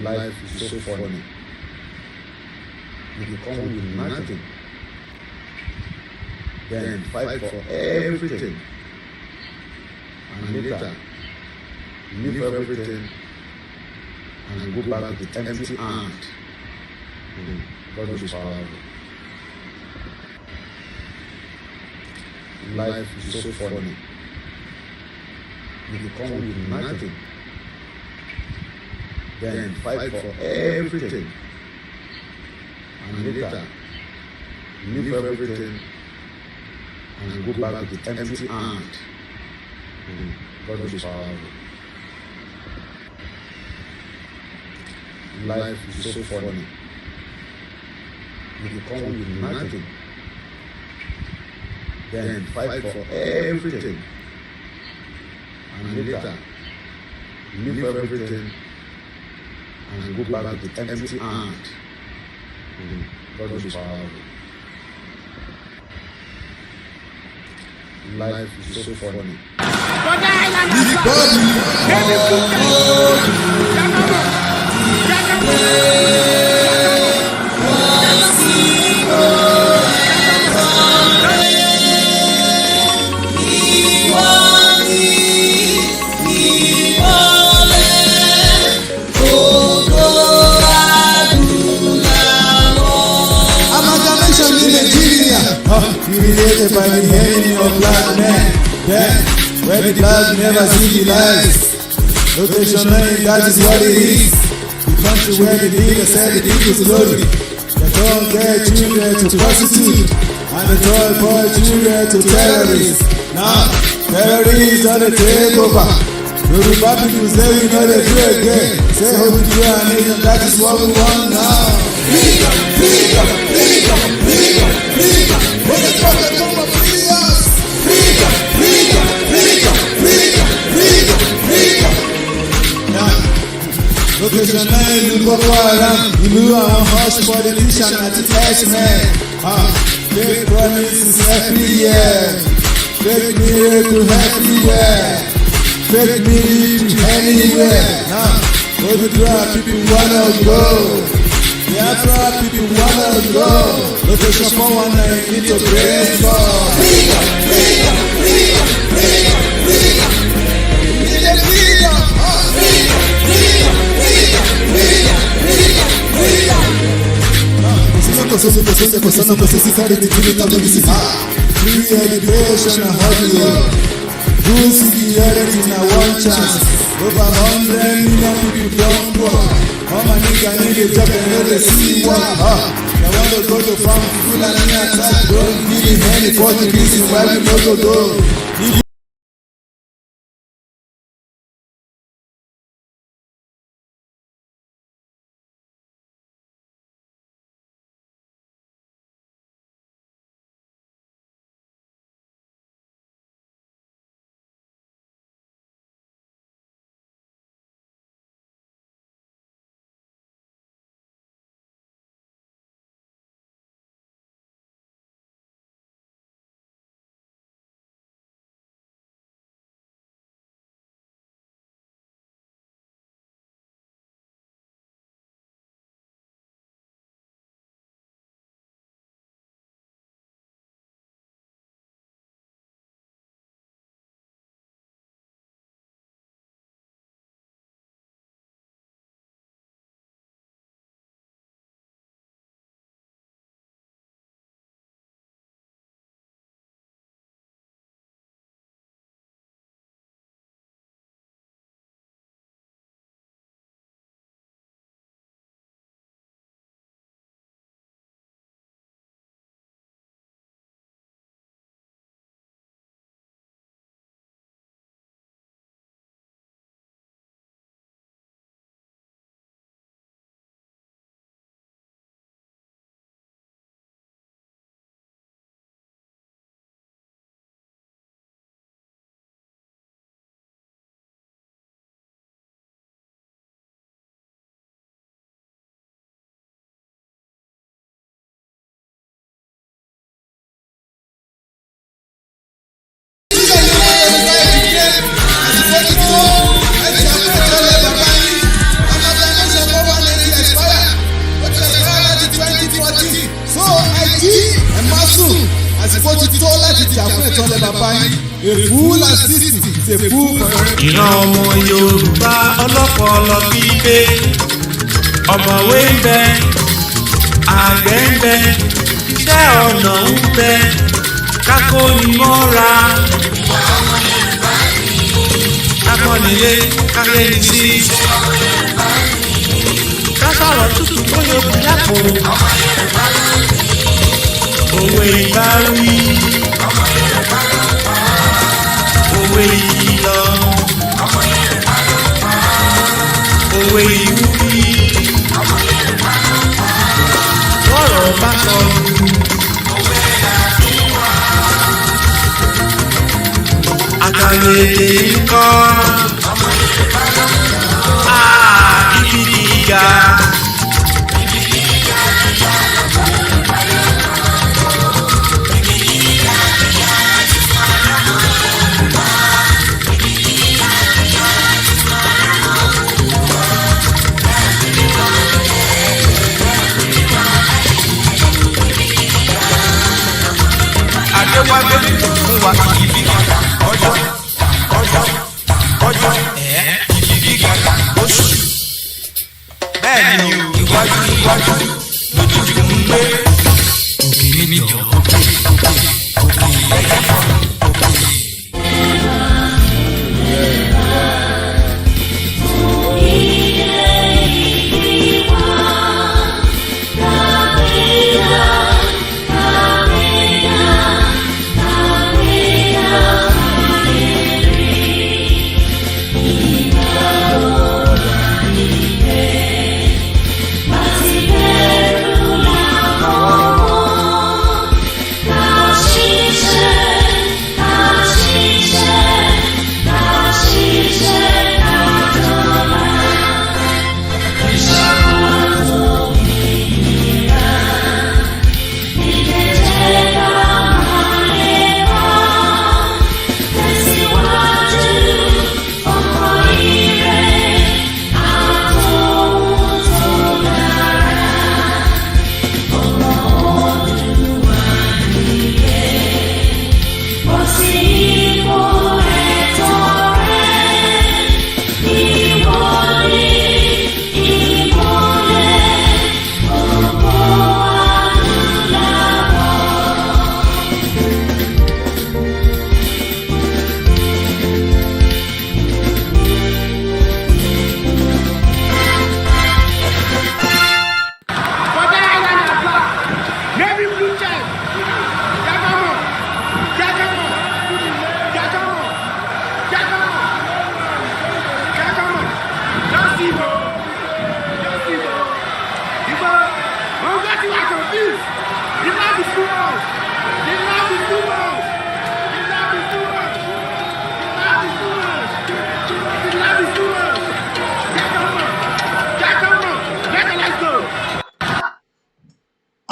Life is so funny. You come with nothing, then fight for everything, and later leave everything and go back with empty hand. God is powerful. Life is so funny. You come with nothing, then fight for everything, and later leave everything and go back with empty hand. God is powerful. Life is so funny. You come with nothing, then fight for everything, and later leave everything and go back with empty hand. God is powerful. Life is so funny. Amalgamation in Nigeria, created by the enemy of black men. Then, where the black never civilize. Location 9, that is what it is. The country where the leader said the people slowly. They don't get children to prostitute, and they don't boy children to terrorists. Now, terrorists on the takeover. Yoruba people say we know they do again. Say hope we do our nation, that is what we want now. Freedom, freedom, freedom, freedom, freedom. When the prophet come and free us. Freedom, freedom, freedom, freedom, freedom, freedom. Now, location 9 in Boko Haram. Ìlú àwọn hush politician àti X-Men. Fake promises everywhere. Fake miracle everywhere. Fake military anywhere. Now, where the black people wanna go. The Afro people wanna go. Location 419 into praise God. Freedom, freedom, freedom, freedom, freedom. We need a freedom. Freedom, freedom, freedom, freedom, freedom, freedom. Free education and hustle. Good security na one chance. Over 100 million people don't work. All my niggas need a job and know they see work. They want to go to farm, full and attack. Don't give me any fucking reason why we no go go. àsìkò ti tó láti jà fún ẹ̀tọ́ lẹ́ bàbá yín. A fool assisting is a fool forever. Ìran ọmọ Yorùbá ọlọ́pọlọ pípé, ọ̀mọ̀wé ń bẹ, àgbẹ̀ ń bẹ, iṣẹ́ ọnà ń bẹ, kákónimọ́ra. Kápọ́nilé, kákéni sí. Kásọ̀rọ̀ tútù tó yẹ kù lápò. Òwe ìbáwí. Òwe ìkìlọ̀. Òwe ìwúrí. Bọ́rọ̀ bá sọnù. Àkàlèdè ńkọ́. Ibi gíga. Adéwálé fún wa ibi gíga ọjọ́ ibi gíga oṣù. Bẹ́ẹ̀ ni iwájú lójoojú ń gbé. Òkè níjọ òkè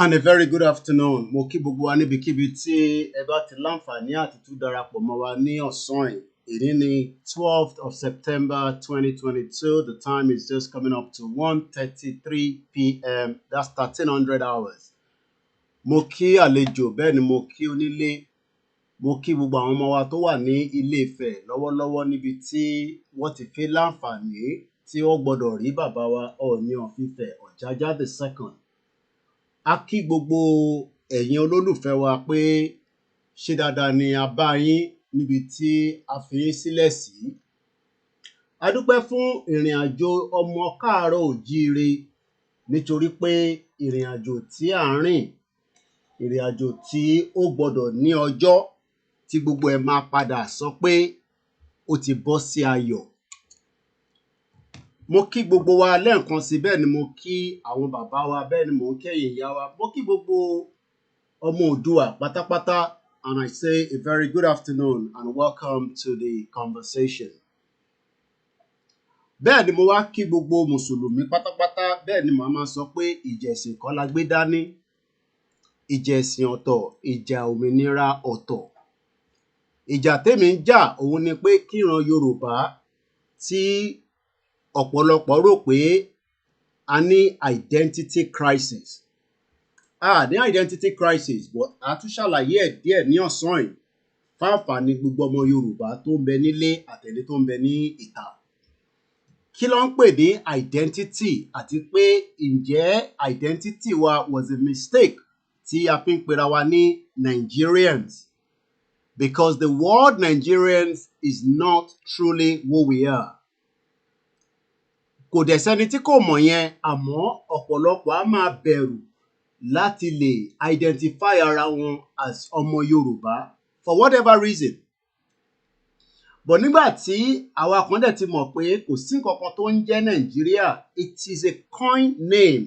And a very good afternoon. Mo kí gbogbo wa níbikíbi tí ẹ bá ti láǹfààní àti tún darapọ̀ mọ́ wa ní ọ̀sán yìí. Èyí ni 12th of September 2022. The time is just coming up to 1:33 p.m. That's 1300 hours. Mo kí àlejò, bẹ́ẹ̀ ni mo kí onílé. Mo kí gbogbo àwọn ọmọ wa tó wà ní Ilé-Ifẹ̀ lọ́wọ́lọ́wọ́ níbi tí wọ́n ti fi láǹfààní tí wọ́n gbọ́dọ̀ rí bàbá wa Ọọ̀ni of Ifẹ̀ Ọ̀jájá the second. A kí gbogbo ẹ̀yin olólùfẹ́ wa pé ṣé dáadáa ni a bá yín níbi tí a fi yín sílẹ̀ sí. A dúpẹ́ fún ìrìn àjò ọmọ káàárọ̀ òjíire nítorí pé ìrìn àjò tí à ń rìn, ìrìn àjò tí ó gbọ́dọ̀ ní ọjọ́ tí gbogbo ẹ̀ máa padà sọ pé ó ti bọ́ sí ayọ̀. Mo kí gbogbo wa lẹ́ẹ̀kan sí, bẹ́ẹ̀ ni mo kí àwọn bàbá wa, bẹ́ẹ̀ ni mo ń kí ẹ̀yin ìyá wa. Mo kí gbogbo ọmọ Oòduà pátápátá, and I say a very good afternoon and welcome to the conversation. Bẹ́ẹ̀ ni mo wá kí gbogbo Mùsùlùmí pátápátá, bẹ́ẹ̀ ni màá máa sọ pé ìjẹ̀sìn kọ́ la gbé dání. Ìjẹ̀sìn ọ̀tọ̀, ìjà òmìnira ọ̀tọ̀. Ìjà tèmi ń jà òun ni pé kíran Yorùbá tí ọ̀pọ̀lọpọ̀ rò pé a ní identity crisis. ní identity crisis but a tún ṣàlàyé ẹ̀ díẹ̀ ní ọ̀sán yìí fáǹfààní gbogbo ọmọ Yorùbá tó ń bẹ nílé àtẹ̀lé tó ń bẹ ní ìta. Kí ló ń pè ní identity àti pé ǹjẹ́ identity wa was a mistake tí a fi ń pera wa ní Nigerians? Because the word Nigerians is not truly who we are. Kò dẹ̀ sẹ́ni tí kò mọ̀ yẹn, àmọ́ ọ̀pọ̀lọpọ̀ á máa bẹ̀rù láti lè identify ara wọn as ọmọ Yorùbá for whatever reason. But nígbà tí àwa kan dẹ̀ ti mọ̀ pé kò sí nǹkankan tó ń jẹ́ Nàìjíríà, it is a coin name.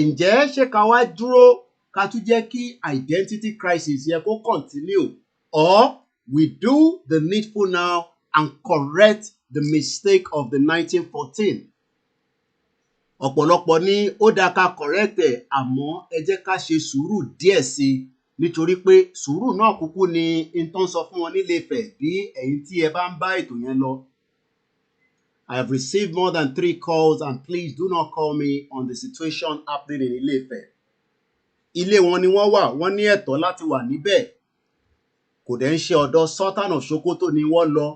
Ǹjẹ́ ṣé ká wá dúró ká tún jẹ́ kí identity crisis yẹ kó continue, or we do the needful now and correct the mistake of the 1914? Ọ̀pọ̀lọpọ̀ ní ó dáa ká correct ẹ̀, àmọ́ ẹ jẹ́ ká ṣe sùúrù díẹ̀ sí i nítorí pé sùúrù náà kúkú ni n tó ń sọ fún wọn ní Ilé-Ifẹ̀ bí ẹ̀yin tí ẹ bá ń bá ètò yẹn lọ. I have received more than 3 calls and please do not call me on the situation happening in Ilé-Ifẹ̀. Ilé wọn ni wọ́n wà, wọ́n ní ẹ̀tọ́ láti wà níbẹ̀. Kò dẹ̀ ń ṣe ọ̀dọ̀ Sultan of Sokoto ni wọ́n lọ.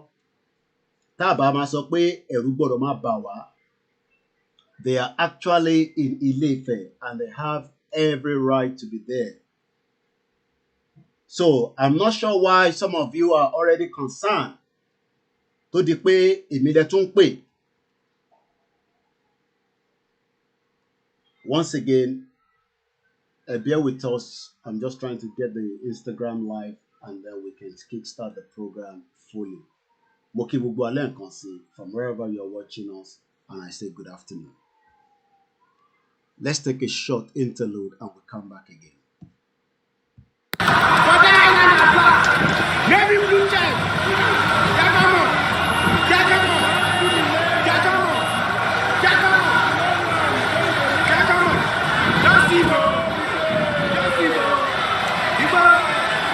Tá a bá máa sọ pé ẹ̀rù gbọ́dọ̀ má bà wá. They are actually in Ilé-Ifẹ̀ and they have every right to be there. So I'm not sure why some of you are already concerned. Tó di pé èmi lẹ tún pè. Once again, bear with us. I'm just trying to get the Instagram live and then we can kickstart the program fully. Mo kí gbogbo alẹ́ nǹkan sí from wherever you are watching us, and I say good afternoon. Let's take a short interlude and we'll come back again. Maybe blue check. Jagamo. Jagamo. Jagamo. Jagamo. Jagamo. Just Ibo. Just Ibo. Ibo.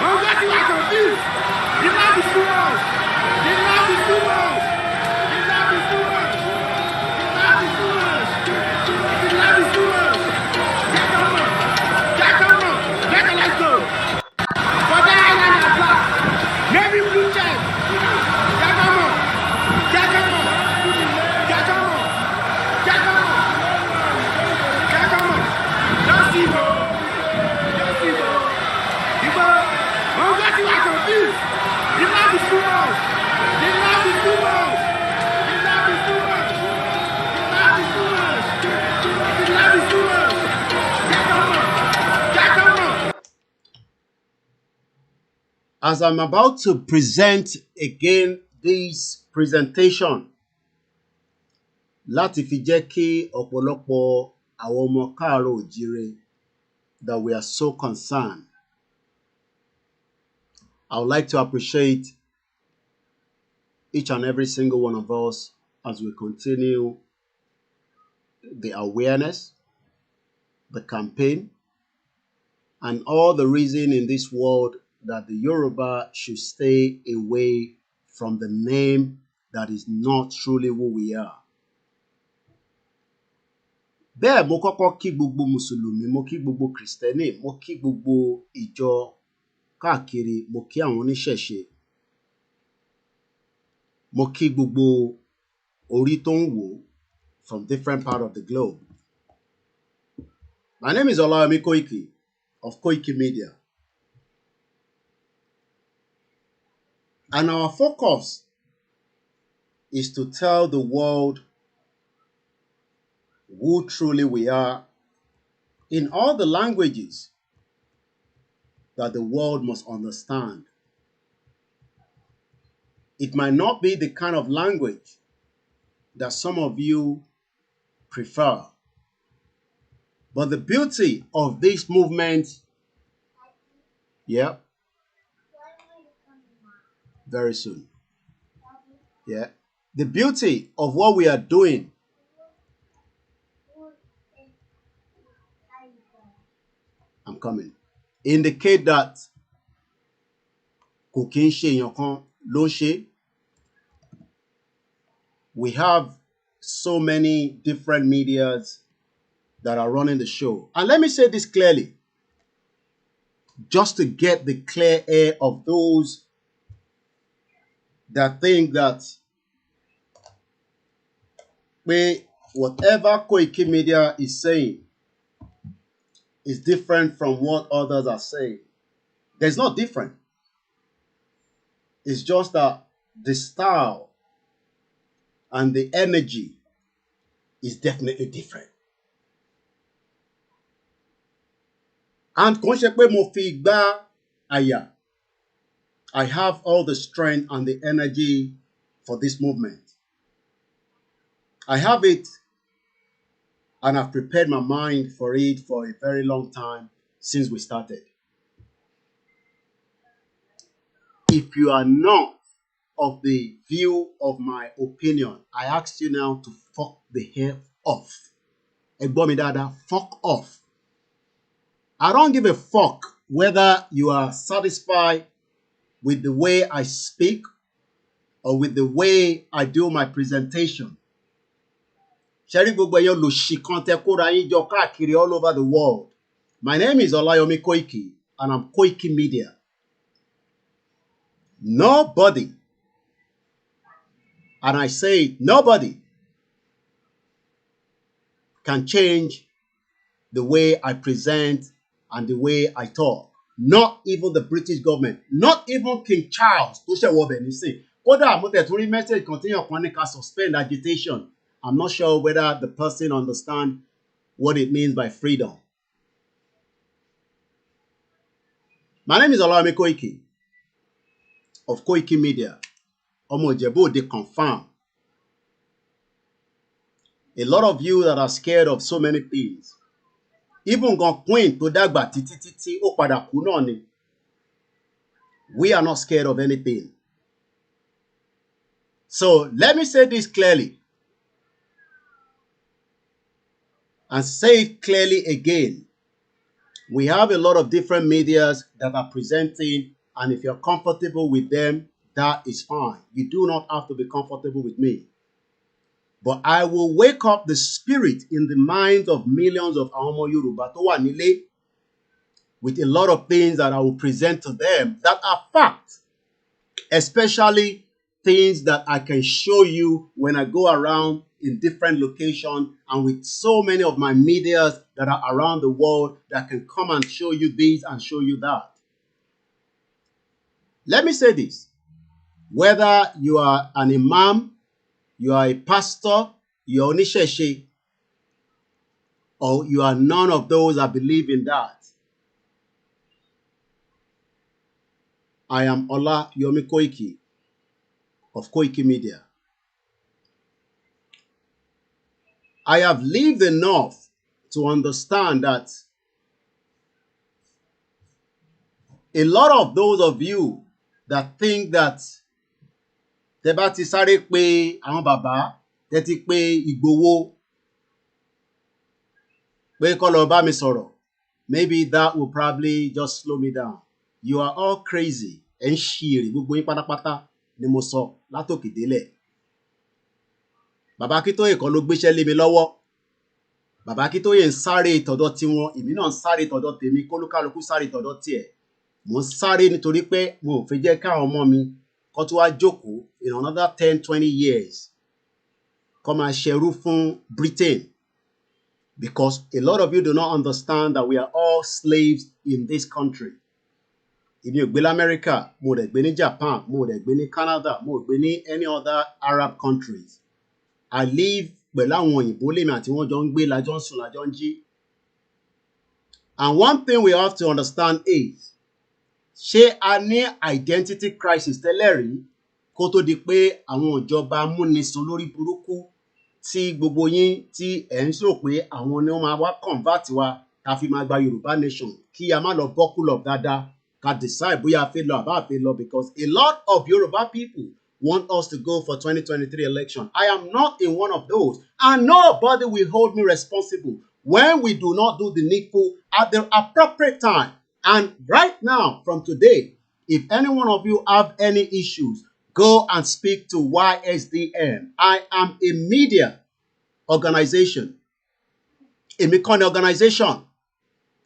Don't get you confused. The love is too much. The love is too much. The love is too much. The love is too much. The love is too much. Jagamo. Jagamo. Let's go. Maybe blue check. Jagamo. Jagamo. Jagamo. Jagamo. Jagamo. Just Ibo. Just Ibo. Ibo. Don't get you confused. The love is too much. The love is too much. The love is too much. The love is too much. The love is too much. Jagamo. Jagamo. As I'm about to present again this presentation, láti fi jẹ́ kí ọ̀pọ̀lọpọ̀ àwọn ọmọ káàárọ̀ oòjíire that we are so concerned, I would like to appreciate each and every single one of us as we continue the awareness, the campaign, and all the reason in this world that the Yoruba should stay away from the name that is not truly who we are. Bẹ́ẹ̀ mo kọ́kọ́ kí gbogbo Mùsùlùmí, mo kí gbogbo Kristẹni, mo kí gbogbo ìjọ káàkiri, mo kí àwọn oníṣẹ̀ṣe, mo kí gbogbo orí tó ń wò from different parts of the globe. My name is OLAMILEKAN Koiki of KOIKIMEDIA. And our focus is to tell the world who truly we are in all the languages that the world must understand. It might not be the kind of language that some of you prefer, but the beauty of this movement, very soon. Yeah. The beauty of what we are doing I'm coming. Indicate that kò kí ń ṣe èèyàn kan ló ń ṣe. We have so many different medias that are running the show. And let me say this clearly, just to get the clear air of those that think that whatever KOIKIMEDIA is saying is different from what others are saying. There's not different. It's just that the style and the energy is definitely different. And kò ṣe pé mo fi gbá àyà, I have all the strength and the energy for this movement. I have it, and I've prepared my mind for it for a very long time since we started. If you are not of the view of my opinion, I ask you now to fuck the hell off. Ẹ̀gbọ́n mi dáadáa, fuck off. I don't give a fuck whether you are satisfied with the way I speak or with the way I do my presentation. Ṣẹ́rí gbogbo ẹ̀yàn lòṣì kan tẹ́ kóra yín jọ káàkiri all over the world. My name is Olayomi Koiki, and I'm KOIKIMEDIA. Nobody, and I say nobody, can change the way I present and the way I talk. Not even the British government, not even King Charles. Tó ṣe wọ bẹ̀ nísìn. Kódà mo tẹ̀ tún rí message kan tíyàn kan ní ká suspend agitation. I'm not sure whether the person understands what it means by freedom. My name is Olayomi Koiki of KOIKIMEDIA. Ọmọ Ìjẹ̀bú Òde confirm. A lot of you that are scared of so many things. Even gan queen tó dàgbà títí ó padà kú náà ni. We are not scared of anything. So let me say this clearly. And say it clearly again. We have a lot of different medias that are presenting, and if you're comfortable with them, that is fine. You do not have to be comfortable with me. But I will wake up the spirit in the minds of millions of àwọn ọmọ Yorùbá tó wà nílé with a lot of things that I will present to them that are facts, especially things that I can show you when I go around in different locations and with so many of my medias that are around the world that can come and show you this and show you that. Let me say this. Whether you are an imam, you are a pastor, you are oníṣẹ̀ṣe, or you are none of those that believe in that, I am Olayomi Koiki of KOIKIMEDIA. I have lived enough to understand that a lot of those of you that think that tẹ́ bá ti sáré pé àwọn bàbá, tẹ́ ti pé Ìgbòho pé kó lọ bá mi sọ̀rọ̀, maybe that will probably just slow me down. You are all crazy. Ẹ ń ṣìrì gbogbo yín pátápátá ni mo sọ látòkè délẹ̀. Bàbá Akíntóyè kan ló gbéṣẹ́ lé mi lọ́wọ́. Bàbá Akíntóyè ń sáré tọ̀dọ̀ tiwọn, èmi náà ń sáré tọ̀dọ̀ tèmi, kólúkálukú sáré tọ̀dọ̀ tiẹ̀. Mo ń sáré nítorí pé mo ò fẹ́ jẹ́ káwọn ọmọ mi kó tún wá jókòó in another 10-20 years kó máa ṣẹrú fún Britain. Because a lot of you do not understand that we are all slaves in this country. Èmi ò gbé l'America, mo dẹ̀ gbé ní Japan, mo dẹ̀ gbé ní Canada, mo gbé ní any other Arab countries. I live pẹ̀lú àwọn òyìnbó lèmi àti wọ́n jọ ń gbé, lájọ ń sùn, lájọ ń jí. And one thing we have to understand is, ṣé a ní identity crisis tẹ́lẹ̀ rí kó tó di pé àwọn ìjọba amúnisìn lórí burúkú tí gbogbo yín tí ẹ̀ ń sọ pé àwọn ni wọ́n máa wá convert wa ká fi máa gba Yorùbá nation kí a má lọ buckle up dáadáa ká decide bóyá a fẹ́ lọ àbá a fẹ́ lọ, because a lot of Yoruba people want us to go for 2023 election. I am not in one of those, and nobody will hold me responsible when we do not do the needful at the appropriate time. And right now, from today, if any one of you have any issues, go and speak to YSDM. I am a media organization. èmi kọ́ ni organization.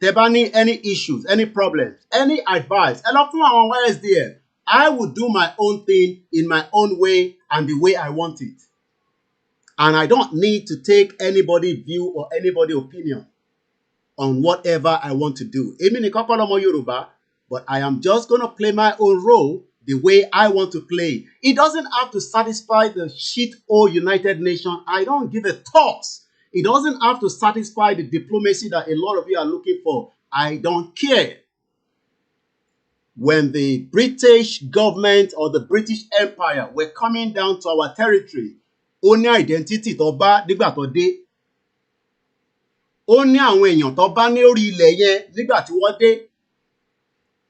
Tẹ́ bá ní any issues, any problems, any advice, ẹ lọ fún àwọn YSDM. I will do my own thing in my own way and the way I want it. And I don't need to take anybody's view or anybody's opinion on whatever I want to do. Èmi ni kọ́kọ́ lọ́mọ Yorùbá, but I am just going to play my own role the way I want to play. It doesn't have to satisfy the shit old United Nations. I don't give a toss. It doesn't have to satisfy the diplomacy that a lot of you are looking for. I don't care. When the British government or the British Empire were coming down to our territory, ó ní identity tó bá nígbà tó dé. Ó ní àwọn èèyàn tó bá ní orí ilẹ̀ yẹn nígbà tí wọ́n dé.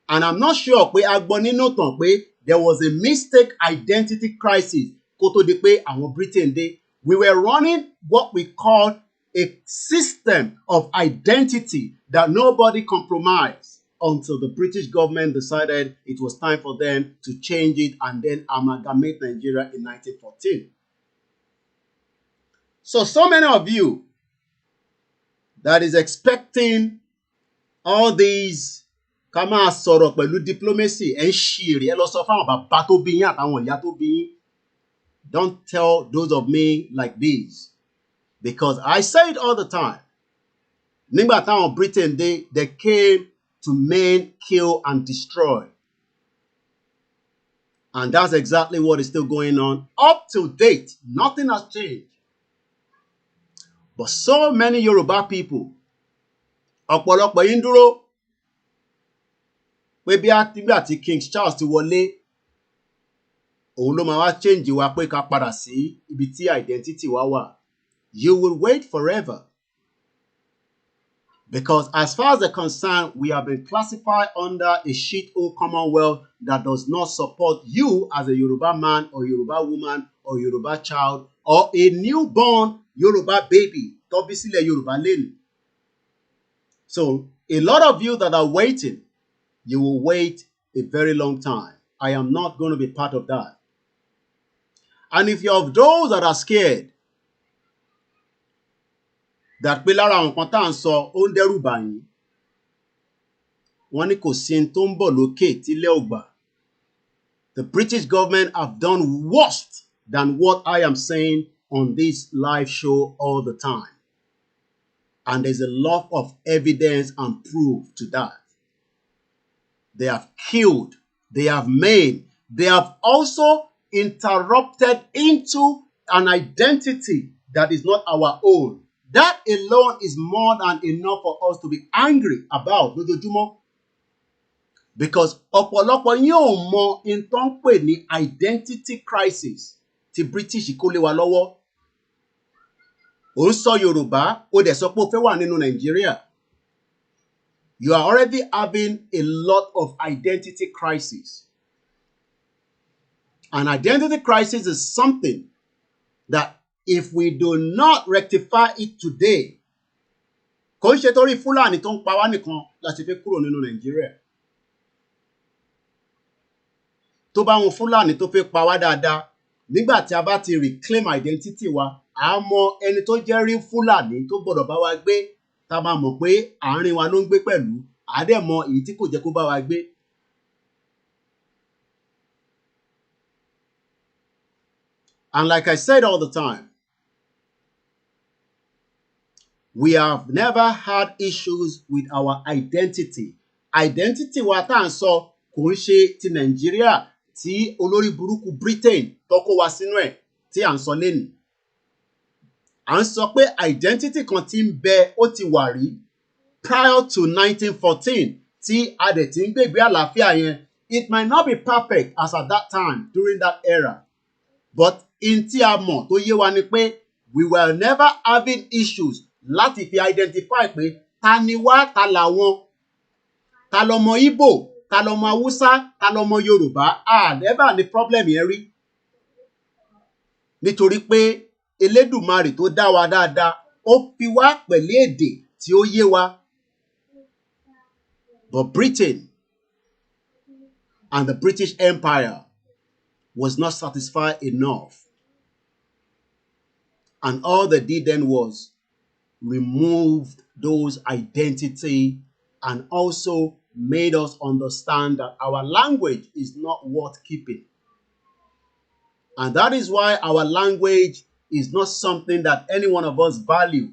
And I'm not sure pé a gbọ́ nínú tàn pé there was a mistake identity crisis kó tó di pé àwọn Britain dé. We were running what we call a system of identity that nobody compromised until the British government decided it was time for them to change it and then amalgamate Nigeria in 1914. So many of you that is expecting all these ká máa sọ̀rọ̀ pẹ̀lú diplomacy ẹ̀ ń ṣìírí ẹ lọ sọ fáwọn bàbá tó bí yín àtàwọn ìyá tó bí yín. Don't tell those of me like this, because I say it all the time. Nígbà táwọn Britain they came to maim, kill and destroy. And that's exactly what is still going on. Up to date, nothing has changed. But so many Yoruba people, ọ̀pọ̀lọpọ̀ yín dúró pé bí àtìgbà tí King Charles ti wọlé, òun ló máa wá change wa pé ká padà sí ibi tí identity wa wà. You will wait forever. Because as far as they're concerned, we have been classified under a shithole commonwealth that does not support you as a Yoruba man or Yoruba woman or Yoruba child or a newborn Yoruba baby. Tó bí sílẹ̀ Yoruba lẹ́nu. So a lot of you that are waiting, you will wait a very long time. I am not going to be part of that. And if you're of those that are scared, that pé lára àwọn kan tá à ń sọ ó ń dẹ́rù bà yín, wọ́n ní kò sí n tó ń bọ̀ lókè tílẹ̀ ò gbà. The British government have done worse than what I am saying on this live show all the time. And there's a lot of evidence and proof to that. They have killed, they have maimed, they have also interrupted into an identity that is not our own. That alone is more than enough for us to be angry about lójoojúmọ́. Because ọ̀pọ̀lọpọ̀ yín ò mọ in tó ń pè ní identity crisis tí British kó lé wa lọ́wọ́. Ó ń sọ Yorùbá, ó dẹ̀ sọ pé ó fẹ́ wà nínú Nigeria. You are already having a lot of identity crisis. An identity crisis is something that if we do not rectify it today, kò ń ṣe torí Fúlàní tó ń pa wá nìkan láti fi kúrò nínú Nigeria. Tó bá wọn Fúlàní tó fẹ́ pa wá dáadáa, nígbà tí a bá ti reclaim identity wa, a mọ ẹni tó jẹ́ rí Fúlàní tó gbọ́dọ̀ bá wa gbé, tá máa mọ̀ pé àárín wa ló ń gbé pẹ̀lú, a dẹ̀ mọ èyí tí kò jẹ́ kó bá wa gbé. And like I said all the time, we have never had issues with our identity. Identity wa tá à ń sọ kò ń ṣe ti Nigeria tí olórí burúkú Britain tó kó wa sínú ẹ̀ tí à ń sọ lẹ́nu. À ń sọ pé identity kan tí ń bẹ ó ti wà rí prior to 1914 tí a dẹ̀ ti ń gbègbè àlàáfíà yẹn. It might not be perfect as at that time during that era, but in tí a mọ̀ tó yé wa ni pé we were never having issues láti fi identify pé ta ni wá, ta làwọn, ta lọmọ Igbo, ta lọmọ Hausa, ta lọmọ Yorùbá. Never ní problem yẹn rí. Nítorí pé Elédùmarè tó dá wa dáadáa, ó fi wá pẹ̀lú èdè tí ó yé wa. But Britain and the British Empire was not satisfied enough. And all they did then was removed those identity and also made us understand that our language is not worth keeping. And that is why our language is not something that any one of us value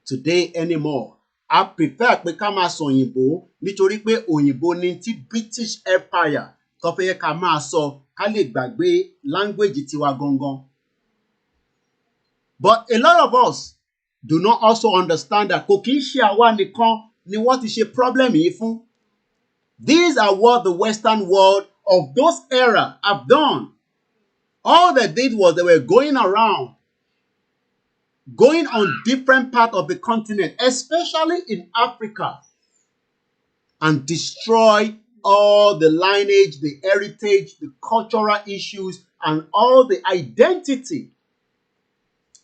today anymore. I prefer pé ká máa sọ òyìnbó nítorí pé òyìnbó ni tí British Empire tó fẹ́ ká máa sọ ká lè gbàgbé language tiwa gangan. But a lot of us do not also understand that kò kí ń ṣe àwa nìkan ni wọ́n ti ṣe problem yìí fún. These are what the Western world of those era have done. All they did was they were going around, going on different parts of the continent, especially in Africa, and destroy all the lineage, the heritage, the cultural issues, and all the identity.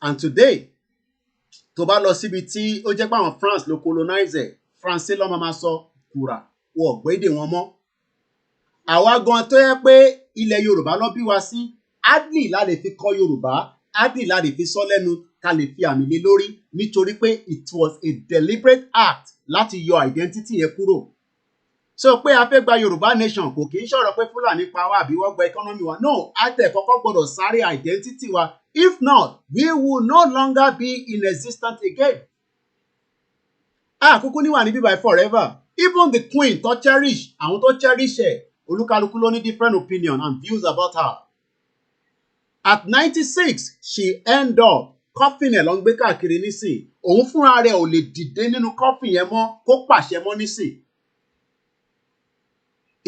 And today, tó bá lọ síbi tí ó jẹ́ pé àwọn France ló colonize, France ló máa sọ kùrà, wọ́n gbédè wọn mọ́. Àwa gan tó yẹ pé ilẹ̀ Yorùbá ló bí wa sí, hardly la lè fi kọ́ Yorùbá, hardly la lè fi sọ lẹ́nu, ká lè fi àmì lé lórí, nítorí pé it was a deliberate act láti yọ identity yẹn kúrò. So pé a fẹ́ gba Yorùbá nation kò kì í ṣọ̀rọ̀ pé Fúlàní pa wá àbí wọ́n gba economy wa. No, a tẹ̀ kọ́kọ́ gbọ́dọ̀ sáré identity wa. If not, we will no longer be in existence again. Kúkú níwà níbí by forever. Even the queen tó cherish, àwọn tó cherish ẹ̀, olúkálukú ló ní different opinion and views about her. At 96, she end up coffin ẹ̀ ló ń gbé káàkiri nísìn. Òun fúnra rẹ̀ ò lè dìde nínú coffin yẹn mọ́ kó pàṣẹ mọ́ nísìn.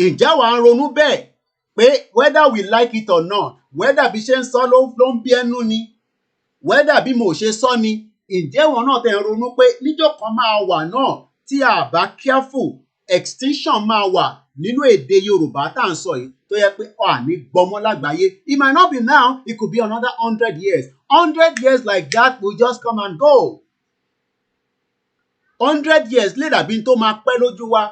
Ǹjẹ́ wàá ń ronú bẹ́ẹ̀ pé whether we like it or not, whether bí ṣe ń sọ ló ń bí ẹnu ni, whether bí mo ṣe sọ ni, ǹjẹ́ wọn náà tẹ̀ ń ronú pé níjọ́ kan máa wà náà tí a bá careful, extinction máa wà nínú èdè Yorùbá tá à ń sọ yìí tó yẹ pé ní gbọmọ lágbàáyé. It might not be now, it could be another 100 years. 100 years like that will just come and go. 100 years later bí n tó máa pẹ́ lójú wa.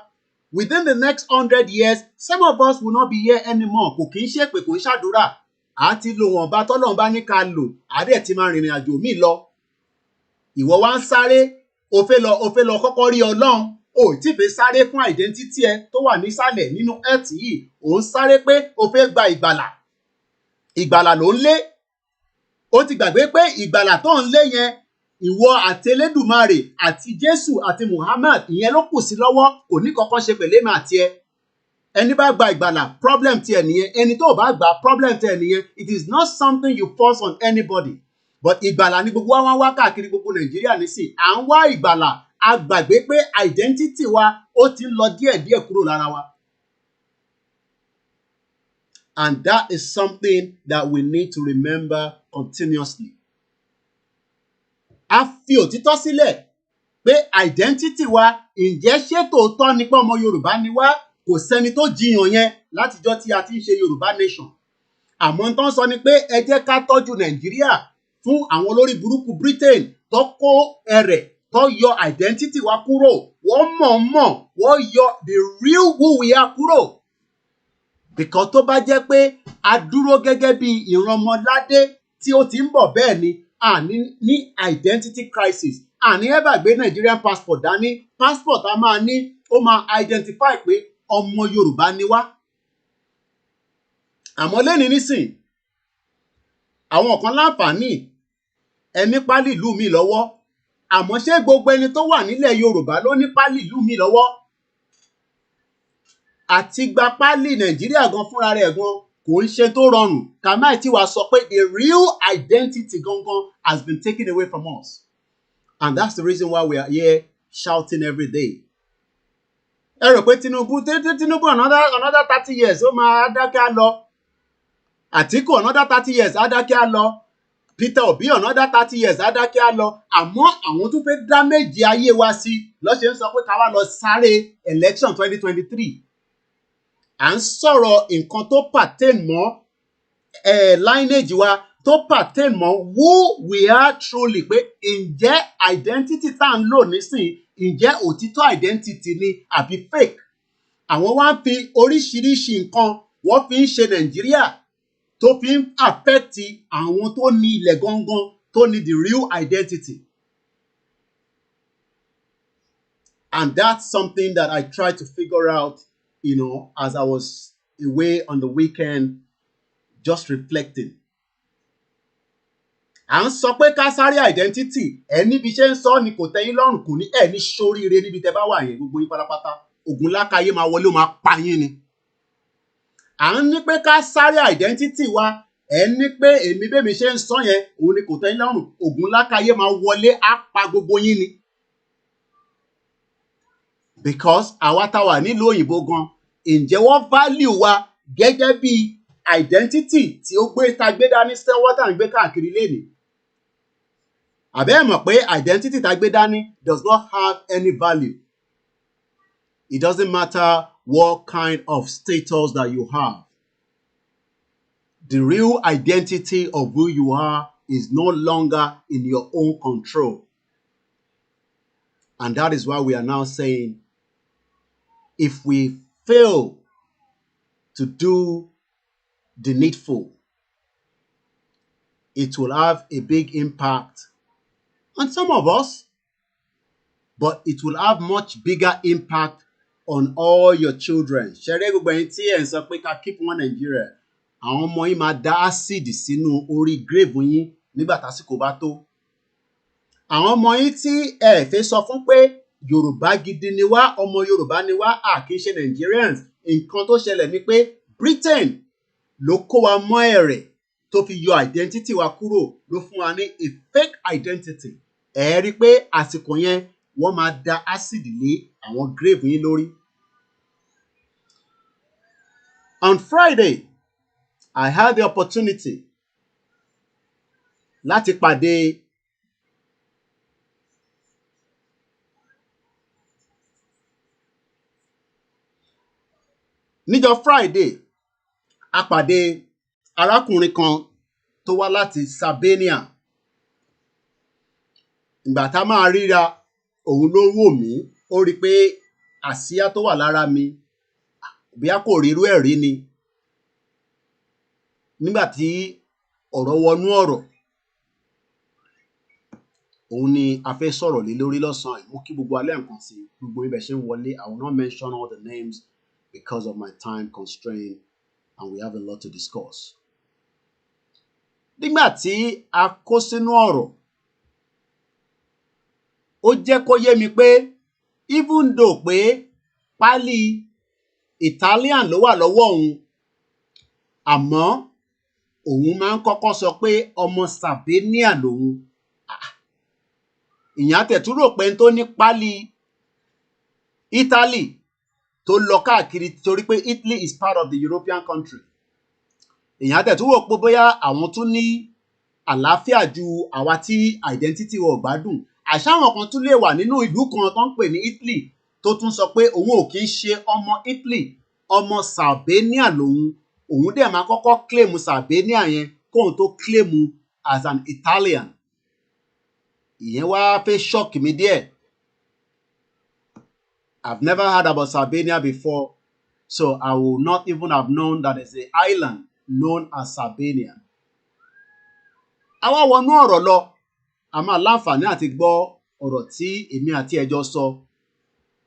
Within the next 100 years, some of us will not be here anymore. Kò kì í ṣe pé kò ń ṣàdúrà. A ti lo wọn bá tọ́lọ́run bá ní ká lò, àdẹ̀ ti máa rìnrìn àjò míì lọ. Ìwọ wá ń sáré, o fẹ́ lọ kọ́kọ́ rí Ọlọ́run. O tí fẹ́ sáré fún identity ẹ tó wà nísàlẹ̀ nínú earth yìí. O ń sáré pé o fẹ́ gba ìgbàlà. Ìgbàlà ló ń lé. O ti gbàgbé pé ìgbàlà tó ń lé yẹn, ìwọ àti Elédùmarè àti Jésù àti Muhammad ìyẹn ló kù sí lọ́wọ́, kò ní kankan ṣe pẹ̀lú èmi àti ẹ. Ẹni bá gba ìgbàlà, problem ti ẹ nìyẹn. Ẹni tó bá gba, problem ti ẹ nìyẹn. It is not something you force on anybody. But ìgbàlà ni gbogbo wa wá káàkiri gbogbo Nàìjíríà nísìn. À ń wá ìgbàlà, a gbàgbé pé identity wa ó ti ń lọ díẹ̀díẹ̀ kúrò lára wa. And that is something that we need to remember continuously. A fi òtítọ́ sílẹ̀ pé identity wa ǹjẹ́ ṣé tòótọ́ ni pé ọmọ Yorùbá ni wá, kò sẹ́ni tó jiyàn yẹn látijọ́ tí a ti ń ṣe Yorùbá nation. Àmọ́ tó ń sọ ni pé ẹ jẹ́ ká tọ́jú Nàìjíríà fún àwọn olórí burúkú Britain tó kó ẹrẹ̀ tó yọ identity wa kúrò. Wọ́n wọ́n yọ the real who we are kúrò. Because tó bá jẹ́ pé a dúró gẹ́gẹ́ bí ìrànmọ́ládé tí ó ti ń bọ̀ bẹ́ẹ̀ ni, ní identity crisis. Ever gbé Nigerian passport dání, passport a máa ní, ó máa identify pé ọmọ Yorùbá ni wá. Àmọ́ lẹ́ni nísìn, àwọn kan láǹfààní ẹni pálí ìlú mi lọ́wọ́. Àmọ́ ṣé gbogbo ẹni tó wà nílẹ̀ Yorùbá ló ní pálí ìlú mi lọ́wọ́? Àti gba pálí Nàìjíríà gan fúnra rẹ̀ gan kò ń ṣe tó rọrùn. Kàmáì tí wàá sọ pé the real identity gangan has been taken away from us. And that's the reason why we are here shouting every day. Ẹ rò pé Tinubu another 30 years ó máa dákẹ́ á lọ. Àtíkù another 30 years á dákẹ́ á lọ. Peter Obi another 30 years á dákẹ́ á lọ. Àmọ́ àwọn tó fẹ́ damage ayé wa sí lọ́ṣẹ̀ ń sọ pé ká wá lọ sáré election 2023. À ń sọ̀rọ̀ nǹkan tó pertain mọ́ lineage wa, tó pertain mọ́ who we are truly, pé ǹjẹ́ identity tá ń lò nísìn, ǹjẹ́ òtítọ́ identity ni àbí fake. Àwọn wá ń fi oríṣiríṣi nǹkan wọ́n fi ń ṣe Nàìjíríà tó fi ń affect àwọn tó ní ilẹ̀ gangan, tó ní the real identity. And that's something that I tried to figure out, as I was away on the weekend, just reflecting. À ń sọ pé ká sáré identity níbi iṣẹ́ ń sọ ni kò tẹ́yìn lọ́rùn kò ní ní ṣoríire níbi tẹ́ bá wà yẹn gbogbo yín pátápátá ogun lákàyè máa wọlé ó máa pa yín ni. À ń ní pé ká sáré identity wa ní pé èmi bẹ́mi ṣe ń sọ yẹn òun ni kò tẹ́yìn lọ́rùn ogun lákàyè máa wọlé á pa gbogbo yín ni. Because àwa tá wà nílùú òyìnbó gan ǹjẹ́ wọ́n value wa gẹ́gẹ́ bí identity tí ó ta gbé dání sẹ́wọ́ tá à ń gbé káàkiri lénìí. Àbẹ́ ẹ̀ mọ̀ pé identity tá gbé dání does not have any value. It doesn't matter what kind of status that you have. The real identity of who you are is no longer in your own control. And that is why we are now saying, if we fail to do the needful, it will have a big impact on some of us, but it will have much bigger impact on all your children. Ṣẹ̀rẹ́ gbogbo ẹ̀yin tí ẹ̀ ń sọ pé ká keep one Nigeria, àwọn ọmọ yín máa dá acid sínú orí grave yín nígbà tásìkò bá tó. Àwọn ọmọ yín tí ẹ fẹ́ sọ fún pé Yorùbá gidi ni wá, ọmọ Yorùbá ni wá, kì í ṣe Nigerians. Nǹkan tó ṣẹlẹ̀ ni pé Britain ló kó wa mọ́ ẹ̀rẹ̀ tó fi yọ identity wa kúrò, ló fún wa ní a fake identity. Ẹ rí pé àsìkò yẹn wọ́n máa da acid lé àwọn grave yín lórí. On Friday, I had the opportunity láti pàdé níjọ́ Friday a pàdé arákùnrin kan tó wá láti Sardinia. Ìgbà tá máa ríra òun ló wò mí, ó rí pé àsíá tó wà lára mi bí a kò rírú ẹ̀ rí ni. Nígbà tí ọ̀rọ̀ wọnú ọ̀rọ̀, òun ni a fẹ́ sọ̀rọ̀ lé lórí lọ́sàn-án. Mo kí gbogbo alẹ́ nǹkan sí gbogbo ibẹ̀ ṣe ń wọlé. I will not mention all the names because of my time constraint and we have a lot to discuss. Nígbà tí a kó sínú ọ̀rọ̀, ó jẹ́ kó yé mi pé even though pé pálí Italian ló wà lọ́wọ́ òun, àmọ́ òun máa ń kọ́kọ́ sọ pé ọmọ Sardinia lòun. Ìyẹn àtẹ̀tún rò pé tó ní pálí Italy tó lọ káàkiri torí pé Italy is part of the European country. Ìyẹn àtẹ̀tún rò pé bóyá àwọn tún ní àlàáfíà ju àwa tí identity wọ̀ gbádùn. Àṣà àwọn kan tún lè wà nínú ìlú kan tó ń pè ní Italy tó tún sọ pé òun ò kí ń ṣe ọmọ Italy, ọmọ Sardinia lòun. Òun dẹ̀ máa kọ́kọ́ claim Sardinia yẹn kóun tó claim as an Italian. Ìyẹn wá fẹ́ shock mi díẹ̀. I've never heard about Sardinia before, so I would not even have known that there's an island known as Sardinia. Àwa wọnú ọ̀rọ̀ lọ, a máa láǹfààní àti gbọ́ ọ̀rọ̀ tí èmi àti ẹjọ́ sọ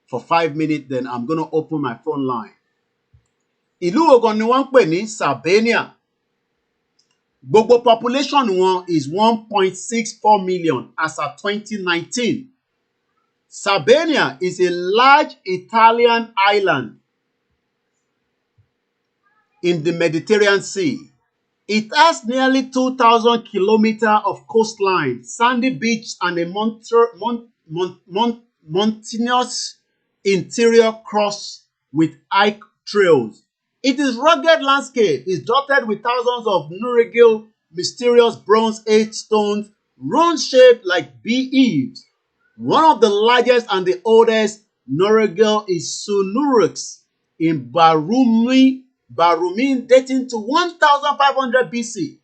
for 5 minutes, then I'm going to open my phone line. Ìlú ogan ni wọ́n ń pè ní Sardinia. Gbogbo population wọn is 1.64 million as of 2019. Sardinia is a large Italian island in the Mediterranean Sea. It has nearly 2,000 kilometers of coastline, sandy beach, and a mountainous interior crossed with hike trails. Its rugged landscape is dotted with thousands of Nuragil, mysterious Bronze Age stones, rune-shaped like beehives. One of the largest and the oldest Nuragil is Sunurux in Barumi, dating to 1,500 BC.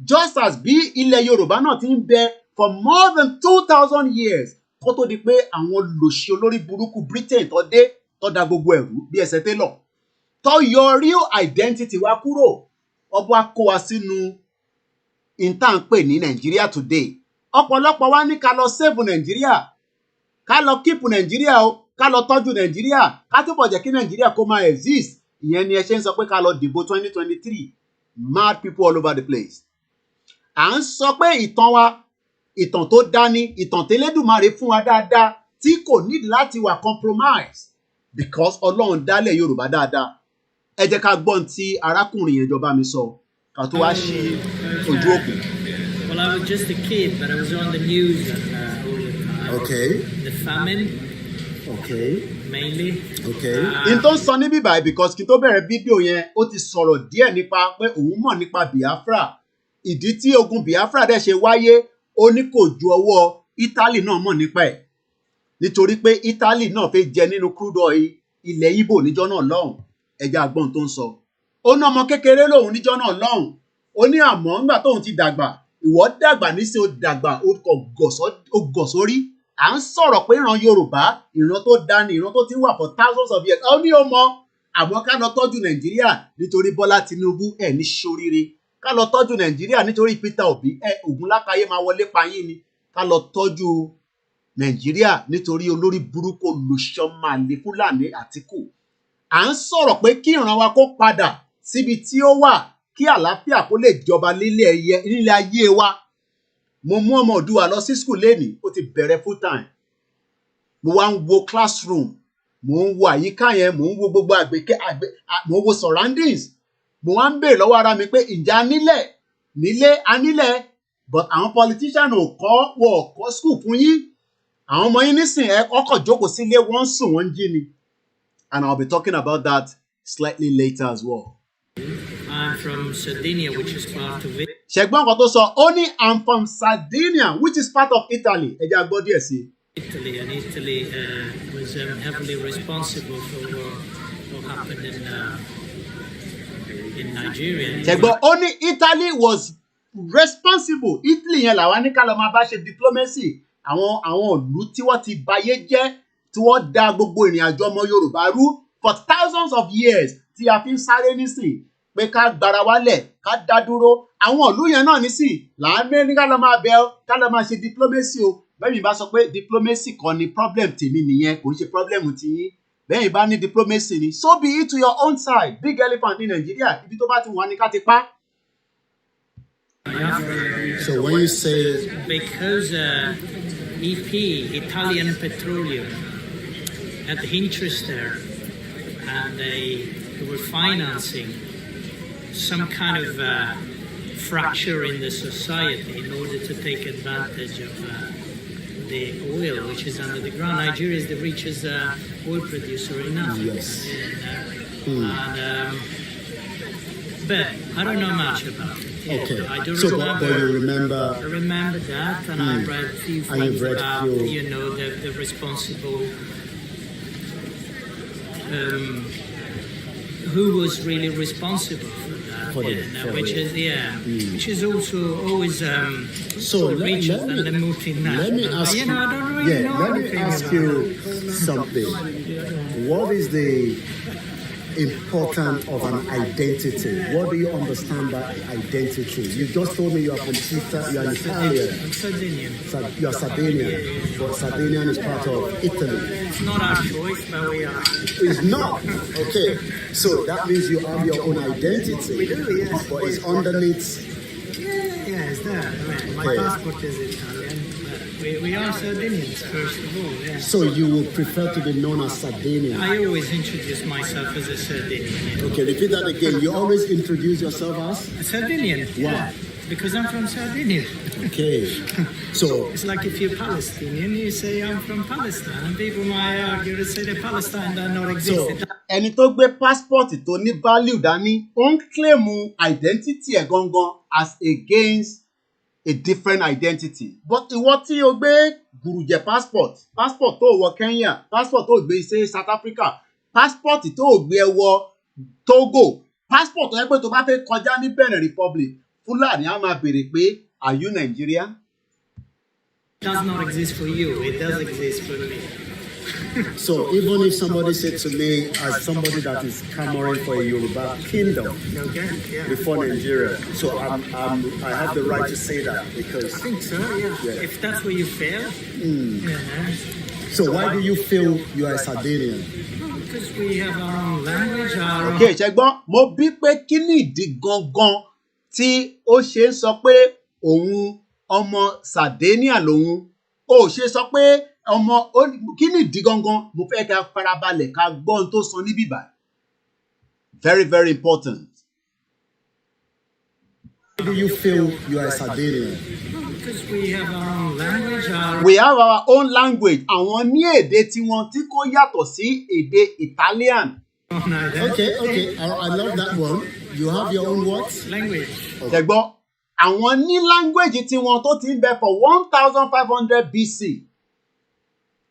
Just as bí ilẹ̀ Yorùbá náà ti ń bẹ for more than 2,000 years, kó tó di pé àwọn lòṣì olórí burúkú Britain tó dé tó da gbogbo ẹ̀rú bí ẹsẹ̀ télọ̀. Tó yọ real identity wa kúrò, ọba kó wa sínú ìtàn pè ní Nigeria today. Ọ̀pọ̀lọpọ̀ wa ní ká lọ save Nigeria, ká lọ keep Nigeria o, ká lọ tọ́jú Nàìjíríà ká túbọ̀ jẹ́ kí Nàìjíríà kó máa exist ìyẹn ni ẹ ṣe ń sọ pé ká lọ dìbò 2023 mad people all over the place. À ń sọ pé ìtàn wa ìtàn tó dání ìtàn tẹ́lẹ́dùmarè fún wa dáadáa tí kò nídìí láti wà compromise because Ọlọ́run dálẹ̀ Yorùbá dáadáa. Ẹ jẹ́ ká gbọ́n tí arákùnrin yẹn jọba mi sọ ká tó wá ṣe ojú òkú. Well, I was just a kid, but I was on the news all the time. Okay. The famine. Okay. Mainly. Okay. In tó ń sọ níbí báyìí because kí n tó bẹ̀rẹ̀ fídíò yẹn ó ti sọ̀rọ̀ díẹ̀ nípa pé òun mọ̀ nípa Biafra. Ìdí tí ogun Biafra dẹ̀ ṣe wáyé ó ní kò ju ọwọ́ Italy náà mọ̀ nípa ẹ̀. Nítorí pé Italy náà fẹ́ jẹ nínú crude oil ilẹ̀ Igbo níjọ́ náà lọ́hùn. Ẹja àgbọ̀n tó ń sọ. Ó ní ọmọ kékeré lòun níjọ́ náà lọ́hùn. Ó ní àmọ́ nígbà tóun ti dàgbà ìwọ dàgbà níṣẹ́ ó dàgbà ó gọ̀ sórí. À ń sọ̀rọ̀ pé ìran Yorùbá ìran tó dání ìran tó ti wà for thousands of years. Ó ní ó mọ àmọ́ ká lọ tọ́jú Nàìjíríà nítorí Bọ́lá Tinubu ẹ̀ ní ṣoríire. Ká lọ tọ́jú Nàìjíríà nítorí Peter Obi Ògúnlákayé máa wọlé payín ni. Ká lọ tọ́jú Nàìjíríà nítorí olórí burúkú olùṣọ́màlè Fúlàní Àtíkù. À ń sọ̀rọ̀ pé kí ìran wa kó padà síbi tí ó wà kí àlàáfíà kó lè jọba nílé ayé wa. Mo mú ọmọ Òdùwà lọ sí school lénìí ó ti bẹ̀rẹ̀ full time. Mo wá ń wo classroom mo ń wo àyíká yẹn mo ń wo gbogbo mo ń wo surroundings. Mo wá ń béèrè lọ́wọ́ ara mi pé ǹjẹ́ anílẹ̀ but àwọn politician ò kọ́ school fún yín. Àwọn ọmọ yín nísìn ọkọ̀ jókòó sílé wọ́n sùn wọ́n jí ni. And I'll be talking about that slightly later as well. I'm from Sardinia, which is part of it. Ṣẹ̀gbọ́n kan tó sọ, ó ní I'm from Sardinia, which is part of Italy. Ẹ jẹ́ a gbọ́ díẹ̀ sí. Italy was heavily responsible for what happened in Nigeria. Ṣẹ̀gbọ́n ó ní Italy was responsible. Italy yẹn làwọn ní ká lọ máa bá ṣe diplomacy. Àwọn ìlú tí wọ́n ti bayé jẹ́ tí wọ́n dá gbogbo ìrìn àjò ọmọ Yorùbá rú for thousands of years tí a fi ń sáré nísìn pé ká gbára wálẹ̀ ká dá dúró àwọn ìlú yẹn náà nísìn láàmé ní ká lọ máa bẹ̀ ọ́ ká lọ máa ṣe diplomacy o bẹ́ẹ̀ mi bá sọ pé diplomacy kan ni problem tèmi nìyẹn kò ń ṣe problem tiyín bẹ́ẹ̀ mi bá ní diplomacy ni so be it to your own side big elephant ní Nàìjíríà ibi tó bá ti wà ní ká ti pa. So when you say because EP Italian Petroleum had the interest there and they were financing some kind of fracture in the society in order to take advantage of the oil which is under the ground. Nigeria is the richest oil producer in Africa. Yes. But I don't know much about it. Okay. I do so remember. But you remember. I remember that, and I read a few things about the responsible. Who was really responsible for that? Which is also always richer than the multinational. Let me ask you. I don't really know let me ask you something. What is the importance of an identity? What do you understand by identity? You just told me you are from Italy. You are Italian. I'm Sardinian. You are Sardinian, but Sardinian is part of Italy. It's not our choice, but we are. It's not. Okay. So that means you have your own identity. We do, yes. But it's underneath. Yeah, it's there. My passport is Italian. But we are Sardinians, first of all. Yeah. So you would prefer to be known as Sardinian? I always introduce myself as a Sardinian. Okay, repeat that again. You always introduce yourself as? A Sardinian. Why? Yeah. Because I'm from Sardinia. Okay. So it's like if you're Palestinian, you say I'm from Palestine, and people might argue to say that Palestine does not exist. Ẹni tó gbé passport tó ní value dání ó ń claim identity ẹ̀ gangan as against a different identity. But ìwọ tí o gbé gùrùjẹ̀ passport tó wọ Kenya, passport tó gbé ṣe South Africa, passport tó gbé wọ Togo, passport tó yẹ pé tó bá fẹ́ kọjá ní Benin Republic, Fúlàní á máa béèrè pé are you Nigerian? It does not exist for you. It does exist for me. So even if somebody said to me, as somebody that is clamoring for a Yoruba kingdom before Nigeria, so I have the right to say that because I think so. Yeah. If that's what you feel. So why do you feel you are a Sardinian? Because we have our own language, our own... Okay, ṣẹ́gbọ́n, mo bí pé kí ni ìdí gangan tí ó ṣe ń sọ pé òun ọmọ Sardinia lòun, ó ṣe sọ pé ọmọ kí ni ìdí gangan, mo fẹ́ ká farabalẹ̀ ká gbọ́ ohun tó sọ níbí báyìí. Very, very important. Why do you feel you are a Sardinian? Because we have our own language, our own... We have our own language. Àwọn ní èdè tiwọn tí kò yàtọ̀ sí èdè Italian. Okay. I love that one. You have your own what? language. Ṣẹ̀gbọ́n, àwọn ní language tiwọn tó ti ń bẹ for 1500 BC.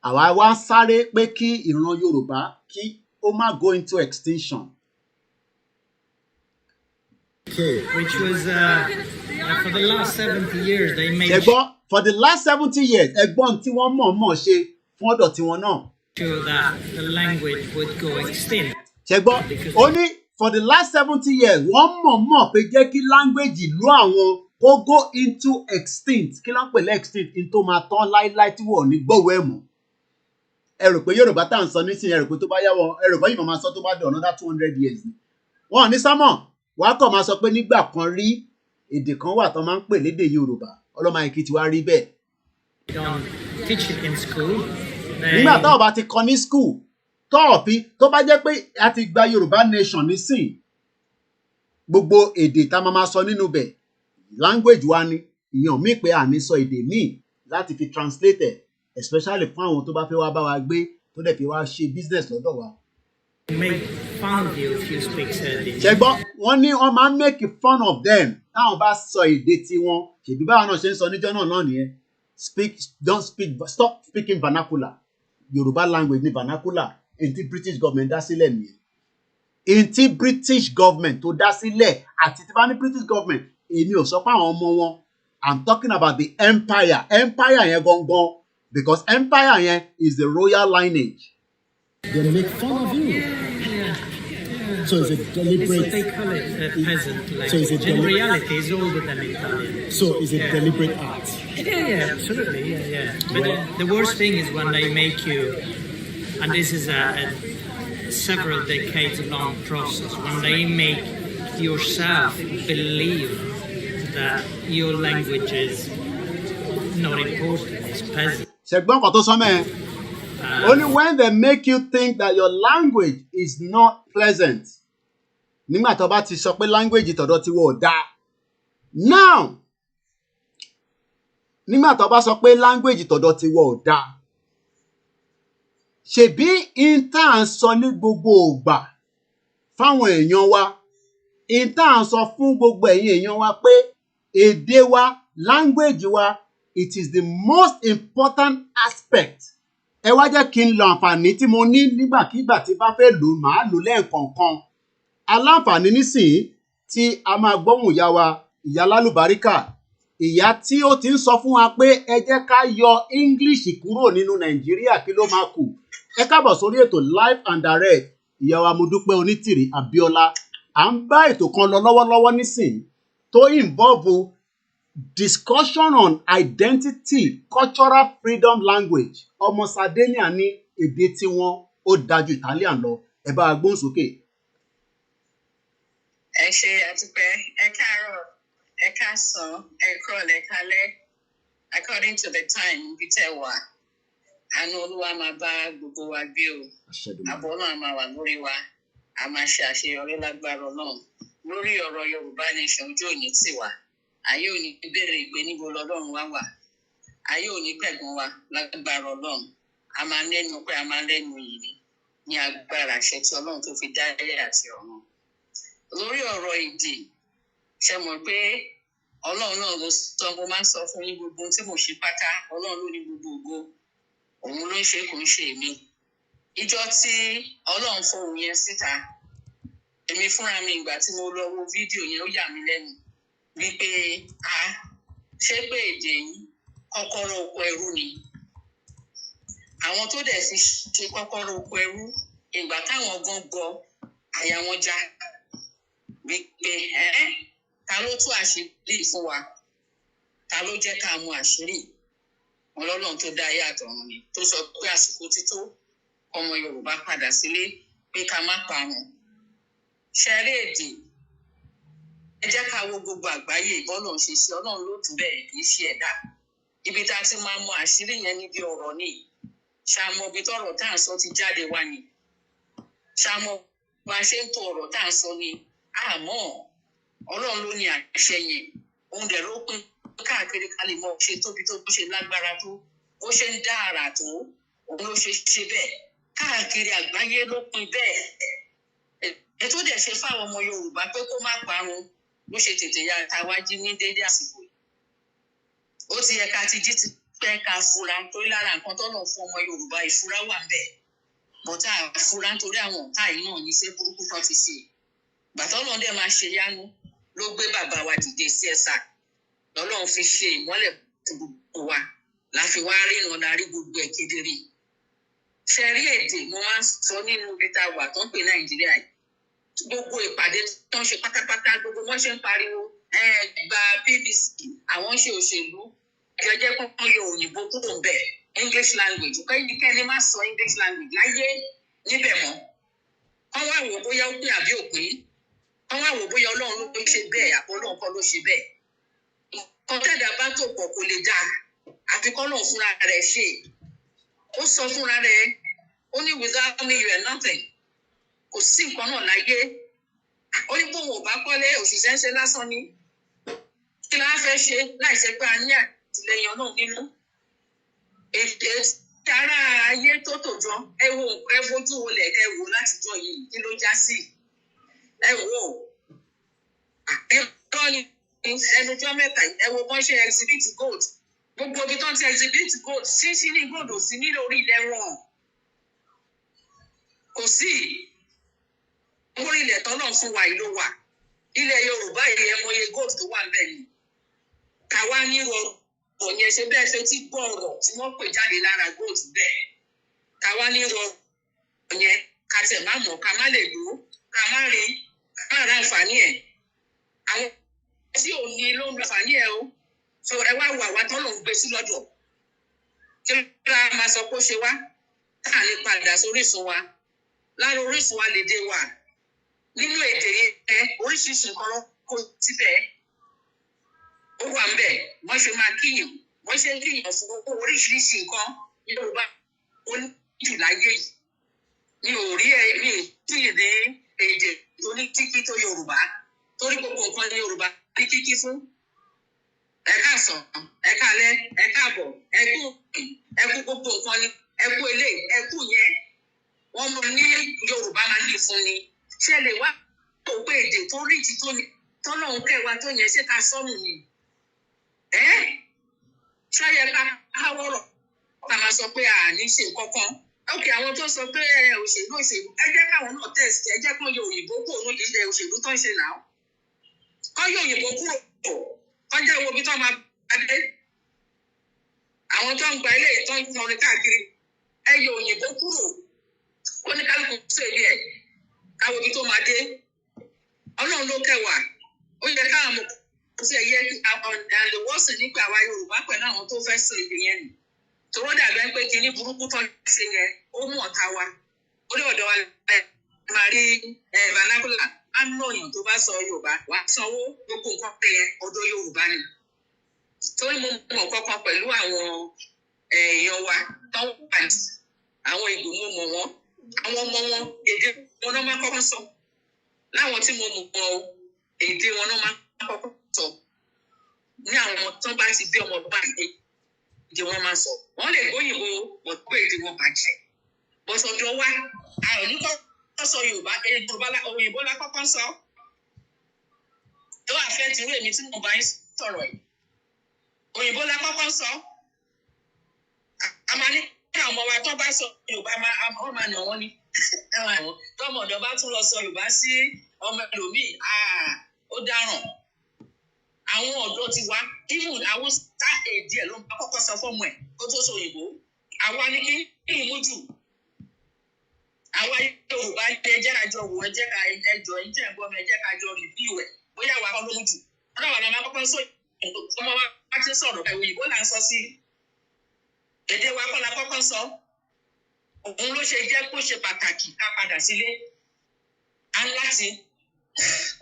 Àwa wá sáré pé kí ìran Yorùbá kí ó má go into extinction. Okay. Which was, for the last 70 years, they made Ṣẹ̀gbọ́n, for the last 70 years, ẹ̀gbọ́n tí wọ́n mọ̀ ṣe fún ọ̀dọ̀ tiwọn náà. sure that the language would go extinct. Ṣẹ̀gbọ́n, ó ní for the last 70 years, wọ́n mọ̀ pé jẹ́ kí language ìlú àwọn kó go into extinct. Kí ló ń pè lẹ́ extinct? In tó máa tán láíláí tí wọ́n ò ní gbọ́wọ́ ẹ̀ mọ́. Ẹ rò pé Yorùbá tá à ń sọ nísìnyí, ẹ rò pé tó bá yá wọn, ẹ rò pé yìí máa sọ tó bá dé another 200 years ni. Wọ́n ò ní sámọ̀, wàá kàn máa sọ pé nígbà kan rí èdè kan wà tó máa ń pè lédè Yorùbá. Ọlọ́mọ Èkìtì wá rí bẹ́ẹ̀. They don't teach it in school. Nígbà táwọn bá ti kọ́ ní school, tó bá jẹ́ pé a ti gba Yorùbá nation nísìn, gbogbo èdè tá a máa sọ nínú bẹ̀, language wa ni, ìyẹn mí pé à ní sọ èdè míì láti fi translate ẹ̀, especially fún àwọn tó bá fẹ́ wá bá wa gbé, tó dẹ̀ fi wá ṣe business lọ́dọ̀ wa. Make fun of you if you speak Sardinia. Ṣẹ̀gbọ́n, wọ́n ní wọ́n máa ń make fun of them táwọn bá sọ èdè tiwọn, ṣèbí báwọn náà ṣe ń sọ níjọ́ náà nìyẹn. Stop speaking vernacular. Yorùbá language ni vernacular. Ntí British government dá sílẹ̀ nìyẹn. Ntí British government tó dá sílẹ̀ àti tí bá ní British government, èmi ò sọ pé àwọn ọmọ wọn. I'm talking about the empire. Empire yẹn gangan, because empire yẹn is the royal lineage. They make fun of you. Yeah. So it's a deliberate. They call it peasant language. So is it in reality, it's older than Italian. So is it deliberate act? Yeah, absolutely. Yeah. But the worst thing is when they make you, and this is a several decades long process, when they make yourself believe that your language is not important, it's peasant. Ṣẹ̀gbọ́n kan tó sọ mẹ́ẹ̀. Only when they make you think that your language is not pleasant. Nígbà tó bá ti sọ pé language tọ̀dọ̀ ti wọ̀ dá. Now, nígbà tó bá sọ pé language tọ̀dọ̀ ti wọ̀ dá. Ṣèbí ìta ń sọ ní gbogbo ìgbà fáwọn èèyàn wa. Ìta ń sọ fún gbogbo ẹ̀yin èèyàn wa pé èdè wa, language wa, it is the most important aspect. Ẹ wá jẹ́ kí n lo àǹfààní tí mo ní nígbàkigbà tí bá fẹ́ lò máa lò lẹ́ẹ̀kọ̀ọ̀kan. Aláǹfààní nísìnyí tí a máa gbóhùn ìyá wa, ìyá lálùbáríkà, ìyá tí ó ti ń sọ fún wa pé ẹ jẹ́ ká yọ English kúrò nínú Nàìjíríà kí ló máa kù. Ẹ káàbọ̀ sórí ètò live and direct. Ìyá wa Modúpẹ́ Onítìrí Abíọ́lá. À ń bá ètò kan lọ lọ́wọ́lọ́wọ́ nísìnyí tó involve discussion on identity, cultural freedom language. Ọmọ Sardinia ní èdè tí wọ́n ó dájú Italian lọ. Ẹ bá a gbóhùn sókè. Ẹ ṣé àtúpẹ́, ẹ káàárọ̀, ẹ káàsán, ẹ kúrọ̀lẹ́, ẹ káalẹ́, according to the time bí tẹ́ wà. Àánú Olúwa máa bá gbogbo wa gbé o. Àbọ̀ náà máa wà lórí wa. A máa ṣe àṣeyọrí lágbára Ọlọ́run. Lórí ọ̀rọ̀ Yorùbá nation ojú òní tì wá. Ayé òní béèrè pé níbo lọ́lọ́run wá wà. Ayé òní pẹ̀gàn wa lágbára Ọlọ́run. A máa lẹ́nu pé a máa lẹ́nu yìí ni. Ní agbára àṣẹ tí Ọlọ́run tó fi dá ayé àti ọ̀run. Lórí ọ̀rọ̀ èdè, ṣe mọ̀ pé Ọlọ́run náà ló sọ, mo máa ń sọ fún yín gbogbo tí mo ṣe pátá, Ọlọ́run ló ní gbogbo ògo. Òun ló ń ṣe kò ń ṣe èmi. Ìjọ tí Ọlọ́run fohùn yẹn síta, èmi fúnra mi ìgbà tí mo lọ wo fídíò yẹn ó yà mí lẹ́nu wípé ṣé pé èdè yìí kọ́kọ́rọ́ oko ẹrú ni. Àwọn tó dẹ̀ sì ṣe kọ́kọ́rọ́ oko ẹrú ìgbà táwọn gan gbọ́ àyà wọn já wípé ta ló tú àṣírí fún wa, ta ló jẹ́ ká mú àṣírí. Ọlọ́run tó dá ayé àtọ̀run ni tó sọ pé àsìkò ti tó ọmọ Yorùbá padà sílé pé ká má parun. Ṣẹ́rí èdè ẹ jẹ́ ká wo gbogbo àgbáyé ìbọ́lọ̀ ṣe sí Ọlọ́run ló tún bẹ́ẹ̀ kì í ṣe ẹ̀dá. Ibi tá a ti máa mọ àṣírí yẹn níbi ọ̀rọ̀ ni. Ṣàmọ̀ ibi tọ́rọ̀ tá à ń sọ ti jáde wá ni. Ṣàmọ̀ bá a ṣe ń tó ọ̀rọ̀ tá à ń sọ ni. Àmọ́ Ọlọ́run ló ní àṣẹ yẹn. Òun dẹ̀ ló pín káàkiri ká lè mọ ṣe tóbi tó bó ṣe lágbára tó bó ṣe ń dá àrà tó òun ló ṣe bẹ́ẹ̀ káàkiri àgbáyé ló pín bẹ́ẹ̀. Ètò dẹ̀ ṣe fáwọn ọmọ Yorùbá pé kó má parun ló ṣe tètè ya táwa jí ní déédé àsìkò yìí. Ó ti yẹ ká ti jí ti pẹ́ ká fura torí lára nǹkan tó lọ́n fún ọmọ Yorùbá ìfura wà ń bẹ̀. Bọ́tà fura nítorí àwọn ọ̀tá yìí náà ní iṣẹ́ burúkú kan ti ṣe. Bàtọ́ náà dẹ̀ máa ṣe yánu ló gbé bàbá wa dìde sí ẹ̀sà. Ọlọ́run fi ṣe ìmọ́lẹ̀ gbogbo wa la fi wá rí ìrànlá rí gbogbo ẹ̀ kedere. Ṣe rí èdè mo máa ń sọ nínú ibi tá a wà tó ń pè Nàìjíríà yìí. Gbogbo ìpàdé tó ń ṣe pátápátá gbogbo wọn ṣe ń pariwo gba PVC àwọn ṣe òṣèlú jẹjẹ kọ́kọ́ yọ òyìnbó kúrò ń bẹ̀ English language kẹ́ni má sọ English language láyé níbẹ̀ mọ́. Wọ́n wá wò bóyá ó pín àbí òpin. Wọ́n wá wò bóyá Ọlọ́run ló ṣe bẹ́ẹ̀ àbọ̀ Ọlọ́run kọ́ ló ṣe bẹ́ẹ̀. Kọ́tẹ́dà bá tó pọ̀ kò lè dáa àfi kọ́lọ́run fúnra rẹ̀ ṣe. Ó sọ fúnra rẹ̀ ó ní without me you are nothing. Kò sí nǹkan náà láyé. Ó ní bóun ò bá kọ́lé òṣìṣẹ́ ń ṣe lásán ni. Kí la fẹ́ ṣe láì ṣe pé a ní àtìlẹyìn Ọlọ́run nínú. Èdè ara ayé tó tòjọ́ ẹ fojú olè ẹ wò láti jọ yìí kí ló já sí. Ẹ wò ó. Ẹ̀rọ ni ẹnujọ́ mẹ́ta ẹ wo bọ́n ṣe exhibit gold. Gbogbo ibi tó ń ti exhibit gold ṣíṣí ní gold ò sí nílò orí ilẹ̀ wọn. Kò sí. Orí ilẹ̀ tọ́lọ̀ fún wa ìlú wa. Ilẹ̀ Yorùbá yìí ẹ mọye gold tó wà níbẹ̀ ni. Káwa ní rọrùn yẹn ṣe bẹ́ẹ̀ ṣe tí gbọ́ ọ̀rọ̀ tí wọ́n pè jáde lára gold bẹ́ẹ̀. Káwa ní rọrùn yẹn ká tẹ̀ má mọ̀ ká má lè lò ó ká má rí ká má ra àǹfààní ẹ̀. Àwọn tí ò ní ló ń lo àǹfààní ẹ̀ o. So ẹ wá wà wá tọ́lọ̀ ń gbé sí lọ́dọ̀. Kí ló máa sọ pé ó ṣe wá? Ká lè padà sórísun wa. Lára orísun wa lè dé wa. Nínú èdè yẹn oríṣiríṣi nǹkan ló kó síbẹ̀. Ó wà ń bẹ̀ wọ́n ṣe máa kíyàn wọ́n ṣe ń kíyàn fún oríṣiríṣi nǹkan Yorùbá oníjù láyé yìí. Mi ò rí mi tí ì ní èdè tó ní kíkí tó Yorùbá torí gbogbo nǹkan ní Yorùbá ní kíkí fún. Ẹ káàsán, ẹ káalẹ́, ẹ káàbọ̀, ẹ kú gbogbo nǹkan ni ẹ kú eléyìí, ẹ kú yẹn. Wọ́n mọ ní Yorùbá máa ń lè fún ni. Ṣé lè wá òpó èdè tó rí ti tó ní tọ́lọ́hún kẹwàá tó yẹn ṣé ká sọ́nù ni? Ṣáyẹ ká káwọ́rọ̀ ká máa sọ pé àní ṣe kankan. Ókè àwọn tó sọ pé òṣèlú ẹ jẹ́ káwọn náà tẹ̀sí ẹ jẹ́ kán yọ òyìnbó kúrò ní ilẹ̀ òṣèlú tó ń ṣe náà. Kán yọ òyìnbó kúrò kán jẹ́ wo bí tó máa bá dé. Àwọn tó ń gba ilé ìtọ́ ń kọrin káàkiri ẹ yọ òyìnbó kúrò kó ní kálukú sí èyí ẹ̀ káwọn ibi tó máa dé. Ọlọ́run ló kẹwàá ó yẹ káwọn mọ̀ kó sí ẹ̀yẹ àlèwọ́sì nípa àwa Yorùbá pẹ̀lú àwọn tó fẹ́ sọ èdè yẹn nì. Tòró dàbẹ́ pé kinní burúkú tó ń ṣe yẹn ó mú ọ̀tá wa. Ó lé ọ̀dọ̀ wa máa rí vernacular á ń lòyàn tó bá sọ Yorùbá wà á sanwó gbogbo nǹkan pé yẹn ọ̀dọ̀ Yorùbá ni. Torí mo mọ̀ kankan pẹ̀lú àwọn èèyàn wa tó ń wà ní àwọn ìgbò mo mọ̀ wọ́n. Àwọn ọmọ wọn èdè wọn náà máa kọ́kọ́ sọ. Láwọn tí mo mọ̀ wọn èdè wọn náà máa kọ́kọ́ sọ. Ní àwọn ọmọ tó bá ti bí ọmọ báyìí èdè wọn máa sọ. Wọ́n lè gbóyìnbó wọ́n pé èdè wọn bàjẹ́. Bọ́sọ̀dọ̀ wa a ò ní kọ́kọ́ sọ Yorùbá òyìnbó la kọ́kọ́ sọ. Tó àfẹ́ ti rú èmi tí mo bá ń sọ̀rọ̀ yìí. Òyìnbó la kọ́kọ́ sọ. A máa ní àwọn ọmọ wa tó bá sọ Yorùbá wọ́n máa nà wọ́n ni. Tọ́mọ ọ̀dọ́ bá tún lọ sọ Yorùbá sí ọmọ ẹlòmíì ó dáràn. Àwọn ọ̀dọ́ ti wá even àwọn sá èdè ẹ̀ ló máa kọ́kọ́ sọ fọ́mọ ẹ̀ kó tó sọ òyìnbó. Àwa ni kí ìmú jù. Àwa Yorùbá ẹ jẹ́ ká jọ wò ẹ jẹ́ ká ẹjọ́ ẹ jẹ́ ẹ̀gbọ́n mi ẹ jẹ́ ká jọ rìn bí ìwẹ̀ bóyá àwa kọ́ ló ń jù. Ọ̀dọ̀ wa la máa kọ́kọ́ sọ ọmọ wa ti sọ̀rọ̀ òyìnbó là ń sọ sí. Èdè wa kọ́ la kọ́kọ́ sọ. Òun ló ṣe jẹ́ kó ṣe pàtàkì ká padà sílé. A ń láti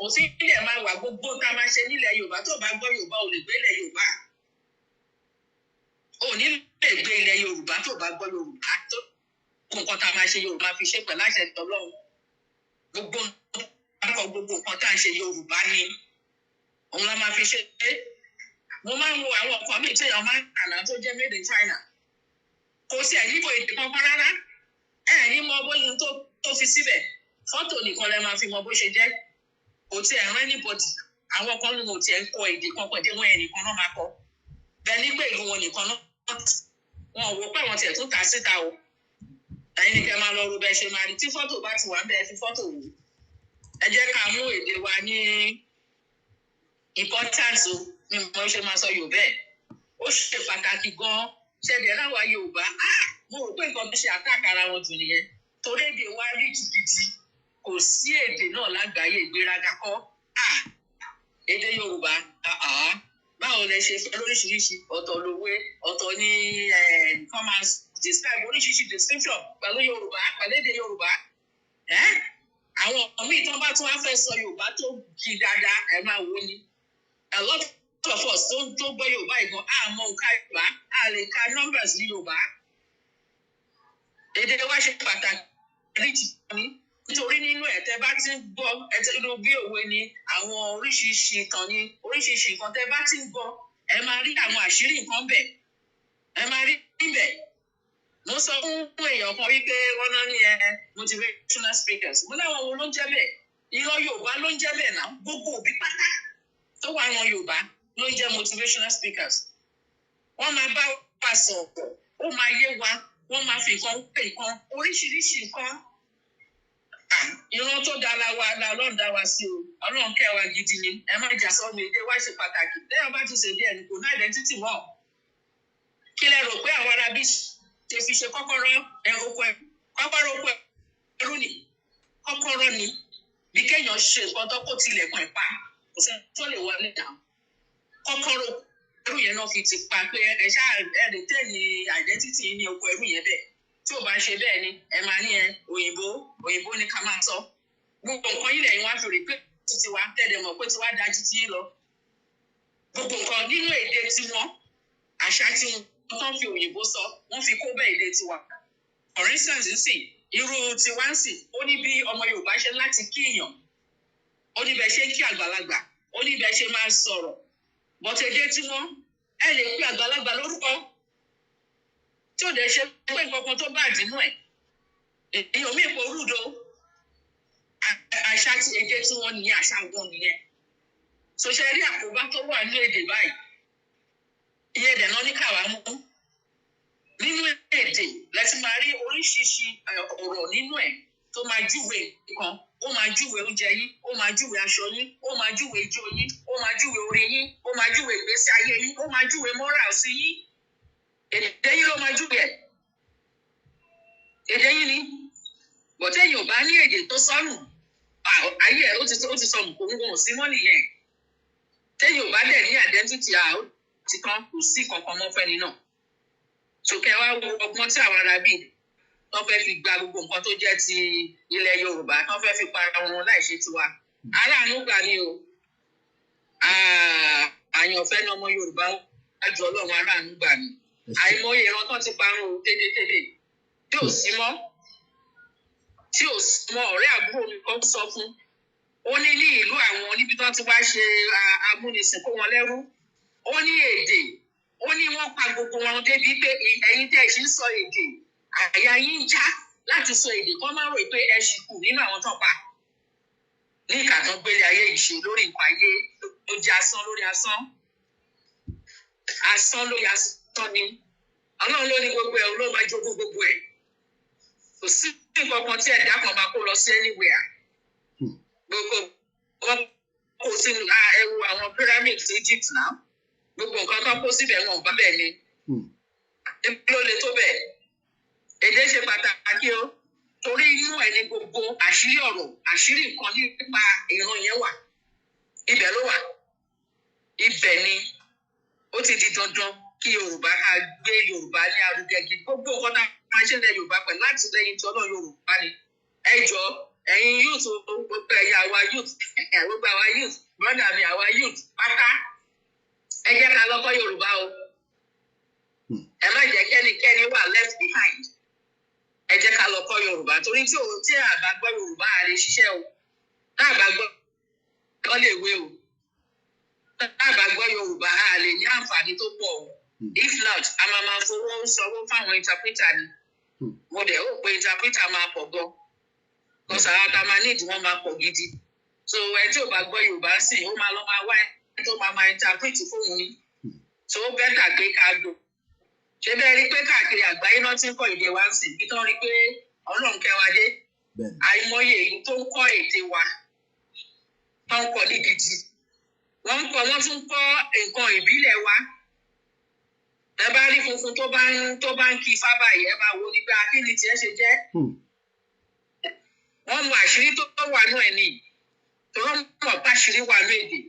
òsín ilẹ̀ máa wà gbogbo tá a máa ṣe nílẹ̀ Yorùbá tó bá gbọ́ Yorùbá ò lè gbé ilẹ̀ Yorùbá. Ò ní lè gbé ilẹ̀ Yorùbá tó bá gbọ́ Yorùbá tó nǹkan tá a máa ṣe Yorùbá fi ṣe pẹ̀lú àṣẹ tọ́lọ́run. Gbogbo nǹkan tá a ṣe Yorùbá ni òun la máa fi ṣe. Mo máa ń wo àwọn nǹkan míì tí èèyàn máa ń kà náà tó jẹ́ made in China. Kò sí ẹ̀ níbo èdè kankan rárá. Ní mọ bóyá tó fi síbẹ̀. Fọ́tò nìkan lẹ máa fi mọ bó ṣe jẹ́. Kò tí ẹ̀ rán anybody. Àwọn kan ní mo tiẹ̀ ń kọ èdè kan pẹ̀lú wọn ẹnìkan náà máa kọ. Bẹ́ẹ̀ ni pé ìlú wọn nìkan náà. Wọn ò wò pé àwọn tiẹ̀ tó ta síta o. Ẹ̀yin ni kẹ́ máa lọ ro bẹ́ẹ̀ ṣe máa rí. Tí fọ́tò bá ti wà ń bẹ́ẹ̀ fi fọ́tò wò. Ẹ jẹ́ ká mú èdè wa ní importance o. Ni mo ṣe máa sọ Yorùbá ẹ̀. Ó ṣe pàtàkì gan-an. Ṣẹ̀dẹ̀ láwa Yorùbá. Mo rò pé nǹkan tó ṣe àtàkàrà wọn jù nìyẹn. Torí èdè wa rí jìbìtì. Kò sí èdè náà lágbàáyé ìgbéraga kọ́. Èdè Yorùbá. Báwo lẹ ṣe fẹ́ lóríṣiríṣi? Ọ̀tọ̀ lòwe, ọ̀tọ̀ ní nǹkan máa describe oríṣiríṣi description pẹ̀lú Yorùbá, pẹ̀lú èdè Yorùbá. Àwọn míì tó bá tún wá fẹ́ sọ Yorùbá tó kí dáadáa, ẹ máa wo ni. A lot of us tó gbọ́ Yorùbá ìgbọ́n, mọ nǹka Yorùbá, lè ka numbers ní Yorùbá. Èdè wa ṣe pàtàkì ríjì ní. Nítorí nínú ẹ̀ tẹ́ bá ti ń gbọ́, ẹ ti ló bí òwe ni, àwọn oríṣiríṣi ìtàn ni, oríṣiríṣi nǹkan tẹ́ bá ti ń gbọ́, ẹ máa rí àwọn àṣírí nǹkan bẹ̀. Ẹ máa rí níbẹ̀. Mo sọ fún èèyàn kan wípé wọ́n náà ní motivational speakers. Mo láwọn wo ló ń jẹ́ bẹ́ẹ̀? Ìran Yorùbá ló ń jẹ́ bẹ́ẹ̀ náà. Gbogbo òbí pátá tó wà ran Yorùbá ló ń jẹ́ motivational speakers. Wọ́n máa bá wa sọ̀rọ̀, ó máa yé wa, wọ́n máa fi nǹkan pè nǹkan, oríṣiríṣi nǹkan. Ìran tó dára wa la Ọlọ́run dá wa sí o. Ọlọ́run kẹ́ wa gidi ni. Ẹ má jà sọ́nu èdè wa ṣe pàtàkì. Téèyàn bá ti ṣèdí ẹni kò ní identity mọ́. Kí lẹ rò pé àwọn ará bí ṣe fi ṣe kọ́kọ́rọ́ oko ẹrú? Kọ́kọ́rọ́ oko ẹrú ni. Kọ́kọ́rọ́ ni. Bí kéèyàn ṣe nǹkan tó kó tilẹ̀kùn ẹ̀ pa. Kò sẹ́ni tó lè wọlé dà. Kọ́kọ́rọ́ ẹrú yẹn náà fi ti pa pé ẹ ṣáà retain identity ní oko ẹrú yẹn bẹ́ẹ̀. Tí ò bá ṣe bẹ́ẹ̀ ni ẹ máa ní òyìnbó ni ká máa sọ. Gbogbo nǹkan yìí lẹ́yìn wá fi rí pé títí wa tẹ̀lé mọ̀ pé tí wá dájú tí lọ. Gbogbo nǹkan nínú èdè tiwọn, àṣà tí wọ́n fi òyìnbó sọ, wọ́n fi kó bẹ́ èdè tiwa. For instance, nsìn, irú tiwa nsìn, ó ní bí ọmọ Yorùbá ṣe láti kí èèyàn. Ó ní bẹ́ẹ̀ ṣe ń kí àgbàlagbà. Ó ní bẹ́ẹ̀ ṣe máa sọ̀rọ̀. Bọ́tẹ̀ èdè tiwọn, ẹ lè pè àgbàlagbà lórúkọ. Tí ò dẹ̀ ṣe pé nǹkan kan tó bá dínú ẹ̀. Èèyàn mi kò rúdo. Àṣà ti èdè tiwọn nìyẹn, àṣà wọn nìyẹn. Sọ̀ṣẹ́ rí àkóbá tó wà ní èdè báyìí. Ìyẹn dẹ̀ náà ní káwa mú. Nínú èdè láti máa rí oríṣiríṣi ọ̀rọ̀ nínú ẹ̀ tó máa júwe nǹkan. Ó máa júwe oúnjẹ yín, ó máa júwe aṣọ yín, ó máa júwe ijó yín, ó máa júwe orin yín, ó máa júwe ìgbésí ayé yín, ó máa júwe morals yín. Èdè yín ló máa júwe ẹ̀. Èdè yín ni. Bọ̀tẹ́ yìí ò bá ní èdè tó sọnù. Ayé ẹ̀ ó ti sọnù kò ń wọ̀n sí mọ́ nìyẹn. Tẹ́yìn ò bá dẹ̀ ní identity ti kan kò sí kankan mọ́ fẹ́ni náà. Sòkè wá wo ọgbọ́n tí àwọn ará bíi wọ́n fẹ́ fi gba gbogbo nǹkan tó jẹ́ ti ilẹ̀ Yorùbá, wọ́n fẹ́ fi para wọn láì ṣe tiwa. Aláàánú gbà ni o. Àyànfẹ́ ní ọmọ Yorùbá wájú Ọlọ́run aláàánú gbà ni. Àìmọye ìran tán ti parun tédétédé. Tí ò sí mọ́. Ọ̀rẹ́ àbúrò mi kan sọ fún. Ó ní ìlú àwọn níbi tí wọ́n ti wá ṣe amúnisìn kó wọn lẹ́rú. Ó ní èdè. Ó ní wọ́n pa gbogbo wọn débi pé ẹ̀yin tẹ́ ẹ ṣì ń sọ èdè. Àyà yín ń já láti sọ èdè kan máa rò pé ẹ ṣì kù nínú àwọn tó pa. Ní ìkàtàn gbélé ayé ìṣe lórí nǹkan ayé ló jẹ́ asán lórí asán. Asán lórí asán ni. Ọlọ́run ló ní gbogbo ẹ̀ ló máa jogún gbogbo ẹ̀. Kò sí nǹkan kan tí ẹ̀dá kan máa kó lọ sí anywhere. Gbogbo wọn kó sínú ẹrù àwọn pyramid ti Egypt náà. Gbogbo nǹkan kan kó síbẹ̀ wọn ò bá bẹ́ẹ̀ ni. Ló le tó bẹ́ẹ̀. Èdè ṣe pàtàkì o. Torí inú ẹ̀ ni gbogbo àṣírí ọ̀rọ̀, àṣírí nǹkan nípa ìran yẹn wà. Ibẹ̀ ló wà. Ibẹ̀ ni ó ti di dandan kí Yorùbá ká gbé Yorùbá ní arúgẹ gidi gbogbo nǹkan tá a máa ṣe lẹ Yorùbá pẹ̀lú láti lẹ́yìn tí Ọlọ́run Yorùbá ni ẹ jọ ẹ̀yin youth gbogbo ẹ̀yà àwa youth gbogbo àwa youth brother mi àwa youth pátá ẹ jẹ́ ká lọ kọ́ Yorùbá o ẹ má jẹ́ kẹ́nikẹ́ni wà left behind ẹ jẹ́ ká lọ kọ́ Yorùbá torí tí a bá gbọ́ Yorùbá a lè ṣiṣẹ́ o tá a bá gbọ́ ọ lè wé o tá a bá gbọ́ Yorùbá a lè ní àǹfààní tó pọ̀ o if not a máa fowó sanwó fáwọn interpreter ni mo dẹ̀ ó pé interpreter máa pọ̀ gan because àwọn tá a máa need wọ́n máa pọ̀ gidi so ẹ tí ò bá gbọ́ Yorùbá sìn ó máa lọ máa wá ẹ tó máa interpret fóun ni so ó bẹ́tà pé ká gbọ́ ṣé bẹ́ẹ̀ rí pé káàkiri àgbáyé náà ti ń kọ́ èdè wa sí bí tán rí pé Ọlọ́run kẹwàá dé àìmọye èyí tó ń kọ́ èdè wa tó ń kọ́ ní gidi wọ́n tún kọ́ nǹkan ìbílẹ̀ wa ẹ bá rí funfun tó bá ń kí ifá báyìí ẹ máa wo ni pé akíni tiẹ̀ ṣe jẹ́ wọ́n mọ àṣírí tó wà nú ẹ̀ ní tó wọ́n mọ̀ bá àṣírí wà nú èdè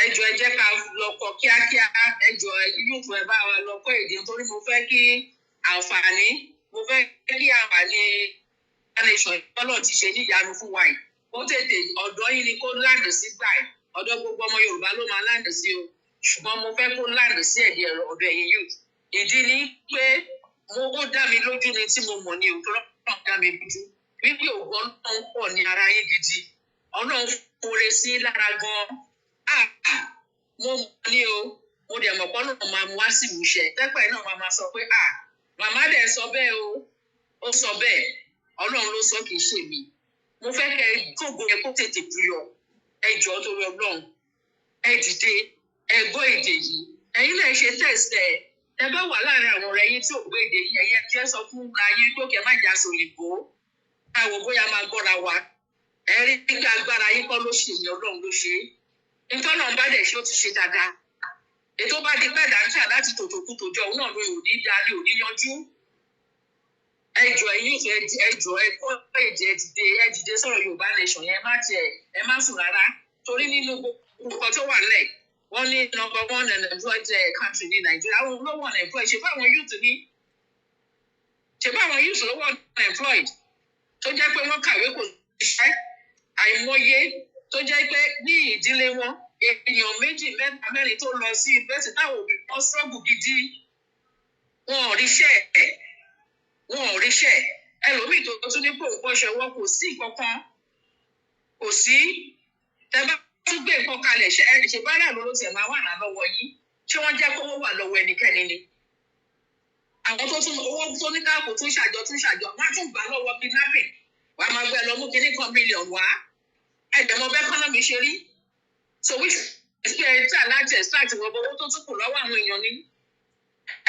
ẹjọ ẹ jẹ́ ká lọ kọ́ kíákíá ẹjọ yóò ẹ bá wa lọ kọ́ èdè nítorí mo fẹ́ kí àǹfààní nation ìpọlọ ti ṣe níyanu fún wa yìí ó tètè ọ̀dọ̀ yìí ni kó láǹdì sí gbà ẹ ọ̀dọ̀ gbogbo ọmọ Yorùbá ló máa láǹdì sí o ṣùgbọ́n mo fẹ́ kó láǹdì sí ẹ̀dẹ̀ ọ̀dọ̀ ẹ̀yin yóò ìdí ni pé ó dá mi lójú ni tí mo mọ̀ ní o tó lọ́nà dá mi lójú wípé ògbọ́n Ọlọ́run pọ̀ ní ara yín gidi Ọlọ́run kóore sí lára gan-an mo mọ̀ ní o mo dẹ̀ mọ̀ pọ́nà máa mú wá sí ìmúṣẹ tẹ́pẹ́ náà máa sọ pé màmá dẹ̀ sọ bẹ́ẹ̀ o ó sọ bẹ́ẹ̀ Ọlọ́run ló sọ kì í ṣe mi mo fẹ́ kẹ́ gbogbo ẹ kó tètè búyọ ẹ jọ̀ọ́ torí Ọlọ́run ẹ dìde ẹ gbọ́ èdè yìí ẹ̀yin náà ṣe tẹ̀sẹ̀ ẹ bá wà láàrin àwọn ọ̀rẹ́ yín tí ò gbọ́ èdè yìí ẹ̀yẹ jẹ́ sọ fún ayé tó kẹ́ má jà sòyìnbó àwọn bóyá máa gbọ́ra wa ẹ rí nígbà agbára yín kọ́ ló ṣe ní Ọlọ́run ló ṣe é nítorí náà bá dẹ̀ ṣe ó ti ṣe dáadáa ètò bá di pẹ́ dáńtà láti tòtòkútò jọ òun náà ló ò ní dá ní òní yanjú ẹjọ ẹ̀yin ẹjọ ẹkọ èdè ẹdìdé sọ̀rọ̀ Yorùbá nation yẹn ẹ má sùn rárá torí nínú gbogbo tó wà lẹ̀ wọ́n ní number 1 unemployed country ní Nàìjíríà àwọn olówó unemployed ṣe fáwọn youth ló wà unemployed tó jẹ́ pé wọ́n kàwé kò ṣiṣẹ́ àìmọye tó jẹ́ pé ní ìdílé wọn èèyàn 2 mẹ́ta 4 tó lọ sí yunifásitì táwọn òbí wọn struggle gidi wọn ò ríṣẹ́ ẹlòmíì tó tún ní pò ń pọ́ṣẹ wọn kò sí kankan kò sí tẹ bá tún gbé nǹkan kalẹ̀ ṣe bá rà lóró tiẹ̀ máa wà náà lọ́wọ́ yín ṣé wọ́n jẹ́ kówó wà lọ́wọ́ ẹnikẹ́ni ni àwọn tó tún owó tó ní káàkó tún ṣàjọ wọ́n tún gbà lọ́wọ́ kidnapping wàá máa gbé lọ mú kinní kan mílíọ̀nù wá ẹ̀dẹ̀mọ bẹ́ẹ̀ kọ́nọ́mì ṣe rí so which experience láti extract wọn owó tó tún kù lọ́wọ́ àwọn èèyàn ní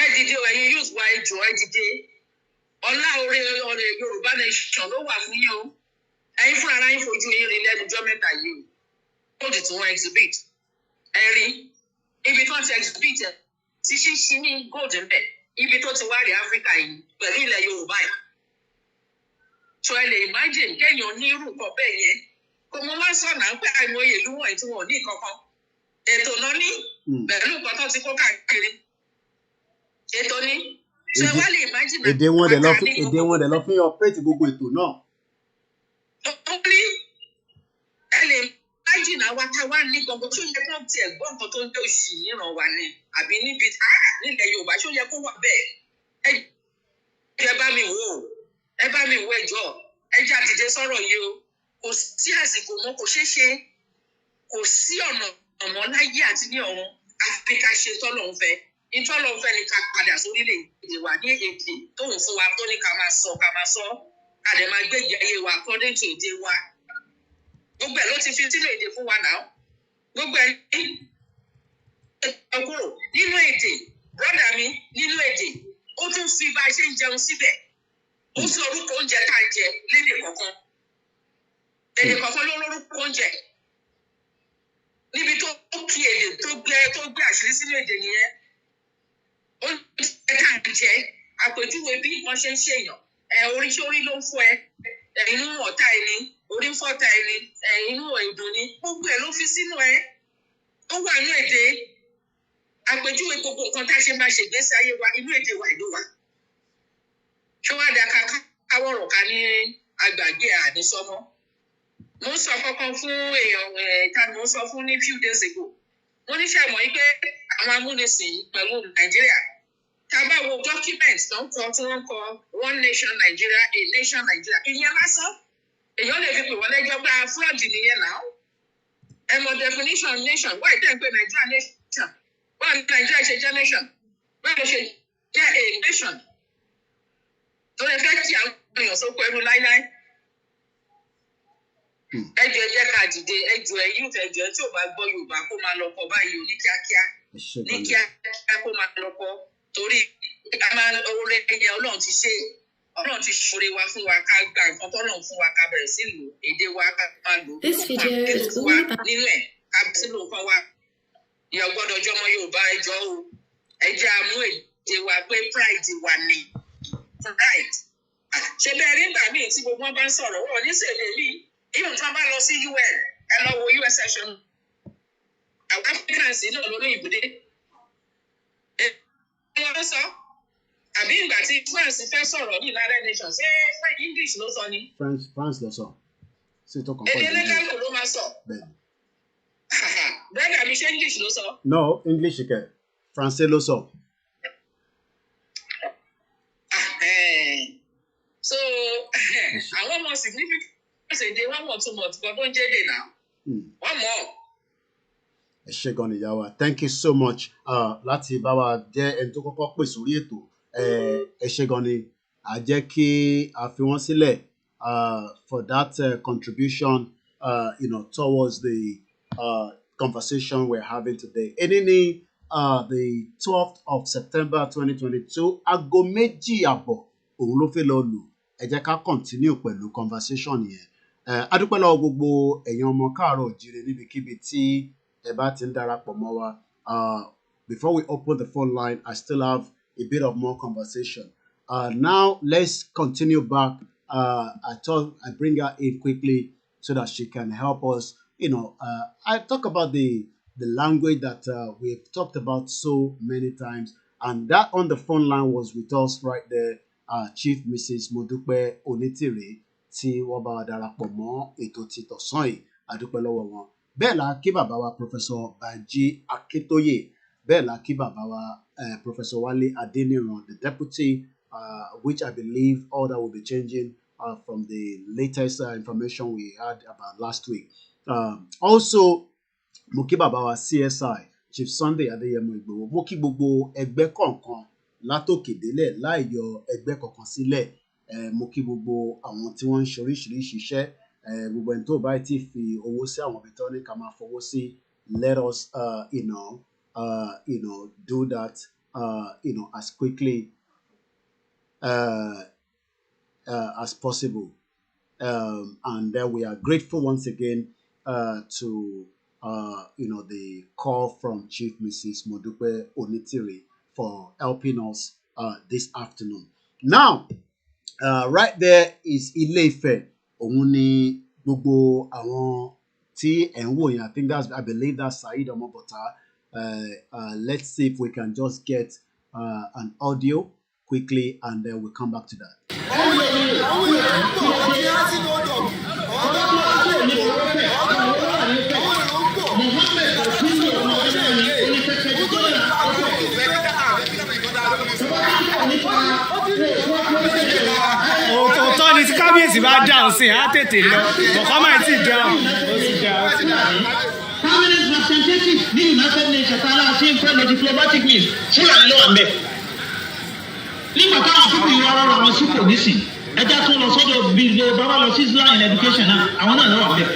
ẹ dìde ẹ̀yin youth wa ẹ jọ̀ọ́ ẹ dìde ọlá oore Yorùbá nation ló wà fún yín o ẹ̀yin fúnra ara yín fojú yín rí lẹ́nujọ́ mẹ́ta yìí o ó di tí wọ́n exhibit ẹ rí ibi tó ti exhibit ẹ ti ṣíṣí ní gold ńbẹ ibi tó ti wá rí Áfíríkà yìí pẹ̀lú ilẹ̀ Yorùbá yìí so ẹ lè imagine kéèyàn ní irú nǹkan bẹ́ẹ̀ yẹn kò mọ wá sọ̀nà pé àìmọye ìlú wọ̀nyí tí wọn ò ní kankan ètò náà ní pẹ̀lú nǹkan tó ti kó káàkiri ètò ní ṣé wá lè imagine èdè wọn dẹ̀ lọ fún ọpẹ́ẹ̀tì gbogbo ètò náà. ó ní ẹ lè imagine àwa táwa ní gbogbo tó yẹ kó tiẹ̀ gbọ́ nǹkan tó ń dé òṣì níran wa ni àbí níbi nílẹ̀ Yorùbá ṣó yẹ kó wà bẹ́ẹ̀ ẹ bá mi wò ẹjọ́ ẹ jẹ́ àdìde sọ̀rọ̀ yìí o kò sí àsìkò mọ́ kò ṣeé ṣe kò sí ọ̀nà ọ̀mọ́ láyé àti ní ọ̀run àfi ká ṣe tọ́lọ́run fẹ́ ìtọ́lọ́run fẹ́ ni ká padà sórílẹ̀-èdè wa ní èdè tóun fún wa tó ní ká máa sọ ká dẹ̀ máa gbé ìgbé ayé wa according to èdè wa gbogbo ẹ̀ ló ti fi sínú èdè fún wa náà gbogbo ẹ̀ ní kúrò nínú èdè brọ́dà mi nínú èdè ó tún fi bá a ṣe ń jẹun síbẹ̀ ó fi orúkọ oúnjẹ tá à ń jẹ lédè kọ̀ọ̀kan ló lórúkọ oúnjẹ níbi tó kí èdè tó gbé àṣírí sínú èdè nìyẹn oúnjẹ tá à ń jẹ àpèjúwe bí wọ́n ṣe ń ṣèyàn orí ló ń fọ́ ẹ inú ọ̀tá ẹni orí ń fọ́ta ẹni inú ìdùn ni gbogbo ẹ̀ ló fi sínú ẹ ó wà nínú èdè àpèjúwe gbogbo nǹkan tá a ṣe máa ṣègbésí ayé wa inú èdè wa ìlú wa ṣé wàá da káwọ̀rọ̀ ká ní àgbàgbé ànísọ́mọ́. Mo ń sọ kankan fún èèyàn ta ni mo ń sọ fún ní few days ago. Wọ́n ní ṣàmọ̀ yí pé àwọn amúnisìn pẹ̀lú Nàìjíríà tá a bá wo document tó ń kọ tí wọ́n kọ one nation Nigeria a nation Nigeria ìyẹn lásán èèyàn lè fi pè wọ́n lẹ́jọ́ pé fraud nìyẹn náà. Ẹ mọ definition nation wáyé tẹ́ ń pè Nigeria nation wọ́n ní Nigeria ṣe jẹ́ nation wọ́n lè ṣe jẹ́ a nation tó lè fẹ́ kí àwọn èèyàn sóko ẹrú láíláí. Ẹjọ́ ẹ jẹ́ ká dìde ẹjọ́ ẹ yóò ẹjọ́ tí ò bá gbọ́ Yorùbá kó máa lọ kọ báyìí ní kíákíá kó máa lọ kọ torí a máa oore ẹyẹ Ọlọ́run ti ṣe Ọlọ́run ti ṣoore wa fún wa ká gba nǹkan tọ́lọ́run fún wa ká bẹ̀rẹ̀ sí lò èdè wa ká máa lò nínú ẹ̀ ká bẹ̀rẹ̀ sí lò nǹkan wa ìyá gbọ́dọ̀ jọmọ Yorùbá ẹjọ́ o ẹjẹ́ amú èdè wa pé pride wà ní pride ṣe bẹ́ẹ̀ rí ìgbà míì tí gbogbo wọn bá ń sọ̀rọ̀ wọn ní sèlè rí ìyóò tí wọn bá lọ sí UN ẹ lọ wo US session àwọn Africans náà lórí ìbúdé wọ́n sọ àbí ìgbà tí France fẹ́ sọ̀rọ̀ ní United Nations ṣé English ló sọ ni. France ló sọ. Èdè lẹ́gàlù ló máa sọ. Brother mi ṣe English ló sọ. No, English kẹ Français ló sọ. So àwọn ọmọ significant èdè wọn mọ̀ too much but don't jẹ́ èdè náà. Wọ́n mọ̀. Ẹ ṣé gan ni ìyá wa, thank you so much láti bá wa jẹ́ ẹni tó kọ́kọ́ pè sórí ètò. Ẹ ṣé gan ni a jẹ́ kí a fi wọ́n sílẹ̀ for that contribution towards the conversation we're having today. Èní ni the 12th of September 2022 aago 2:00 òun ló fẹ́ lọ lù. Ẹ jẹ́ ká continue pẹ̀lú conversation yẹn. A dúpẹ́ lọ́wọ́ gbogbo ẹ̀yin ọmọ káàárọ̀ òjíire níbikíbi tí ẹ bá ti ń darapọ̀ mọ́ wa. Before we open the phone line, I still have a bit of more conversation. Now, let's continue back. I thought I'd bring her in quickly so that she can help us. I talk about the language that we've talked about so many times. And that on the phone line was with us right there, Chief Mrs. Modupe Onitiri, tí wọ́n bá wa darapọ̀ mọ́ ètò ti tọ̀sán yìí. A dúpẹ́ lọ́wọ́ wọn. Bẹ́ẹ̀ la kí bàbá wa Professor Banji Akintoye. Bẹ́ẹ̀ la kí bàbá wa Professor Wale Adeniran, the deputy, which I believe all that will be changing from the latest information we had about last week. Also, mo kí bàbá wa CSI, Chief Sunday Adeyemo Igboho. Mo kí gbogbo ẹgbẹ́ kọ̀ọ̀kan látòkè délẹ̀ láì yọ ẹgbẹ́ kọ̀ọ̀kan sílẹ̀. Mo kí gbogbo àwọn tí wọ́n ń ṣe oríṣiríṣi iṣẹ́. Gbogbo ẹni tó bá ti fi owó sí àwọn ibi tó ní ká máa fowó sí, let us do that as quickly as possible. And then we are grateful once again to the call from Chief Mrs. Modupe Onitiri for helping us this afternoon. Now, right there is Ile-Ife. Òun ni gbogbo àwọn tí ẹ̀ ń wò yẹn. I believe that's Saheed Omobota. Let's see if we can just get an audio quickly and then we'll come back to that. Òótọ́ ni tí kábíyèsí bá dáhùn sí á tètè lọ ọ̀kọ́ máa ti dáhùn. Permanent representative ní United Nations tá a láti ń fẹ́ lọ diplomatic means Fúlàní ló wà ń bẹ̀. Nígbà táwọn fúnpù yìí wá rọrọ àwọn sípò nísìn ẹja tún lọ sọ́dọ̀ bíi bàbá lọ sí Islam in education náà àwọn náà ló wà ń bẹ̀.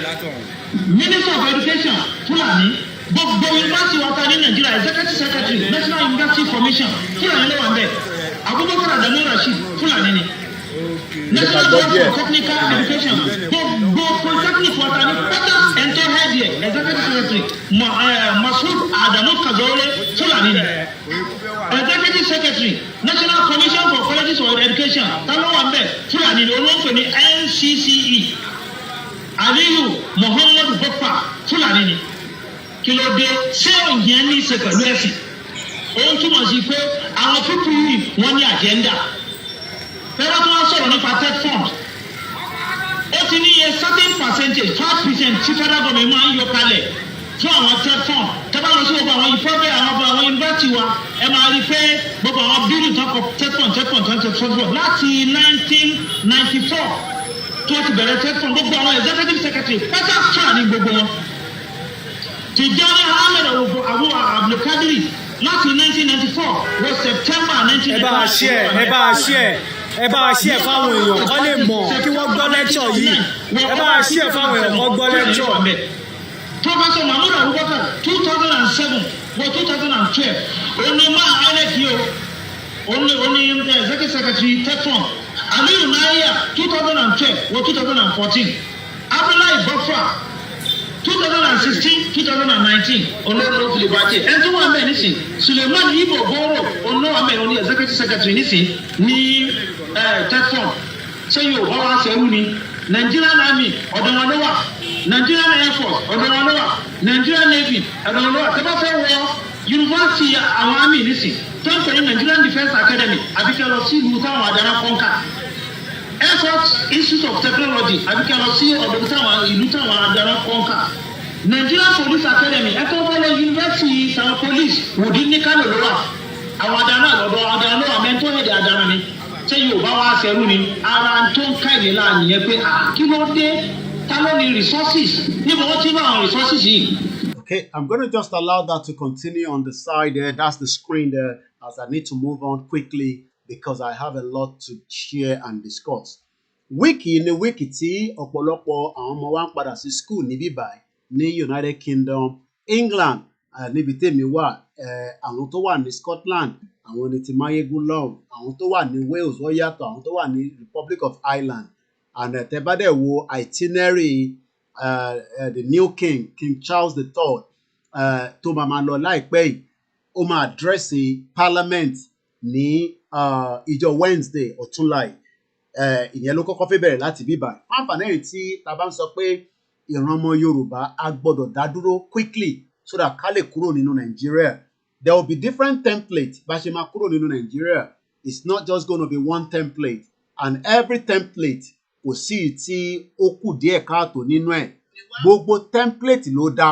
Minister of Education Fúlàní gbogbo yunifásitì wa ta ní Nàìjíríà Executive Secretary National University Commission Fúlàní ló wà ń bẹ̀. Abubakar Adamu Rasheed Fúlàní ni. National Board for Technical Education gbogbo polytechnic wa ta ní pátá ẹ̀ńtọ́ head yẹ Executive Secretary Masoud Adamu Kazore Fúlàní ni. Executive Secretary National Commission for Colleges of Education talo wà ń bẹ̀ Fúlàní ni olóńgbò ní NCCE Aliyu Muhammad Boppa Fúlàní ni. Kí ló dé ṣé òyìn ní í ṣe pẹ̀lú ẹ̀sìn? òun túmọ̀ sí pé àwọn pípù yìí wọ́n ní agenda. Fẹ́rẹ́ tó wá sọ̀rọ̀ nípa tech fund. Ó ti ní a certain percentage 5% tí federal government máa ń yọ kalẹ̀ fún àwọn tech fund. Tẹ́bá lọ sí gbogbo àwọn ìfọ́fẹ́ àwọn yunifásitì wa ẹ máa rí pé gbogbo àwọn bílù tó kọ tech fund láti 1994 tó ti bẹ̀rẹ̀ tech fund gbogbo àwọn executive secretary pátá fà ní gbogbo wọn. Tijani Ahmed Abdulkadiri láti 1994 wọ September 1994. ẹ bá a ṣe fáwọn èèyàn kọ́ lè mọ̀ kí wọ́n gbọ́ lẹ́kṣọ̀ yìí. Ẹ bá a ṣe fáwọn èèyàn kọ́ gbọ́ lẹ́kṣọ̀. Professor Mahmoud Abubakar 2007 wọ 2012 òní máa INEC o òní executive secretary TEFON Aliyu Naya 2012 wọ 2014 Abdullahi Bafra 2016-2019 olóòrò filibati ẹni tó wà mẹ́rin nísìn Suleiman Ibo Goro olóòrò mẹ́rin ní executive secretary nísìn ní TEFON ṣé yóò bá wá ṣẹ́rú ni Nigerian Army ọ̀dọ̀ wọn ló wà Nigerian Air Force ọ̀dọ̀ wọn ló wà Nigerian Navy ọ̀dọ̀ wọn ló wà tẹ́ bá fẹ́ wọ yunifásitì àwọn army nísìn tó ń pè ní Nigerian Defence Academy àbíkẹ́ lọ sí ìlú táwọn àdáná kọ́ńkà Air Force Institute of Technology àbíkẹ́ lọ sí ọ̀dọ̀ táwọn ìlú táwọn àdáná kọ́ńkà Nigerian Police Academy ẹ̀kọ́ fẹ́lẹ̀ yunifásitì táwọn police wòdì ní Kánò ló wà àwọn àdáná lọ́dọ̀ àdáná ló wà mẹ́tọ́ èdè àdáná ni ṣé Yorùbá wá ṣẹrú ni ara tó ń ká ìlera nìyẹn pé kí ló dé ta ló ní resources níbo wọ́n ti bá àwọn resources yìí. Okay, I'm going to just allow that to continue on the side there. That's the screen there as I need to move on quickly because I have a lot to share and discuss. Wiki ni wiki tí ọ̀pọ̀lọpọ̀ àwọn ọmọ wa ń padà sí school níbí báyìí ní United Kingdom, England, níbi tèmi wà, àwọn tó wà ní Scotland, àwọn ní ti Mayegun lọ́hùn, àwọn tó wà ní Wales wọ́n yàtọ̀, àwọn tó wà ní Republic of Ireland. And tẹ́ bá dẹ̀ wo itinerary the new king Charles III tó máa lọ láìpẹ́ yìí ó máa address parliament ní ìjọ Wednesday ọ̀túnla yìí ìyẹn ló kọ́kọ́ fẹ́ bẹ̀rẹ̀ láti bíbà fáǹfààní èyí tí ta bá ń sọ pé ìran ọmọ Yorùbá á gbọ́dọ̀ dá dúró quickly so that ká lè kúrò nínú Nigeria. There will be different templates bá ṣe máa kúrò nínú Nigeria. It's not just going to be one template, and every template kò sí tí ó kù díẹ̀ káàtó nínú ẹ̀. Gbogbo template ló dá,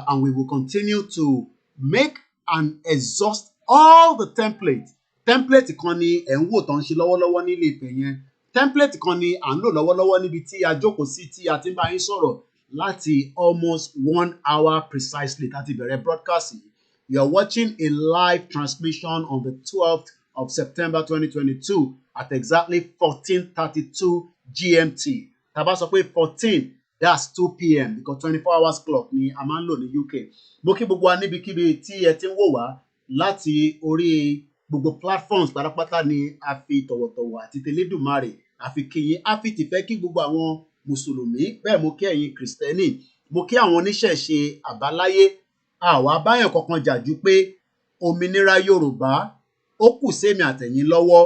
and we will continue to make and exhaust all the templates. Template kan ni ẹ̀ ń wò tán ṣe lọ́wọ́lọ́wọ́ nílé Ifẹ̀ yẹn. Template kan ni à ń lò lọ́wọ́lọ́wọ́ níbi tí a jókòó sí tí a ti ń bá yín sọ̀rọ̀ láti almost 1 hour precisely láti bẹ̀rẹ̀ broadcast yìí. You are watching a live transmission on the 12th of September 2022 at exactly 14:32 GMT. Tá bá sọ pé 14, that's 2 p.m. because 24 hours clock ni a máa ń lò ní UK. Mo kí gbogbo wa níbikíbi tí ẹ ti ń wò wá láti orí gbogbo platforms pátápátá ni a fi tọ̀wọ̀tọ̀wọ̀ àti tẹlẹ́dùmarè a fi kí yín, a fi tìfẹ́ kí gbogbo àwọn mùsùlùmí, bẹ́ẹ̀ mo kí ẹ̀yin kìrìsìtẹ́nì, mo kí àwọn oníṣẹ̀ṣe àbáláyé. Àwa báyàn kankan jà ju pé òmìnira Yorùbá ó kù sẹ́mi àtẹ̀yìn lọ́wọ́.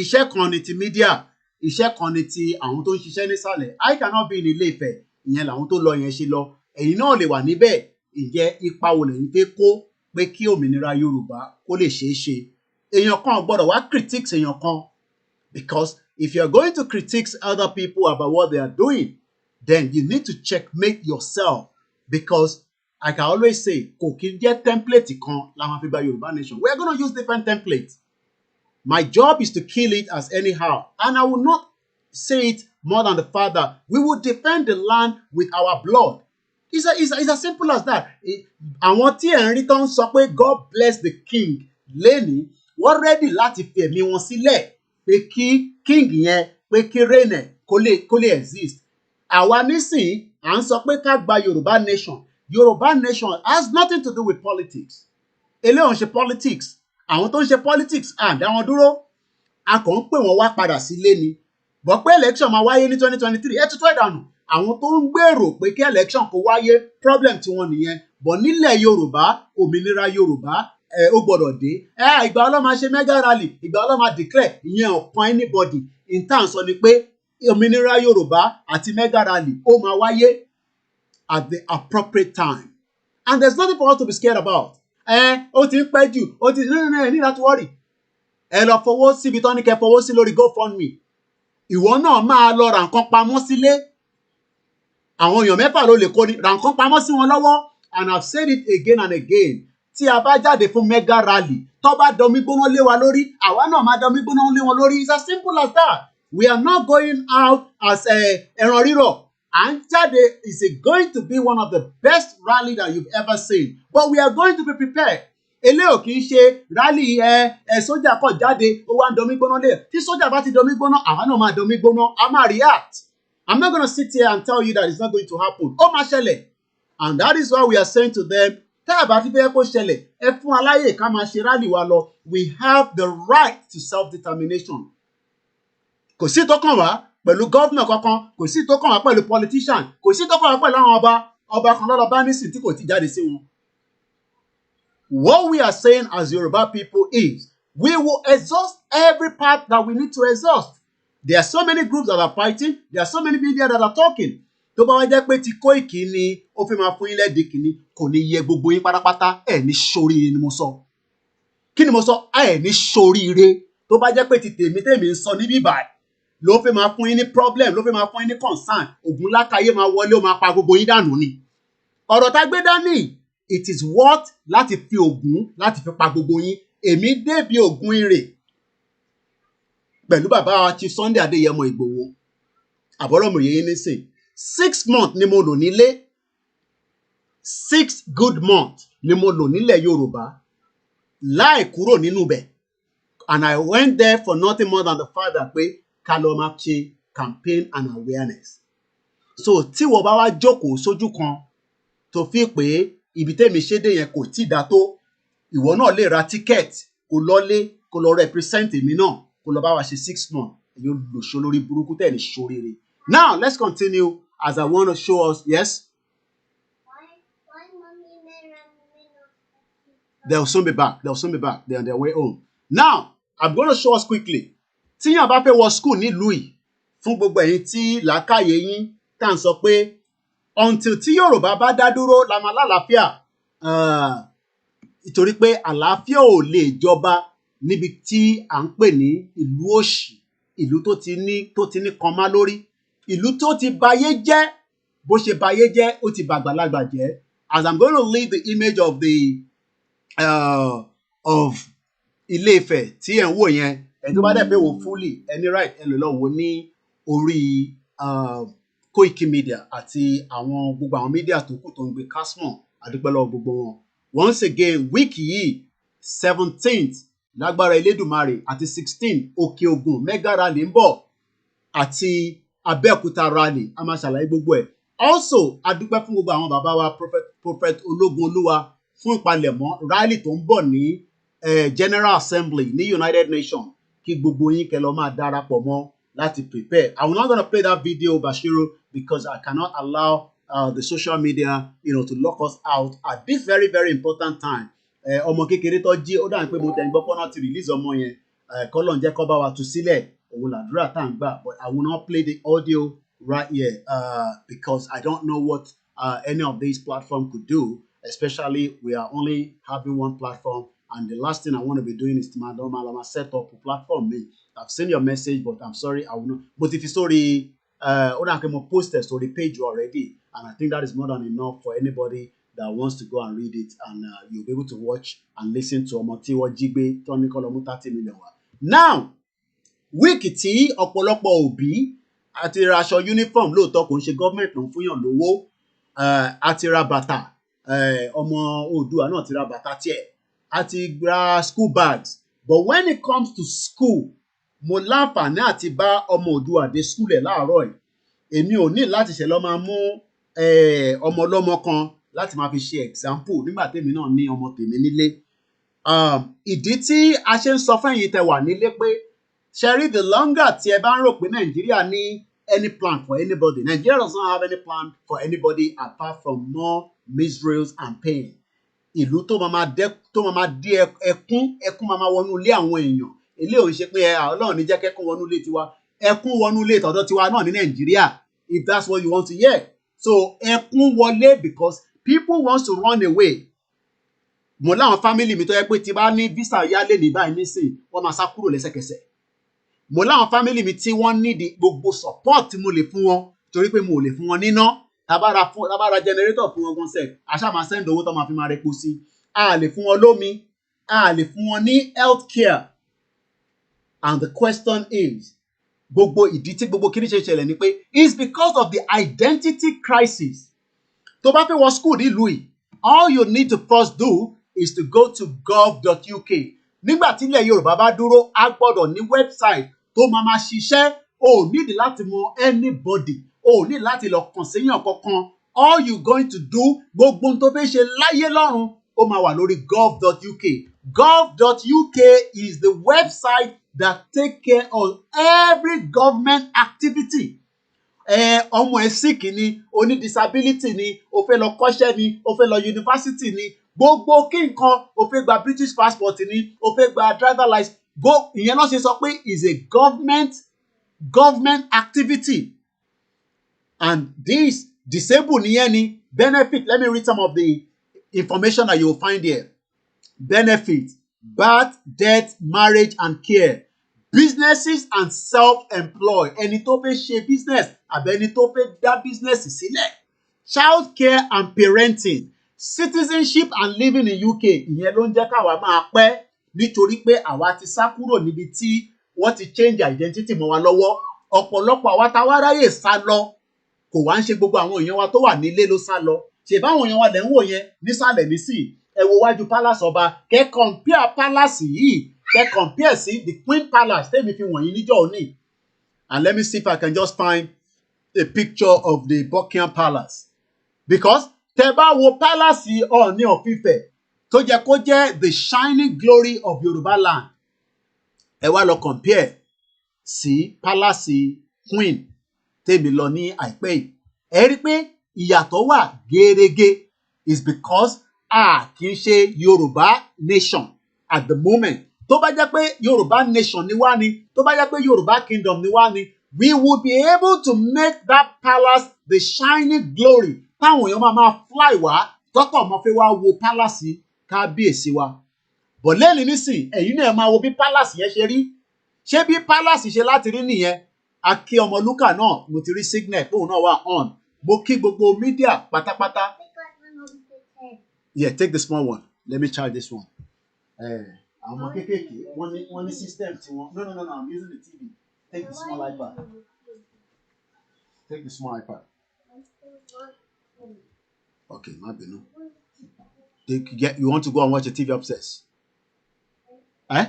Iṣẹ́ kan ni ti mídíà, iṣẹ́ kan ni ti àwọn tó ń ṣiṣẹ́ nísàlẹ̀. I cannot be ní Ilé Ifẹ̀, ìyẹn làwọn tó lọ yẹn ṣe lọ. Ẹ̀yin náà lè wà níbẹ̀, ìjẹ́ ipa wo lẹ̀yin fẹ́ kó pé kí òmìnira Yorùbá kó lè ṣeé ṣe. Èèyàn kan gbọ́dọ̀ wá critiques èèyàn kan, because if you are going to critique other people about what they are doing, then you need to checkmate yourself, because I can always say, kò kí jẹ́ template kan la máa fi gba Yorùbá nation. We are going to use different templates. My job is to kill it as anyhow, and I will not say it more than the father. We will defend the land with our blood. It's as simple as that. Àwọn tí ẹ̀ ń rí tán sọ pé God bless the king lẹ́ni, wọ́n ready láti fi ẹ̀mí wọn sílẹ̀ pé kí king yẹn, pé kí reign ẹ̀ kó lè exist. Àwa nísìnyí à ń sọ pé ká gba Yorùbá nation. Yorùbá nation has nothing to do with politics. Eléyìí ń ṣe politics. Àwọn tó ń ṣe politics dá wọn dúró. A kàn ń pè wọ́n wá padà sílé ni. Bọ̀ pé election máa wáyé ní 2023, ẹ tutù ẹ̀dànù. Àwọn tó ń gbèrò pé kí election kó wáyé, problem tí wọ́n nìyẹn. Bọ̀ nílẹ̀ Yorùbá, òmìnira Yorùbá ó gbọ́dọ̀ dé. Ìgbà ọlọ́ máa ṣe mega rally, ìgbà ọlọ́ máa declare, ìyẹn ọ̀kan anybody. In terms sọ ni pé òmìnira Yorùbá àti mega rally ó máa wáyé at the appropriate time. And there's nothing for us to be scared about. ó ti ń pẹ́ jù ó ti no ní láti worry ẹ lọ fowó síbi tán ní kẹ́ fowó sí lórí GoFundMe ìwọ náà máa lọ ra nǹkan pamọ́ sílé àwọn èèyàn mẹ́fà ló lè kó ní ra nǹkan pamọ́ sí wọn lọ́wọ́ and I've said it again and again tí a bá jáde fún mega rally tó bá domi gbóná lé wa lórí àwa náà máa domi gbóná lé wọn lórí it's as simple as that we are not going out as ẹran rírọ̀ à ń jáde is going to be one of the best rally that you've ever seen but we are going to be prepared eléyò kì í ṣe rally sójà kọ̀ jáde ó wá ń domi gbóná lé tí sójà bá ti domi gbóná àwa náà máa domi gbóná a máa react I'm not going to sit here and tell you that it's not going to happen ó máa ṣẹlẹ̀ and that is why we are saying to them tá a bá ti fẹ́ kó ṣẹlẹ̀ ẹ fún aláyè ká máa ṣe rally wa lọ we have the right to self-determination kò sí tó kàn wá pẹ̀lú gọ́vnà kankan kò sí tó kàn wá pẹ̀lú politician kò sí tó kàn wá pẹ̀lú àwọn ọba kan lọ́lọ́ bá nísìn tí kò ti jáde sí wọn. What we are saying as Yoruba people is we will exhaust every part that we need to exhaust. There are so many groups that are fighting. There are so many media that are talking. Tó bá wá jẹ́ pé ti Koiki ni ó fi máa fún yín lẹ́ẹ̀dì kìíní kò ní yẹ gbogbo yín pátápátá ẹ̀ ní ṣoríire ni mo sọ. Kí ni mo sọ? Ẹ̀ ní ṣoríire. Tó bá jẹ́ pé ti tèmi ń sọ níbí báyìí ló fi máa fún yín ní problem ló fi máa fún yín ní concern ògùn lákàyè máa wọlé ó máa pa gbogbo yín dànù ni. Ọ̀rọ̀ tá gbé dání it is what láti fi ògùn láti fi pa gbogbo yín èmi débi ògùn ire pẹ̀lú bàbá wa Chief Sunday Adéyẹmọ Ìgbòho àbọ̀rọ̀mù yẹn nísìn 6 months ni mo lò nílé 6 good months ni mo lò nílẹ̀ Yorùbá láì kúrò nínú bẹ̀ and I went there for nothing more than the fact that pé ká lọ máa ṣe campaign and awareness so tí wọ́n bá wá jókòó sójú kan tó fi pé ibi tẹ́mi ṣe dé yẹn kò tí ì dá tó ìwọ náà lè ra ticket kó lọ́lé kó lọ represent èmi náà kó lọ bá wa ṣe 6 months èyí ò lò ṣó lórí burúkú tẹ̀ ní ṣoríire. Now let's continue as I want to show us yes. They'll soon be back. They're on their way home. Now I'm going to show us quickly. Tíyàn bá fẹ́ wọ school nílùú yìí fún gbogbo ẹ̀yin tí làákàyè yín tá à ń sọ pé until tí Yorùbá bá dá dúró la máa lálàáfíà nítorí pé àlàáfíà ò lè jọba níbi tí à ń pè ní ìlú òṣì ìlú tó ti ní kanmá lórí ìlú tó ti bayé jẹ́ bó ṣe bayé jẹ́ ó ti bàgbàlagbà jẹ́ as I'm going to leave the image of the of Ilé-Ifẹ̀ tí ẹ̀ ń wò yẹn ẹni tó bá dẹ̀ fẹ́ wò fully any right ẹ lè lọ wò ní orí KOIKIMEDIA àti àwọn gbogbo àwọn media tó kù tó ń gbé Casmon àdúpẹ́lọ́ gbogbo wọn. Once again wíìkì yìí 17th lágbára Elédùmarè àti 16 Òkè Ògùn mega rally ń bọ̀ àti Abẹ́òkúta rally a máa ṣàlàyé gbogbo ẹ̀. Also adúpẹ́ fún gbogbo àwọn bàbá wa prophet Ológun Olúwa fún ìpalẹ̀mọ́ rally tó ń bọ̀ ní General Assembly ní United Nations kí gbogbo yín kẹ́ lọ máa darapọ̀ mọ́ láti prepare. I'm not going to play that video Bashiru because I cannot allow the social media to lock us out at this very very important time. Ọmọ kékeré tó jí ó dàbí pé mo tẹ̀ ń gbọ́ pọ́nà ti release ọmọ yẹn kọ́lọ̀ ń jẹ́ kó bá wa tú sílẹ̀ òun làdúrà tá à ń gbà but I will not play the audio right here because I don't know what any of these platforms could do, especially we are only having one platform and the last thing I want to be doing is to set up a platform me. I've seen your message but I'm sorry I will not. But if you sorry ó dà pé mo post it sórí page already and I think that is more than enough for anybody that wants to go and read it and you'll be able to watch and listen to ọmọ tí wọ́n jí gbé tọ́ni kọ́lọ́mú 30 million wa. Now wíìkì tí ọ̀pọ̀lọpọ̀ òbí àti ra aṣọ uniform lóòótọ́ kò ń ṣe gọ́ọ̀mẹ̀ntì ló ń fúnyàn lówó àti ra bàtà ọmọ Oòduà náà ti ra bàtà tiẹ̀ àti ra school bags but when it comes to school mo láǹfààní àti bá ọmọ Oòduà dé school ẹ̀ láàárọ̀ ẹ̀ èmi ò ní láti ṣe lọ́ máa mú ọmọ ọlọ́mọ kan láti máa fi ṣe example nígbà tèmi náà ní ọmọ tèmi nílé ìdí tí a ṣe ń sọ fún ẹ̀yin tẹ́ wà nílé pé ṣẹ́rí the longer tí ẹ bá ń rò pé Nàìjíríà ní any plan for anybody Nigeria does not have any plan for anybody apart from more miseries and pain ìlú tó máa dí ẹkún máa wọnú ilé àwọn èèyàn ilé òun ṣe pé Ọlọ́run ní jẹ́ kẹ́kún wọnú ilé tiwa ẹkún wọnú ilé tọ̀dọ̀ tiwa náà ní Nàìjíríà if that's what you want to hear so ẹkún wọlé because people want to run away mo láwọn family mi tó yẹ pé tí bá ní visa yálé ní báyìí nísìn wọ́n máa sá kúrò lẹ́sẹ̀kẹsẹ̀. Mo láwọn family mi tí wọ́n need gbogbo support tí mo lè fún wọn torí pé mo ò lè fún wọn níná. Tabára generator fún wọn gan sef àṣà máa send owó tó máa fi máa repo sí. A lè fún wọn lómi, a lè fún wọn ní health care. And the question is, gbogbo ìdí tí gbogbo kìíní ṣe ṣẹlẹ̀ ni pé it's because of the identity crisis. Tó bá fẹ́ wọ school nílùú yìí, all you need to first do is to go to gov.uk. Nígbà tí ilẹ̀ Yorùbá bá dúró, a gbọ́dọ̀ ní website tó máa ṣiṣẹ́. O need láti mọ anybody. O need láti lọ kàn séyàn kankan. All you going to do, gbogbo ohun tó fẹ́ ṣe láyé lọ́run, ó máa wà lórí gov.uk. Gov.uk is the website that take care of every government activity. Ọmọ ẹ sick ni, o ní disability ni, o fẹ́ lọ kọ́ṣẹ́ ni, o fẹ́ lọ university ni, gbogbo kí nǹkan, o fẹ́ gba British passport ni, o fẹ́ gba driver license, ìyẹn náà ṣe sọ pé is a government activity. And this disabled nìyẹn ni benefit. Let me read some of the information that you will find here. Benefit, birth, death, marriage and care. Businesses and self-employed. Ẹni tó fẹ́ ṣe business àbí ẹni tó fẹ́ dá business sílẹ̀. Child care and parenting. Citizenship and living in UK. Ìyẹn ló ń jẹ́ káwa máa pẹ́ nítorí pé àwa ti sá kúrò níbi tí wọ́n ti change identity mọ́ wa lọ́wọ́. Ọ̀pọ̀lọpọ̀ àwa tá wá ráyè sá lọ. Kò wá ń ṣe gbogbo àwọn èèyàn wa tó wà nílé ló sá lọ. Ṣèbá àwọn èèyàn wa lẹ̀ ń wò yẹn nísàlẹ̀ nísì. Ẹ wo wájú palace ọba. Kẹ́ compare palace yìí. Kẹ́ compare sí the Queen Palace tẹ́mi fi wọ̀nyí níjọ́ òní. And let me see if I can just find a picture of the Buckingham Palace. Because tẹ́ bá wo palace Ọọ̀ni of Ifẹ̀ tó jẹ́ kó jẹ́ the shining glory of Yorùbá land. Ẹ wá lọ compare sí palace Queen tẹ́mi lọ ní àìpẹ́ yìí. Ẹ rí pé ìyàtọ̀ wà gẹ́rẹ́gẹ́ is because a kì í ṣe Yorùbá nation at the moment. Tó bá jẹ́ pé Yorùbá nation ni wá ni, tó bá jẹ́ pé Yorùbá kingdom ni wá ni, we would be able to make that palace the shining glory. Táwọn èèyàn máa fly wá, tọ́kọ̀ máa fẹ́ wá wo palace kábíyèsí wa. But lẹ́yìn nísìn, ẹ̀yin náà máa wo bí palace yẹn ṣe rí. Ṣé bí palace ṣe láti rí nìyẹn? A kí Ọmọlúkà náà, mo ti rí signal fóun náà wà on. Mo kí gbogbo media pátápátá. Yeah, take the small one. Let me charge this one. Àwọn ọmọ kéékèèké, wọ́n ní system tí wọ́n. No, I'm using the TV. Take the small iPad. Take the small iPad. Okay, má bínú. You want to go and watch the TV upstairs? Eh?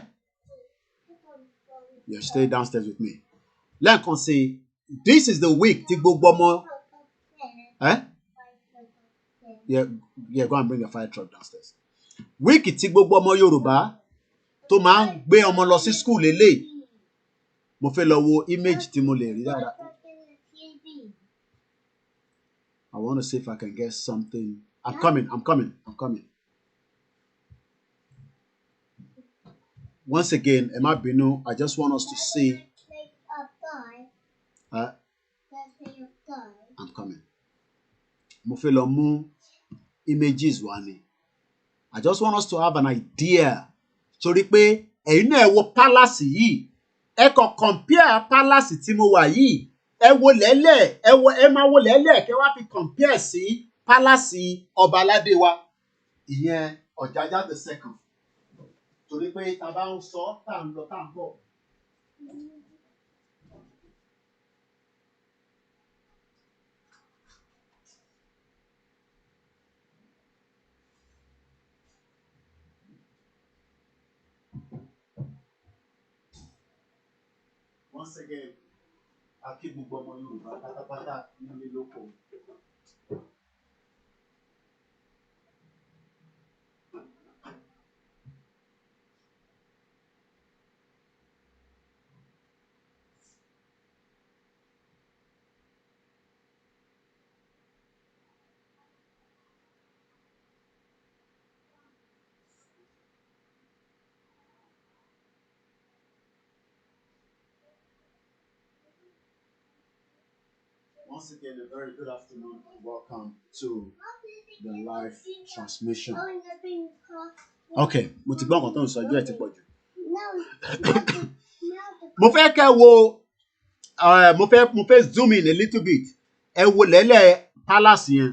Yeah, stay downstairs with me. Lẹ́ẹ̀kan sí, this is the week tí gbogbo ọmọ. Eh? Yeah, go and bring your fire truck downstairs. Week tí gbogbo ọmọ Yorùbá tó máa ń gbé ọmọ lọ sí school lélẹ̀. Mo fẹ́ lọ wo image tí mo lè rí dáadáa. I want to see if I can get something. I'm coming. Once again, ẹ má bínú, I just want us to see. I'm coming. Mo fẹ́ lọ mú images wá ni. I just want us to have an idea. Torí pé ẹ̀yin náà ẹ wo palace yìí. Ẹ kàn compare palace tí mo wà yìí. Ẹ máa wo lẹ́lẹ̀ kẹ́ wá fi compare sí palace ọba aládé wa. Ìyẹn Ọ̀jájá the second. Torí pé tá bá ń sọ tá ń lọ tá ń bọ̀. Once again, a kí gbogbo ọmọ Yorùbá pátápátá nílé lóko. Once again, a very good afternoon and welcome to the live transmission. Okay, mo ti gbọ́ nǹkan tó ń sọ ojú ẹ̀ ti pọ̀ jù. Mo fẹ́ kẹ́ wo mo fẹ́ zoom in a little bit. Ẹ wo lẹ́lẹ̀ palace yẹn.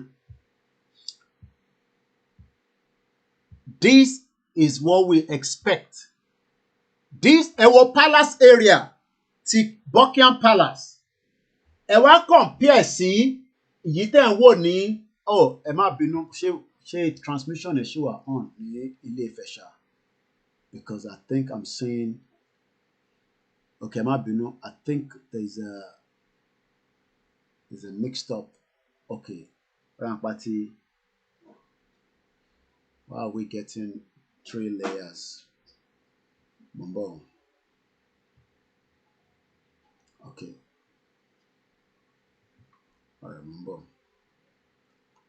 This is what we expect. This ẹ wo palace area ti Buckingham Palace. Ẹ wá compare sí èyí tẹ́ ń wò ní ẹ má bínú ṣé transmission ẹ̀ ṣì wà on ní Ilé-Ifẹ̀ ṣá, because I think I'm seeing okay, ẹ má bínú, I think there's a mixed up. Okay, Rampati, why are we getting 3 layers? Mumbo. Okay. All right, Mumbo.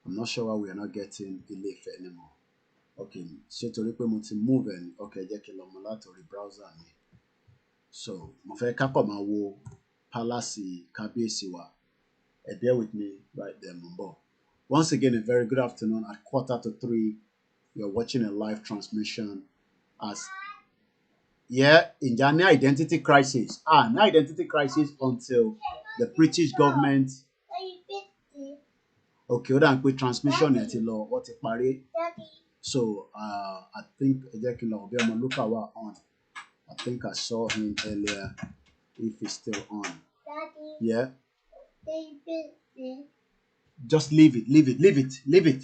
I'm not sure why we are not getting Ile-Ife anymore. Okay, ṣé torí pé mo ti move and okay, jẹ́ kí n lọ mú látòrí browser mi. So, mo fẹ́ ká kọ̀ máa wo Palace Kábíyèsí wa. Bear with me right there, Mumbo. Once again, a very good afternoon. At 2:45, you're watching a live transmission as in Ghana identity crisis. No identity crisis until the British government. Okay, hold on, quick transmission at law. What a party. So I think Lukawa on. I think I saw him earlier. If he's still on. Yeah. Just leave it.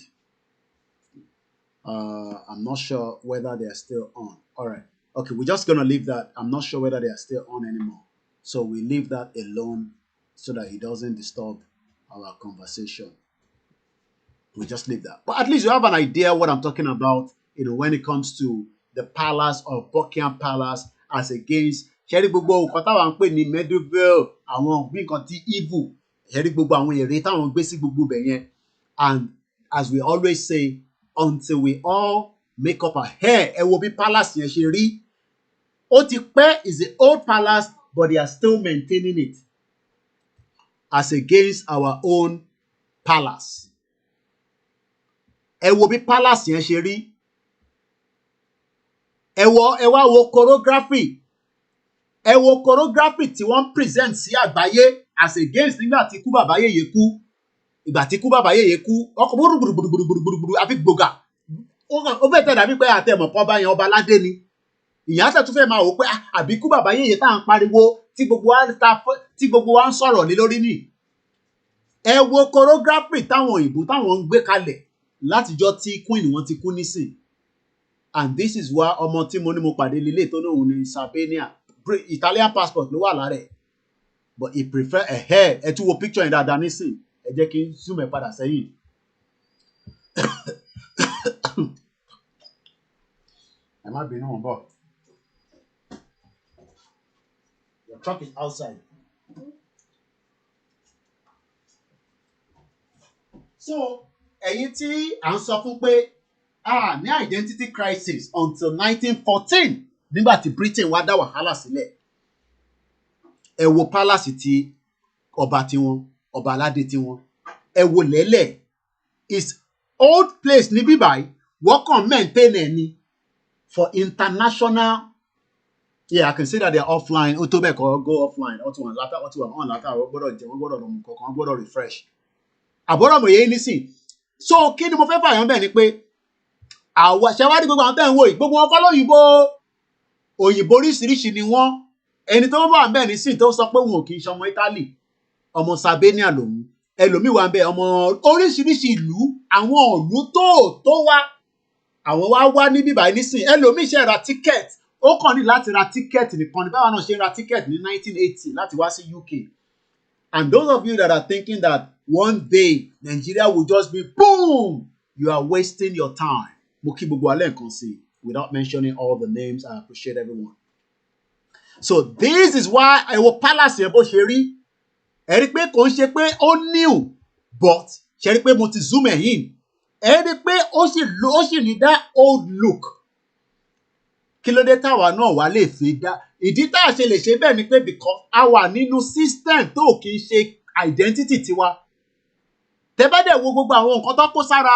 I'm not sure whether they are still on. All right. Okay, we're just gonna leave that. I'm not sure whether they are still on anymore. So we leave that alone so that he doesn't disturb our conversation. We just leave that. But at least you have an idea what I'm talking about, when it comes to the palace of Buckingham Palace as against Sherry Gbogbo Kota and Penny medieval, I want big anti evil. Sherry Gbogbo and we rate on basic Gbogbo. And as we always say, until we all make up our hair, it will be palace in Sherry. Otikpe is the old palace, but they are still maintaining it as against our own palace. It will be palace in Sherry. Ẹ wá wo choreography. Ẹ wo choreography tí wọ́n present sí àgbáyé as against nígbà tí ikú bàbá yèyé kú. Ìgbà tí ikú bàbá yèyé kú, ọkọ̀ gbùrùgbùrùgbùrùgbùrùgbùrù àfi gbògà. Ó fẹ́ tẹ̀ dàbí pé àtẹ̀mọ̀ pọ̀ bá yẹn ọba aládé ni. Ìyá tẹ̀ tún fẹ́ máa wò pé àbí ikú bàbá yèyé tá à ń pariwo tí gbogbo wa ń sọ̀rọ̀ lé lórí ni. Ẹ wo choreography táwọn òyìnbó táwọn ń gbé kalẹ̀ látijọ́ tí queen wọn ti kú nísìn. And this is why ọmọ tí mo ní mo pàdé lílé tó náà ní Sardinia, Italian passport ló wà lára ẹ̀. But he prefer ẹ tún wo picture yẹn dáadáa nísìn. Ẹ jẹ́ kí n zoom ẹ̀ padà sẹ́yìn. Ẹ má bínú wọn bọ̀. Your truck is outside. So, ẹ̀yin tí à ń sọ fún pé ní identity crisis until 1914 nígbà tí Britain wá dá wàhálà sílẹ̀. Ẹ wo palace ti ọba tiwọn, ọba aládé tiwọn. Ẹ wo lẹ́lẹ̀ is old place ní bíbáyìí wọ́n kàn maintain ẹ̀ ni for international. Yeah, I can say that they are offline. Ó tó bẹ́ẹ̀ kọ́ go offline. Ó ti wà on látà wọ́n gbọ́dọ̀ jẹ, wọ́n gbọ́dọ̀ lọ́mú kọ̀ọ̀kan, wọ́n gbọ́dọ̀ refresh. Àbọ̀rọ̀ mọ̀ yé nísìn. So kí ni mo fẹ́ fàyàn bẹ́ẹ̀ ni pé àwa ṣẹwádìí gbogbo àwọn tẹ́ ń wò yìí gbogbo wọn fọlọ́yìnbó òyìnbó oríṣiríṣi ni wọ́n. Ẹni tó wà ń bẹ̀ nísìn tó sọ pé wọn ò kì í ṣe ọmọ Italy, ọmọ Sardinia lòun. Ẹlòmíì wà ń bẹ̀ ọmọ oríṣiríṣi ìlú, àwọn ìlú tó wá àwọn wá ní bíbáyìí nísìn. Ẹlòmíì ṣe ra ticket, ó kàn ní láti ra ticket nìkan ní báwa náà ṣe ra ticket ní 1980 láti wá sí UK. And those of you that are thinking that one day Nigeria will just be boom, you are wasting your time. Mo kí gbogbo alẹ́ nǹkan sí without mentioning all the names. I appreciate everyone. So this is why ẹ wo palace yẹn bó ṣe rí. Ẹ rí pé kò ń ṣe pé ó new, but ṣe rí pé mo ti zoom ẹ̀ in. Ẹ rí pé ó sì ní that old look. Kí ló dé táwa náà wá lè fi dá? Ìdí tá a ṣe lè ṣe bẹ́ẹ̀ ni pé because a wà nínú system tó kì í ṣe identity tiwa. Tẹ́ bá dẹ̀ wo gbogbo àwọn nǹkan tó kó sára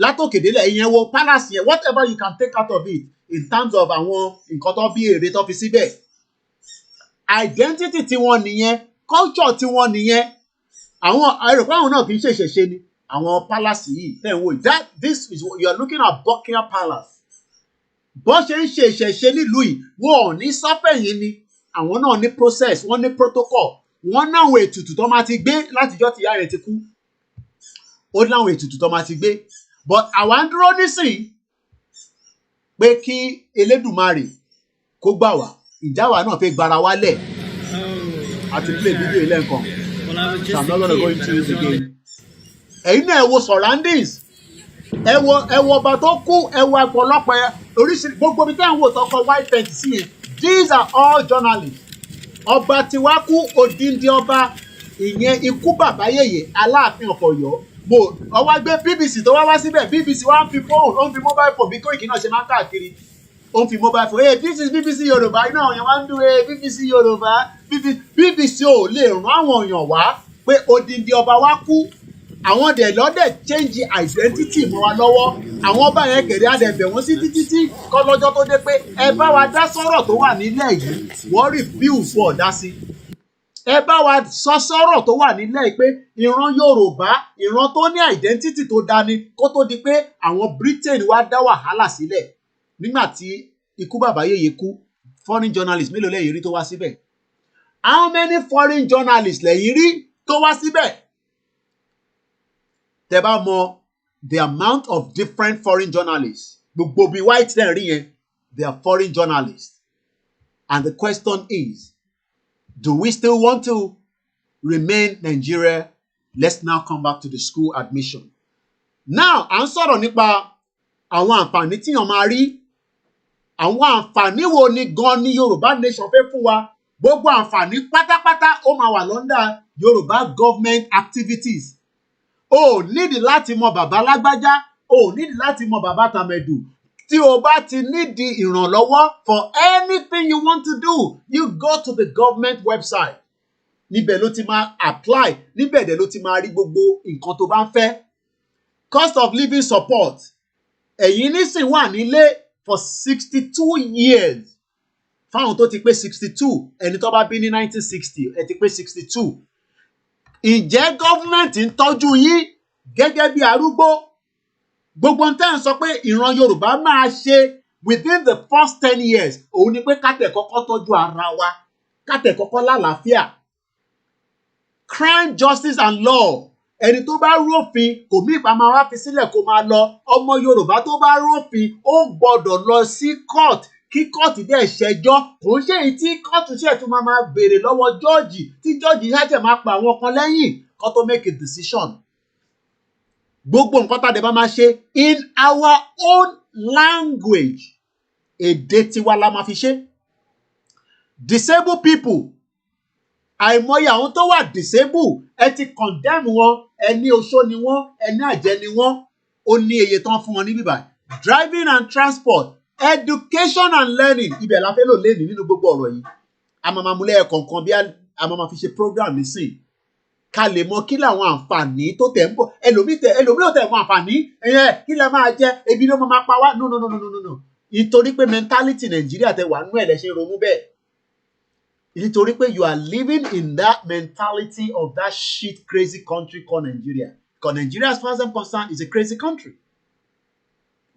látòkèdélẹ̀ ìyẹn wo palace yẹn whatever you can take out of it in terms of àwọn nǹkan tó bí èrè tó fi síbẹ̀ identity tiwọn nìyẹn culture tiwọn nìyẹn àwọn àìròpé àwọn náà kì í ṣèṣẹ̀ṣe ni àwọn palace yìí tẹ̀ ń wò this is what you are looking at Buckingham Palace bó ṣe ń ṣe ìṣẹ̀ṣe nílùú yìí wọn ò ní sọ́fẹ̀yìn ni àwọn náà ní process wọ́n ní protocol wọ́n náwọn ètùtù tó máa ti gbé látijọ́ tí ìyá rẹ̀ ti kú ó láwọn ètùtù tó máa ti gbé but àwa ń dúró nísìnyí pé kí Elédùmarè kó gbà wá ìjáwá náà fẹ́ gbára wálẹ̀ àti play video ilé nǹkan so I'm not gonna go into this again. ẹ̀yin náà ẹ wo surroundings ẹ wo ọba tó kú ẹ wo ọ̀pọ̀lọpọ̀ oríṣiríṣi gbogbo ibi tí à ń wò tọkọ white fence sí yẹn these are all journalists ọba tí wàá kú odindi ọba ìyẹn ikú bàbá yèyè Aláàfin of Ọ̀yọ́ mo ọwọ́ gbé BBC tó wá síbẹ̀ BBC wá ń fi phone ó ń fi mobile phone bí Koiki náà ṣe máa ń káàkiri ó ń fi mobile phone this is BBC Yorùbá iná èèyàn wá ń dún BBC Yorùbá BBC ò lè rán àwọn èèyàn wá pé odindi ọba wá kú àwọn dẹ̀ lọ́dẹ̀ change identity mọ́ wa lọ́wọ́ àwọn ọba yẹn kẹ̀rẹ́ àdẹ̀bẹ̀ wọ́n sí títí kọ́ lọ́jọ́ tó dé pé ẹ bá wa dá sọ́rọ̀ tó wà nílẹ̀ yìí wọ́n refuse fún ọ̀dá sí ẹ bá wa sọ sọ́rọ̀ tó wà nílẹ̀ yìí pé ìran Yorùbá ìran tó ní identity tó dání kó tó di pé àwọn Britain wá dá wàhálà sílẹ̀ nígbà tí ikú bàbá yèyé kú foreign journalist mélòó lẹ́yìn rí tó wá síbẹ̀ how many foreign journalists lẹ́yìn rí tó wá síbẹ̀ tẹ́ bá mọ̀ the amount of different foreign journalists gbogbo bí white ten rí yẹn they are foreign journalists and the question is do we still want to remain Nigeria? Let's now come back to the school admission. Now à ń sọ̀rọ̀ nípa àwọn àǹfààní tíyàn máa rí àwọn àǹfààní wo ni gan ni Yorùbá nation fẹ́ fún wa gbogbo àǹfààní pátápátá ó máa wà lọ́ndà Yorùbá government activities o nídìí láti mọ bàbá lágbájá o nídìí láti mọ bàbá tàmẹ̀dù tí o bá ti nídìí ìrànlọ́wọ́ for anything you want to do you go to the government website níbẹ̀ ló ti máa apply níbẹ̀ dẹ̀ ló ti máa rí gbogbo nǹkan tó bá ń fẹ́ cost of living support ẹ̀yin nísìn wà nílé for 62 years fáwọn tó ti pé 62 ẹni tó bá bí ní 1960 ẹ ti pé 62 ǹjẹ́ gọ́fúmẹ̀ntì ń tọ́jú yín gẹ́gẹ́ bí arúgbó gbogbo ń tẹ́ ń sọ pé ìran Yorùbá máa ṣe within the first 10 years òun ni pé kátẹ̀ kọ́kọ́ tọ́jú ara wa kátẹ̀ kọ́kọ́ lálàáfíà crime justice and law ẹni tó bá rófin kò mí ìpamọ́ wá fi sílẹ̀ kó máa lọ ọmọ Yorùbá tó bá rófin ó gbọ́dọ̀ lọ sí court kí kóòtù dẹ̀ ṣẹjọ́ kò ń ṣe èyí tí kóòtù ṣe tún máa béèrè lọ́wọ́ jọ́ọ̀jì tí jọ́ọ̀jì ṣáàjẹ̀ máa pa àwọn kan lẹ́yìn kó tó make a decision. Gbogbo nǹkan tá a dẹ̀ bá máa ṣe in our own language èdè tiwa la máa fi ṣe. Disabled people àìmọye àwọn tó wà disabled ẹ ti condemn wọn ẹni oṣó ni wọn ẹni àjẹ́ ni wọn ó ní iye tán fún wọn ní bíbá driving and transport education and learning ibẹ̀ la fẹ́ lò lẹ́nu nínú gbogbo ọ̀rọ̀ yìí a máa múlẹ̀ kọ̀ọ̀kan bí a máa fi ṣe program nísìn ká lè mọ kí làwọn àǹfààní tó tẹ̀ ń bọ̀ ẹlòmíì ò tẹ̀ mọ àǹfààní kí lẹ máa jẹ ebi ló máa pa wá no nítorí pé mentality Nàìjíríà tẹ wà nínú ẹ̀ lẹ́sẹ̀ ronú bẹ́ẹ̀ nítorí pé you are living in that mentality of that shit crazy country called Nigeria because Nigeria as far as I'm concerned is a crazy country.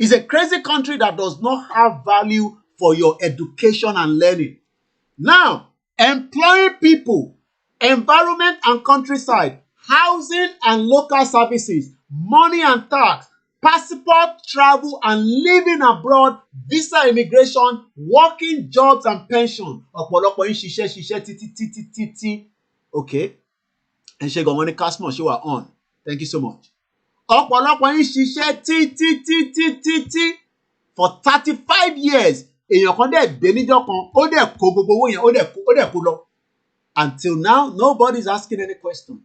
It's a crazy country that does not have value for your education and learning. Now, employing people, environment and countryside, housing and local services, money and tax, passport, travel and living abroad, visa immigration, working jobs and pension. Ọ̀pọ̀lọpọ̀ yín ṣiṣẹ́ títí. Okay. Ẹ ṣé gan-an ní Casmo ṣé wà on. Thank you so much. Ọ̀pọ̀lọpọ̀ yín ṣiṣẹ́ tí for 35 years èèyàn kan dẹ̀ dé níjọ́ kan ó dẹ̀ kó gbogbo owó yẹn ó dẹ̀ kó lọ until now nobody is asking any question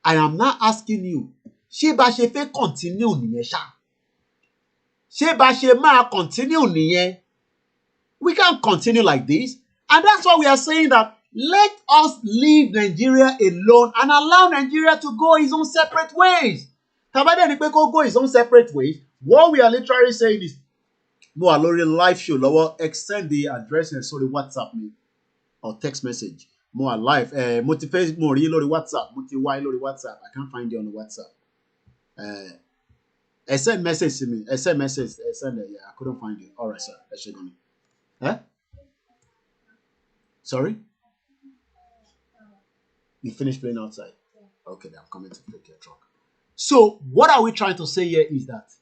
I am now asking you ṣé bá ṣe fẹ́ continue nìyẹn ṣá ṣé bá ṣe máa continue nìyẹn we can't continue like this and that's why we are saying that let us leave Nigeria alone and allow Nigeria to go its own separate ways. Tabade ni pé kó go its own separate ways. What we are literally saying is, mo wà lórí live show lọ́wọ́, extend the address and sorry WhatsApp me or text message. Mo wà live. Mo ti fẹ́ mo rí lórí WhatsApp. Mo ti wá lórí WhatsApp. I can't find you on the WhatsApp. Send message to me. Send message. Send it. Yeah, I couldn't find you. All right, sir. Let's check on it. Huh? Sorry? You finished playing outside? Okay, then I'm coming to take your truck. So, what are we trying to say here is that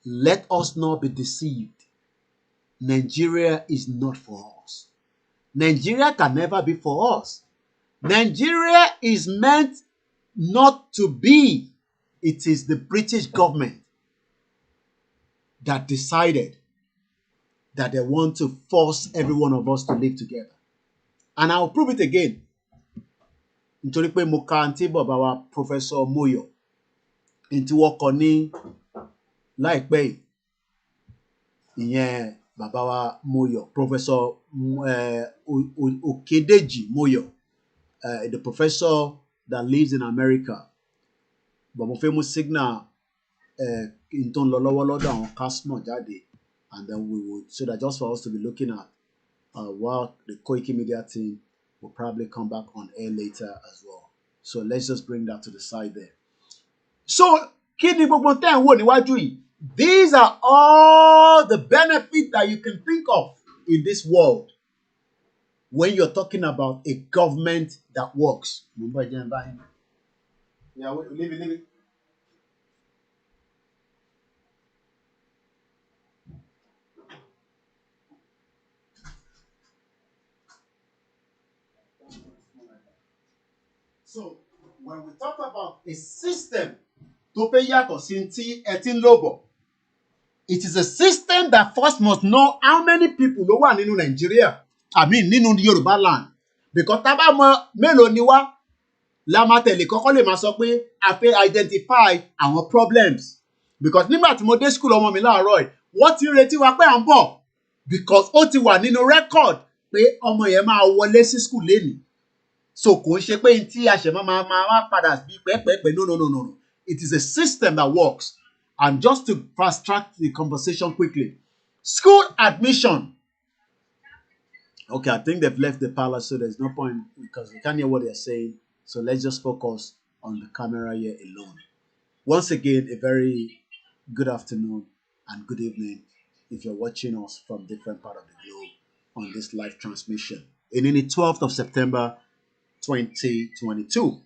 let us not be deceived. Nigeria is not for us. Nigeria can never be for us. Nigeria is meant not to be. It is the British government that decided that they want to force every one of us to live together. And I'll prove it again. Nítorí pé mo ka àǹtí bàbá wa Professor Moyo ntí wọ́n kọ ní láìpẹ́ yìí. Ìyẹn bàbá wa Moyo, Professor Okedeji Moyo, the professor that lives in America. But mo fẹ́ mú signal in tó ń lọ lọ́wọ́ lọ́dọ̀ àwọn Casmo jáde, and then we would, so that just for us to be looking at what the KOIKIMEDIA team will probably come back on air later as well. So let's just bring that to the side there. So, kí ni gbogbo tẹ́ ń wò níwájú yìí? These are all the benefits that you can think of in this world when you're talking about a government that works. Yeah, leave it. So, when we talk about a system, it is a system that first must know how many people ló wà nínú Nigeria. I mean, nínú Yoruba land. Because tá bá mọ̀ mélòó ni wá, la máa tẹ̀lé kọ́kọ́ lè máa sọ pé a fẹ́ identify àwọn problems. Because nígbà tí mo dé school ọmọ mi láàárọ̀ yìí, wọ́n ti ń retí wa pé à ń bọ̀. Because ó ti wà nínú record pé ọmọ yẹn máa wọlé sí school lénìí. So kò ń ṣe pé tí a ṣe máa padà bí pẹ́pẹ́pẹ́. No. It is a system that works. And just to fast track the conversation quickly, school admission. Okay, I think they've left the palace, so there's no point because we can't hear what they're saying. So let's just focus on the camera here alone. Once again, a very good afternoon and good evening if you're watching us from different part of the globe on this live transmission. In the 12th of September, 2022.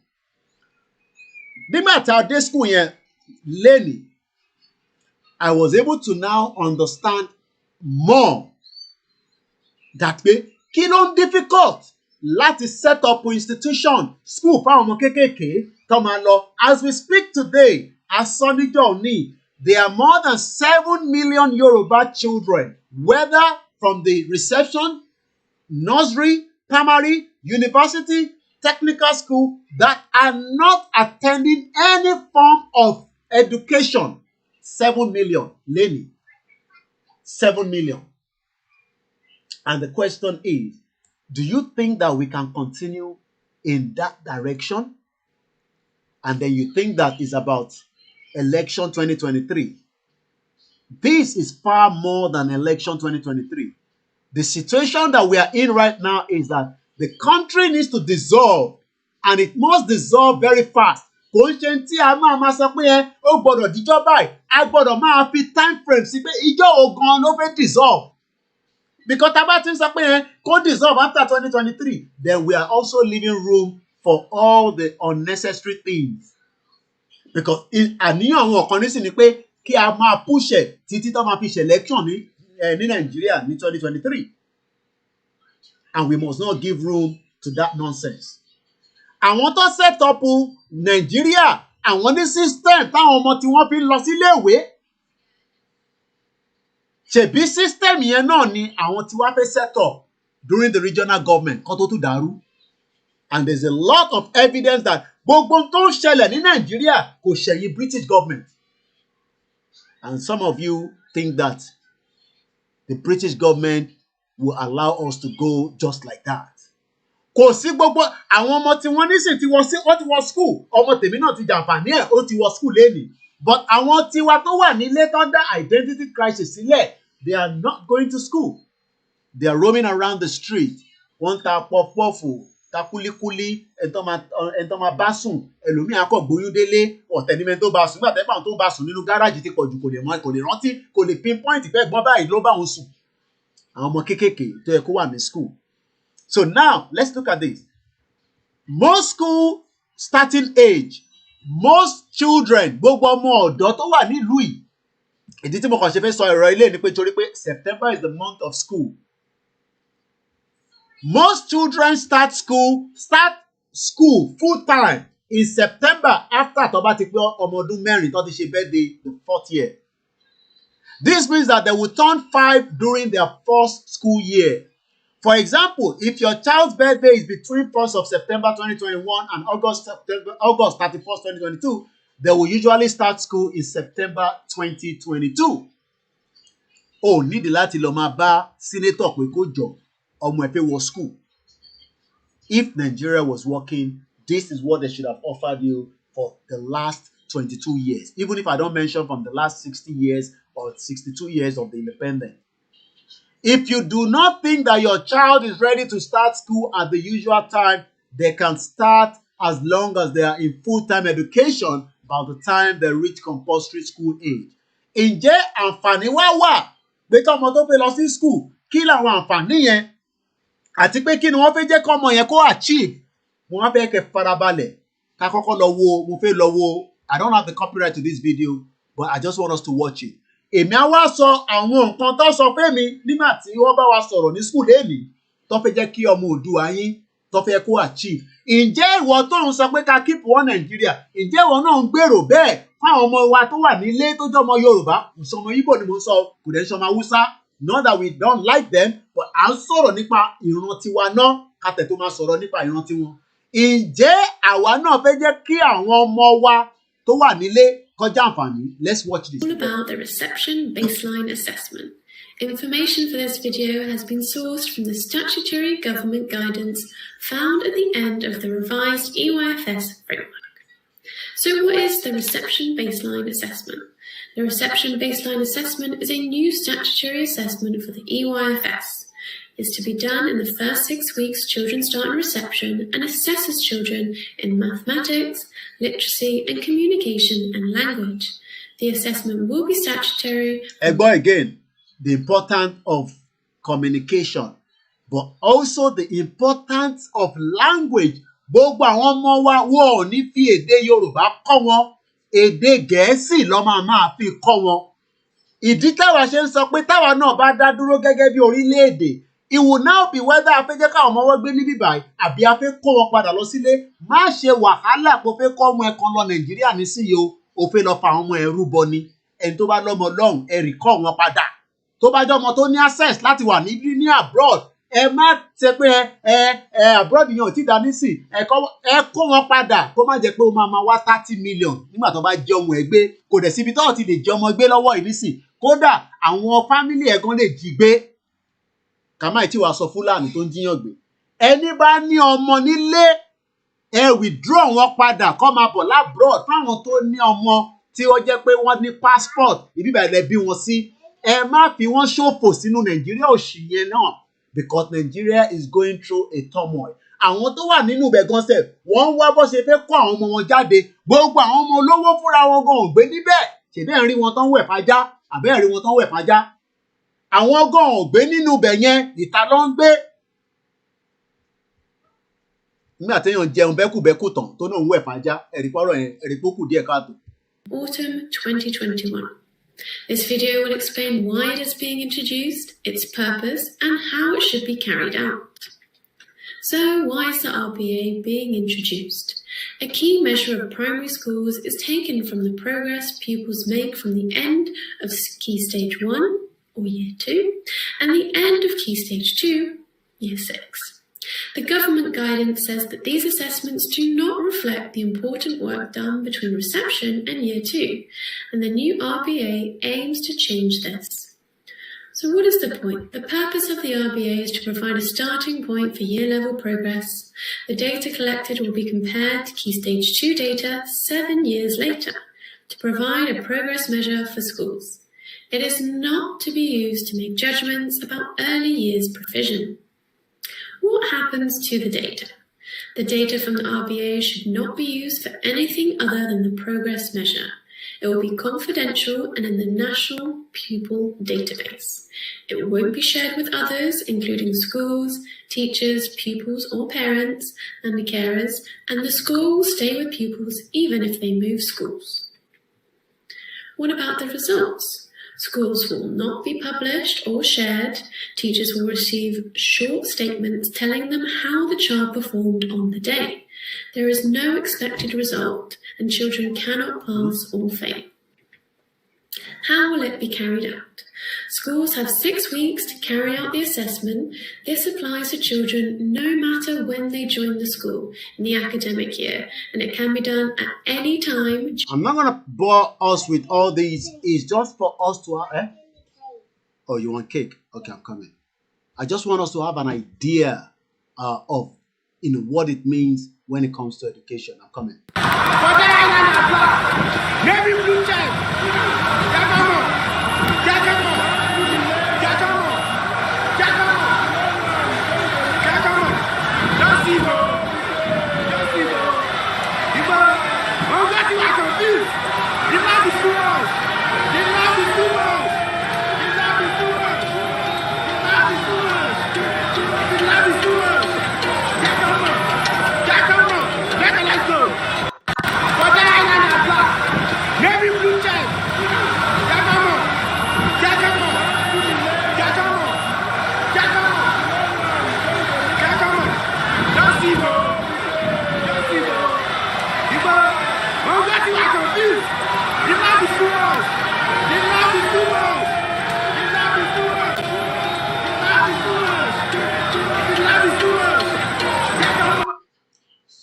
Nígbà tá a dé school yẹn lẹ́nìí, I was able to now understand more that pé kí ló ń difficult láti set up institution school fáwọn ọmọ kéékèèké tó máa lọ. As we speak today, as Sọ́níjọ́ òní, there are more than 7 million Yoruba children, whether from the reception, nursery, primary, university, technical school, that are not attending any form of education. 7 million, Lenny. 7 million. And the question is, do you think that we can continue in that direction? And then you think that is about election 2023. This is far more than election 2023. The situation that we are in right now is that the country needs to dissolve, and it must dissolve very fast. Kò ń ṣe tí a máa sọ pé ó gbọ́dọ̀ díjọ́ báyìí, a gbọ́dọ̀ máa fi time frame sí pé ìjọ́ ogan ló fẹ́ dissolve. Because tá bá ti ń sọ pé kó dissolve after 2023, then we are also leaving room for all the unnecessary things. Because àníyàn àwọn ọ̀kan nísìn ni pé kí a máa push ẹ̀ títí tó máa fi ṣe election ní Nàìjíríà ní 2023. And we must not give room to that nonsense. Àwọn tó set up Nàìjíríà, àwọn ní system táwọn ọmọ tí wọ́n fi ń lọ sílé ìwé. Ṣèbí system yẹn náà ni àwọn tí wọ́n fẹ́ set up during the regional government kan tó tún dàrú. And there's a lot of evidence that gbogbo tó ń ṣẹlẹ̀ ní Nàìjíríà kò ṣẹ̀yìn British government. And some of you think that the British government will allow us to go just like that. kò sí gbogbo àwọn ọmọ tí wọ́n nísìn tí wọ́n ti wọ school ọmọ tèmi náà ti jàǹfààní ẹ̀ ó ti wọ school lẹ́nìí but àwọn tiwa tó wà nílé tó ń dá identity crisis sílẹ̀ they are not going to school they are roaming around the street wọ́n ta pọfupọ́fù ta kúlíkúlí ẹ̀ńtọ́ máa bá sùn ẹlòmíì akọ gbóyún délé ọ̀tẹ̀nímẹ́ tó bá sùn nígbà tẹ́pà tó bá sùn nínú gáràjì ti pọ̀jù kò lè rántí kò lè pinpoint pé gbọ́n báyìí ló bá òun sùn àwọn ọmọ kéékèèké tó yẹ kó wà ní school. So now let's look at this. Most school starting age, most children, gbogbo ọmọ ọ̀dọ́ tó wà nílùú yìí. Ìdí tí mo kàn ṣe fẹ́ sọ ọ̀rọ̀ ilé ni pé torí pé September is the month of school. Most children start school full time in September after tó bá ti pé ọmọ ọdún mẹ́rin tó ti ṣe birthday the 4th year. This means that they will turn 5 during their first school year. For example, if your child's birthday is between 1st of September 2021 and August 31st, 2022, they will usually start school in September 2022. Oh, nídìí láti lọ máa bá senator pé kó jọ ọmọ ẹ̀ pé wọ school. If Nigeria was working, this is what they should have offered you for the last 22 years. Even if I don't mention from the last 60 years or 62 years of the independence. If you do not think that your child is ready to start school at the usual time, they can start as long as they are in full-time education by the time they reach compulsory school age. Ǹjẹ́ àǹfààní wà pé kí ọmọ tó fẹ́ lọ sí school kí làwọn àǹfààní yẹn àti pé kí ni wọ́n fẹ́ jẹ́ kí ọmọ yẹn kó achieve? Wọ́n fẹ́ kẹ́ farabalẹ̀ ká kọ́kọ́ lọ wo mo fẹ́ lọ wo I don't have the copyright to this video but I just want us to watch it. Èmi á wá sọ àwọn nǹkan tó sọ fún mi nígbà tí wọ́n bá wa sọ̀rọ̀ ní school lẹ́nìí tó fẹ́ jẹ́ kí ọmọ Oòduà yín tó fẹ́ kó achieve. Ǹjẹ́ ìwọ tó ń sọ pé ká keep one Nigeria, ǹjẹ́ ìwọ náà ń gbèrò bẹ́ẹ̀ fún àwọn ọmọ wa tó wà nílé tó jẹ́ ọmọ Yorùbá, ìsọmọ Ìgbò ni mo sọ, kò dẹ̀ ń sọmọ Haúsá, not that we don't like them, but à ń sọ̀rọ̀ nípa ìran tiwa náà ká tẹ̀ tó máa sọ̀rọ̀ nípa ìran tiwọn. Ǹjẹ́ àwa náà fẹ́ jẹ́ kí àwọn ọmọ wa tó wà nílé kọjá àǹfààní? Let's watch this. All about the reception baseline assessment. Information for this video has been sourced from the statutory government guidance found at the end of the revised EYFS framework. So what is the reception baseline assessment? The reception baseline assessment is a new statutory assessment for the EYFS. It's to be done in the first 6 weeks children start in reception and assesses children in mathematics, literacy and communication and language. The assessment will be statutory. Again, the importance of communication, but also the importance of language. Gbogbo àwọn ọmọ wa wọn ò ní fi èdè Yorùbá kọ́ wọn, èdè Gẹ̀ẹ́sì ló máa fi kọ́ wọn. Ìdí táwa ṣe ń sọ pé táwa náà bá dá dúró gẹ́gẹ́ bí orílẹ̀-èdè, it will now be whether a fẹ́ jẹ́ káwọn ọmọ wọn gbé níbí báyìí àbí a fẹ́ kó wọn padà lọ sílé. Má ṣe wàhálà pé o fẹ́ kọ́ ọmọ ẹ kan lọ Nàìjíríà nísìnyí o fẹ́ lọ fa àwọn ọmọ ẹ rúbọ ni. Ẹni tó bá lọ́mọ lọ́hùn ẹ rí kọ́ wọn padà. Tó bá jẹ́ ọmọ tó ní access láti wà ní abroad, ẹ má ṣe pé abroad yẹn ò tí dá nísìn, ẹ kó wọn padà kó má jẹ́ pé ó máa wá 30 million nígbà tó bá jẹ́ ọmọ ẹ gbé. Kò dẹ̀ síbi tó ti lè jẹ́ ọmọ gbé lọ́wọ́ yìí nísìn. Kódà àwọn family ẹ̀ gan lè jí gbé. Kàmáì tí wàá sọ Fúlàní tó ń jíyàn gbé. Ẹni bá ní ọmọ nílé, ẹ withdraw wọn padà kó máa bọ̀ lábroad fáwọn tó ní ọmọ tí ó jẹ́ pé wọ́n ní passport ìbíbà ilẹ̀ bí wọn sí. Ẹ má fi wọ́n ṣòfò sínú Nàìjíríà òṣì yẹn náà because Nigeria is going through a turmoil. Àwọn tó wà nínú ibẹ̀ gan sẹ̀ wọ́n wá bó ṣe fẹ́ kó àwọn ọmọ wọn jáde. Gbogbo àwọn ọmọ olówó fúnra wọn gan ò gbé níbẹ̀. Ṣèbẹ́ ń rí wọn tán wẹ̀ fajá àbẹ́ rí wọn tán wẹ̀ fajá. Àwọn gan ò gbé nínú ibẹ̀ yẹn, ìta ló ń gbé. Nígbà téèyàn jẹun bẹ́kùbẹ́kù tán tó náà ń wẹ̀ fajá, ẹ̀rí pọ́rọ̀ yẹn ẹ̀rí pókù díẹ̀ káàtó. Autumn 2021. This video will explain why it is being introduced, its purpose, and how it should be carried out. So, why is the RBA being introduced? A key measure of primary schools is taken from the progress pupils make from the end of Key Stage 1, or Year 2, and the end of Key Stage 2, Year 6. The government guidance says that these assessments do not reflect the important work done between reception and Year 2, and the new RBA aims to change this. So what is the point? The purpose of the RBA is to provide a starting point for year-level progress. The data collected will be compared to Key Stage 2 data 7 years later to provide a progress measure for schools. It is not to be used to make judgments about early years provision. What happens to the data? The data from the RBA should not be used for anything other than the progress measure. It will be confidential and in the National Pupil Database. It won't be shared with others, including schools, teachers, pupils or parents, and the carers, and the school will stay with pupils even if they move schools. What about the results? Schools will not be published or shared. Teachers will receive short statements telling them how the child performed on the day. There is no expected result, and children cannot pass or fail. How will it be carried out? Schools have 6 weeks to carry out the assessment. This applies to children no matter when they join the school in the academic year, and it can be done at any time. I'm not going to bore us with all these. It's just for us to have... Oh, you want cake? Okay, I'm coming. I just want us to have an idea of what it means when it comes to education. I'm coming.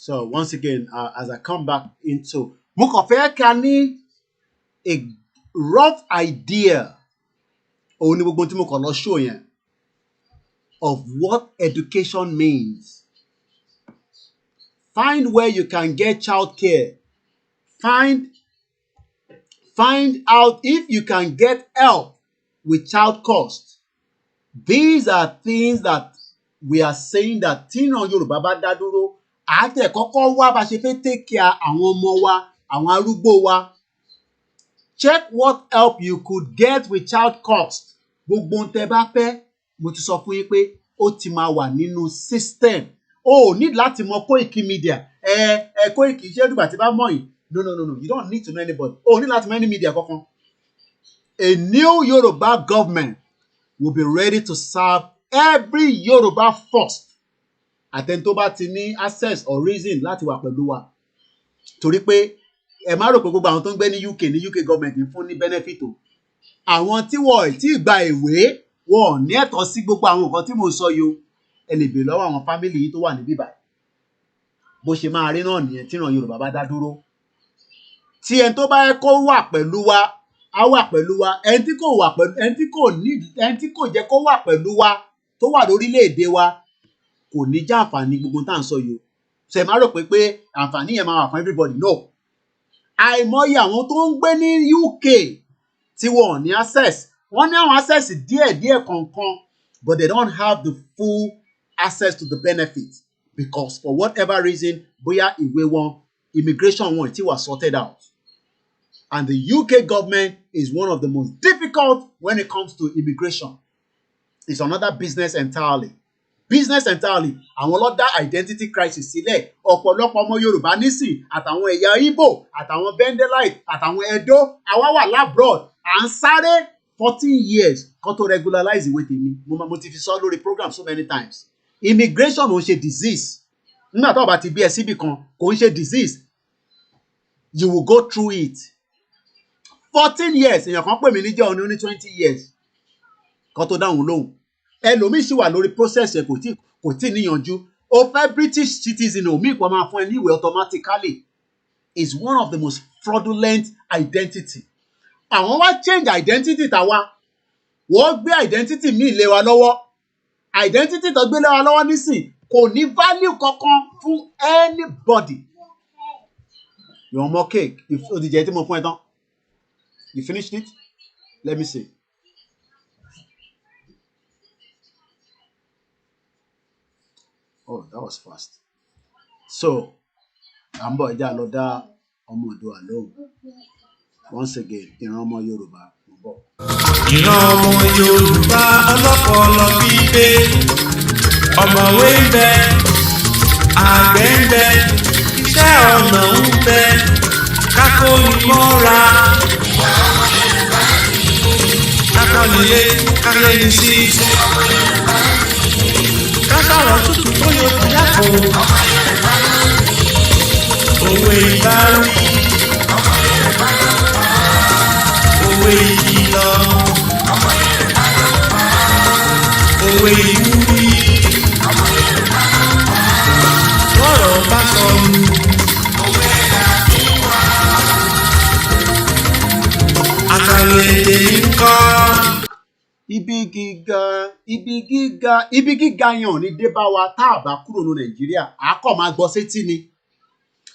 So once again, as I come back into Mukofe Kani, a rough idea of what education means. Find where you can get childcare. Find out if you can get help with child cost. These are things that we are saying that Tino Yoruba bá dá dúró. Àtẹ kọ́kọ́ wá bá ṣe fẹ́ take care àwọn ọmọ wa, àwọn arúgbó wa. Check what help you could get with child cost. Gbogbo tẹ́ bá fẹ́, mo ti sọ fún yín pé ó ti máa wà nínú system. Oh, need láti mọ KOIKIMEDIA. Koiki ṣé dùgbà tí bá mọ̀ yìí. No. You don't need to know anybody. Oh, need láti mọ any media kankan. A new Yoruba government will be ready to serve every Yoruba first. Àtẹni tó bá ti ní access or reason láti wà pẹ̀lú wa. Torí pé ẹ má rò pé gbogbo àwọn tó ń gbé ní UK government ń fún ní benefit o. Àwọn tí wọ́n ti gba ìwé wọn ní ẹ̀tọ́ sí gbogbo àwọn nǹkan tí mo sọ yìí o. Ẹ lè bèèrè lọ́wọ́ àwọn family yìí tó wà níbí báyìí. Bó ṣe máa rí náà nìyẹn tí ìran Yorùbá bá dá dúró. Tí ẹni tó bá yẹ kó wà pẹ̀lú wa, á wà pẹ̀lú wa. Ẹni tí kò wà pẹ̀lú, ẹni tí kò jẹ́ kó wà pẹ̀lú wa tó wà lórílẹ̀-èdè wa kò ní jẹ́ àǹfààní gbogbo tá à ń sọ yìí o. Ṣé ẹ má rò pé àǹfààní yẹn máa wà fún everybody? No. Àìmọye àwọn tó ń gbé ní UK tí wọn ò ní access. Wọ́n ní àwọn access díẹ̀díẹ̀ kankan, but they don't have the full access to the benefit because for whatever reason, bóyá ìwé wọn, immigration wọn tí wà sorted out. And the UK government is one of the most difficult when it comes to immigration. It's another business entirely. Àwọn ló dá identity crisis sílẹ̀. Ọ̀pọ̀lọpọ̀ ọmọ Yorùbá nísìn àtàwọn ẹ̀yà Igbo àtàwọn Bendelite àtàwọn Edo àwa wà labroad à ń sáré 14 years kó tó regularize ìwé tèmi. Mo ti fi sọ lórí program so many times. Immigration ò ń ṣe disease. Nígbà tó bá ti bí ẹ síbì kan kò ń ṣe disease. You will go through it. 14 years èèyàn kan pè mí níjọ́ òní ní 20 years kó tó dáhùn lóhùn. Ẹlòmíì sì wà lórí process ẹ kò tí níyanjú. O fẹ́ British citizen omi ìpọ̀ máa fún ẹ ní ìwé automatically is one of the most fraudulent identity. Àwọn wá change identity tàwa. wọ́n gbé identity míì lé wa lọ́wọ́. Identity tó gbé lé wa lọ́wọ́ nísìn kò ní value kankan fún anybody. You want more cake? If o ti jẹ tí mo fún ẹ tán. You finished it? Let me see. Oh, that was fast. So, àmbọ̀ ìjà lọ dá ọmọ Oòduà lóhùn. Once again, ìran ọmọ Yorùbá ń bọ̀. ìran ọmọ Yorùbá ọlọ́pọlọ pípé ọ̀mọ̀wé ń bẹ àgbẹ̀ ń bẹ iṣẹ́ ọnà ń bẹ kákó ìmọ̀ra kákọ́lélé kákẹ́yìn sí kákọ́rọ̀ tútù tó yọ ìyàpò òwe ìbáwí òwe ìkìlọ̀ òwe ìwúrí lọ́rọ̀ bá sọnù. Àtàlẹ́dẹ ńkọ́. Ibi gíga yẹn ò ní dé bá wa tá a bá kúrò ní Nàìjíríà. À kọ́ máa gbọ́ sétí ni.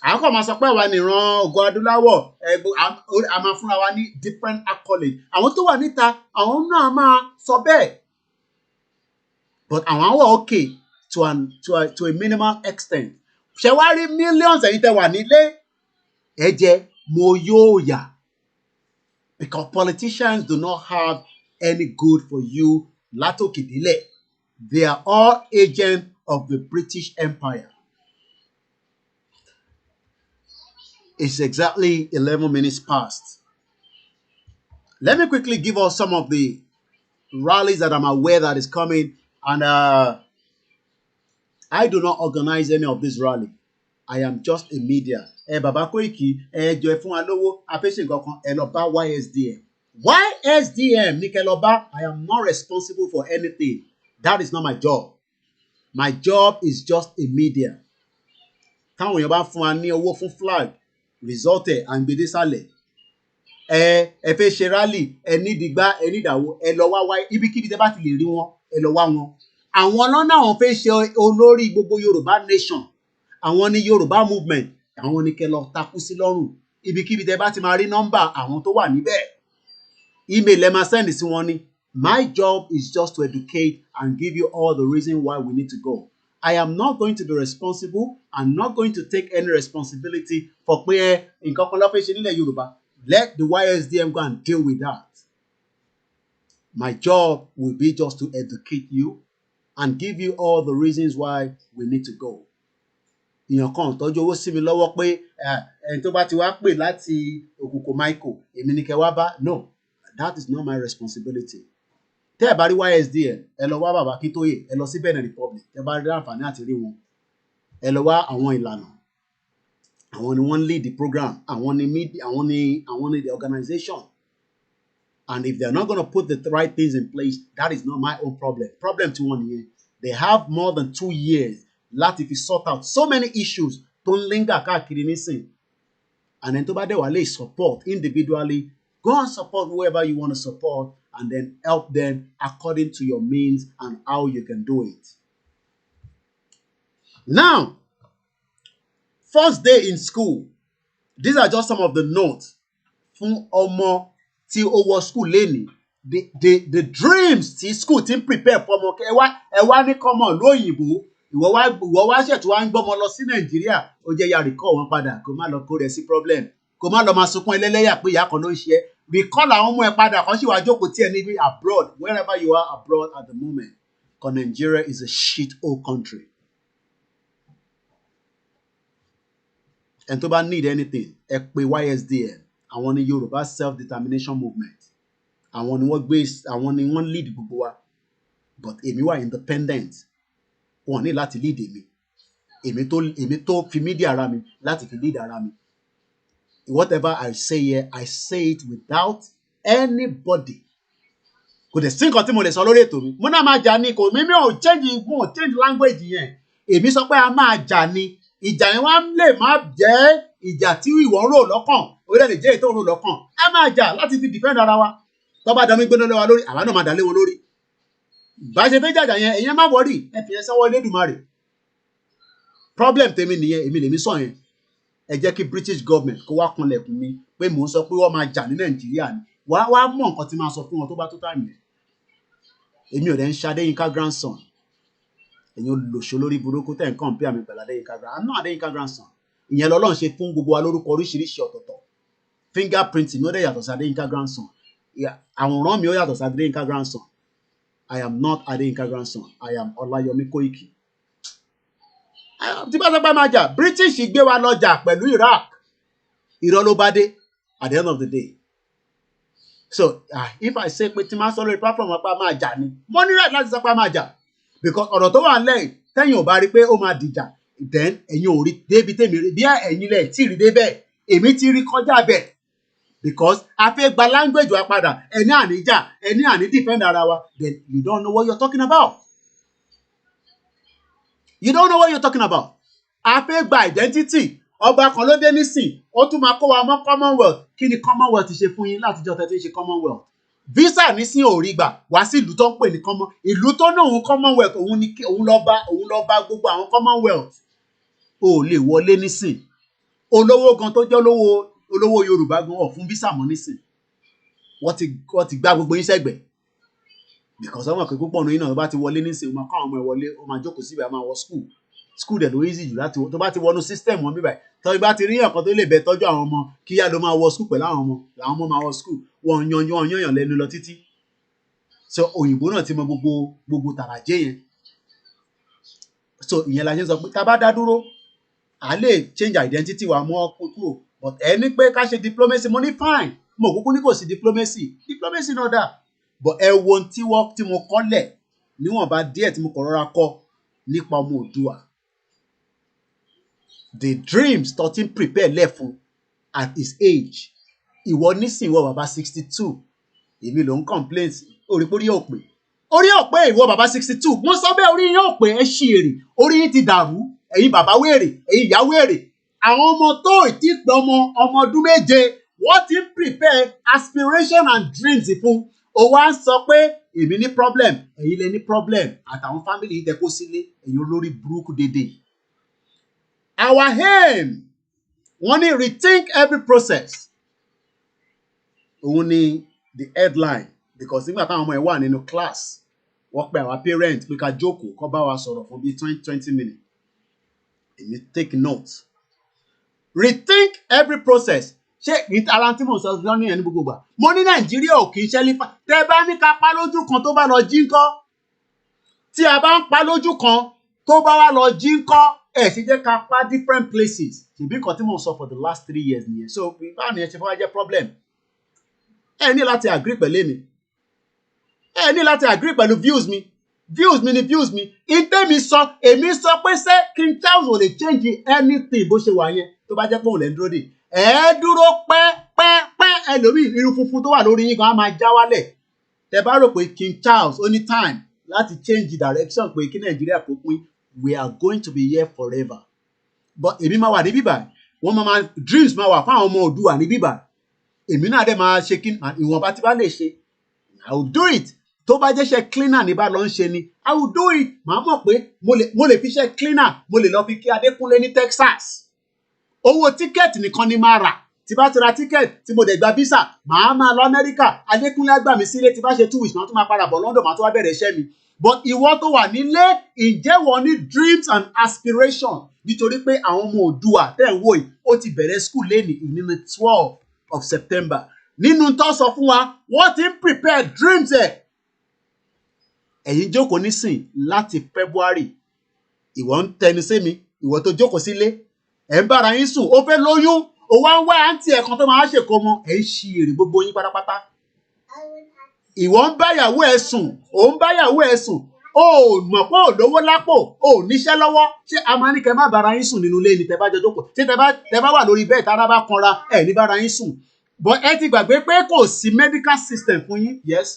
À kọ́ máa sọ pé àwa nìran ògo adúláwọ̀ a máa fúnra wa ní different accolade. Àwọn tó wà níta àwọn náà máa sọ bẹ́ẹ̀. But àwọn wà okay to a minimal extent. Ṣé wá rí millions ẹ̀yin tẹ́ wà nílé? Ẹ jẹ́ mo yóò yà. Because politicians do not have any good for you látòkèdélẹ̀. They are all agents of the British Empire. It's exactly 11 minutes past. Let me quickly give us some of the rallies that I'm aware that is coming. And I do not organize any of this rally. I am just a media. Baba Koiki, jọ ẹ fún wa lówó, apèsè nǹkan kan, ẹ lọ bá YSDM. YSDM ní kẹ́ lọ bá. I am not responsible for anything. That is not my job. My job is just a media. Táwọn èèyàn bá fún wa ní owó fún flag, result ẹ̀ à ń gbé dé sálẹ̀. Ẹ fẹ́ ṣe rally, ẹ ní dìgbà, ẹ ní ìdàwó, ẹ lọ wá ibikíbi tẹ́ bá ti lè rí wọn, ẹ lọ wá wọn. Àwọn lọ́nà àwọn fẹ́ ṣe olórí gbogbo Yorùbá nation. Àwọn ní Yorùbá movement. Àwọn ní kẹ́ lọ takú sí lọ́rùn. Ibikíbi tẹ́ bá ti máa rí nọ́mbà àwọn tó wà níbẹ̀. Email ẹ máa send sí wọn ni. My job is just to educate and give you all the reason why we need to go. I am not going to be responsible. I'm not going to take any responsibility for pé nǹkan kan ló fẹ́ ṣe nílẹ̀ Yorùbá. Let the YSDM go and deal with that. My job will be just to educate you and give you all the reasons why we need to go. Ìyàn kan tọ́jú owó sí mi lọ́wọ́ pé ẹni tó bá ti wá pè láti òkùnkùn Michael, èmi ni kẹ́ wá bá. No, that is not my responsibility. Tẹ́ ẹ bá rí YSDM, ẹ lọ wá bàbá Kítóyè, ẹ lọ sí Benin Republic, ẹ bá rí àǹfààní àti rí wọn. Ẹ lọ wá àwọn ìlànà. Àwọn ni wọ́n lead the program. Àwọn ni media, àwọn ni the organization. And if they are not going to put the right things in place, that is not my own problem. Problem tí wọ́n nìyẹn. They have more than 2 years láti fi sort out so many issues tó ń linger káàkiri nísìn. And then tó bá dẹ̀ wá lè support individually, go and support whoever you want to support and then help them according to your means and how you can do it. Now, first day in school. These are just some of the notes fún ọmọ tí ó wọ school lẹ́ni. The dreams tí school ti ń prepare for ọmọ ẹ wá ní kọ́mọ lóyìnbó. Ìwọ wá ṣètò wá ń gbọ́mọ lọ sí Nàìjíríà. Ó jẹ́ ya recall wọn padà kó má lọ kó rẹ̀ sí problem. Kó má lọ máa sunkún ẹlẹ́lẹ́yà pé ìyá kan ló ń ṣe é. Recall àwọn ọmọ ẹ padà kan sì wá jókòó tí ẹ níbi abroad, wherever you are abroad at the moment. Because Nigeria is a shit hole country. And tó bá need anything, ẹ pè YSDM. Àwọn ni Yorùbá self-determination movement. Àwọn ni wọ́n lead gbogbo wa. But èmi wà independent. Wọ́n ní láti lead èmi. Èmi tó fi media ara mi láti fi lead ara mi. Whatever I say here, I say it without anybody. Kò dẹ̀ sí nǹkan tí mo lè sọ lórí ètò mi. Mo náà máa jà ní kò mímí ò change language yẹn. Èmi sọ pé a máa jà ní. Ìjà yẹn wá lè má jẹ́ ìjà tí ìwọ ń rò lọ́kàn. Ó lè jẹ́ ètò ń rò lọ́kàn. A máa jà láti fi defend ara wa. tó bá dami gbóná lé wa lórí àwa náà máa dà lé wọn lórí bá ṣe fẹ́ jàjà yẹn èyàn má wọrí ẹ fi yẹn sọ́wọ́ Elédùmarè problem tèmi nìyẹn èmi lèmi sọ yẹn ẹ jẹ́ kí British government kó wá kunlẹ̀kùn mi pé mò ń sọ pé wọ́n máa jà ní Nàìjíríà ni wá mọ̀ nǹkan tí máa sọ fún wọn tó bá tó tà nìyẹn èmi ò dẹ̀ ń ṣe Adéyínká grandson èyàn olùlòṣó lórí burúkú tẹ̀ ń kàn bí àmì pẹ̀lú Adéyínká grandson àná Adéyínká grandson ìyẹn lọ́lọ́run ṣe fún gbogbo wa lórúkọ oríṣiríṣi ọ̀tọ̀ọ̀tọ̀ fingerprint mi ó dẹ̀ yàtọ̀ sí Adéyínká grandson àwòrán mi ó yàtọ̀ sí Adéyínká grandson I am not Adéyínká grandson I am Ọláyọmí Koiki tí bá sọ pé máa jà British gbé wa lọ́jà pẹ̀lú Iraq irọ́ ló bá dé at the end of the day so if I say pé tí máa sọ lórí platform ọ̀pá máa jà ni mo ní right láti sọ pé máa jà because ọ̀rọ̀ tó wà lẹ́yìn tẹ́yìn ò bá rí pé ó máa dìjà then ẹ̀yin ò rí débi tèmi rí bí ẹ̀yin lẹ̀ tí rí dé bẹ́ẹ̀ èmi ti rí kọjá bẹ́ẹ̀ because a fẹ́ gba language wa padà ẹni àníjà ẹni àní defend ara wa then you don't know what you're talking about. You don't know what you're talking about. A fẹ́ gba identity. Ọba kan ló dé nísìn. Ó tún máa kó wa mọ́ Commonwealth. Kí ni Commonwealth ti ṣe fún yín látijọ́ tẹ́ ti ń ṣe Commonwealth? Visa nísìn ò rí gbà. Wá sí ìlú tó ń pè ní Commonwealth. Ìlú tó náà òun Commonwealth òun lọ bá gbogbo àwọn Commonwealth. O ò lè wọlé nísìn. Olówó gan tó jẹ́ olówó Yorùbá gan ọ̀ fún visa mọ́ nísìn. Wọ́n ti gbá gbogbo yín sẹ́gbẹ̀ẹ́. Because ọmọ akẹ́kọ̀ọ́ pọ̀ nínú náà bá ti wọlé nísìn ó máa kọ́ àwọn ọmọ ẹ̀ wọlé ó máa jókòó síbẹ̀ á máa wọ school dẹ̀ ló easy jù láti tó bá ti wọnú system wọn bíbáyìí tó bá ti rí ọ̀kan tó lè bẹ tọ́jú àwọn ọmọ kí yá ló máa wọ school pẹ̀lú àwọn ọmọ máa wọ school wọn yàn lẹ́nu lọ títí so òyìnbó náà ti mọ gbogbo tàràjẹ́ yẹn so ìyẹn la ṣe ń sọ pé tá a bá dá dúró à lè change identity wa mọ́ kúrò but ẹni pé ká ṣe diplomacy mo ní fine mo kúkú ní kò sí diplomacy náà dà but ẹ wo tí mo kọ́lẹ̀ níwọ̀nba díẹ̀ tí mo kọ̀ rọra kọ́ nípa ọmọ Oòduà the dreams tó ti ń prepare lẹ̀ fún at his age ìwọ nísìn ìwọ bàbá 62 èmi ló ń complain orí òpè ìwọ bàbá 62 mo sọ bẹ́ẹ̀ orí yín òpè ẹ ṣì èrè orí yín ti dàrú ẹ̀yin bàbá wèrè ẹ̀yin ìyá wèrè àwọn ọmọ tó ti pé ọmọ ọdún méje wọ́n ti ń prepare aspiration and dreams fún ó wá ń sọ pé èmi ní problem ẹ̀yin lè ní problem àtàwọn family yìí tẹ́ kó sílé ẹ̀yin olórí burúkú dédé. Our aim wọ́n ní rethink every process òun ni the headline because nígbà táwọn ọmọ ẹ̀ wà nínú class wọ́n pe our parents pé ká jókòó kó bá wa sọ̀rọ̀ fún bíi 20 minutes èmi take note rethink every process ṣé ara tí mo sọ lọ́ní ẹni gbogbo gbà mo ní Nàìjíríà ò kì í ṣẹ́lífà tẹ́ bá ní ká pa lójú kan tó bá lọ jí ńkọ́ tí a bá ń pa lójú kan tó bá wá lọ jí ńkọ́ ẹ̀ sì jẹ́ ká pa different places ṣèbí kan tí mo sọ for the last 3 years nìyẹn so báwo ni ẹ ṣe fẹ́ wá jẹ́ problem ẹ ní láti agree pẹ̀lú èmi ẹ ní láti agree pẹ̀lú views mi ìtẹ́mi sọ èmi sọ pé ṣé King Charles ò lè change anything bó ṣe wà yẹn tó bá jẹ́ pé òun lè ń dúró dè ẹ dúró pẹ́ ẹlòmíì irun funfun tó wà lórí yín gan á máa já wálẹ̀ tẹ bá rò pé King Charles ó ní time láti change direction pé kí Nàìjíríà kó pín we are going to be here forever but èmi máa wà ní bíbà wọ́n máa dreams máa wà fún àwọn ọmọ Oòduà ní bíbà èmi náà dẹ̀ máa ṣe kí ìwọ̀nba tí bá lè ṣe I will do it tó bá jẹ́ ṣe cleaner ní bá lọ ń ṣe ni I will do it màá mọ̀ pé mo lè fi ṣe cleaner mo lè lọ fi kí Adékúnlé ní Texas owó tíkẹ́ẹ̀tì nìkan ni máa rà tí bá ti ra tíkẹ́ẹ̀tì tí mo dẹ̀ gba visa màá máa lọ Amẹ́ríkà Adékúnlé á gbà mí sílé tí bá ṣe 2 weeks màá tún máa padà bọ̀ London màá tún wá bẹ̀rẹ̀ iṣẹ́ mi but ìwọ tó wà nílé ǹjẹ́ wọ́n ní dreams and aspirations nítorí pé àwọn ọmọ Oòduà tẹ̀ ń wò yìí ó ti bẹ̀rẹ̀ school lẹ́nìí nínú 12 of September nínú tó sọ fún wa wọ́n ti ń prepare dreams ẹ̀ ẹ̀yin jókòó nísìn láti February ìwọ ń tẹnu sí mi ìwọ tó jókòó sílé ẹ̀ ń bára yín sùn ó fẹ́ lóyún ó wá ń wá àǹtí ẹ̀ kan tó máa ṣèkó mọ ẹ̀ ń ṣi èrè gbogbo yín pátápátá ìwọ ń báyàwó ẹ̀ sùn ó ń báyàwó ẹ̀ sùn ó mọ̀ pé ò lówó lápò ó níṣẹ́ lọ́wọ́ ṣé a máa ní kẹ́ má bára yín sùn nínú ilé ni tẹ́ bá jọ jókòó ṣé tẹ́ bá wà lórí bẹ́ẹ̀ tára bá kanra ẹ̀ ní bára yín sùn but ẹ ti gbàgbé pé kò sí medical system fún yín yes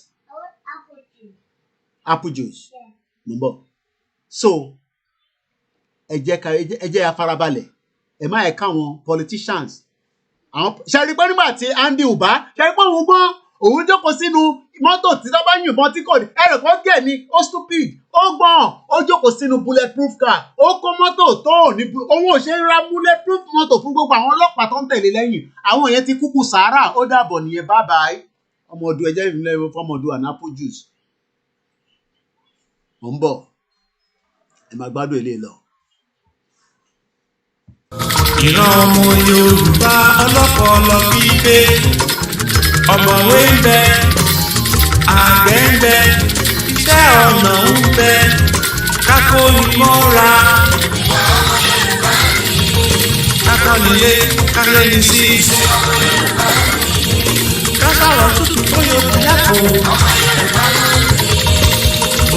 apple juice mo ń bọ̀ so ẹ jẹ́ afárabalẹ̀ ẹ má ẹ káwọn politicians àwọn ṣàrí pé nígbà tí Andy Uba ṣàrí pé òun gbọ́n òun jókòó sínú mọ́tò tí tó bá yìnbọn tí kò ní ẹ̀rọ kan gẹ̀ ni ó stupid ó gbọ́n ó jókòó sínú bulletproof car ó kó mọ́tò tó ní òun ò ṣe ń ra bulletproof mọ́tò fún gbogbo àwọn ọlọ́pàá tó ń tẹ̀lé lẹ́yìn àwọn yẹn ti kúkú sàárà ó dàbọ̀ nìyẹn bye bye ọmọ ọdún ẹjẹ́ ìrìnlẹ̀ fọmọdún and apple juice mo ń bọ̀ ẹ máa gbádùn eléyìí lọ. ìran ọmọ Yorùbá ọlọ́pọlọ pípé ọ̀mọ̀wé ń bẹ àgbẹ̀ ń bẹ iṣẹ́ ọnà ń bẹ kákó ìmọ̀ra kákọ́nilé káyẹ́ni sí kákàrọ̀ tútù tó yọ kúlápò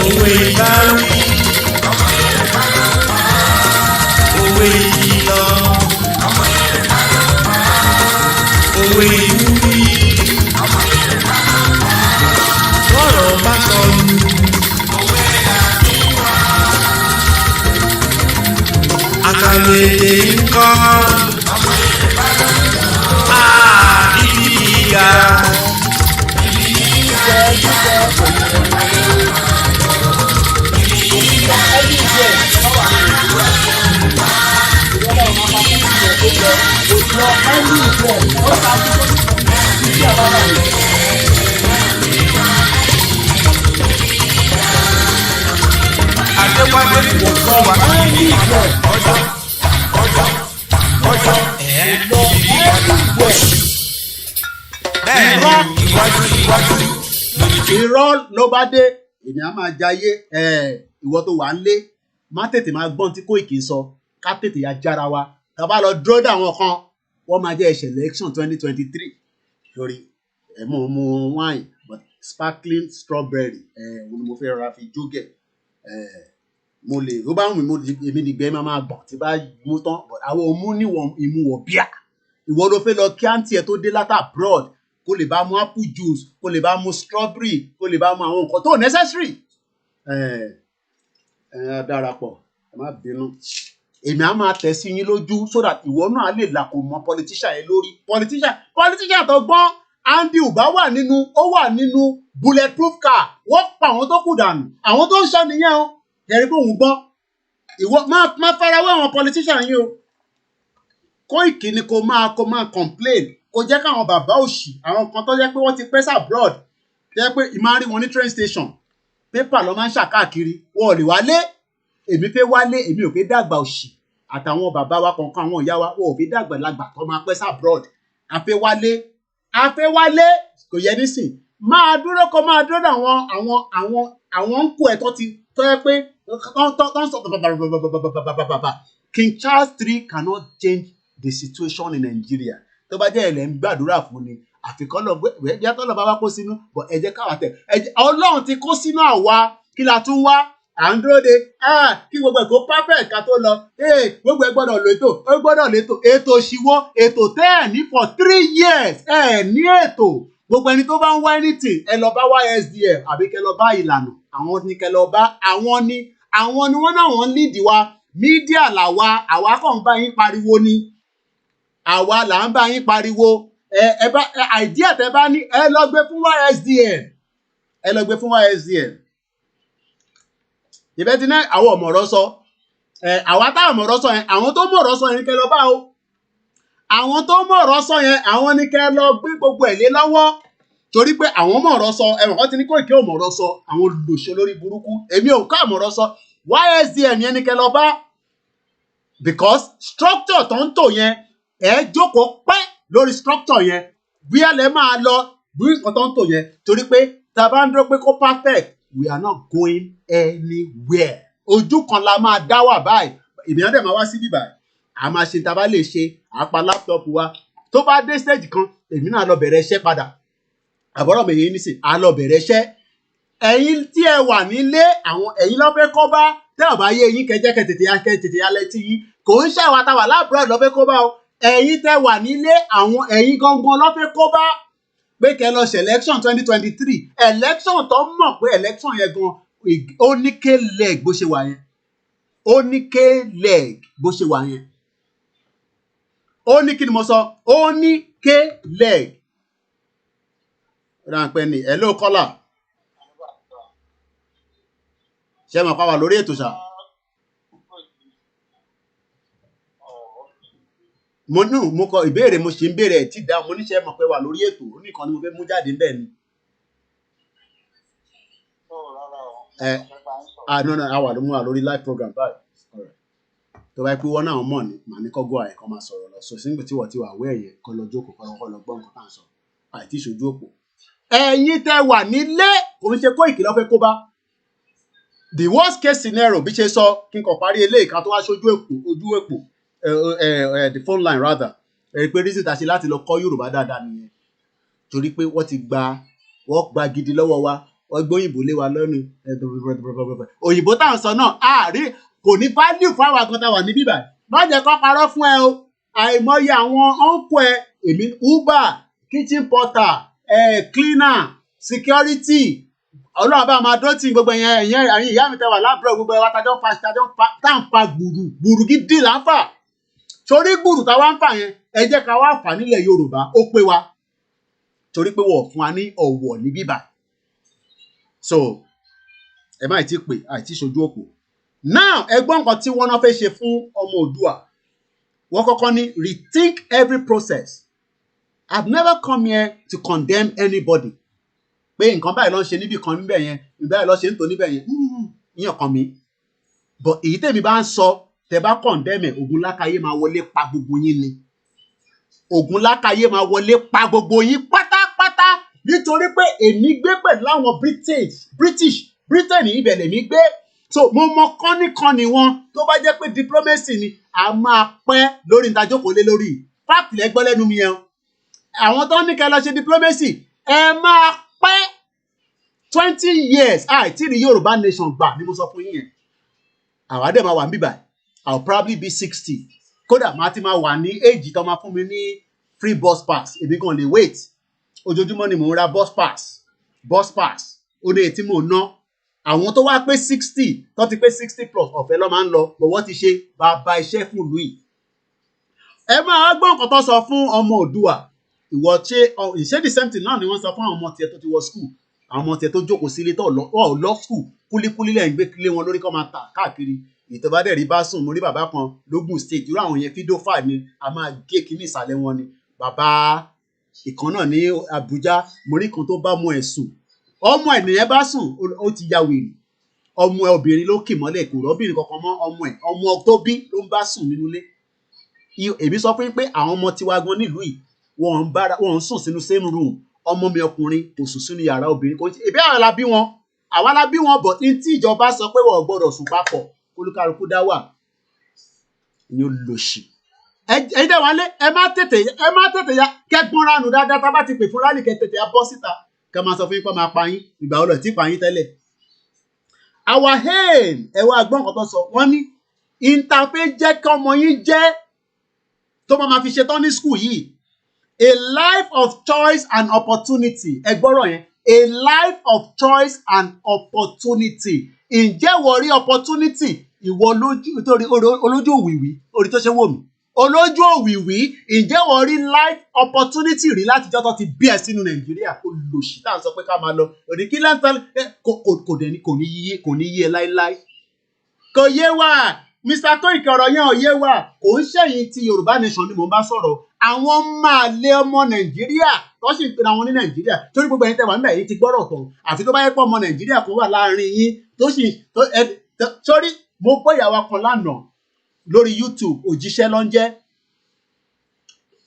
òwe ìbáwí òwe ìkìlọ̀ òwe ìwúrí lọ́rọ̀ bá sọnù. Àkàlẹ̀ ńkọ́ ìyá. Adéwálé kò fọ́ wa ní ọjọ́ irọ́ ló bá dé èmi á máa jayé ìwọ tó wà ń lé má tètè máa gbọ́n tí Koiki sọ ká tètè ya jára wa tá a bá lọ dúró dà wọn kan wọ́n máa jẹ́ ẹ̀ṣẹ̀ election 2023 lórí mu wine but sparkling strawberry òun ni mo fẹ́ rọra fi jógẹ̀ mo lè ló bá wù mí èmi nìgbẹ́ máa gbọ̀n tí bá mú tán but àwọn òmú níwọ̀n ìmúwọ̀ bíà ìwọ ló fẹ́ lọ kí àǹtí ẹ̀ tó dé látà abroad kó lè bá mu apple juice kó lè bá mu strawberry kó lè bá mu àwọn nǹkan tó necessary darapọ̀ ẹ má bínú èmi á máa tẹ̀ sí yín lójú so that ìwọ náà lè là kó mọ politician yẹn lórí politician tó gbọ́n Andy Uba wà nínú bulletproof car wọ́n pa àwọn tó kù dànù àwọn tó ń sọ nìyẹn o ẹ̀rí pé òun gbọ́n ìwọ má farawé àwọn politician yìí o Koiki ni kò máa complain kò jẹ́ káwọn bàbá òṣì àwọn kan tó jẹ́ pé wọ́n ti pẹ́ sí abroad jẹ́ pé ìmáa rí wọn ní train station pépà ló máa ń ṣàkáàkiri wọn ò lè wálé èmi fẹ́ wálé èmi ò fẹ́ dàgbà òṣì àtàwọn bàbá wa kọ̀ọ̀kan àwọn ìyá wa wọn ò fẹ́ dàgbà lágbà tó máa pẹ́ sí abroad a fẹ́ wálé kò yẹ nísìn máa dúró àwọn ń kó ẹ̀ tó yẹ pé tó ń sọ bàbàbàbàbàbàbàbàbà King Charles III cannot change the situation in Nigeria tó bá jẹ́ ẹ̀lẹ́ ń gbàdúrà fún ni àfikún lọ bí atọ́lọ́ bá wá kó sínú bọ̀ ẹ jẹ́ káwa tẹ̀ Ọlọ́run ti kó sínú àwa kí la tún wá à ń dúró de kí gbogbo ẹ̀ kó perfect ká tó lọ gbogbo ẹ̀ gbọ́dọ̀ létò ètò òṣìwọ́ ètò tẹ́ ẹ̀ ní for 3 years ẹ̀ ní ètò gbogbo ẹni tó bá ń wá anything ẹ lọ bá YSDM àbí kẹ lọ bá ìlànà àwọn ni kẹ lọ bá àwọn ni wọ́n náà wọ́n lead wa mídíà làwa àwa kàn ń bá yín pariwo ni àwa là ń bá yín pariwo idea tẹ bá ní ẹ lọ gbé fún YSDM ìbẹ́ ti náà àwọn ọ̀mọ̀rọ̀ sọ àwa táwọn ọ̀mọ̀rọ̀ sọ yẹn àwọn tó mọ̀rọ̀ sọ yẹn kẹ lọ bá o àwọn tó mọ̀rọ̀ sọ yẹn àwọn ní kẹ lọ gbé gbogbo ẹ̀ lé lọ́wọ́ torí pé àwọn mọ̀rọ̀ sọ ẹ̀wọ̀n kan ti ní Koiki ò mọ̀rọ̀ sọ àwọn olùlòṣè lórí burúkú èmi ò ká mọ̀rọ̀ sọ YSDM yẹn ní kẹ lọ bá because structure tó ń tò yẹn ẹ jókòó pẹ́ lórí structure yẹn bí ẹ lè máa lọ bí nǹkan tó ń tò yẹn torí pé tá a bá ń dúró pé kó perfect we are not going anywhere ojú kan la máa dá wà báyìí ènìyàn dẹ̀ máa wá síbí báyìí a máa ṣe tá a bá lè ṣe àpá laptop wa tó bá dé stage kan èmi náà lọ bẹ̀rẹ̀ iṣẹ́ padà àbọ̀rọ̀ mi yìí nísìn a lọ bẹ̀rẹ̀ iṣẹ́ ẹ̀yin tí ẹ wà nílé àwọn ẹ̀yin lọ́ fẹ́ kọ́ bá tẹ́ ọ̀ bá yé yín kẹjẹ́ tètè yálẹ̀ tí yín kò ń ṣàwà táwà láàbùrọ̀ lọ́ fẹ́ kọ́ bá o ẹ̀yin tẹ́ wà nílé àwọn ẹ̀yin gangan lọ́ fẹ́ kọ́ bá pé kẹ́ lọ ṣe election 2023 election tó mọ̀ pé election yẹn gan ó ní k-leg bó ṣe wà yẹn ó ní k-leg bó ṣe wà yẹn ó ní kí ni mo sọ ó ní k-leg Ráńpẹ́ ni hello caller. Ṣé mo pa wà lórí ètò ṣá? Mo kọ ìbéèrè mo ṣe ń béèrè ẹ̀ tí dáhùn mo níṣẹ́ mọ̀ pé wà lórí ètò ó nìkan ni mo fẹ́ mú jáde bẹ́ẹ̀ ni. No, àwa ló mú wa lórí live program báyìí. Tó bá pé wọ́n náà mọ̀ ni màá ní kọ́ gọ́ àyẹ̀kọ́ máa sọ̀rọ̀ lọ so sígbà tí wọ́n ti wà wẹ́ ẹ̀yẹ kọ́ lọ jókòó kọ́ lọ gbọ́ nǹkan tá à ń sọ àìtí ìṣojú òpó. Ẹ̀yin tẹ́ wà nílé kò ń ṣe Koiki ló fẹ́ kó bá. The worst case scenario bí ṣe sọ kí n kàn parí eléyìí ká tó wá ṣojú èpò the phone line rather pé reason ta ṣe láti lọ kọ́ Yorùbá dáadáa nìyẹn torí pé wọ́n gba gidi lọ́wọ́ wa wọ́n gbé òyìnbó lé wa lọ́nu òyìnbó tá à ń sọ náà àárín kò ní value fún àwọn àgọ́ta wà ní bíbà má jẹ́ kó parọ́ fún ẹ o àìmọye àwọn ọ̀nkọ́ ẹ èmi Uber kitchen porter cleaner security ọlọ́run bá máa dọ́tí gbogbo ẹ̀yìn ìyá mi tẹ́wà lábúrò gbogbo ẹwà tájọ́ ń fa gbùrù gidi là ń fà torí gbùrù táwa ń fà yẹn ẹ jẹ́ ká wá fà nílẹ̀ Yorùbá ó pé wa torí pé wọ́n fún wa ní ọ̀wọ̀ ní bíbà so ẹ má ti pè àìtí ṣojú òpó now ẹgbọ́n nǹkan tí wọ́n náà fẹ́ ṣe fún ọmọ Oòduà wọ́n kọ́kọ́ ní rethink every process. I've never come here to condemn anybody pé nǹkan báyìí ló ń ṣe níbì kan níbẹ̀ yẹn báyìí ló ṣe ń tò níbẹ̀ yẹn ìyẹn kan mi but èyí tèmi bá ń sọ tẹ bá condemn ẹ Ògún lákàyè máa wọlé pa gbogbo yín ni Ògún lákàyè máa wọlé pa gbogbo yín pátápátá nítorí pé èmi gbé pẹ̀lú àwọn Britain ibẹ̀ lèmi gbé so mo mọ kọ́nìkanì wọn tó bá jẹ́ pé diplomacy ni a máa pẹ́ lórí ìdájókòó lé lórí fact lẹ́gbọ́ lẹ́nu mi yẹn àwọn tó ní kẹ́ lọ ṣe diplomacy ẹ máa pẹ́ 20 years àìtí ní Yorùbá nation gbà ni mo sọ fún yín yẹn àwa dẹ̀ máa wà ń bíbà I'll probably be 60 kódà máa ti máa wà ní age tó máa fún mi ní free bus pass èmi gan lè wait ojoojúmọ́ ni mò ń ra bus pass ó ní ètí mò ń ná àwọn tó wá pé 60 tó ti pé 60 plus ọ̀fẹ́ ló máa ń lọ bọ̀wọ́ ti ṣe bàbá iṣẹ́ fún ìlú yìí ẹ máa gbọ́ nǹkan tó sọ fún ọmọ Oòduà ìwọ ṣe the same thing náà ni wọ́n sọ fún àwọn ọmọ tiẹ̀ tó ti wọ school àwọn ọmọ tiẹ̀ tó jókòó sílé tó lọ school kúlíkúlí lẹ́yìn gbé kílé wọn lórí kọ́ máa tà káàkiri ìtọ́bádẹ́rì bá sùn mo rí bàbá kan lógùn state irú àwọn yẹn fídíò fà ni a máa gé kíní ìsàlẹ̀ wọn ni bàbá ìkan náà ní Àbújá mo rí kan tó bá mọ ẹ̀ sùn ọmọ ènìyàn bá sùn ó ti ya wèrè ọmọ ẹ obìnrin ló kì mọ́lẹ̀ kò rọ́bìnrin kankan mọ́ ọmọ tó bí ló ń bá sùn nínú ilé èmi sọ fún yín pé àwọn ọmọ tiwa gan nílùú yìí wọ́n ń sùn sínú same room ọmọ mi ọkùnrin kò sùn sínú yàrá obìnrin kò sí ìbí àwa la bí wọn bọ̀ ní tí ìjọba sọ pé wọ́n gbọ́dọ̀ sùn papọ̀ olúkálukú dá wà ní olóṣì ẹ̀yin dẹ̀ wálé ẹ má tètè ya kẹ́gbọ́n ránù dáadáa tá a bá ti pè fún rálì kẹ́ tètè ya bọ́ síta kẹ́ máa sọ fún yín pé máa pa yín ìgbà wo lọ tí pa yín tẹ́lẹ̀ our hail ẹ wá gbọ́n nǹkan tó sọ wọ́n ní ìntàfẹ́ jẹ́ kí ọmọ yín jẹ́ tó máa fi ṣetán ní school yìí a life of choice and opportunity ẹ gbọ́rọ̀ yẹn a life of choice and opportunity ǹjẹ́ wọ́n rí opportunity ìwọ olójú òwìwí orí tó ṣe wò mí olójú òwìwí ǹjẹ́ wọ́n rí life opportunity rí látijọ́ tó ti bí ẹ sínú Nàìjíríà olùsí tá à ń sọ pé ká máa lọ òní kí lẹ́ńtọ́ kò ní yé ẹ láíláí kò yé wa Mr. Koiki ọ̀rọ̀ yẹn ò yé wa kò ń ṣẹ̀yìn ti Yorùbá nation ni mò ń bá sọ̀rọ̀ àwọn máa lé ọmọ Nàìjíríà tó sì ń pera wọn ní Nàìjíríà torí gbogbo ẹ̀yin tẹwàá níbẹ̀ yìí ti gbọ́rọ̀ tán àfi tó bá yẹ pé ọmọ Nàìjíríà kan wà láàrin yín tó sì sórí mo gbọ́ ìyàwó kan lánàá lórí YouTube òjíṣẹ́ ló ń jẹ́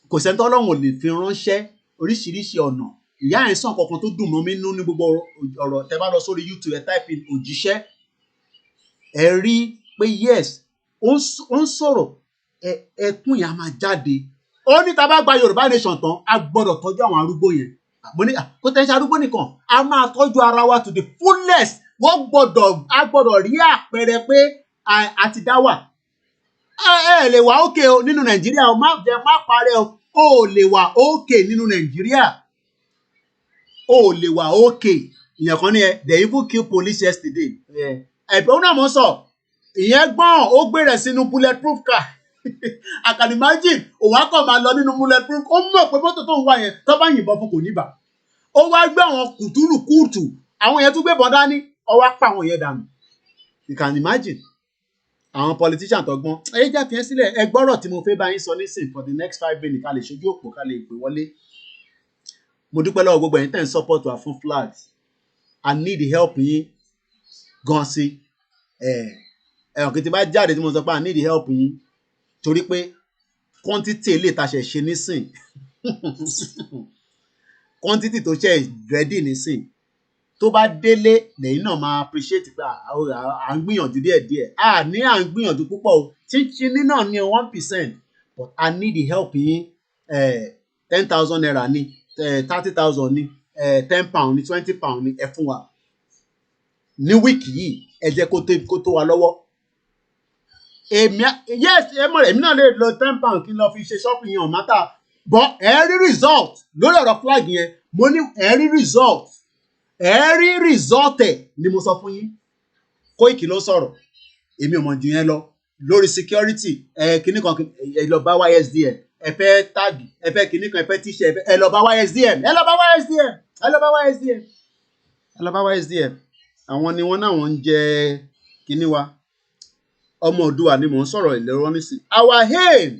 kò sẹ́ńtọ́ Ọlọ́run lè fi ránṣẹ́ oríṣiríṣi ọ̀nà ìyá ẹ̀ sàn kankan tó dùn mọ́ mi nínú ní gbogbo ọ̀rọ̀ tẹ́ bá lọ sórí YouTube ẹ type in òjíṣẹ́ ẹ rí pé yes ó ń sọ̀rọ̀ ẹkún yẹn a máa jáde ó ní tá bá gba Yorùbá nation tán a gbọ́dọ̀ tọ́jú àwọn arúgbó yẹn mo ní kó tẹ́ ṣe arúgbó nìkan a máa tọ́jú ara wa to the fullest a gbọ́dọ̀ rí àpẹẹrẹ pé a ti dá wà ẹ lè wà ókè nínú Nàìjíríà o má parẹ́ o lè wà ókè nínú Nàìjíríà o lè wà ókè ìyẹn kan ní they even kill police yesterday ẹ̀bùn náà mo sọ ìyẹn gbọ́n ó gbé rẹ̀ sínú bulletproof car I can imagine òun á kàn máa lọ nínú bulletproof ó mọ̀ pé mọ́tò tó ń wá yẹn tó bá yìnbọn fún kò ní bà ó wá gbé àwọn kùtùlùkùtù àwọn yẹn tún gbé bọ́n dání ó wá pa àwọn yẹn dànù. You can imagine àwọn politician tó gbọ́n ẹ jẹ́ àfihàn sílẹ̀ ẹ gbọ́rọ̀ tí mo fẹ́ bá yín sọ nísìn for the next 5 minutes ká lè ṣojú òpó ká lè pè wọlé. Mo dúpẹ́ lọ́wọ́ gbogbo ẹ̀yin tẹ́ ń support wa fún flags. I need the help yín gan sí. Ẹ̀hàn kí n ti bá jáde tí mo sọ pé I need the help yín torí pé quantity lè ta ṣe ṣe nísìn quantity tó ṣe ready nísìn tó bá délé lẹ́yìn náà máa appreciate pé à ń gbìyànjú díẹ̀díẹ̀ ní à ń gbìyànjú púpọ̀ o chinchin náà ní 1% but I need the help yín 10,000 naira ní 30,000 ní 10 pound ní 20 pound ní ẹ fún wa ní wíìkì yìí ẹ jẹ́ kó tó wa lọ́wọ́. Yes èmi náà lè lo 10 pound kí n lọ fi ṣe shopping yẹn ọ̀mátà but ẹ rí result lórí ọ̀rọ̀ flag yẹn mo ní ẹ rí result ẹ̀ ni mo sọ fún yín. Koiki ló sọ̀rọ̀ èmi ò mọ̀ jù yẹn lọ lórí security kinní kan ẹ lọ bá YSDM ẹ fẹ́ tag ẹ fẹ́ kinní kan ẹ fẹ́ t-shirt ẹ lọ bá YSDM àwọn ni wọ́n náà wọ́n ń jẹ kinní wa ọmọ Oòduà ni mò ń sọ̀rọ̀ ìlérò nísìn. Our aim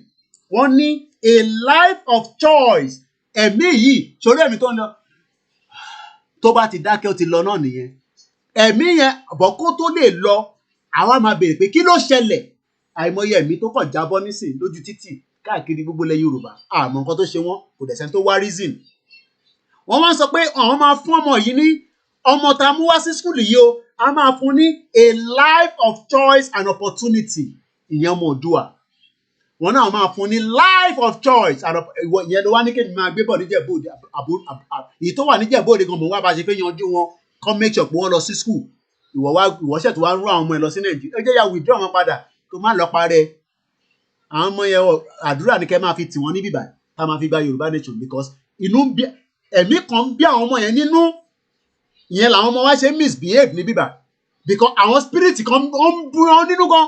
wọ́n ní a life of choice ẹ̀mí yìí sórí ẹ̀mí tó ń lọ tó bá ti dákẹ́ ó ti lọ náà nìyẹn ẹ̀mí yẹn bọ̀ kó tó lè lọ àwa máa béèrè pé kí ló ṣẹlẹ̀ àìmọye ẹ̀mí tó kàn jábọ́ nísìn lójú títì káàkiri gbogbo ilẹ̀ Yorùbá àmọ́ nǹkan tó ṣe wọ́n kò dẹ̀ sẹ́ni tó wá reason. Wọ́n máa ń sọ pé àwọn máa fún ọmọ yìí ní ọmọ tá a mú wá sí school yìí o a máa fún ní a life of choice and opportunity ìyẹn ọmọ Oòduà wọn náà máa fún ní life of choice and ìyẹn ló wá ní kéde máa gbé bọ̀ níjẹ̀bóde èyí tó wà níjẹ̀bóde gan mọ̀ wá bá ṣe fẹ́ yanjú wọn come make sure pé wọ́n lọ sí school ìwọ ṣètò wá ń rú àwọn ọmọ ẹ lọ sí Nàìjíríà ẹ jẹ́ ya withdraw wọn padà tó má lọ parẹ́ àwọn ọmọ yẹn àdúrà ní kẹ́ máa fi tì wọ́n ní bíbá tá máa fi gba Yorùbá nation because inú ẹ̀mí kan ń bí àwọn ọmọ yẹn nínú ìyẹn làwọn ọmọ wa ṣe misbehave ní bíbá because àwọn spirit kan ó ń bú wọn nínú gan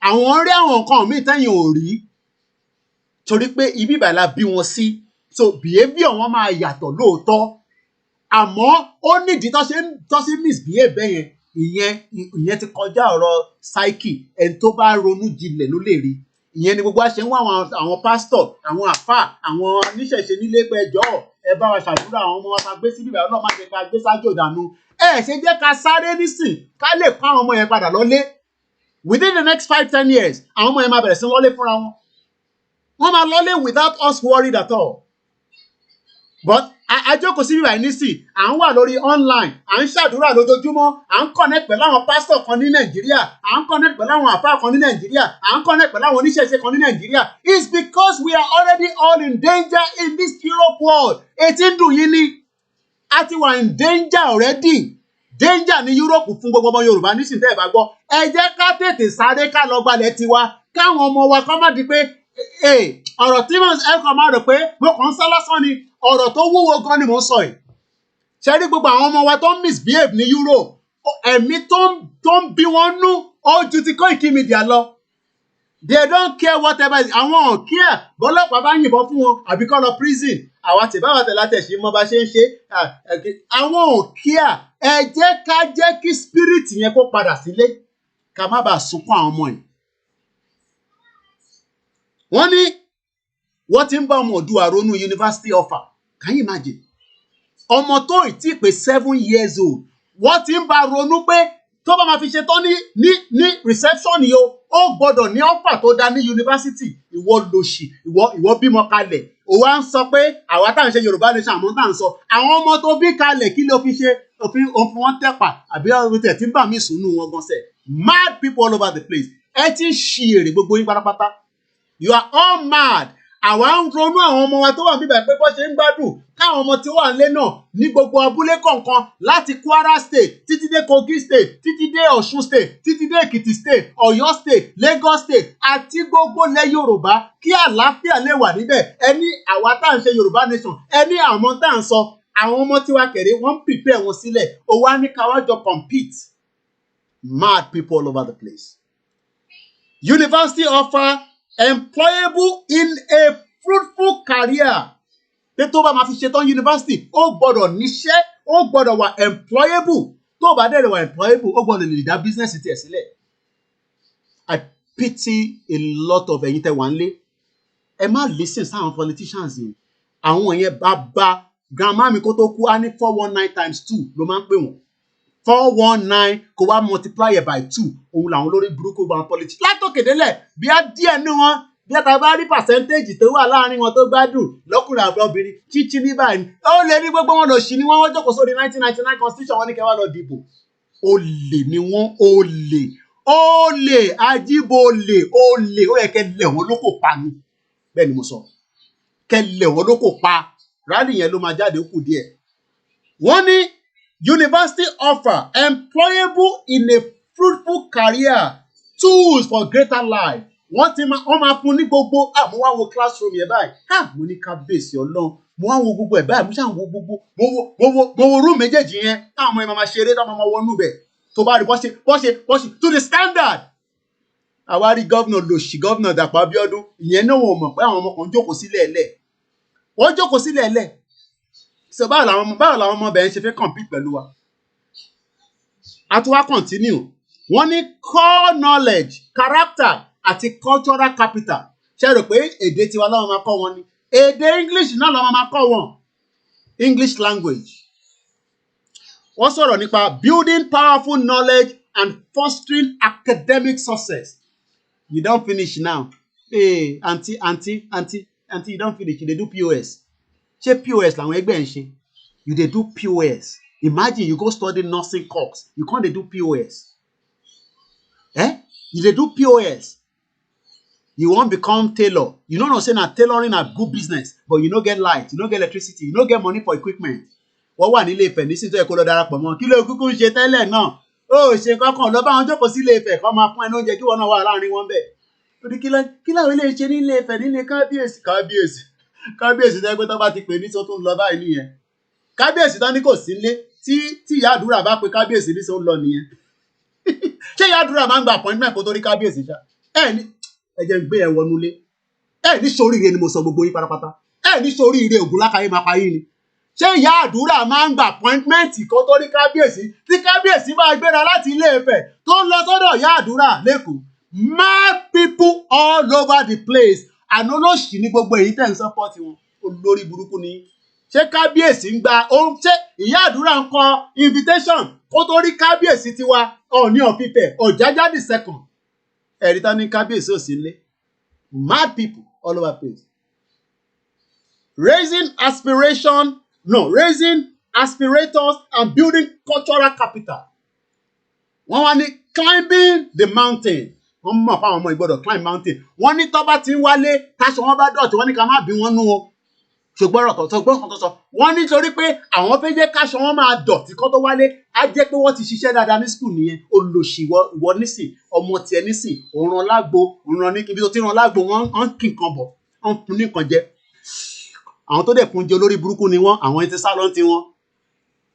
àwọn rí àwọn nǹkan míì tẹ́yìn ò rí torí pé ibi ìbà la bí wọn sí so behaviour wọn máa yàtọ̀ lóòótọ́ àmọ́ ó nídìí tó ṣe misbehave bẹ́yẹn ìyẹn ti kọjá ọ̀rọ̀ psyche ẹni tó bá ronú jinlẹ̀ ló lè rí ìyẹn ni gbogbo àṣẹ ń wá àwọn pastor àwọn àfà àwọn oníṣẹ̀ṣe nílé pé ẹjọ́ ẹ bá wa ṣàdúrà àwọn ọmọ wa ká gbé síbí ìbà ọlọ́ọ̀ má jẹ́ ká gbé sájò dànù ṣe jẹ́ ká sáré nísìn ká lè kó àwọn ọmọ yẹn padà lọ́lé within the next 5-10 years àwọn ọmọ yẹn máa bẹ̀rẹ̀ sí lọ́lé fúnra wọn wọ́n máa lọ́lé without us worried at all but àjókòó sí bíbá nísìn à ń wà lórí online à ń ṣàdúrà lójoojúmọ́ à ń connect pẹ̀lú àwọn pastor kan ní Nàìjíríà à ń connect pẹ̀lú àwọn àfáà kan ní Nàìjíríà à ń connect pẹ̀lú àwọn oníṣẹ̀ṣe kan ní Nàìjíríà it's because we are already all in danger in this Europe world etí ń dùn yín ni a ti wà in danger already danger ní Europe fún gbogbo ọmọ Yorùbá nísìnyí tẹ́ ẹ bá gbọ́ ẹ jẹ́ ká tètè sáré ká lọ gbalẹ̀ tiwa káwọn ọmọ wa kọ́ má di pé ọ̀rọ̀ tí mo ẹ̀kọ́ máa rò pé mo kàn ń sá lásán ni ọ̀rọ̀ tó wúwo gan ni mo ń sọ yìí ṣe rí gbogbo àwọn ọmọ wa tó ń misbehave ní Europe ẹ̀mí tó ń bí wọn nú ó ju ti KOIKIMEDIA lọ they don't care whatever àwọn ò care bọ́lọ́pàá bá yìnbọn fún wọn àbí kọ́ lọ prison àwa tìbáwá tẹ̀ látẹ̀sí mọ́ bá ṣe ń ṣe àwọn ò care ẹ jẹ́ ká jẹ́ kí spirit yẹn kó padà sílé ká má bàa sunkún àwọn ọmọ yìí. Wọ́n ní wọ́n ti ń bá ọmọ Oòduà ronú university offer can you imagine ọmọ tó ì tí pé 7 years old wọ́n ti ń bá ronú pé tó bá máa fi ṣe tán ní reception yìí ó gbọ́dọ̀ ní offer tó dá ní university ìwọ lòṣì ìwọ bímọ kalẹ̀ ó wá ń sọ pé àwa tá à ń ṣe Yorùbá nation àmọ́ tá à ń sọ àwọn ọmọ tó bí kalẹ̀ kí ló fi ṣe òfin wọn tẹ̀pà àbí ọ̀rọ̀ tẹ̀ tí ń bà mí sùn nù wọn gan sẹ̀ mad people all over the place ẹ ti ń ṣi èrè gbogbo yín pátápátá you are all mad àwa ń ronú àwọn ọmọ wa tó wà níbẹ̀ pé bó ṣe ń gbádùn káwọn ọmọ tí ó wà nílé náà ní gbogbo abúlé kọ̀ọ̀kan láti Kwara state títí dé Kogi state títí dé Ọ̀ṣun state títí dé Èkìtì state Ọ̀yọ́ state Lagos state àti gbogbo ilẹ̀ Yorùbá kí àlàáfíà lè wà níbẹ̀ ẹni àwa tá à ń ṣe Yorùbá nation ẹni àwọn tá à ń sọ àwọn ọmọ tiwa kẹ̀rẹ́ wọ́n ń prepare wọn sílẹ̀ ó wá ní káwájọ compete mad people all over the place. University offer employable in a fruitful career pé tó bá máa fi ṣetán yunifásitì ó gbọ́dọ̀ níṣẹ́ ó gbọ́dọ̀ wà employable tó bá dẹ̀ wà employable ó gbọ́dọ̀ lè dá business tiẹ̀ sílẹ̀. I pity a lot of ẹ̀yin tẹ́ wà ń lé ẹ má listen sáwọn politicians yìí àwọn yẹn bàbá grandma mi kó tó kú á ní 419 times 2 ló máa ń pè wọ́n 419 kó wá multiply it by 2 òun làwọn olórí burúkú bá wọn politics látòkè délẹ̀ bí á díẹ̀ ní wọn bí á ta bá rí percentage tó wà láàrin wọn tó gbádùn lọ́kùnrin àbí obìnrin chíchí ní báyìí ó lè ní gbogbo wọn lọ sí ni wọ́n jókòó sórí 1999 constitution wọn ní kẹwàá lọ dìbò olè ni wọ́n olè ajíbólè olè ó yẹ kẹ́ lẹ̀ wọ́n lóko pa ni bẹ́ẹ̀ ni mo sọ kẹ́ lẹ̀ wọ́n lóko pa rally yẹn ló máa jáde kù díẹ̀ wọ́n ní university offer employable in a fruitful career tools for greater life wọ́n máa fún ní gbogbo mo wá wo classroom yẹn báyìí mo ní kábíyèsí ọlọ́run mo wá wo gbogbo ẹ̀ báyìí mo ṣáà wo gbogbo mo wo room méjèèjì yẹn táwọn ọmọ yẹn máa ṣeré táwọn ọmọ wọnú bẹ̀ tó bá rí bọ́ṣe to the standard àwárí gọ́vnà lòṣì gọ́vnà Dàpọ̀ Abíọ́dún ìyẹn náà wọ́n mọ̀ pé àwọn ọmọ kan jókòó sílẹ̀ ẹ̀lẹ̀ wọ́n jókòó sílẹ̀ ẹ̀lẹ̀ so báwo làwọn ọmọ bẹ̀rẹ̀ ṣe fẹ́ compete pẹ̀lú wa a tún wá continue wọ́n ní core knowledge character àti cultural capital ṣe rò pé èdè tiwa lọ́wọ́ máa kọ́ wọn ni èdè English náà lọ́wọ́ máa kọ́ wọn English language wọ́n sọ̀rọ̀ nípa building powerful knowledge and fostering academic success you don finish now hey aunty you don finish you dey do POS ṣé POS làwọn ẹgbẹ́ ń ṣe you dey do POS imagine you go study nursing course you come dey do POS you dey do POS you wan become tailor you no know say na tailoring na good business but you no get light you no get electricity you no get money for equipment wọ́n wà nílé Ifẹ̀ nísìnyí tó yẹ kó lọ darapọ̀ mọ́ kí ló kúkú ń ṣe tẹ́lẹ̀ náà ó ṣe kankan lọ bá wọn jókòó sí ilé Ifẹ̀ kọ́ máa fún ẹ lóúnjẹ kí wọ́n náà wà láàrin wọn bẹ́ẹ̀ torí kí láwọn ilé ṣe nílé Ifẹ̀ nílé kábíyèsí tẹ́ pé tó bá ti pè ní tó tún lọ báyìí nìyẹn kábíyèsí tán ní kò sí nílé tí ìyá àdúrà bá pe kábíyèsí ní tó ń lọ nìyẹn ṣé ìyá àdúrà máa ń gba appointment kó tó rí kábíyèsí ṣá ẹ jẹ́ ń gbé ẹ wọnúlé ẹ ní sóríire ni mo sọ gbogbo yín pátápátá ẹ ní sóríire ògùn lákàyè máa pa yín ni ṣé ìyá àdúrà máa ń gba appointment kó tó rí kábíyèsí tí kábíyèsí máa gbéra láti ilé Ifẹ̀ tó ń lọ sọ́dọ̀ ìyá àdúrà lẹ́kọ̀ọ́ mad people all over the place àná olóṣì ní gbogbo èyí tẹ̀ ń support wọn olórí burúkú ni ṣé kábíyèsí ń gba ohun ṣé ìyá àdúrà ń kọ invitation kó tó rí kábíyèsí tiwa Ọọ̀ni of Ifẹ̀ Ọ̀jájá the second ẹ̀rí tán ní kábíyèsí ò sí nílé mad people all over the place raising aspirators and building cultural capital. Wọ́n wá ní climbing the mountain. Wọ́n mọ̀ fáwọn ọmọ ìgbọ́dọ̀ climb mountain. Wọ́n ní tọ́ bá ti ń wálé táṣọ wọn bá dọ̀tí wọ́n ní ká má bí wọ́n nú o. Ṣùgbọ́n ọ̀rọ̀ tó gbọ́n kan tó sọ. Wọ́n ní torí pé àwọn fẹ́ jẹ́ káṣọ wọn máa dọ̀tí kó tó wálé. Á jẹ́ pé wọ́n ti ṣiṣẹ́ dáadáa ní school nìyẹn. Olòṣì ìwọ nísìn ọmọ tiẹ̀ nísìn òran lágbo òran ní ibi tó ti ran lágbo wọ́n kì nǹkan bọ̀ wọ́n fún ní nǹkan jẹ. Àwọn tó dẹ̀ fún jẹ olórí burúkú ni wọ́n àwọn ẹni tí sálọ́n ti wọ́n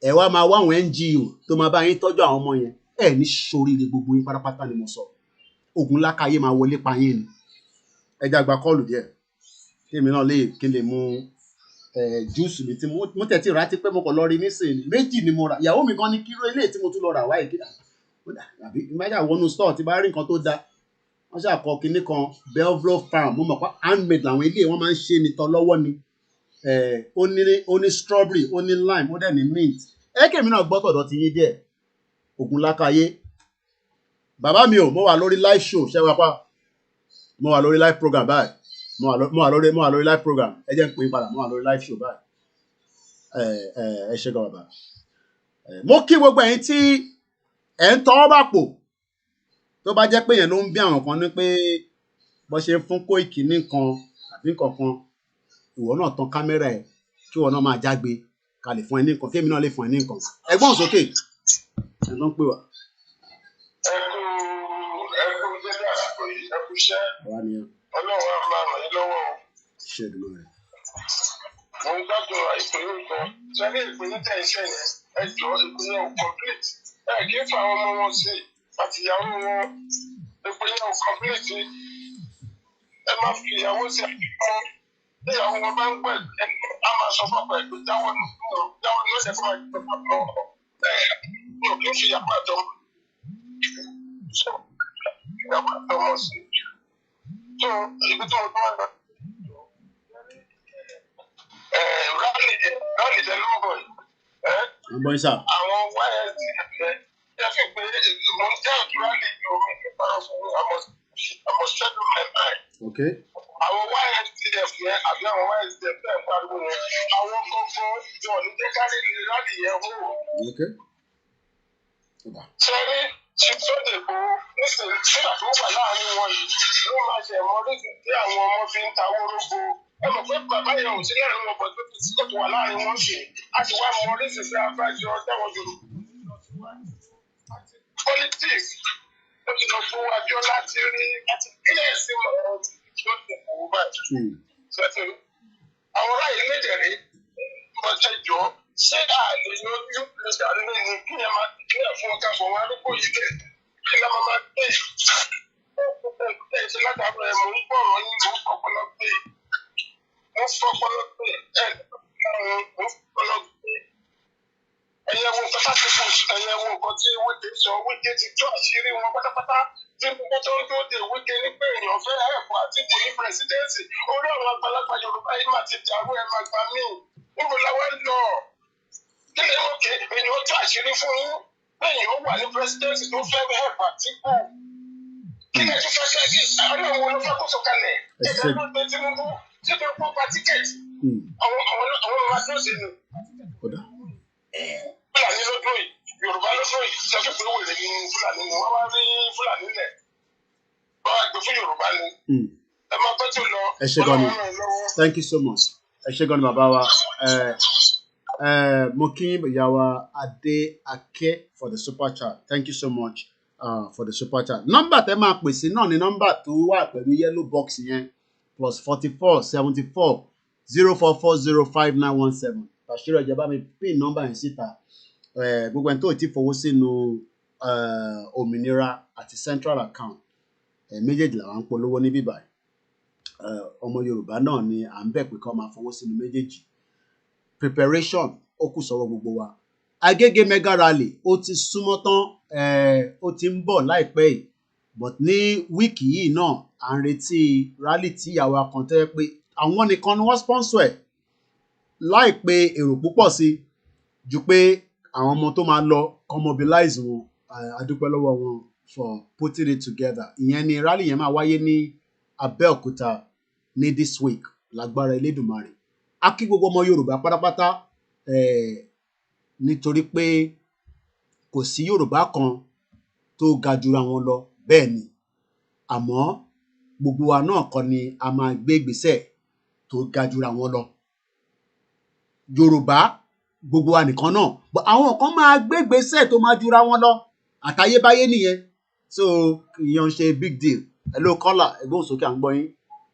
ẹ wá máa wá àwọn NGO tó máa bá yín tọ́jú àwọn ọmọ yẹn ẹ ní sóríire gbogbo yín pátápátá ni mo sọ ogun lákàyè máa wọlé pa yín ni ẹ já gba kọ́ọ̀lù díẹ̀ kémi náà kí n lè mu júùsù mi tí mo tẹ̀tí rà ti pé mo kàn lọ rí nísìnyí méjì ni mo rà ìyàwó mi gan ní kíló eléyìí tí mo tún lọ rà wáyé kí àbí ìmájà wọnú store tí bá rí nǹkan tó dáa wọ́n ṣàkọ kinní kan Belvlo farm mo mọ̀ pé handmade làwọn ilé wọn máa ń ṣe ni tọ́ lọ́wọ́ ni ó ní strawberry ó ní lime ó dẹ̀ ní mint kèmí náà gbọ́ tọ̀dọ̀ ti yín díẹ̀ ogun lákàyè bàbá mi ò mo wà lórí live show ṣẹ́ wapá mo wà lórí live program báyìí mo wà lórí live program ẹ jẹ́ ń pè é padà mo wà lórí live show báyìí ẹ ṣe gan bàbá mo kí gbogbo ẹ̀yin tí ẹ̀ ń tọwọ́ bà pò tó bá jẹ́ pé yẹn ló ń bí àwọn kan ní pé bó ṣe ń fún Koiki ní nǹkan àbí nǹkan kan ìwọ náà tan kámẹ́rà ẹ̀ kí ìwọ náà máa jágbe ká lè fún ẹ ní nǹkan kémi náà lè fún ẹ ní nǹkan ẹ̀gbọ́n sókè ẹ ló ń pè wá. ẹ kú dédé àsìkò yìí ẹ kú iṣẹ́ Ọlọ́run á máa ràn yín lọ́wọ́ o. ṣé ìdúró rẹ. mo ń gbádùn ìpínlẹ̀ nǹkan sẹ́ni ìpínlẹ̀ tẹ̀ iṣẹ́ yẹn ẹ jọ ìpínlẹ̀ ò complete ẹ kí n fa àwọn ọmọ wọn sí àtìyàwó wọn ìpínlẹ̀ ò complete ẹ má fi ìyàwó sí àfikún ìyàwó wọn bá ń gbọ́ a máa sọ fún ọkọ ẹ̀ pé jáwọ́ ní ọ̀sẹ̀ fún ọkọ mi ò kí ń fi ìyàwó àtọmọ ìyàwó àtọmọ sí so ibi tí mo tún wà lọ rally jẹ ló ń bọ̀ yìí àwọn YSDM ẹ fi pé mo ń jẹ́ àdúrà lè yọ omi ìpara fún àmọ́ schedule my mind. Àwọn YSDF yẹn àbí àwọn YSDF bẹ́ẹ̀ pariwo yẹn àwọn kọ̀ọ̀kan jọ ní jẹ́ kárí láti yẹ wò. Sẹ́rí tí Sunday kó nísìnyí sígbà tó wà láàrin wọn yìí ló máa ṣe mọ nítorí tí àwọn ọmọ fi ń ta wórógbó. Ẹ mọ̀ pé bàbá yẹn ò sí láàrin wọn bọ̀ tó ti sí kòtò wà láàrin wọn sí. A ti wá mọ nísinsìnyí abájọ táwọn Yorùbá politics ó ti lọ fún wájú láti rí àti kílẹ̀ sí ọ̀rọ̀ tí ó ti kú báyìí. Àwọn aráàlú méjèèrè ọjọ́ ìjọ ṣé àlè ní ojú ìṣàrí ní kí ẹ máa kílẹ̀ fún ọjà fún wọn arúgbó yìí lẹ̀ kí ẹ máa gbé ẹ̀ ṣe látàrí ẹ̀ mò ń gbọ̀rọ̀ yín mò ń fọpọlọ gbé ẹ̀yẹ wo nǹkan láti fún ẹ̀yẹ wo nǹkan tí Wike sọ Wike ti tú àṣírí wọn pátápátá tí gbogbo tó ń tó de Wike ní pé èèyàn fẹ́ ẹ̀kọ́ àti kò ní pírẹsidẹ́ǹsì orí àwọn àgbàlagbà Yorùbá yìí máa ti dàrú ẹ̀ máa gbà mí níbo la wá lọ kí lè Wike èèyàn tú àṣírí fún yín pé èèyàn wà ní pírẹsidẹ́ǹsì tó fẹ́ ẹ̀kọ́ àti kò kí lè tún fẹ́ ṣe àwọn ọmọ olófẹ́ kó sọ̀kalẹ̀ ìdánwò Tinubu tí tó kó pa tíkẹ́ẹ̀tì àwọn ọmọ adúlọ́sẹ̀ ni. Fúlàní lọ́dún yìí Yorùbá lọ́dún yìí sẹ́kù pé wèrè ní Fúlàní ni wọ́n wá rí Fúlàní lẹ̀ wọ́n wá gbé fún Yorùbá ni. Ẹ máa bọ́ tó lọ. Ẹ ṣé gan ni. Thank you so much. Ẹ ṣé gan ni bàbá wa. Mo kí ìyá wa Adé Akẹ́ for the super chat. Thank you so much for the super chat. Nọ́mbà tẹ́ máa pèsè náà ni nọ́mbà tó wà pẹ̀lú yellow box yẹn +44 74 044 05917. Bàṣírò ìjọba mi pín nọ́mbà yẹn síta. Gbogbo ẹni tó ti fowó sínú òmìnira àti central account méjèèjì làwọn ń polówó ní bíbá ọmọ Yorùbá náà ni à ń bẹ̀ pé kó máa fowó sínú méjèèjì. Preparation ó kù sọ́wọ́ gbogbo wa. Agége mega rally ó ti súnmọ́ tán ó ti ń bọ̀ láìpẹ́ yìí but ní wíìkì yìí náà à ń retí rally tí ìyàwó akọ̀ntẹ́ pé àwọn nìkan ni wọ́n sponsor ẹ̀ láìpẹ́ èrò púpọ̀ sí ju pé àwọn ọmọ tó máa lọ kọ́ mobilize wọn adúpẹ́ lọ́wọ́ wọn for putting it together. Ìyẹn ni rally yẹn máa wáyé ní Abẹ́òkúta ní this week lágbára Elédùmarè. A kí gbogbo ọmọ Yorùbá pátápátá nítorí pé kò sí Yorùbá kan tó ga jura wọn lọ bẹ́ẹ̀ ni àmọ́ gbogbo wa náà kọ́ ni a máa gbé ìgbésẹ̀ tó ga jura wọn lọ. Yorùbá gbogbo wa nìkan náà but àwọn kan máa gbé ìgbésẹ̀ tó máa jura wọn lọ àtayébáyé nìyẹn so ìyẹn ṣe big deal. Hello caller ẹgbẹ́ òsókè à ń gbọ́ yín.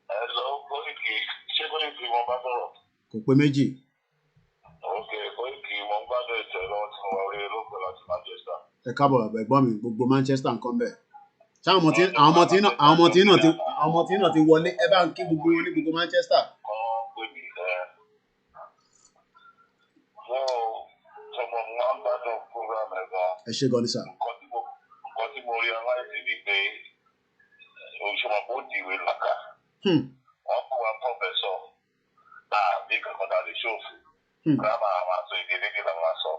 Hello Koiki ṣé Koiki wọn bá sọ̀rọ̀. Kò pé méjì. Ok Koiki wọn gbádùn ètò ẹ̀ lọ́wọ́ tí mo wá orí olóògbé láti Manchester. Ẹ káàbọ̀ ẹ̀gbọ́n mi gbogbo Manchester nǹkan bẹ́ẹ̀. Ṣé àwọn ọmọ tí náà ti wọlé ẹ bá ń kí gbogbo wọn ní gbogbo Manchester. Ẹ ṣé gan ni sà. Nǹkan tí mo realize ni pé òṣùwọ̀n kò dìwé làkà. Wọ́n kó wa pọ̀fẹ́sọ̀ bí kankan dà lè ṣòfò. Gírámà àwọn àṣọ èdè lédè làwọn aṣọ.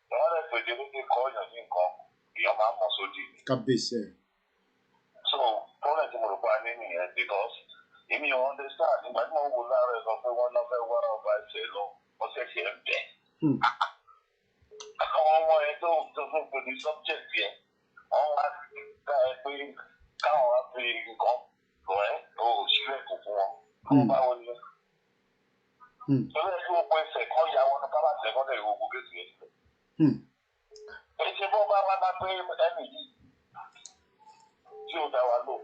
Wọ́n lè pèdè lédè kọ́ ọ̀yàn ní nǹkan èèyàn máa mọ̀ sódì. Kábíyèsí ẹ̀. So problem tí mo rò pa ní nìyẹn because èmi ò understand nígbà tí mo wò láàárọ̀ ẹ̀ sọ pé wọ́n náà fẹ́ wá ọba ẹ̀ṣẹ̀ lọ wọ́n ṣẹ̀ṣẹ̀ ń bẹ̀. Àwọn ọmọ ẹ tó fún pẹ̀lú subject yẹn wọ́n wá ká ẹ pé káwọn wá fi nǹkan lọ ẹ́ ó ṣílẹ̀ kò fún wọn àwọn báwo ni. Ìjọba ẹ̀ṣin gbogbo ẹsẹ̀ kan ya wọn kábà tẹ̀ kọ́ lẹ́yìn gbogbo gẹ̀ẹ́sì yẹn. Ẹ̀ṣẹ̀ bọ́ bá wá pé ẹnì yìí tí ó dá wa lò.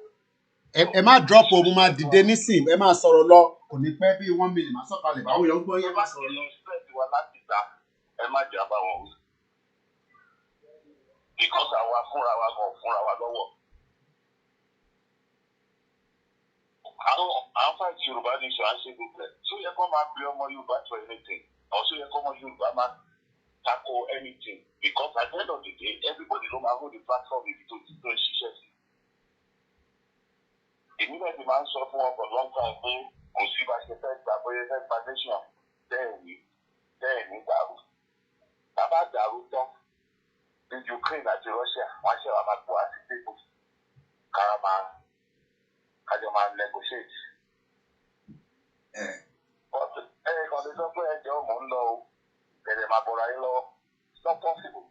Ẹ má drop o mo máa dìde nísìn ẹ máa sọ̀rọ̀ lọ kò ní pẹ́ bí 1 minute máa sọ̀kalẹ̀ báwo yẹn ń gbọ́ yẹn máa sọ̀rọ̀ lọ. Ẹ má jà bá wọn wí. Because àwa fúnra wa gan fúnra wa lọ́wọ́. àwọn fight Yorùbá nation and ṣe gbogbo ẹ̀. So yẹ kó máa bí ọmọ Yorùbá for anything. Also yẹ kó ọmọ Yorùbá máa tackle anything. Because at the end of the day, everybody ló máa hold the platform ibi tó ń ṣiṣẹ́ sí. Èmi náà ti máa ń sọ fún wọn for long time pé kò sí bá ṣe fẹ́ gbà bóyá fẹ́ foundation bẹ́ẹ̀ ní dàrú. Bàbá dàrú tán ní Ukraine àti Russia, wọ́n ṣe wà máa gbọ́ àti table. Kájọ máa negotiate. Kan lè sọ pé ẹjọ́ mò ń lọ o, ẹ̀rẹ̀ máa bọ̀ra yín lọ́wọ́. It's not possible.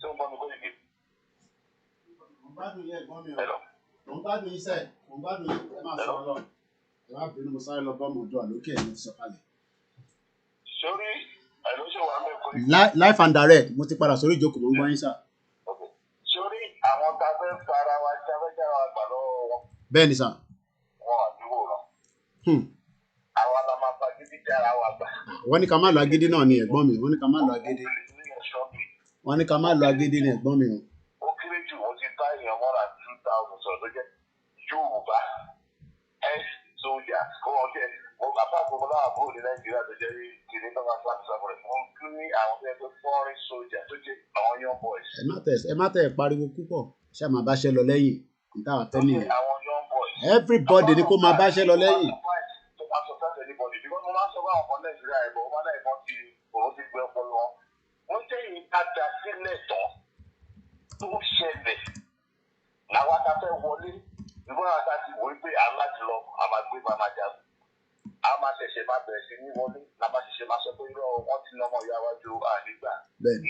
Ṣé o ń bọ́ mi Koiki? Mo gbádùn yín ẹ̀gbọ́n mi o. Mo gbádùn yín sẹ́ẹ̀. Mo gbádùn yín. Ẹ máa sọ̀rọ̀ lọ. Ẹ má bínú mo sáré lọ bọ́ mọ̀ ọdún àlókè ẹ̀ mo ti sọ̀kalẹ̀. Sórí àìlóṣè wà mẹ́kọ̀ọ́. Life and direct mo ti padà sórí ìjókòó mo ń gbọ́ yín sà. Sórí àwọn tá a fẹ́ fara wa tí a fẹ́ jára wa gbà lọ́wọ́ wọn. Bẹ́ẹ̀ ni sà. Wọn ò ní wòran. Àwọn la máa fa gidi jára wa gbà. Wọ́n ní ká má lo agídí náà ni ẹ̀gbọ́n mi. Wọ́n ní ká má lo agídí. Wọ́n ní ká má lo agídí ni ẹ̀gbọ́n mi o. Ó kéré jù wọ́n ti bá èèyàn mọ́ra 2,000 sọ̀rọ̀ tó jẹ́ Yorùbá ex-soldiers kó wọ́n jẹ́ apá àgbọ̀gbọ̀ láwọn àbúrò ní Nàìjíríà tó jẹ́ kìnìún tó máa sáà sábọ̀ rẹ̀ wọ́n tún ní àwọn tó yẹ kó foreign soldiers tó jẹ́ àwọn young boys. Ẹ má tẹ̀ pariwo púpọ̀ ṣé àmà bá ṣe lọ lẹ́yìn níta wà tẹ́ nìyẹn. Àwọn young boys. Everybody ni kó máa bá ṣe lọ lẹ́yìn. tó máa sọ fẹ́ anybody because mo máa ń sọ fún àwọn ọmọ Nàìjíríà ẹ̀bọ̀ ọmọ náà ẹ̀bọ̀ ti òun ti gbé ọpọlọ wọn. Wọ́n jẹ́ ìtajà sílẹ̀ tán tó ṣẹlẹ̀ làwọn afẹ́ wọlé ìwọ́n àti àti wòó pé aláàjì lọ àmàgbé máa jagun. A máa ṣẹ̀ṣẹ̀ máa bẹ̀rẹ̀ sí ní wọlé la máa ṣẹ̀ṣẹ̀ máa sọ pé irọ́ wọn ti nọmọ ìyá wa ju ànígbà.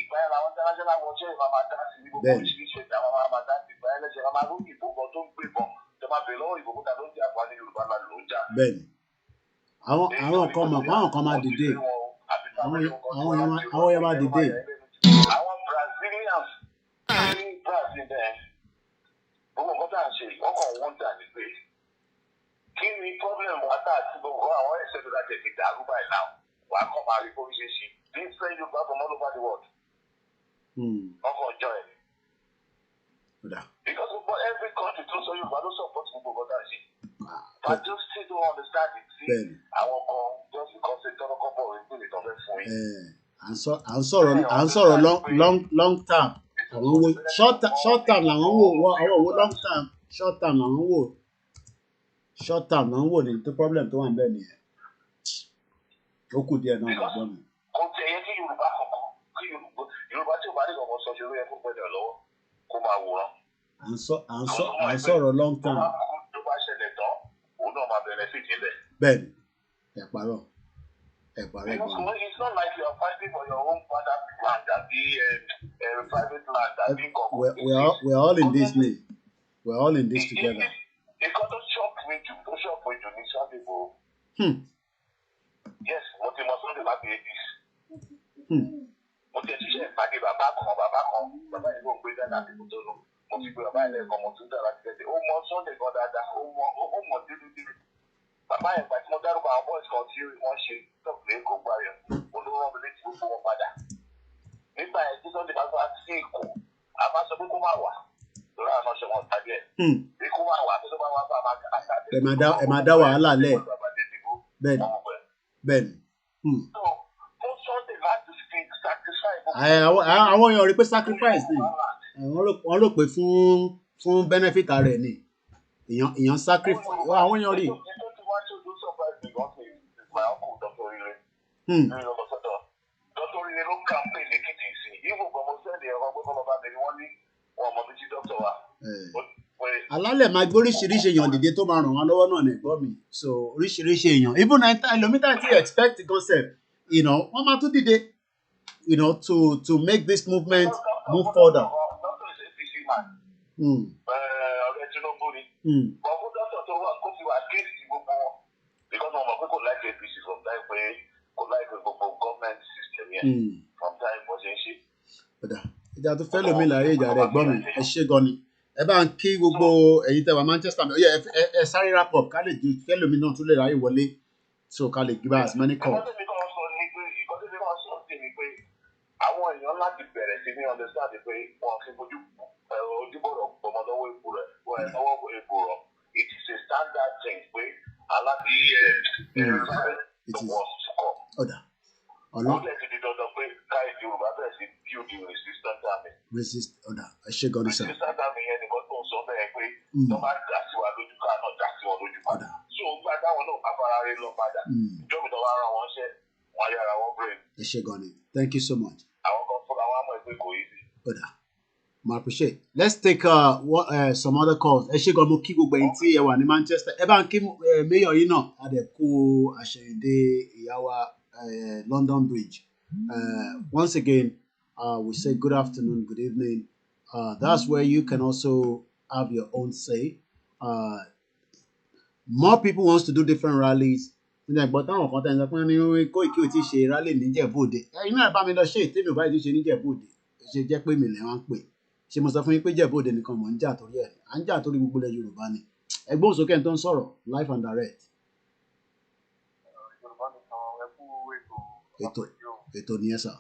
Ìgbà yẹn làwọn international watch ẹ̀ máa dá sí ní gbogbo oríṣiríṣi ìjà wọn máa dá sí ìgbà yẹn lẹ́sẹ̀ máa rú ìbò kan tó ń gbé bọ̀ tó máa bẹ̀rẹ̀ lọ́wọ́ ìbò kúta ló ń jà fún wa ní Yorùbá náà ló ń jà. Bẹ́ẹ̀ni àwọn kan máa dìde àwọn yẹn máa dìde. Àwọn Brazilians ní Brazil bẹ́ẹ̀ gbogbo nǹkan tá à ń ṣe wọ́n kàn wọ́n dà ní pé kí ni problem wa tá àti gbogbo àwọn ẹ̀ṣẹ̀ tó dájẹ́ ti dàrú báyìí náà wà á kọ́ máa rí bóyá ṣe ṣe different Yorùbá from all over the world. Ọkọ̀ ọjọ́ ẹ̀. Because every country tó sọ Yorùbá ló support gbogbo nǹkan tá à ń ṣe. But you still don't understand it. Àwọn kan just because they don't come for it níbi tó fẹ́ fún yín. À ń sọ̀rọ̀ long term. Àwọn owó short term làwọn wò àwọn owó long term short term làwọn wò ní the problem tó wà níbẹ̀ nìyẹn. Ó kù díẹ̀ náà lọ́gbọ́n mi. Kò tẹ̀ yẹ kí Yorùbá kankan kí Yorùbá tí ò bá ní kankan sọ ṣe ló yẹ kó gbẹ̀dẹ̀ lọ́wọ́ kó máa wòran. À ń sọ̀rọ̀ long term. Tó bá ṣẹlẹ̀ tán òun náà máa benefit ilẹ̀. Bẹ́ẹ̀ni ẹ parọ́. It's not like you are fighting for your own father's land and the private land and being we're all in this now. We're all in this together. Because don't shock with you, need some people. Yes, what you must do about this. What you say, Pagi Baba, Baba, you go bring that people to know. What you go buy them, come to that. Oh, more so they got that. Oh, more did. Bàbá yẹn gbàtí mo dárúkọ àwọn boys kan tí wọ́n ṣe tọ́pù lè kó gbà yẹn olówó ọmọ létí gbogbo wọn padà. Nígbà yẹn tí Sunday bá wá sí Èkó a máa sọ pé kó má wà lórí àwọn ọ̀ṣọ́ wọn tàbí ẹ̀. Bí kó má wà tó bá wà bá máa kà á tàbí. Ẹ máa dá wàhálà lẹ̀. Bẹ́ẹ̀ni. Fún Sunday láti fi sacrifice. Àwọn èèyàn rí pé sacrifice ni wọ́n rò pé fún benefit ara ẹ̀ ni èèyàn sacrifice àwọn èèyàn rí. Dr. Ire ló campaign ní kìtì sí ìwò gbọmọ sẹ́ẹ̀dì ẹ̀rọ gbọ́dọ̀ bàbá mi ni wọ́n ní wọn mọ̀ bí tí dókítà wa. Alálẹ̀ máa gbé oríṣiríṣi èèyàn dìde tó máa ràn wọ́n lọ́wọ́ náà nìgbọ́ mi so oríṣiríṣi èèyàn even ẹlòmítà tí expect concept wọ́n máa tún dìde to make this movement move further. Ọ̀rẹ́ Tinubu ni. Bọ̀fún dókítà tó wà kó fi wà kéèsì gbogbo wọn because wọn mọ̀ pé kò láìpẹ́ APC from time pé kò láìpẹ́ gbogbo government system yẹn from time bó ṣe ń ṣe. Ìjà tó fẹ́ lómi láàyè ìjà rẹ̀ gbọ́ mi ẹ ṣé gan ni ẹ bá ń kí gbogbo ẹ̀yin tẹ́ wà Manchester ẹ sáré wrap up ká lè ju fẹ́ lómi náà tún lè ráyè wọlé so ká lè give us many calls. Ìkọ́sí mi kàn sọ ni pé àwọn èèyàn láti bẹ̀rẹ̀ sí ní understand pé wọn kì í fojú ojúbọ̀rọ̀ gbọmọ lọ́wọ́ epo rẹ̀ lọ́wọ́ epo rọ̀. It is a standard thing pé aláti the worst to come. Ó lè ti di dandan pé káyọ̀ Yorùbá bẹ̀rẹ̀ sí build the resistant army. Resistant army yẹn nìkan tó ń sọ bẹ́ẹ̀ pé tó bá dà sí wa lójú ká náà dà sí wọn lójú padà. So nígbà táwọn náà afárá rẹ lọ padà. Ìjọba ìjọba ara wọn ṣe wọn yára wọn brain. Thank you so much. Àwọn kan fúnra wọn mọ̀ pé kò easy. I appreciate. Let's take some other calls. Ẹ ṣé gan mo kí gbogbo ẹ̀yin tí ẹ wà ní Manchester. Ẹ bá ń kí mayor yìí náà adẹ̀kú àṣẹyìndé ìyàwó London Bridge. Once again, we say good afternoon, good evening. That's where you can also have your own say. More people wants to do different rallies. But táwọn kan tẹ̀ ń sọ pé ní Koiki ò ti ṣe rally níjẹ̀bú-Òde. Ẹ̀yin náà bá mi lọ ṣe ètè mi ò bá ti ṣe níjẹ̀bú-Òde. Ṣe jẹ́ pé mi lè wá ń pè. Ṣé mo sọ fún yín pé Ìjẹ̀bú-Òde nìkan mò ń jà torí ẹ̀? À ń jà torí gbogbo ilẹ̀ Yorùbá ni. Ẹgbọ́n òsókè tó ń sọ̀rọ̀ live and direct. Ètò nìyẹn sà.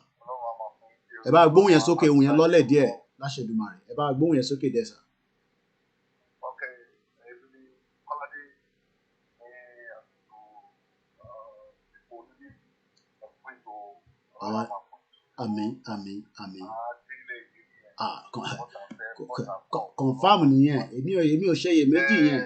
Ẹ bá gbóhùn yẹn sókè, ohùn yẹn lọ́lẹ̀ díẹ̀ láṣẹ Èdùmàrè. Ẹ bá gbóhùn yẹn sókè díẹ̀ sà. Àmín. Confirm nìyẹn. Èmi ò ṣe iyèméjì yẹn.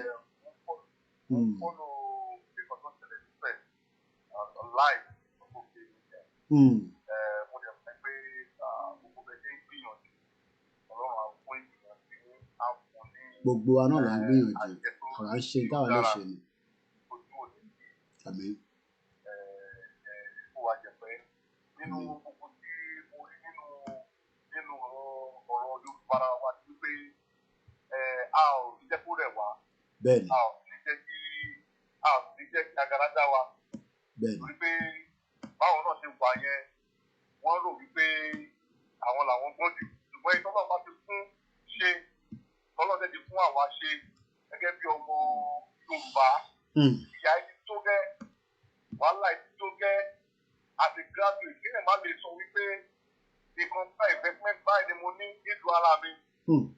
Gbogbo wa náà là ń gbìyànjú. Ọ̀rọ̀ à ń ṣe táwa lè ṣe ni. Àmín. Bẹ́ẹ̀ni. Bẹ́ẹ̀ni. Torí pé báwọn náà ṣe wà yẹn, wọ́n rò wípé àwọn làwọn gbọ́n jù. Ṣùgbọ́n ìtọ́lọ́ bá ti fún ṣe, ọlọ́dẹ ti fún àwa ṣe gẹ́gẹ́ bí ọmọ Yorùbá. Ìyá ẹni tó gẹ́, wàhálà ẹni tó gẹ́, àti graduate kí ẹ̀ má lè sọ wípé nǹkan bá investment báyìí ni mo ní nílùú ara mi.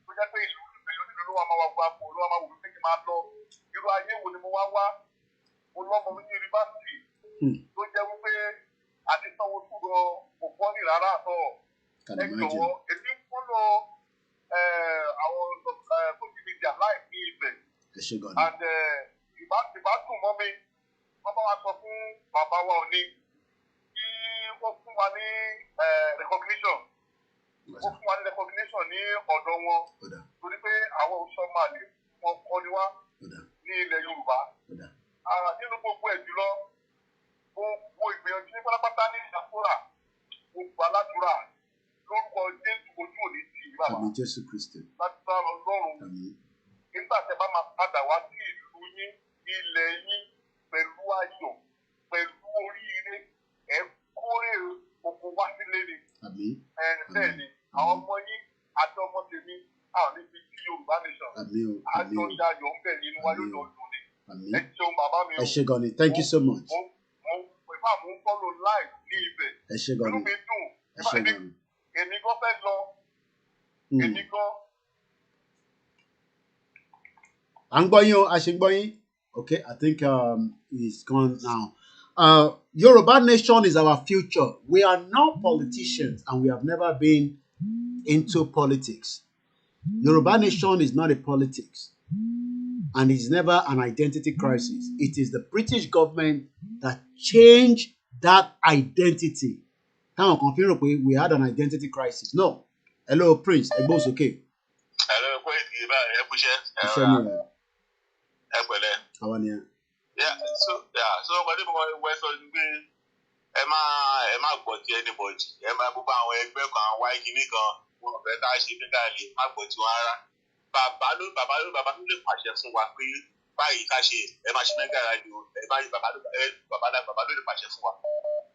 Tó jẹ́ pé ìlú ló wà máa wà gbapò, ló wà máa wò wípé kí n máa lọ. Irú ayé wo ni mo wá wá? Mo lọ́mọ mi ní yunifásitì. Tó jẹ́ wípé àti sanwó tó lọ kò pọ́ ní rárá àtọ̀. Ẹ jọ̀wọ́, èmi ń fọ́lọ́ àwọn KOIKIMEDIA láì ní ibẹ̀. And ìbá dùn mọ́ mi, wọ́n bá wa sọ fún bàbá wa òní kí wọ́n fún wa ní recognition. Wọ́n fún wa ní recognition ní ọ̀dọ̀ wọn. Torí pé àwọn òṣìṣẹ́ máa lè wọ́n kọ́ ni wá ní ilẹ̀ Yorùbá. Nínú gbogbo ẹ̀ jùlọ, gbogbo ìgbìyànjú ní pátápátá ní ìṣàkóra, gbogbo aládùúrà lórúkọ Jésù ojú òní tì í bàbá. Àmín Jésù Kristi. Láti bá Ọlọ́run. Nígbà tẹ́ bá máa padà wá sí ìlú yín, ilẹ̀ yín, pẹ̀lú ayọ̀, pẹ̀lú oríire, ẹ kórè oko wá sílé ni. Bẹ́ẹ̀ ni, àwọn ọmọ yín àti ọmọ tèmi, àwọn níbi tí Yorùbá nation. Àjọ ìdájọ́ ń bẹ̀ nínú wáyé lọ́dún ni. Ẹ ṣeun bàbá mi. Ẹ ṣé gan ni. Thank you so much. Mo ń follow live ní ibẹ̀. Ẹ ṣé gan ni. Inú mi dùn. Ẹ ṣé gan ni. Èmi gan fẹ́ lọ. Èmi gan. À ń gbọ́ yín o, a ṣe ń gbọ́ yín. Okay, I think he's gone now. Yoruba nation is our future. We are not politicians and we have never been into politics. Yoruba nation is not a politics and it's never an identity crisis. It is the British government that changed that identity. Táwọn kan fi rò pé we had an identity crisis. No. Hello, Prince. Ẹgbẹ́ òsókè. Hello, Koiki, ẹ kúṣẹ́. Iṣẹ́ mi rẹ̀. Ẹ pẹ̀lẹ́. Àwọn ni ẹ. So ọkọ̀ tí mo wẹ́ sọ ni pé ẹ má gbọ́ ti anybody. Ẹ máa gbogbo àwọn ẹgbẹ́ kan, àwọn YKini kan, wọn fẹ́ ká ṣe pé ká lè má gbọ́ ti wọn rárá. Bàbá ló lè pàṣẹ fún wa pé báyìí ká ṣe ẹ máa ṣe mẹ́gà rà ni o. Ẹ báyìí bàbá ló lè pàṣẹ fún wa.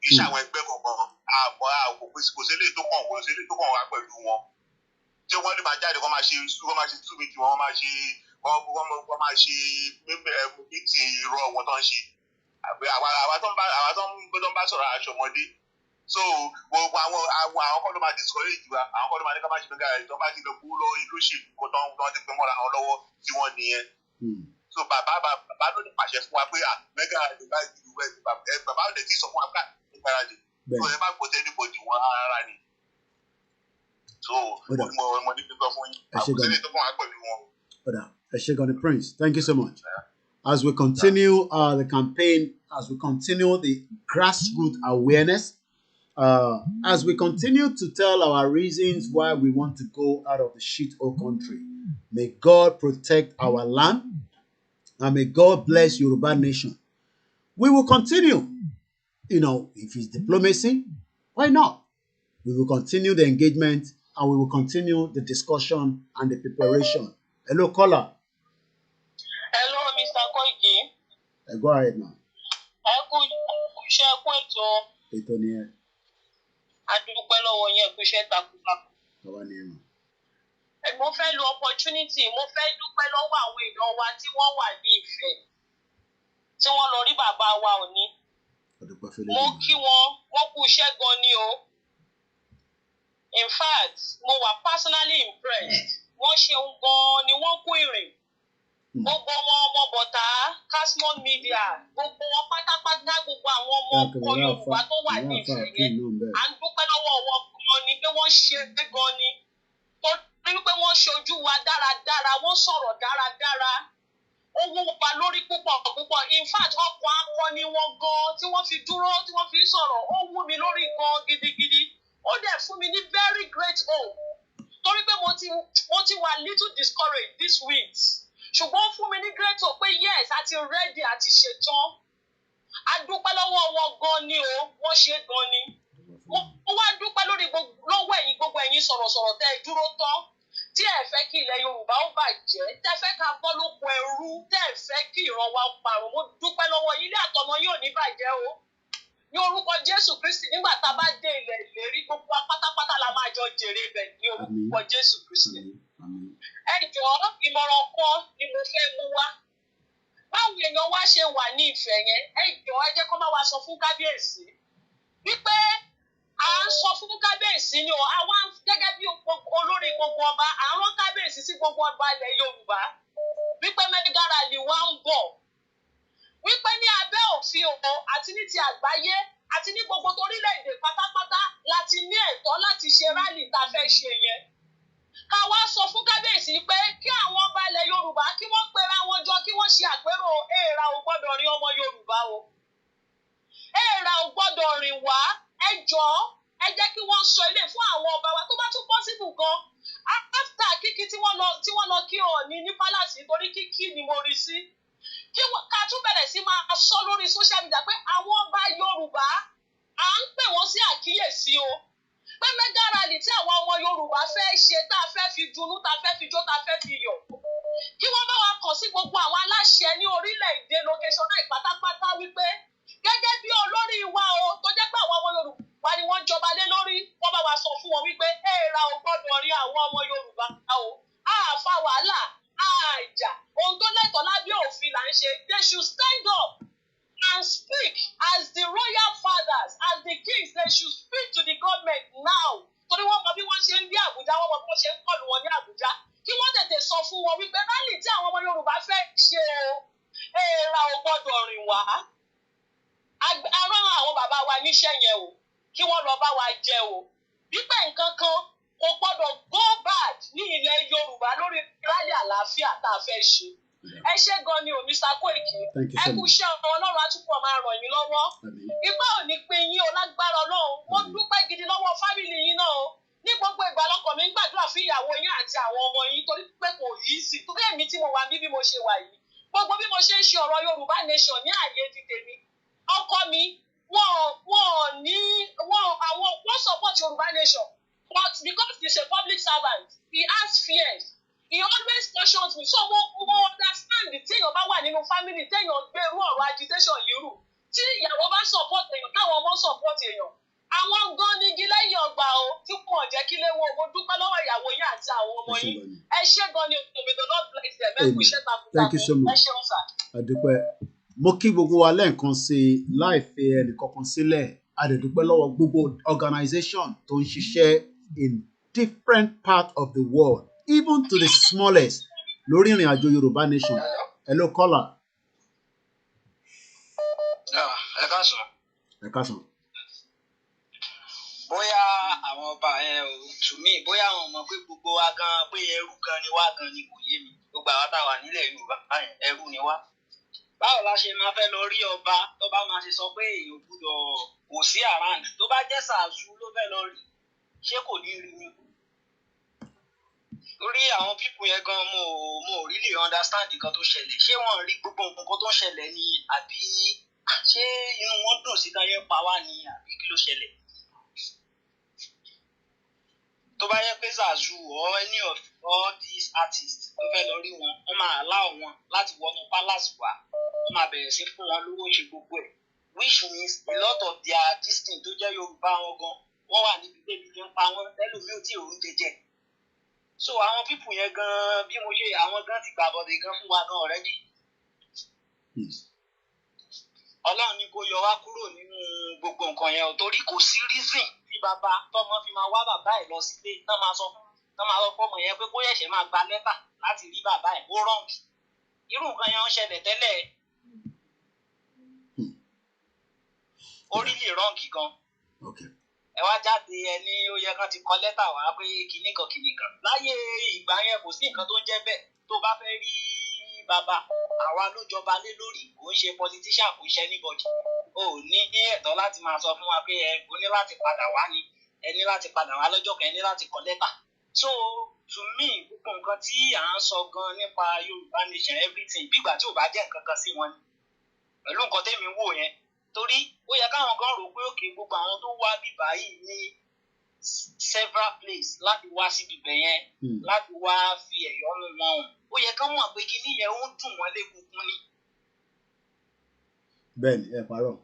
Kì í ṣe àwọn ẹgbẹ́ kankan. Kò sí eléyìí tó kàn wá pẹ̀lú wọn. Ṣé wọ́n lè máa jáde kó máa ṣe tú mi tí wọ́n máa ṣe mítì irọ́ wọn tó ń ṣe. Àwa tó ń bá sọ̀rọ̀ aṣọ ọmọdé So àwọn kọ́ ló máa discourage wa, àwọn kọ́ ló máa ní ká má ṣe mẹ́gà rẹ̀ tó bá ti lọ kú lọ ìlú òṣèlú kó tán ti pín mọ́ra àwọn lọ́wọ́ tí wọ́n nìyẹn. So bàbá ló ní pàṣẹ fún wa pé mẹ́gà rẹ̀ bá ìlú wẹ̀ bàbá ò lè ti sọ fún wa ká nígbàrá jù. So ẹ má gbọ́dọ̀ ní bòdì wọn rárá ni. So mo ní pípẹ́ fún yín. Àkùsílẹ̀ tó kàn wá pẹ̀lú wọn. Eshegoni Prince, thank you so much. As we continue the campaign, as we continue the grassroots awareness, as we continue to tell our reasons why we want to go out of the shithole country, may God protect our land and may God bless Yoruba nation. We will continue, if it's diplomacy, why not? We will continue the engagement and we will continue the discussion and the preparation. Hello, caller. Hello, Mr. Koiki. Go ahead now. Ètò ni ẹ. Adúpẹ́ lọ́wọ́ yẹn kú iṣẹ́ takuntakun. Bàbá ni ẹ mọ̀. Mo fẹ́ lo opportunity, mo fẹ́ dúpẹ́ lọ́wọ́ àwọn èèyàn wa tí wọ́n wà ní Ifẹ̀, tí wọ́n lọ rí bàbá wa òní. Mo kí wọ́n kú iṣẹ́ gan ni o. In fact, mo wà personally impressed. Wọ́n ṣeun gan ni wọ́n kú ìrìn. Gbogbo wọn ọmọ bọ̀tá, Casmon Media, gbogbo wọn pátápátá, gbogbo àwọn ọmọ ọkọ Yorùbá tó wà ní Ifẹ̀ yẹn. À ń dúpẹ́ lọ́wọ́ wọn gan ni pé wọ́n ṣe é gan ni. Torí pé wọ́n ṣojú wa dáradára, wọ́n sọ̀rọ̀ dáradára. Ó wú wa lórí púpọ̀. In fact, ọkọ̀ akọni wọn gan tí wọ́n fi dúró, tí wọ́n fi sọ̀rọ̀, ó wú mi lórí gan gidigidi. Ó dẹ̀ fún mi ní very great hope. Torí pé mo ti wà little discouraged this week. Ṣùgbọ́n fún mi ní great hope pé yes, a ti ready, a ti ṣetán. A dúpẹ́ lọ́wọ́ wọn gan ni o, wọ́n ṣe gan ni. Mo wá dúpẹ́ lọ́wọ́ ẹ̀yin gbogbo ẹ̀yin sọ̀rọ̀sọ̀rọ̀ tẹ́ ẹ dúró tán. Tí ẹ fẹ́ kí ilẹ̀ Yorùbá ó bàjẹ́, tẹ́ fẹ́ ká bọ́ lóko ẹrú, tẹ́ ẹ fẹ́ kí ìran wa parun. Mo dúpẹ́ lọ́wọ́ yín, ilé àtọ̀nà yóò ní bàjẹ́ o. Ní orúkọ Jésù Kristi, nígbà tá a bá dé ilẹ̀ ìlérí, gbogbo wa pátápátá la máa jọ jèrè ibẹ̀ ní orúkọ Jésù Kristi. Ẹ jọ̀ọ́, ìmọ̀ràn kan ni mo fẹ́ mú wá. Báwo èèyàn wá ṣe wà ní Ifẹ̀ yẹn, ẹ jọ̀ọ́ ẹ jẹ́ kó máa wá sọ fún kábíyèsí wípé à ń sọ fún kábíyèsí ni o, àwa gẹ́gẹ́ bí olórí gbogbo ọba, à ń rán kábíyèsí sí gbogbo ọba ilẹ̀ Yorùbá wípé mega rally wa ń bọ̀. Wípé ní abẹ́ òfin o àti ní ti àgbáyé àti ní gbogbo orílẹ̀-èdè pátápátá láti ní ẹ̀tọ́ láti ṣe rally tá a fẹ́ ṣe yẹn. Ká wá sọ fún kábíyèsí pé kí àwọn ọba ilẹ̀ Yorùbá kí wọ́n pera wọn jọ kí wọ́n ṣe àpérò èèrà ò gbọ́dọ̀ rin ọmọ Yorùbá o. Èèrà ò gbọ́dọ̀ rìn wá, ẹ jọ̀ọ́ ẹ jẹ́ kí wọ́n sọ ilé fún àwọn ọba wa tó bá tún possible gan. After kíkí tí wọ́n lọ kí Ọọ̀ni ní palace torí kíkí ni mo rí sí. Ká tún bẹ̀rẹ̀ sí máa sọ lórí social media pé àwọn ọba Yorùbá à ń pè wọ́n sí àkíyèsí o. Pé mega rally tí àwọn ọmọ Yorùbá fẹ́ ṣe tá a fẹ́ fi dunú, tá a fẹ́ fi jó, tá a fẹ́ fi yọ̀. Kí wọ́n bá wa kàn sí gbogbo àwọn aláṣẹ ní orílẹ̀-èdè location náà pátápátá wípé gẹ́gẹ́ bí olórí wa o tó jẹ́ pé àwọn ọmọ Yorùbá ni wọ́n jọba lé lórí, wọ́n bá wa sọ fún wọn wípé èèrà ò gbọ́dọ̀ rí àwọn ọmọ Yorùbá o. Àfa wàhálà, àjà, ohun tó lẹ́tọ̀ọ́ lábẹ́ òfin là ń ṣe. They should stand up and speak as the royal fathers, as the kings. They should speak to the government now. Torí wọ́n mọ bí wọ́n ṣe ń bí Àbújá, wọ́n mọ bí wọ́n ṣe ń kọlù wọn ní Àbújá. Kí wọ́n tètè sọ fún wọn wípé rally tí àwọn ọmọ Yorùbá fẹ́ ṣe o, èèrà ò gbọ́dọ̀ rìn wá. A rán àwọn bàbá wa níṣẹ́ yẹn o, kí wọ́n lọ bá wa jẹ o. Wípé nǹkan kan kò gbọ́dọ̀ go bad ní ilẹ̀ Yorùbá lórí rally àlàáfíà tá a fẹ́ ṣe. Ẹ ṣé gan ni o, Mr. Koiki. Ẹ kú iṣẹ́ Ọlọ́run àtúpọ̀ máa ràn yín lọ́wọ́. Ipá ò ní pín yín o lágbára Ọlọ́run. Mo dúpẹ́ gidi lọ́wọ́ fámìlì yín náà o. Ní gbogbo ìgbà lọ́kàn mi ń gbàdúrà fún ìyàwó yín àti àwọn ọmọ yín torí pé kò easy. Torí èmi tí mo wà bí mo ṣe wà yìí. Gbogbo bí mo ṣe ń ṣe ọ̀rọ̀ Yorùbá nation ní àyè ti tèmi. Ọkọ mi wọ́n support Yorùbá nation. But because he's a public servant, he has fears. He always cautions me. So mo understand the thing about wà nínú family téèyàn gbé irú ọ̀rọ̀ agitation yìí rù. Tí ìyàwó bá support èèyàn, táwọn ọmọ support èèyàn. Àwọn gan ni igi lẹ́yìn ọgbà o tí wọ́n jẹ́ kí léwu o. Mo dúpẹ́ lọ́wọ́ ìyàwó yín àti àwọn ọmọ yín. Ẹ ṣé gan ni may the Lord bless them. Ẹ kú iṣẹ́ takuntakun. Thank you so much. Ẹ ṣeun sà. Adúpẹ́. Mo kí gbogbo wa lẹ́ẹ̀kan sí láì fi ẹnìkankan sílẹ̀. A dẹ̀ dúpẹ́ lọ́wọ́ gbogbo organization tó ń ṣiṣẹ́ in different parts of the world, even to the smallest, lórí ìrìn àjò Yorùbá nation. Hello caller. Ẹ káàsán. Ẹ káàsán. Bóyá àwọn ọba yẹn ò tù mí, bóyá àwọn ọmọ pé gbogbo wa gan pé ẹrú gan ni wá gan ni kò yé mi. Gbogbo àwọn táwa nílẹ̀ Yorùbá yẹn ẹrú ni wá. Báwo la ṣe máa fẹ́ lọ rí ọba tó bá máa ṣe sọ pé èèyàn gbúdọ̀ kò sí around tó bá jẹ́ Ṣàṣù ló fẹ́ lọ rí ṣé kò ní rí ni? Lórí àwọn pípù yẹn gan mo really understand nǹkan tó ṣẹlẹ̀. Ṣé wọ́n rí gbogbo nǹkan tó ṣẹlẹ̀ ni àbí ṣé inú wọn dùn sí táyé pa wá ni àbí kí ló ṣẹlẹ̀? Tó bá yẹ pé Ṣàṣù or any of all these artists ló fẹ́ lọ rí wọn, wọ́n máa allow wọn láti wọnú palace wa, wọ́n máa bẹ̀rẹ̀ sí fún wọn lówó ṣe gbogbo ẹ̀, which means a lot of their distinct tó jẹ́ Yorùbá wọn gan wọ́n wà níbi débi tí ń pa wọ́n ẹlòmíì ò tí ì oúnjẹ jẹ. So àwọn pípù yẹn gan bí mo ṣe àwọn gan ti gbàbọ̀dé gan fún wa gan already. Ọlọ́run ni kó yọ wá kúrò nínú gbogbo nǹkan yẹn torí kò sí reason tí bàbá tọmọ fi máa wá bàbá ẹ̀ lọ sílé tán máa sọ fún ọmọ yẹn pé kó yẹ̀ṣẹ̀ máa gba lẹ́tà láti rí bàbá ẹ̀ ó rọ̀ǹkì. Irú nǹkan yẹn ń ṣẹlẹ̀ tẹ́lẹ̀ orí lè rọ̀ǹkì gan. Ẹ wá jáde ẹni ó yẹ kán ti kọ lẹ́tà wá pé kìnnìkan. Láyé ìgbà yẹn kò sí nǹkan tó ń jẹ́ bẹ́ẹ̀ tó bá fẹ́ rí bàbá àwa ló jọba lé lórí kò ń ṣe politician kò ń ṣe anybody. O ní ẹ̀tọ́ láti máa sọ fún wa pé ẹ kò ní láti padà wá ni ẹ ní láti padà wá lọ́jọ́ kan ẹ ní láti kọ lẹ́tà. So to me gbogbo nǹkan tí à ń sọ gan nípa Yorùbá nation everything bí ìgbà tí ò bá jẹ́ nǹkan kan sí wọn ni pẹ̀lú nǹkan tẹ́mi wò yẹn torí ó yẹ káwọn kan rò pé òkè gbogbo àwọn tó wá bíbá yìí ní several places láti wá síbi ibẹ̀ yẹn láti wá fi ẹ̀yọ́nú wọn hàn ó yẹ ká mọ̀ pé kíní yẹn ó dùn wọ́n légungun ni. Bẹ́ẹ̀ni ẹ parọ́.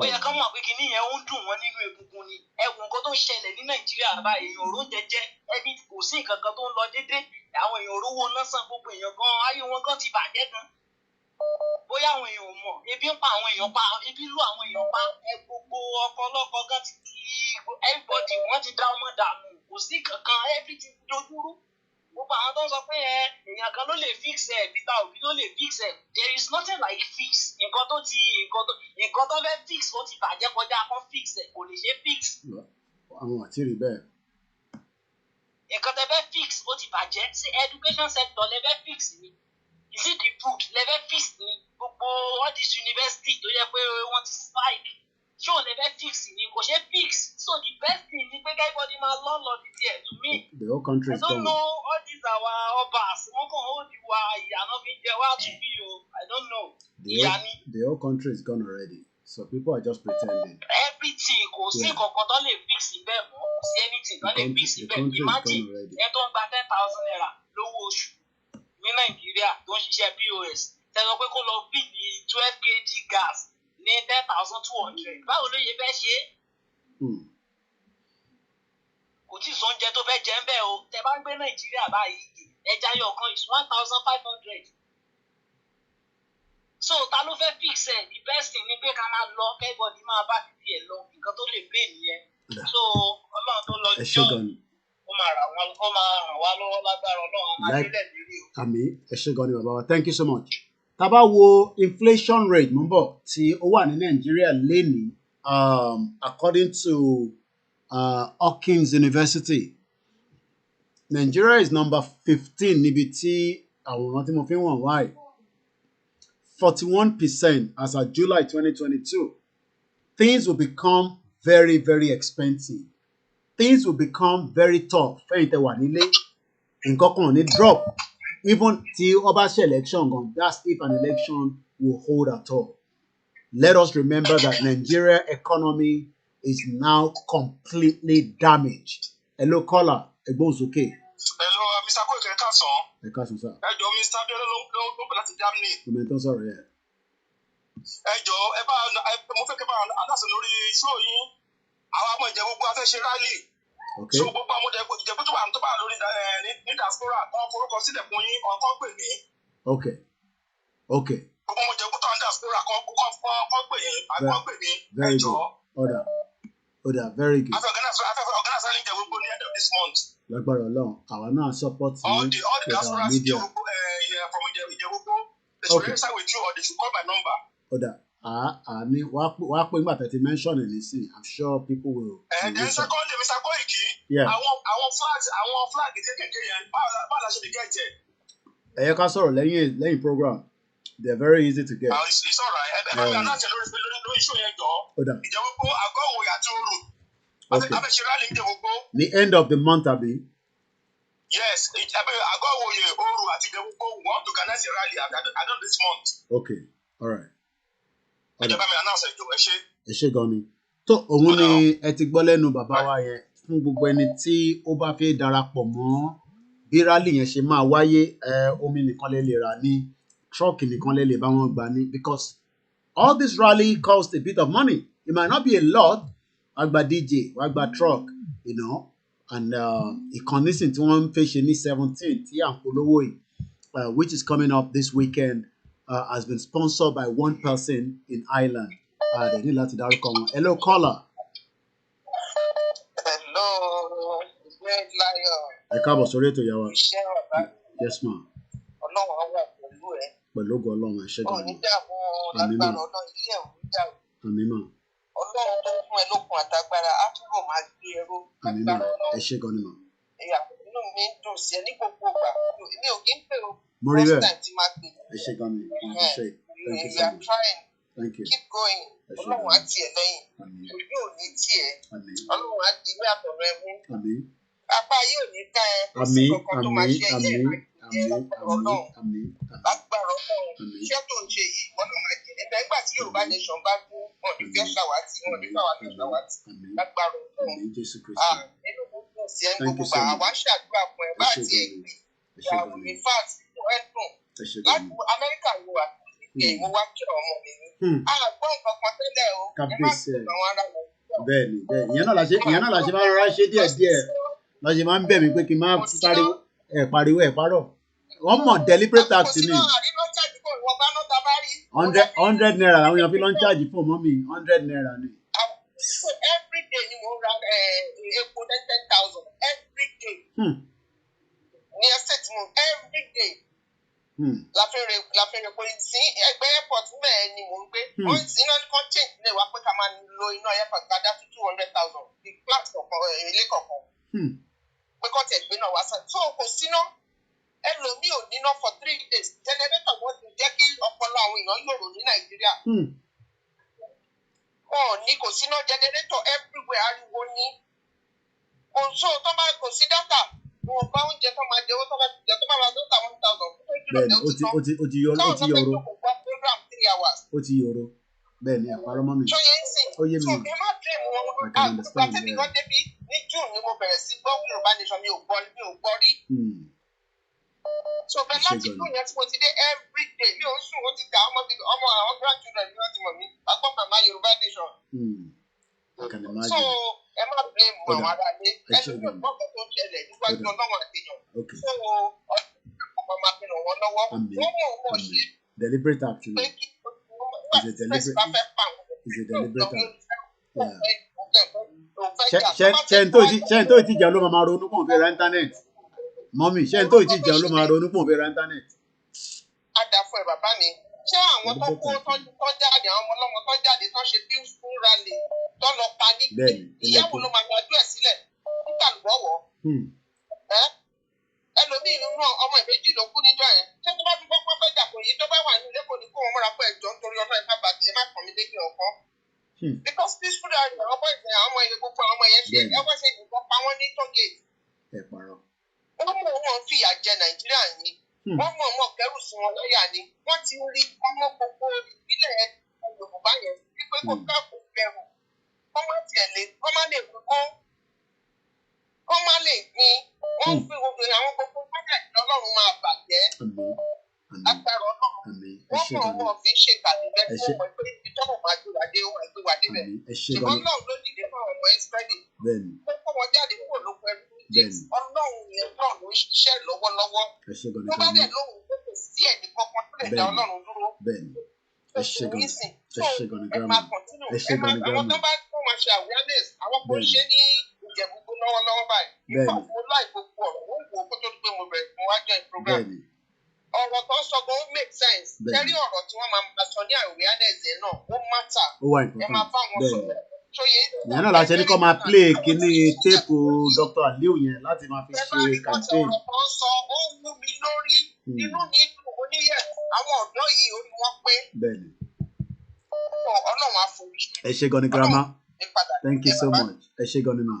Ó yẹ ká mọ̀ pé kíní yẹn ó dùn wọ́n nínú egungun ni. Ẹ̀wọ̀n nǹkan tó ń ṣẹlẹ̀ ní Nàìjíríà bá èèyàn òró jẹjẹ ẹni kò sí nǹkan kan tó ń lọ déédé àwọn èèyàn òrówó náà san gbogbo èèyàn gan ayé wọn gan ti bàjẹ́ gan. Bóyá àwọn èèyàn ò mọ̀ ebi ń pa àwọn èèyàn pa ebi lù àwọn èèyàn pa ẹ gbogbo ọkọ ọlọ́kọ gan ti everybody wọ́n ti dá ọmọ dànù kò sí kankan everything dojúrú. Gbogbo àwọn tó ń sọ pé èèyàn kan ló lè fix ẹ̀ Peter Obi ló lè fix ẹ̀ there is nothing like fix nǹkan tó fẹ́ fix ó ti bàjẹ́ kọjá kan fix ẹ̀ kò lè ṣe fix. Àwọn àti rí bẹ́ẹ̀. Nǹkan tẹ́ fẹ́ fix ó ti bàjẹ́ sí education sector lẹ fẹ́ fix ni is it the food lẹ fẹ́ fix ni gbogbo all this university tó yẹ pé wọ́n ti spike ṣé ò lè fẹ́ fix ni kò ṣe fix so the best thing ni pé everybody máa lọ títí ẹ̀ to me. The whole country is gone. I don't know all these our obas wọ́n kàn ó di wa ìyànà fi jẹ wá to be o I don't know. The whole country is gone already so people are just pretending. Everything kò sí kankan tó lè fix bẹ́ẹ̀ mọ́ kò sí anything tó lè fix bẹ́ẹ̀ imagine ẹ tó ń gba 10,000 naira lówó oṣù ní Nàìjíríà tó ń ṣiṣẹ́ POS tẹ́lọ pé kó lọ bíìlì 12 kg gas ní 10,200 báwo ló yẹ fẹ́ ṣe é? Kò tí ì sóúnjẹ tó fẹ́ jẹ ń bẹ́ẹ̀ o tẹ bá ń gbé Nàìjíríà báyìí ẹja yọ kan is 1,500 so ta ló fẹ́ fix ẹ̀ the best thing ni pé ká máa lọ kẹ́gbọ̀dì máa bá títí ẹ̀ lọ nǹkan tó lè pè nìyẹn so Ọlọ́run tó lọ jọ́ ó máa ràn wá lọ́wọ́ lágbára Ọlọ́run àwọn adélẹ̀ lérí o. Àmín ẹ ṣé gan ni bàbá wa thank you so much. Tá bá wo inflation rate mò ń bọ̀ tí ó wà ní Nàìjíríà lénìí according to Hawkins University Nigeria is number 15 níbi tí àwòrán tí mo fi ń wọ̀n wáyé 41% as of July 2022. Things will become very, very expensive. Things will become very tough. Fẹ́yìn tẹ́ wà nílé, nǹkan kan ní drop. Even till ó bá ṣe election gan, that's if an election will hold at all. Let us remember that Nigeria economy is now completely damaged. Hello, caller. Ẹ̀gbọ́n sókè. Hello, Mr. Koiki ẹ káàsán. Ẹ káàsán sir. Ẹ jọ̀ọ́ Mr. Abiodun ló pè láti Germany. Momentum sọ̀rọ̀ yẹn. Ẹ jọ̀ọ́ mo fẹ́ kẹ́ bá aláṣẹ lórí show yín. Àwọn ọmọ Ìjẹ̀bú a fẹ́ ṣe rally. Okay. So gbogbo àwọn Ìjẹ̀bú tó bá lórí ní diaspora kan forúkọ sílẹ̀ fún yín ọ̀kan pè mí. Okay. Very good. Order. Very good. Lágbára Ọlọ́run, àwa náà support yín with our media. Okay. Order. Ní wàá pé nígbà tẹ́tí mention ẹ̀ nísìnyí, I'm sure people will. And then secondly, Mr. Koiki, àwọn flag kékèké yẹn, báwo la ṣe lè get it? Ẹ yẹ ká sọ̀rọ̀ lẹ́yìn program. They're very easy to get. It's all right. Ẹ bá mi aláṣẹ lórí iṣu yẹn jọ. Ìjẹ́wọ́gbó àgọ́ òwò àti òru. Okay. Abẹ́ṣe rally Ìjẹ́wọ́gbó. The end of the month, Abi. Yes, àgọ́ òwò yẹn òru àti Ìjẹ́wọ́gbó want to organize a rally at the end of this month. Okay, all right. Ẹ jẹ́ bá mi aláṣẹ ìjọ, ẹ ṣé. Ẹ ṣé gan ni. Tó òun ni ẹ ti gbọ́ lẹ́nu bàbá wa yẹn fún gbogbo ẹni tí ó bá fẹ́ darapọ̀ mọ́ bí rally yẹn ṣe máa wáyé, omi nìkan lè rà ní truck nìkan lè bá wọn gbà ní, because all this rally costs a bit of money. It might not be a lot. Wàá gba DJ, wàá gba truck, you know, and ìkànnì tí wọ́n ń fẹ́ ṣe ní 17 tí à ń polówó yìí, which is coming up this weekend, has been sponsored by one person in Ireland. They ní láti dárúkọ wọn. Hello, caller. Hello, Great Lion. Ẹ káàbọ̀ sórí ètò ìyàwó. Yes, ma. Ọlọ́run á wà pẹ̀lú ẹ. Pẹ̀lú ògo Ọlọ́run, ẹ ṣé gan ni. Onídààmú lágbára Ọlọ́run ilé ẹ̀ onídààmú. Àmín mà. Ọlọ́run tó fún ẹ lókun àtagbára á túbọ̀ máa gbé ẹrú. Àmín mà. Ẹ ṣé gan ni mà. Inú mi ń dùn sí ẹ ní gbogbo ìgbà. Mi ò kí ń pè o. Mo rí bẹ́ẹ̀. First time tí máa pè. Ẹ ṣé gan ni. Thank you so much. Trying. Thank you. Keep going. Ọlọ́run á tiẹ̀ lẹ́yìn. Ojú ò ní tiẹ̀. Ọlọ́run á di ilé àtọ̀rọ̀ ẹ mú. Àmín. Apá yóò ní ká ẹ. Àmín. Lágbára Ọlọ́run. Iṣẹ́ tó ń ṣe yìí, wọ́n náà máa jẹ́ nígbà nígbà tí Yorùbá nation bá kú, wọn ní fẹ́ ṣàwátì, wọn ní ṣàwátì. Lágbára Ọlọ́run. Nínú gbogbo sí ẹ gbogbo bá àwa ṣàdúrà fún ẹ bá àti ẹgbẹ́. In fact, inú ẹ dùn. Láti Amẹ́ríkà ló wà ní mo wá kí ọmọ mi ní. Àgbọ̀ nǹkan kan tẹ́lẹ̀ o. Kábíyèsí ẹ̀. Bẹ́ẹ̀ni, ìyẹn náà la ṣe máa rọra ṣe díẹ̀díẹ̀. La ṣe máa ń bẹ̀ mí pé kí n máa sáré pariwo ẹ̀ parọ́. Wọ́n mọ̀ deliberate act ni. 100 naira làwọn èèyàn fi lọ ń charge fún ọmọ mi, 100 naira ni. Every day ni mo ra epo 10,000 every day. Ní estate mo every day. La fẹ́ rẹ̀ pé sí ẹgbẹ́ airport bẹ́ẹ̀ ni mò ń gbé. Wọ́n sì náà ní kàn change ní ìwà pé ká máa lo iná airport ká dá sí 200,000 ní flat kọ̀ọ̀kan ilé kọ̀ọ̀kan. Pé kọ́ tẹ̀ gbé náà wá sàn. So kò síná. Ẹlòmíì ò níná for 3 days. Generator wọn ti jẹ́ kí ọpọlọ àwọn èèyàn yòrò ní Nàìjíríà. Wọn ò ní kò síná generator everywhere ariwo ní. Kò sí data. Wọn bá oúnjẹ tó máa jẹ owó tó máa jẹ tó máa dọ́tà 1,000. Bẹ́ẹ̀ni, ó ti yọrọ. Ó ti yọrọ. Bẹ́ẹ̀ni, àparọ́ mọ́ mi. Ó yé mi. So ẹ má dream wọn. Àgbà tẹ́lẹ̀ kan débi ní June ni mo bẹ̀rẹ̀ sí gbọ́ Yorùbá nation mi ò gbọ́ rí. So bẹ́ẹ̀ láti kú yẹn tí mo ti dé every day mi ò ń sùn ó ti dà ọmọ àwọn grandchildren ni wọ́n ti mọ̀ mí àgbọ̀ màmá Yorùbá nation. So ẹ má blame àwọn ará ilé ẹni tó gbọ́ kan tó ń ṣẹlẹ̀ níwájú Ọlọ́run àtẹ̀yàn. So ọmọ máa fi ràn wọ́n lọ́wọ́ wọ́n mọ̀ ọ́ ṣe. Deliberate act. Is a deliberate act. Ṣé n tó ti jà ló máa ronú pọ̀ fẹ́ ra internet? Mọ́mí, ṣé n tó ti jà ló máa ronú pọ̀ fẹ́ ra internet? A dà fún ẹ bàbá mi. Ṣé àwọn tó kó tó jáde àwọn ọmọ ọlọ́mọ tó jáde tó ṣe peaceful rally tó lọ pa ní ìyàwó ló máa gbàdúrà sílẹ̀ nígbà lọ́wọ́? Ẹlòmíì nínú ọmọ ìbejì ló kú níjọ́ yẹn. Ṣé tó bá tún gbọ́ pé jà kò yí tó bá wà ní ilé kò ní kó wọn mọ́ra pé ẹ̀jọ̀ nítorí ọ̀nà ẹ má kàn mí lẹ́yìn ọ̀kan. Because peaceful rally àwọn ọmọ ìsìn àwọn ọmọ ìyẹn gbogbo àwọn ọmọ yẹn ṣe ẹgbẹ́ ṣe ìbọn pa wọ́n ní tógèètì. Wọ́n mọ̀ wọ́n fìyà jẹ Nàìjíríà yìí. Wọ́n mọ̀ kẹ́rù sí wọn lọ́yà ni. Wọ́n ti rí ọmọ gbogbo ìbílẹ̀ Yorùbá yẹn wípé kò káàkó bẹ̀rù. Wọ́n má lè gbogbo. Wọ́n má lè gbin. Wọ́n fi gbogbo àwọn gbogbo gbọ́dọ̀ Ọlọ́run máa bàjẹ́. Agbára Ọlọ́run. Wọ́n mọ̀ fi ṣe tàbí bẹ́ẹ̀ fún ọmọ ìpè ibi tọ́mọ̀ máa gbé wà dé ohun ẹgbẹ́ wà débẹ̀. Ṣùgbọ́n náà ló dìde fún ọmọ Ísírẹ́lì. Ó kó wọn jáde kúrò lóko ẹrú. Ọlọ́run yẹn náà ló ń ṣiṣẹ́ lọ́wọ́lọ́wọ́. Tó bá dẹ̀ lóhùn tó kò sí ẹ̀mí kankan tó lè dá Ọlọ́run dúró. bẹ́ẹ̀ni ẹ ṣe gan ni ẹ máa continue ẹ máa àwọn tó bá tó máa ṣe awareness àwọn kò ń ṣe ní Ìjẹ̀bú lọ́wọ́lọ́wọ́ báyìí nípa mo láì gbogbo ọ̀rọ̀ wọ́n wò ó kó tó di pé mo wá join program ọ̀rọ̀ tó ń sọ gan ó make sense kẹ́rí ọ̀rọ̀ tí wọ́n máa sọ ní awareness yẹn náà ó matter ẹ máa bá wọn sọ̀rọ̀ ìyẹn náà láti ẹni kọ́ máa play kíní téèpù Dr. Aliu yẹn láti máa fi ṣe campaign. ọ̀rọ̀ tó ń sọ ó wú mi lórí inú mi dùn ó níyẹ àwọn ọ̀dọ́ yìí ó ní wọ́n pé Ọlọ́run á forí. ẹ ṣé gan ni grandma thank you so much ẹ ṣé gan ni ma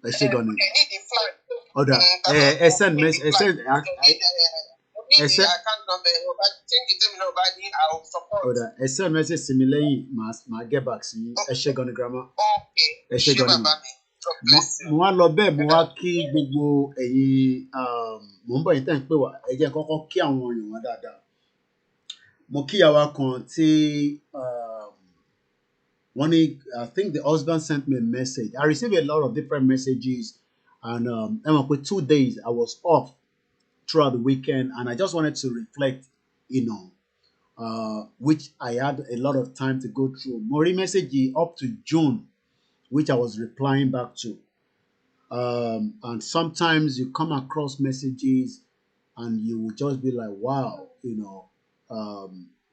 ẹ ṣé gan ni ọ̀dà ẹ send message ẹ send ọ̀dà ẹ send message sí mi lẹ́yìn màá get back sí ẹ ṣé gan ni grandma ẹ ṣé gan ni ma mo wá lọ bẹ́ẹ̀ mo wá kí gbogbo ẹ̀yin mò ń bọ̀ yín tẹ̀ ń pè wá ẹ jẹ́ kọ́kọ́ kí àwọn èèyàn wọn dáadáa mo kí ìyàwó kan tí wọ́n ní I think the husband sent me a message I received a lot of different messages and ẹ mọ̀ pé 2 days I was off throughout the weekend and I just wanted to reflect which I had a lot of time to go through mo rí message up to June which I was replying back to and sometimes you come across messages and you will just be like wow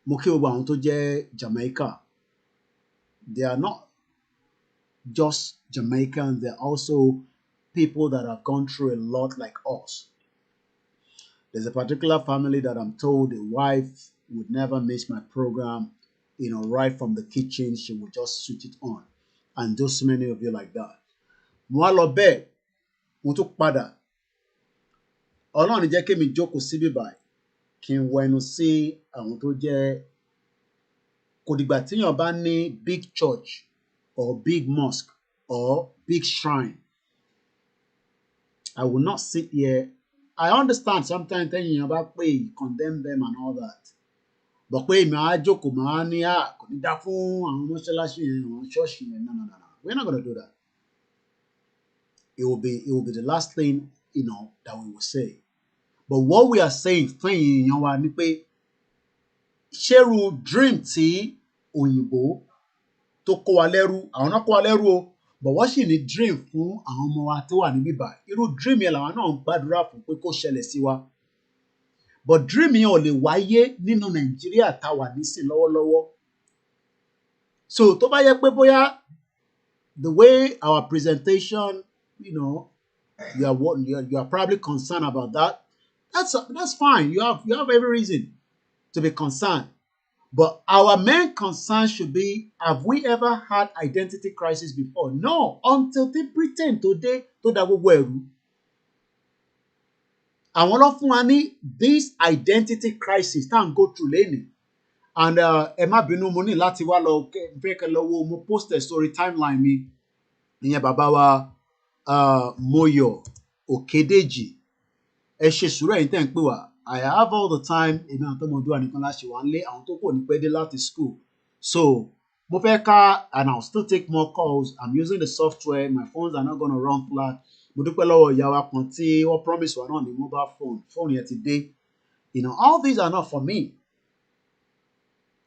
mo kí gbogbo àwọn tó jẹ́ Jamaica they are not just Jamaicans they're also people that have gone through a lot like us. There's a particular family that I'm told the wife would never miss my program, right from the kitchen she would just switch it on and do so many of you like that. Mo wá lọ bẹ́ẹ̀ mo tún padà Ọlọ́run jẹ́ kí mi jókòó síbí báyìí kí n wọ ẹnu sí àwọn tó jẹ́ kò dìgbà tíyàn bá ní big church or big mosque or big shrine I will not sit here I understand sometimes tẹ́yìn bá pé condemn them and all that but pé èmi á jókòó máa ní kò ní dá fún àwọn mọ́ṣáláṣí yẹn àwọn ṣọ́ọ̀ṣì yẹn no we're not gonna do that it will be the last thing that we will say but what we are saying fún èèyàn wa ni pé ṣérú dream tí òyìnbó tó kó wa lẹ́rú àwọn náà kó wa lẹ́rú o but wọ́n sì ní dream fún àwọn ọmọ wa tó wà níbí báyìí irú dream yẹn làwọn náà ń gbàdúrà fún pé kó ṣẹlẹ̀ sí wa but dream yẹn ò lè wáyé nínú Nàìjíríà tá a wà nísìn lọ́wọ́lọ́wọ́ so tó bá yẹ pé bóyá the way our presentation you are probably concerned about that that's fine you have every reason to be concerned but our main concern should be have we ever had identity crisis before no until they pretend today tó dá gbogbo ẹ̀rú àwọn ló fún wa ní this identity crisis tá à ń go through lẹ́nìí and ẹ má bínú mo ní láti wá lọ fẹ́ kẹ́ lọ́wọ́ mo post ẹ̀ sórí timeline mi ìyẹn bàbá wa Moyo Okedeji ẹ ṣe sùúrù ẹ̀yin tẹ́ ń pè wá I have all the time èmi àwọn tó mọ ọdún àníkan láṣẹ wà ń lé àwọn tó kò ní pẹ́ dé láti school so mo fẹ́ ká and I'll still take more calls I'm using the software my phones are not gonna run flat mo dúpẹ́ lọ́wọ́ ìyá wa kan tí wọ́n promise wa náà ní mobile phone yẹn ti dé all these are not for me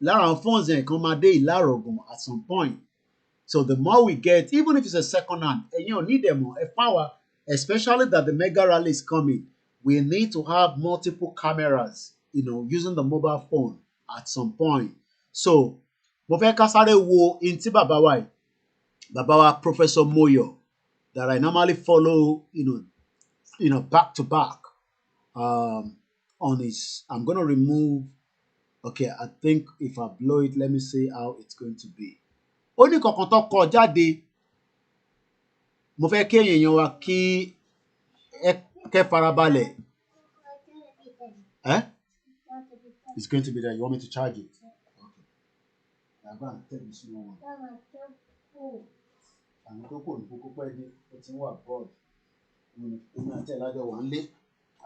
lára àwọn phones yẹn kan máa dé ìlàrọ̀gùn at some point so the more we get even if it's a second hand ẹ̀yin ò need them ẹ fáwa especially that the mega rally is coming we need to have multiple cameras using the mobile phone at some point so mo fẹ́ ká sáré wo in tí bàbá wa Professor Moyo that I normally follow back to back on his I'm going to remove okay I think if I blow it let me see how it's going to be ó ní kankan tó kọ jáde mo fẹ́ kí èèyàn wa kí kẹ́ farabalẹ̀ it's going to be there you want me to charge it okay I'm going to take the small one àwọn tó kò ní kókó pẹ́ dé ó ti wà board èmi àti ẹ̀lájọ wà ń lé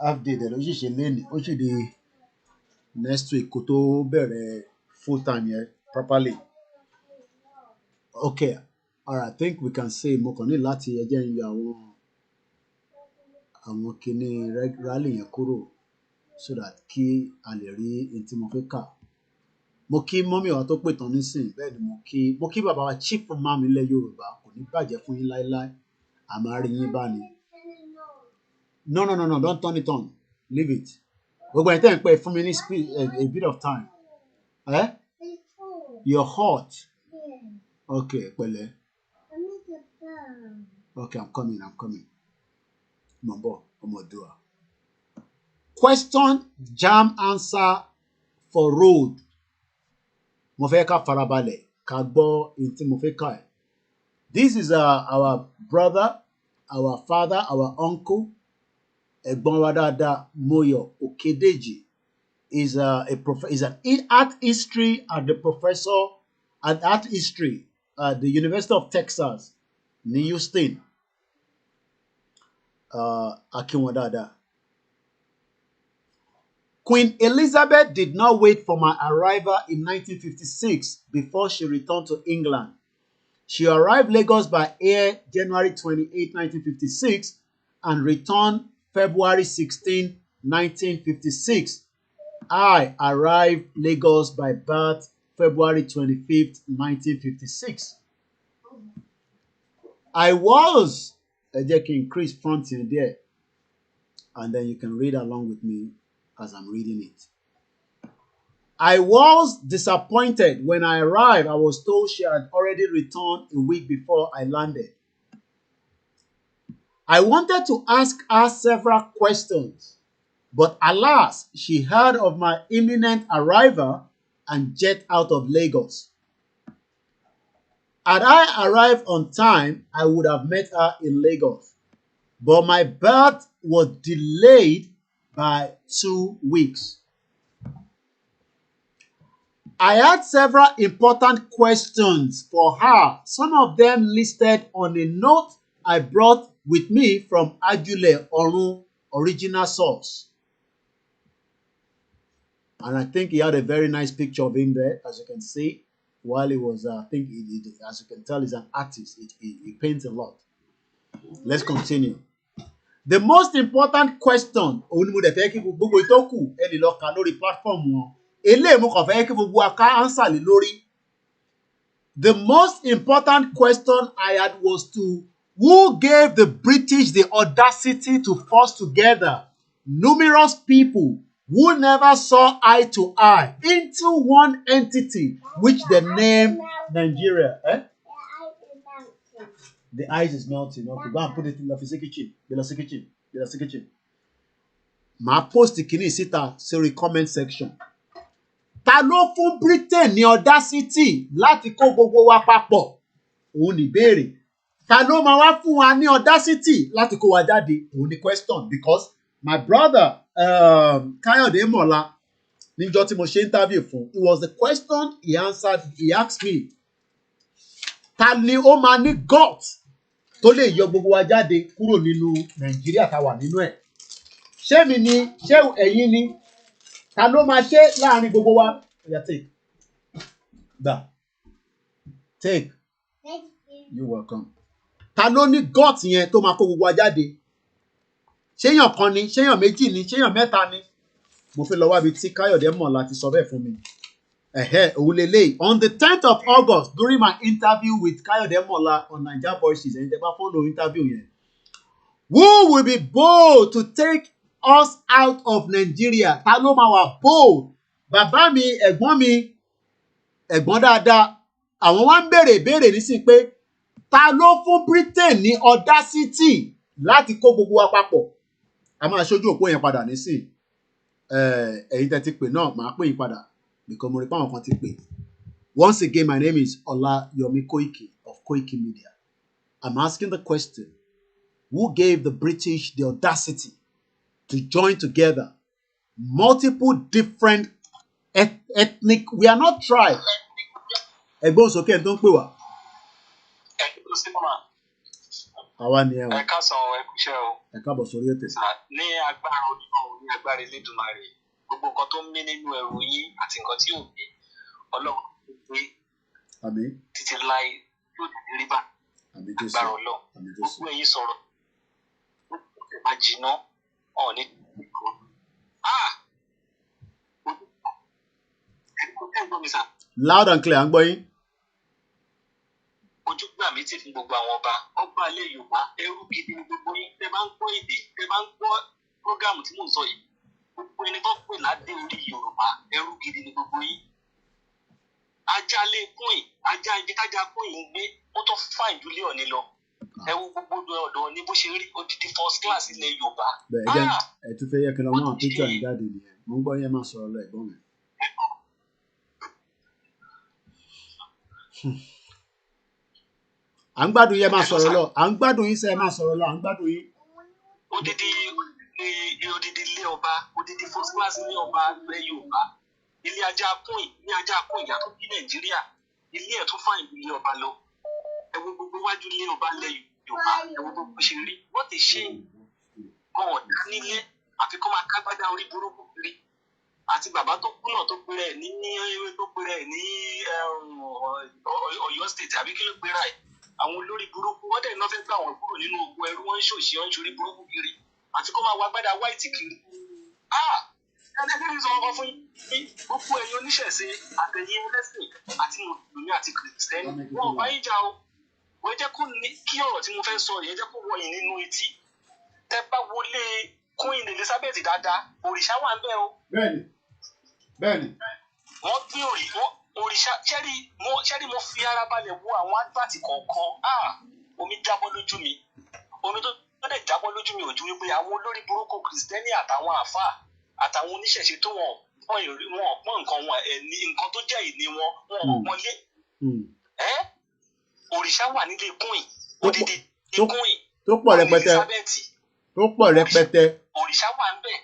half day dẹ̀ ló sì ṣe léni ó sì di next week kó tó bẹ̀rẹ̀ full time yẹn properly okay I think we can say mo kàn ní láti ẹjẹ́ ń yọ àwọn kinní rally yẹn kúrò so that kí a lè rí ohun tí mo fẹ́ kà mo kí mọ́mí wa tó pè tán nísìnyí bẹ́ẹ̀ ni mo kí bàbá wa chief imam ilẹ̀ Yorùbá kò ní bàjẹ́ fún yín láéláé àmọ́ a rí yín bá ni. No, don't turn it on, leave it. Gbogbo ẹ̀ tẹ́ ń pẹ́ fún mi ní a bit of time. You're hot. Okay, pẹ̀lẹ́. Okay, I'm coming. Ọmọdúà. Question, jam, answer for road. Mo fẹ́ ká farabalẹ̀ ká gbọ́ ohun tí mo fẹ́ ká ẹ̀. This is our brother, our father, our uncle. Ẹ̀gbọ́n wa dáadáa Moyo Okedeji is an art history at the professor at art history at the University of Texas, ní Houston. Akinwon dáadáa. Queen Elizabeth did not wait for my arrival in 1956 before she returned to England. She arrived Lagos by air January 28, 1956 and returned February 16, 1956. I arrived Lagos by birth February 25th, 1956. I was, increase front in there, and then you can read along with me as I'm reading it. I was disappointed when I arrived. I was told she had already returned a week before I landed. I wanted to ask her several questions, but alas, she heard of my imminent arrival and jet out of Lagos. Had I arrived on time, I would have met her in Lagos, but my birth was delayed by 2 weeks. I had several important questions for her, some of them listed on a note I brought with me from Ajule Orun, original source. And I think he had a very nice picture of him there, as you can see, while he was, I think, as you can tell, he's an artist. He paints a lot. Let's continue. The most important question, the most important question I had was who gave the British the audacity to force together numerous people who never saw eye to eye into one entity, which they named Nigeria. The ice is melting. Okay, go and put it in the kitchen. Ma post the kini sita sórí comment section. Ta ló fún Britain ní audacity láti kó gbogbo wa papọ̀? Òun ni ìbéèrè. Ta ló máa wá fún wa ní audacity láti kó wa jáde? Òun ni question, because my brother Kayode Mola, níjọ́ tí mo ṣe interview fún, it was the question he answered. He asked me, ta ni ó máa ní guts tó lè yọ gbogbo wa jáde kúrò nínú Nàìjíríà tá wà nínú ẹ̀? Ṣé mi ni, ṣé ẹ̀yin ni? Ta ló máa ṣe láàrin gbogbo wa? Oya, take. Da. Take. You're welcome. Ta ló ní guts yẹn tó máa kó gbogbo wa jáde? Ṣéyàn kan ni, ṣéyàn méjì ni, ṣéyàn mẹ́ta ni? Mo fẹ́ lọ wá bí tí Káyọ̀dé mọ̀ láti sọ bẹ́ẹ̀ fún mi. Òun lélẹ́yìí. On the 10th of August, during my interview with Káyọ̀dé Mola on Naija Voices, ẹ̀yin tẹ́ bá follow interview yẹn. Who will be bold to take us out of Nigeria? Ta ló máa wà bold? Bàbá mi, ẹ̀gbọ́n dáadáa, àwọn wá ń béèrè nísìnyí pé ta ló fún Britain ní audacity láti kó gbogbo wa papọ̀? A máa ṣojú òpó yẹn padà nísìnyí. Ẹ̀yin tẹ́ ti pè náà, màá pè yín padà, because mo rí pé àwọn kan ti pè. Once again, my name is Olayomi Koiki of KOIKIMEDIA. I'm asking the question, who gave the British the audacity to join together multiple different ethnic, we are not tribes. Ẹgbọ́n sókè tó ń pè wá. Àwa ni ẹ o. Ẹ káàsán, ẹ kúṣẹ́ o. Ẹ káàbọ̀ sórí ètò. Ní agbára Ọlọ́run, ní agbára Elédùmarè, gbogbo nǹkan tó ń mí nínú ẹrù yín àti nǹkan tí ò mí, Ọlọ́run tó gbé títí láì yóò dé rí bá. Agbára Ọlọ́run. Gbogbo ẹ̀yin sọ̀rọ̀. Máa jìnnà ọ̀ọ́ni. Loud and clear, à ń gbọ́ yín. Ojú gbà mí tì fún gbogbo àwọn ọba ilẹ̀ Yorùbá, ẹrú gidi ní gbogbo yín. Tẹ́ bá ń gbọ́ èdè, tẹ́ bá ń gbọ́ prógámù tí mò ń sọ yìí. Gbogbo ẹni tó pè ládé orí Yorùbá, ẹrú gidi ní gbogbo yín. Ajá lé kúìn, ajá ibi tájá kúìn ń gbé, ó tó fáìn jù lé Ọ̀ọ̀ni lọ. Ẹ wo gbogbo ọ̀dọ̀ ní bó ṣe rí odidi first class ilẹ̀ Yorùbá. Bẹ́ẹ̀ ẹ tún fẹ́ yẹ kí n lọ mọ àwọn picture yẹn jáde nìyẹn. Mo ń gbọ́ yẹn máa sọ̀rọ̀ lọ ẹ̀gbọ́n mi. À ń gbádùn yẹn máa sọ̀rọ̀ lọ. À ń gbádùn yín sẹ́ máa sọ̀rọ̀ lọ. À ń gbádùn yín. Odidi ilé ọba, odidi first class ilé ọba ilẹ̀ Yorùbá. Ilé ajá kúìn, yàtọ̀ bí Nàìjíríà. Ilé ẹ̀ tún fáìn ju ilé ọba lọ. Ẹ wo gbogbo wájú ilé ọba ilẹ̀ Yorùbá, ẹ wo gbogbo ṣe rí. Wọ́n ti ṣe ọ̀dà nílé àfi kọ́ máa kágbádá orí burúkú kiri. Àti bàbá tó kú náà tó pèrè ní Ọ̀yọ́ state àbí kí ló pèrè ẹ̀. Àwọn olórí burúkú wọ́n dẹ̀ náà fẹ́ gbà wọ́n kúrò nínú ogun ẹrú, wọ́n ń ṣòṣì, wọ́n ń ṣorí burúkú kiri. Àti kọ́ máa wá gbádá white kiri. Ẹni sọ ọkọ fún yín, gbogbo ẹ̀yin oníṣẹ̀ṣe àtẹ̀yìn ẹlẹ́sìn àti mùsùlùmí àti kìrìsìtẹ́nì. Wọ́n bá yín jà o. Wọ́n jẹ́ kí ọ̀rọ̀ tí mo fẹ́ sọ yẹn jẹ́ kó wọ yín nínú etí. Tẹ́ bá wọlé Queen Elizabeth dáadáa, òrìṣà wà ń bẹ̀ o. Bẹ́ẹ̀ni. Wọ́n gbé òrìṣà ṣẹ́rí mo fi ara balẹ̀ wo àwọn advert kọ̀ọ̀kan. Omi jábọ́ lójú mi. Omi tó dẹ̀ jábọ́ lójú mi ò ju wípé àwọn olórí burúkú kìrìsìtẹ́nì àtàwọn àfáà àtàwọn oníṣẹ̀ṣe tó wọ́n pọ́n nǹkan wọn nǹkan tó jẹ́ ìní wọn pọ́n lé. Òrìṣà wà nílé Queen, odidi Queen. Tó pọ̀ rẹpẹtẹ. Òrìṣà wà ń bẹ̀.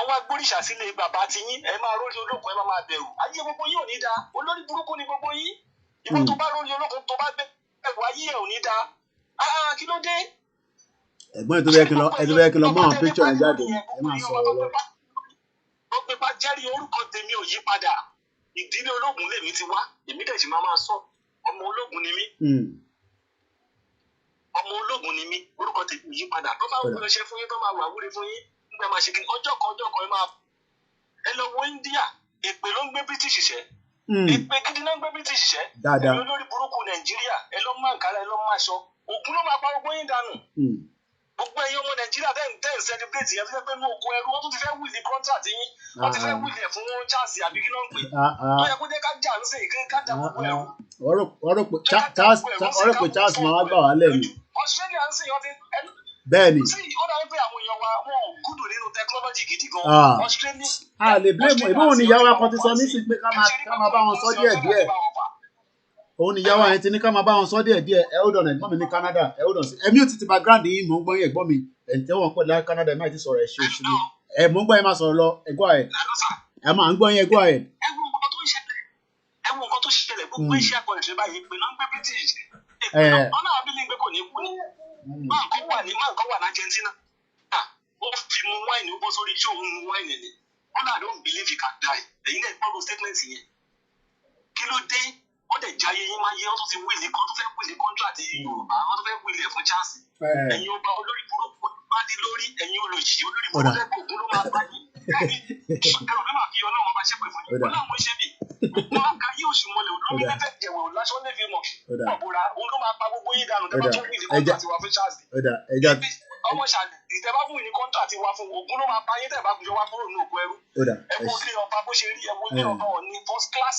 Ọwọ́ agbóríṣà sílé bàbá ti yín, ẹ máa rórí olókun, ẹ máa bẹ̀rù. Ayé gbogbo yín ò ní dáa, olórí burúkú ni gbogbo yín. Ìwọ tó bá rórí olókun tó bá bẹ̀rù ayé ẹ̀ ò ní dáa. Kí ló dé? Ẹ̀gbọ́n ẹ̀ tó bẹ́ẹ̀ kí lọ mọ àwọn picture yẹn jáde, ẹ máa sọ̀rọ̀ lọ. Ó pe bá jẹ́rìí orúkọ tèmi ò yí padà. Ìdílé ológun lèmi ti wá, èmi dẹ̀ sì máa sọ. Ọmọ ológun ni mí. Ọmọ ológun ni mí, orúkọ tèmi ò yí padà. Tó bá wúlò ṣe fún yín, tó máa wà wúre fún yín. Nígbà máa ṣe kí ọjọ́ kan ẹ máa. Ẹ lọ wo India, èpè ló ń gbé British ṣẹ́. Èpè gidi náà ń gbé British ṣẹ́. Ẹ̀yin olórí burúkú Nàìjíríà, ẹ lọ máa Ankara, ẹ lọ máa aṣọ. Ògùn ló máa pa gbogbo yín dànù. Gbogbo ẹ̀yin ọmọ Nàìjíríà tẹ́ ń celebrate yẹn fi pé ní oko ẹrú wọ́n tún ti fẹ́ wíìlì contract yín. Wọ́n ti fẹ́ wíìlì ẹ̀ fún Charles àbí kí ló ń pè. Ó yẹ kó jẹ́ ká jà ń sè ká jà gbogbo ẹrú. Ọ̀rọ̀ pé Charles máa wá gbà wá lẹ́nu. Australia ń sìn ọtí. Bẹ́ẹ̀ni. Sí ó dàbí pé àwọn èèyàn wa wọn ò gúdù nínú technology gidi gan. Australia. A lè blame ìbọn ni ìyàwó akọ ti sọ nísìnyí pé ká máa bá wọn sọ díẹ̀díẹ̀. Òun ni ìyàwó yẹn ti ní ká máa bá wọn sọ díẹ̀díẹ̀. Ẹ hold on ẹ̀gbọ́n mi ní Canada. Ẹ hold on sí. Ẹ̀mí ò ti background yìí mò ń gbọ́ yín ẹ̀gbọ́n mi. Ẹ̀ǹtẹ́ wọn pẹ̀lú Canada ẹ̀ máa ti sọ̀rọ̀ ẹ̀ ṣe òṣèlú. Mò ń gbọ́ yín máa sọ̀rọ̀ lọ ẹ̀gbọ́n ẹ̀. Ẹ máa ń gbọ́ yín ẹ̀gbọ́n ẹ̀. Ẹ wo nǹkan tó ṣẹlẹ̀ gbogbo iṣẹ́ akọ̀rẹ̀ ṣe báyìí pé náà ń gbé British. Ọ̀nà àbílí gbé kò ní kú ní. Máa kọ́ wà ní Argentina. Ó fi mu wáìnì ó bọ́ sórí iṣẹ́ òun mu wáìnì ni. Ọ̀nà I don't believe he can die. Ẹ̀yin náà gbọ́dọ̀ statement yẹn. Kí ló dé? Wọ́n dẹ̀ jáyé yín máa yé wọ́n tó ti wíìlì kan tó fẹ́ wíìlì contract Yorùbá wọ́n tó fẹ́ wíìlì ẹ̀ fún Chance. Ẹ̀yin ọba olórí burúkú bá dé lórí ẹ̀yin olóṣì olórí burúkú lẹ́gbẹ̀ẹ́ ògún ló máa bá yín. Ẹ̀rọ mi máa fi ọlọ́run bá ṣépè fún yín. Ọlọ́run ṣe bì. Wọ́n á ka yí òṣù mọ́lẹ̀ olórí lẹ́fẹ̀ẹ́ jẹ̀wẹ̀ òláṣọ́ lẹ́fẹ̀ẹ́ mọ̀. Ọ̀bùra òun ló máa pa gbogbo yín dànù tẹ́ bá tó wíìlì contract wa fún Chance. Ọmọ ṣàlẹ̀ ìtẹ́ bá fún ìní contract wa fún ògún ló máa pa yín tẹ́ bá fi wá kúrò ní òkú ẹrú. Ẹ wo ilé ọba bó ṣe rí ẹ wo ilé ọba Ọ̀ọ̀ni first class.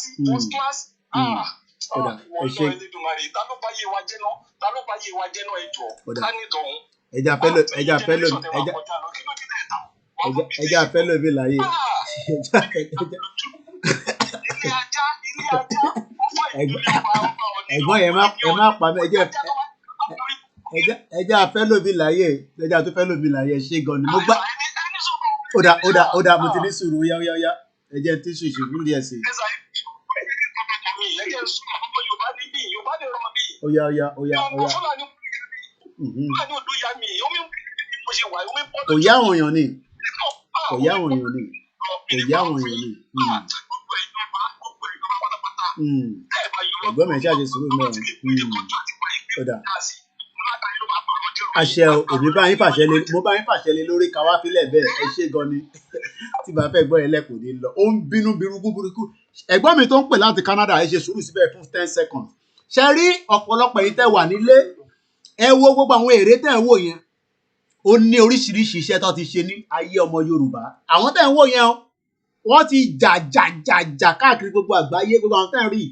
Ẹja fẹ́ lómi láyé. Ẹ̀gbọ́n yẹn má pa mí ẹja fẹ́ lómi láyé ẹja tó fẹ́ lómi láyé ṣé gan ni mo gbá. Ó dà mo ti ní sùúrù yá ẹjẹ tí ṣùṣù fún díẹ̀ sí. Kò yá àwọn èèyàn ni. Ẹ̀gbọ́n mi ṣáà ṣe sùúrù mẹ́rin. Ó dà. àṣẹ o èmi bá yín fàṣẹ lé mo bá yín fàṣẹ lé lórí ká wá fílẹ̀ bẹ́ẹ̀ ẹ ṣé gan ni tí bá fẹ́ gbọ́ ẹlẹ́kùn ní lọ ó ń bínú burúkú ẹ̀gbọ́n mi tó ń pè láti Canada ẹ ṣe sùúrù síbẹ̀ fún 10 seconds ṣe rí ọ̀pọ̀lọpọ̀ yìí tẹ́ wà nílé ẹ wo gbogbo àwọn èrè tẹ́ ń wò yẹn ó ní oríṣiríṣi iṣẹ́ tó ti ṣe ní ayé ọmọ Yorùbá àwọn tẹ́ ń wò yẹn wọ́n ti jà káàkiri gbogbo àgbáyé gbogbo àwọn tẹ́ ń rí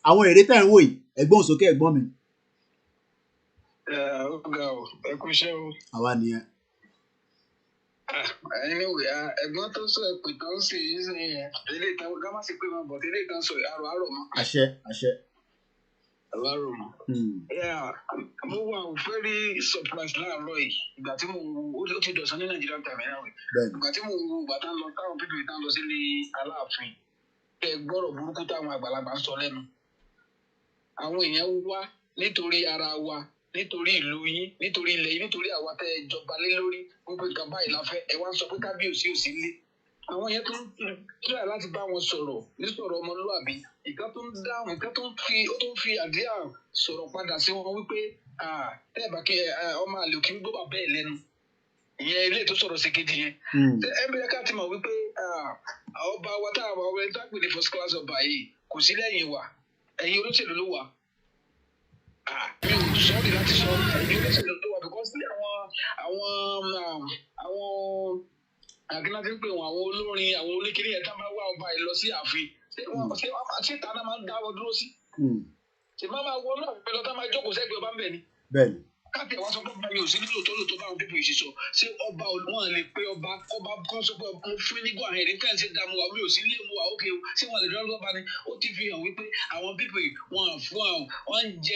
àwọn èrè tẹ́ ń wò yìí ẹ̀gbọ́n sókè ẹ̀gbọ́n mi. Ọ̀gá o ẹ kú iṣẹ́ o. àwa nìyẹn. Anyway, ẹ̀gbọ́n tó sọ ẹ̀pì tó ń ṣe yìí sí yẹn ilé ìtàn ká má sì pé wọn bọ̀ ilé ìtàn sọ àrò mọ́. àṣẹ. Àrò mọ́. Mo wà very surprised láàárọ̀ yìí ìgbà tí mo ó ti dọ̀sán ní Nigerian time náà ìgbà tí mo wo ìgbà tá ń lọ táwọn pípé tá ń lọ sílé Aláàfin ẹ gbọ́rọ̀ burúkú táwọn àgbàlagbà ń sọ lẹ́nu. Àwọn èèyàn wá nítorí ara wa nítorí ìlú yín nítorí ilẹ̀ yín nítorí àwa tẹ́ ẹ jọba lé lórí gbogbo nǹkan báyìí la fẹ́ ẹ wá ń sọ pé kábíyèsí ò sí lé àwọn yẹn tó ń kíra láti bá wọn sọ̀rọ̀ nísọ̀rọ̀ ọmọlúwàbí nǹkan tó ń dáhùn nǹkan tó ń fi àdíà sọ̀rọ̀ padà sí wọn wípé tẹ́ ẹ bá kí ọmọ àlè òkè gbọ́ bàbá ẹ̀ lẹ́nu ìyẹn ilé tó sọ̀rọ̀ sí kejì yẹn ẹ bẹ̀rẹ̀ ká ti mọ̀ wípé ọba wa tá àwọn ọba ẹni tó pè ní first class ọba yìí kò sí lẹ́yìn wa ẹ̀yin olóṣèlú ló wà mi ò sọ́ọ̀dì láti sọ ẹ̀yin olóṣèlú ló wà because ní àwọn àgbẹ̀nàtí ń pè wọ́n àwọn olórin àwọn oníkiri ẹ̀ tá máa wá ọba ẹ̀ lọ sí ààfin ṣé ìta náà máa ń dáwọ́ dúró sí. ṣe máa wọ náà pẹ̀lú ọ̀tá máa jókòó sẹ́gbẹ̀ẹ́ ọba ń bẹ̀ ni. bẹ́ẹ̀ni. káàpì àwọn sọ pé ọba mi ò sí nílò tó lò tó bá àwọn pípò yìí ṣe sọ ṣé ọba wọn lè pe ọba kan sọ pé mo fún nígbà yẹn ní fẹ́ǹsì dààmú wa mi ò sí ilé mu wa ókè o ṣé wọn lè dúró lọ́ba ni ó ti fi hàn wípé àwọn pípò yìí wọn à fún àwọn wọn ń jẹ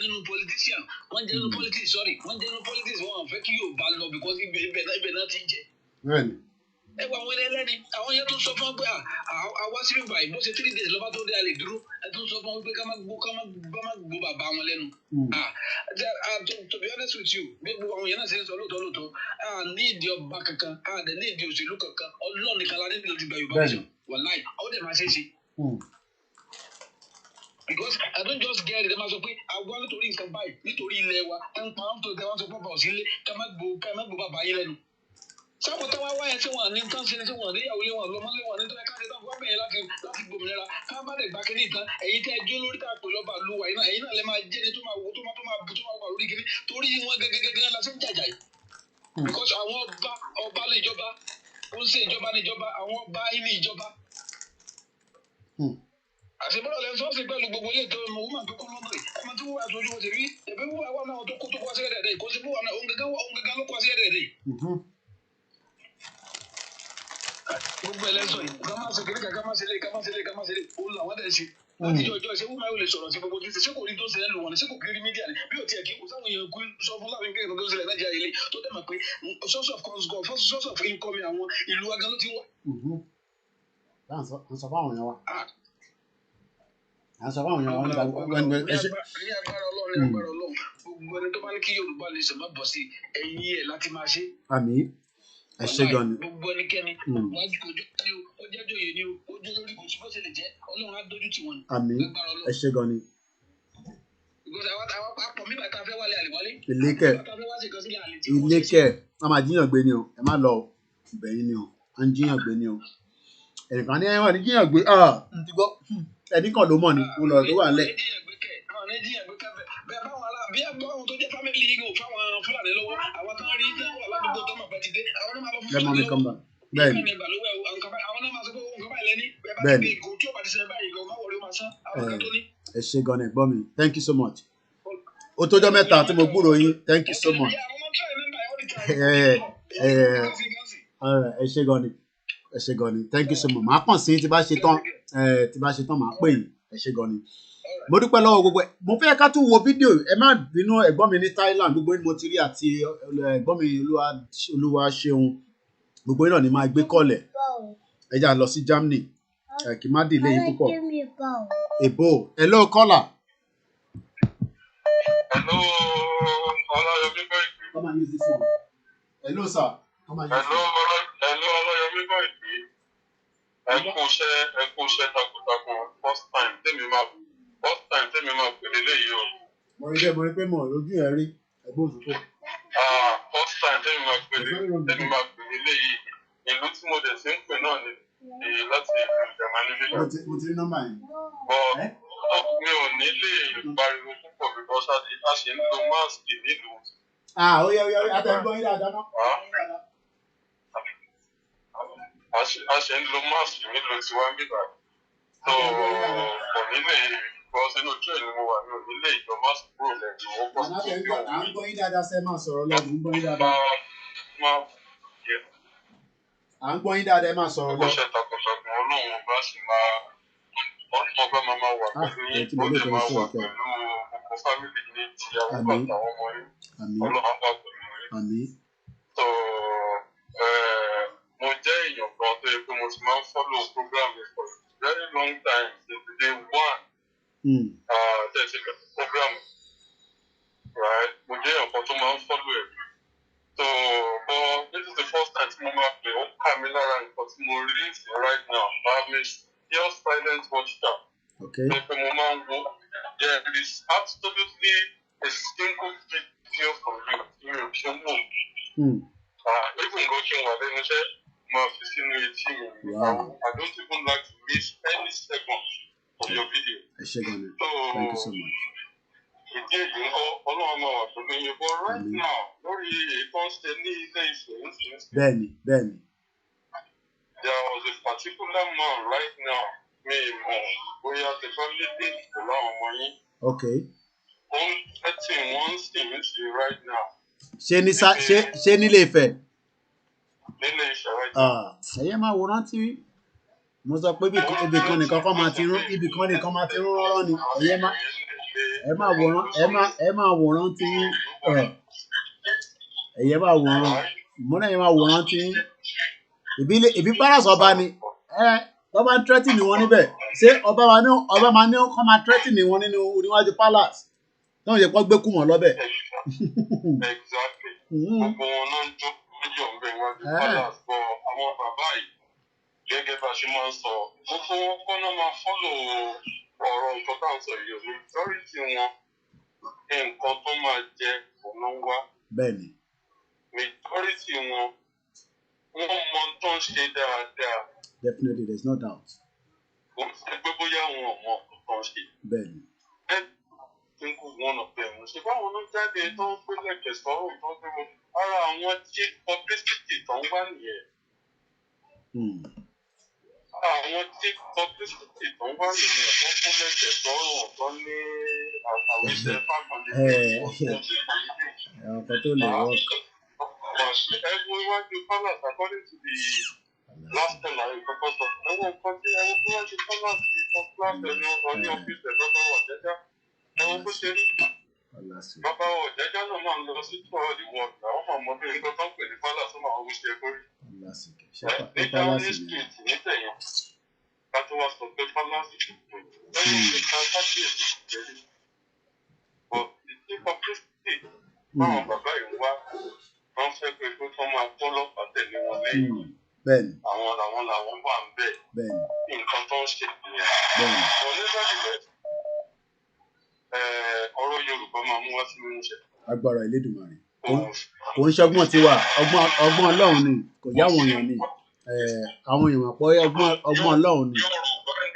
nínú politician wọn ń jẹ nínú politics wọn ń jẹ nínú politics wọn à fẹ́ kí Yorùbá lọ because ibẹ̀ náà ti ń jẹ. bẹ́ẹ̀ni. ẹ wọ àwọn ẹlẹ́ni àwọn yẹn tó sọ fún pé àwa sí bíbá yìí bó ṣe 3 days lọ́ba tó dé a lè dúró ẹ tó sọ fún pé ká má gbó bàbá wọn lẹ́nu. To be honest with you gbogbo àwọn yẹn náà ṣe ń sọ lóòótọ́ ní ìdí ọba kankan dẹ̀ ní ìdí òṣèlú kankan Ọlọ́run nìkan la nílò ti gba Yorùbá nation wàláì àwọn dẹ̀ máa ṣe é ṣe. Because I don't just get it ẹ máa sọ pé àwa nítorí nǹkan báyìí nítorí ilẹ̀ wa ẹ ń pa àwọn tó tẹ wọn sọ pé bàbá òsínlé ká má gbó bàbá yín lẹ́nu. sábò tí wọ́n wáyé tí wọ́n ní tán sí ni tí wọ́n ní ìyàwó lé wọn lọ́mọ lé wọn ní tọ́lá káàdé tán fún bẹ́ẹ̀ láti gbòmìnira ká bá dẹ̀ gbá kínní ìtàn ẹ̀yin tẹ́ jó lórí tá a pè lọ́ba lúwa ẹ̀yin náà lè máa jẹ́ ni tó máa wà lórí kínní torí wọn gẹ́gẹ́ la ṣe ń jàjà yìí. Because àwọn ọba lè jọba ó ń ṣe ìjọba níjọba àwọn ọba yín ní ìjọba. àṣebọ́dọ̀ lẹ́nu sọ́ọ̀sì pẹ̀lú gbogbo ilé ìtọ́ ọmọ woman tó kọ́ lọ́dọ̀ yìí ọmọ tí wọ́n aṣojú wọn ti rí ẹ̀bí wọ́n wà náà tó kó wá sí ẹ̀dẹ̀ẹ̀dẹ̀ kó sí bó wà náà òun gẹ́gẹ́ ló kó wá sí ẹ̀dẹ̀ẹ̀dẹ̀. gbogbo ẹlẹ́sọ̀ yìí ká má ṣe kékeré ká má ṣe lé òun làwọn dẹ̀ ṣe láti ọjọ́ ìṣe wúmọ̀ lè sọ̀rọ̀ sí gbogbo ojú ṣe kò rí tó ṣe ẹ́ lò wọ́n ṣe kò kiri mídíà ni bí o tiẹ̀ kí o sáwọn èèyàn kú sọ fún láàrin kékeré tó ṣẹlẹ̀ Nàìjíríà ilé tó dẹ̀ mọ̀ pé source of income àwọn ìlú wa gan ló ti wá. à ń sọ fáwọn èèyàn wa nígbà gbogbo ẹni tó bá ní kí Yorùbá lè ṣe má bọ̀ sí ẹ̀yìn ẹ̀ láti máa ṣe. àmín ẹ ṣé gan ni. gbogbo ẹnikẹ́ni wájú kojú ni ó jẹ́ jòyè ni ó jẹ́ lórí kò sí bó ṣe lè jẹ́ Ọlọ́run á dójú tì wọ́n ni. àmín ẹ ṣé gan ni. àwọn àpọ̀ mi bàtà fẹ́ wálé àlèwálé. ilé-kẹ̀ a máa jíyàn gbé ni o ẹ má lọ ìbẹ̀yìn ni o à ń jíyàn gbé ni o ẹnìkan ní ẹ̀wọ̀n ní jíyàn gbé n ti gbọ́ ẹnìkan ló mọ̀ ni mo lọ tó wà nílẹ̀. bí àwọn tó jẹ́ family yìí ò fáwọn Fúlàní lọ́wọ́ àwọn tó ń rí tí wọ́n wà ládùúgbò tó mọ̀ pẹ́ ti dé àwọn náà máa lọ fún Fúlàní lọ́wọ́ bẹ́ẹ̀ni àwọn náà máa sọ pé òun kọ́ báyìí lẹ́ni bẹ́ẹ̀ni kò tí ò bá ti ṣe báyìí kò má wọlé ó máa sán àwọn kan tó ní. ẹ ṣé gan ni ẹ̀gbọ́n mi thank you so much ó tójọ́ mẹ́ta tí mo gbúròó yín thank you so much ẹ ṣé gan ni thank you so much màá kàn sí tí bá ṣe tán màá pè yín ẹ ṣé gan ni mo dúpẹ́ lọ́wọ́ gbogbo ẹ̀ mo fẹ́ ká tún wo fídíò ẹ má bínú ẹ̀gbọ́n mi ní Thailand gbogbo ní mo ti rí àti ẹ̀gbọ́n mi olúwa ṣeun gbogbo náà ni máa gbé kọ́lẹ̀ ẹ já lọ sí Germany kì má dì lẹ́yìn púpọ̀ èbó hello caller. hello Ọláyọmí Koiki. come and use this one. hello sir. come and use this one. hello Ọláyọmí Koiki. ẹ kú iṣẹ́ takuntakun first time tèmi máa pè lélẹ́yìí o. mo rí pé mo lójú ẹ rí ẹgbẹ́ òṣùpọ̀. First time tẹ́mi máa pè eléyìí ìlú tí mo dẹ̀ sí ń pè náà ni láti ìlú Germany lélẹ̀. Mo ti rí nọ́mbà yẹn. Mi ò ní lè pariwo púpọ̀ because a ṣe ń lo mask nílùú. Ó yẹ àtẹ̀gbọ́n yín dáadáa náà. A ṣe ń lo mask nílùú tiwa ń bíbá. So kò ní lè bọ́ sínú train ni mo wà ní òní lè yọ mask kúrò lẹ́yìn owó pọ̀ sí ibi òun. À ń gbọ́ yín dáadáa sẹ́ máa sọ̀rọ̀ lọ́dún, ń gbọ́ yín dáadáa. À ń gbọ́ yín dáadáa ẹ máa sọ̀rọ̀ lọ. Ó ṣe takuntakun Ọlọ́run bá sì máa ọba máa wà pẹ̀lú yín, ó lè máa wà pẹ̀lú gbogbo fámìlì ní ti àwọn àtàwọn ọmọ yín. Ọlọ́run á wà pẹ̀lú yín. So mo jẹ́ èèyàn kan tó yẹ pé mo ti máa ń follow program yẹn for a very long time since day one. Tẹ̀sí program right mo jẹ́ èèyàn kan tó máa ń follow ẹ̀. So but this is the first time tí mo máa pè ó kà mí lára nǹkan tí mo rí sí right now. I'm a still silent watcher. Okay. There is absolutely a single video from you. Even watching what they say, I don't even like to miss any second of your video. So, thank you so much. Right now, Benny. There was a particular man right now. Okay. Right now. Ṣé nílé Ifẹ̀? Ẹ̀yẹ́ máa wòran tí mo sọ pé ibì kan nìkan máa ti rún rọ́rọ́ ni. Ẹ máa wòran tí ẹ̀yẹ́ máa wòran. Ìmúná yẹn máa wòran tí ìbí palace ọba ni. Wọ́n máa ń threaten ni wọ́n níbẹ̀. Ṣé ọba máa ní kọ́ máa threaten ni wọ́n nínú oníwájú palace? Náà yẹ kó gbé kú mọ́ lọ́bẹ̀. Exactly. Gbogbo wọn náà ń jó fídíò ń bẹ iwájú palace bọ àwọn bàbá yìí gẹ́gẹ́ bá ṣe máa ń sọ gbogbo wọn kọ́ náà máa follow ọ̀rọ̀ nǹkan tá à ń sọ yìí òní majority wọn nǹkan tó máa jẹ ọ̀nà wá. Bẹ́ẹ̀ni. Majority wọn wọ́n mọ tó ń ṣe dáadáa. Definitely, there's no doubt. Ó ṣe pé bóyá wọn ò mọ tó ń ṣe. Bẹ́ẹ̀ni. Single one of them. Ṣé báwọn ló jáde tó ń pè lẹ́kẹ̀ẹ́ sọ́rọ̀ tó ń pè wọ́n ara àwọn tí publicity tó ń wá nìyẹn. Àwọn tí publicity tó ń wá nìyẹn tó ń pè lẹ́kẹ̀ẹ́ sọ́rọ̀ tó ní àwíṣẹ́ fáfọ̀lẹ́ ọkọ̀ tó lè work. Ẹgbẹ́ iwájú palace according to the last time I kọ́kọ́ sọ. Ẹ̀wọ̀n kan tí iwájú palace ní class ẹni ọ̀ní ọ́fíìsì ẹ̀ lọ́kọ̀ wà jẹ́jẹ́. Ẹ̀wọ̀n bó ṣe rí. Bàbá ọ̀jẹ̀jẹ̀ náà máa ń lọ sí tour the world. Àwọn máa mọ bí nǹkan tó ń pè ní palace máa ń wíṣẹ́ kórì. Ní Downing Street nítẹ̀yìn. Ká tó wá sọ pé palace ti pè. Lẹ́yìn tí ká kábíyèsí ti tẹ̀lé. But the publicity báwọn bàbá yìí wá wọ́n fẹ́ pé kó tó máa tọ́lọ́pàá tẹ̀lé wọn lẹ́yìn. Bẹ́ẹ̀ni. Àwọn làwọn wà ń bẹ̀. Bẹ́ẹ̀ni. Nǹkan tó ń ṣe nìyẹn. Bẹ́ẹ̀ni. Ọ̀rọ̀ Yorùbá máa mú wá sí mímúṣẹ. Agbára Elédùmarè. Kò ń ṣọgbọ́n tiwa, ọgbọ́n Ọlọ́run ni, kò yá àwọn èèyàn ni. Àwọn èèyàn pọ̀ ọgbọ́n Ọlọ́run ni. Yorùbá ń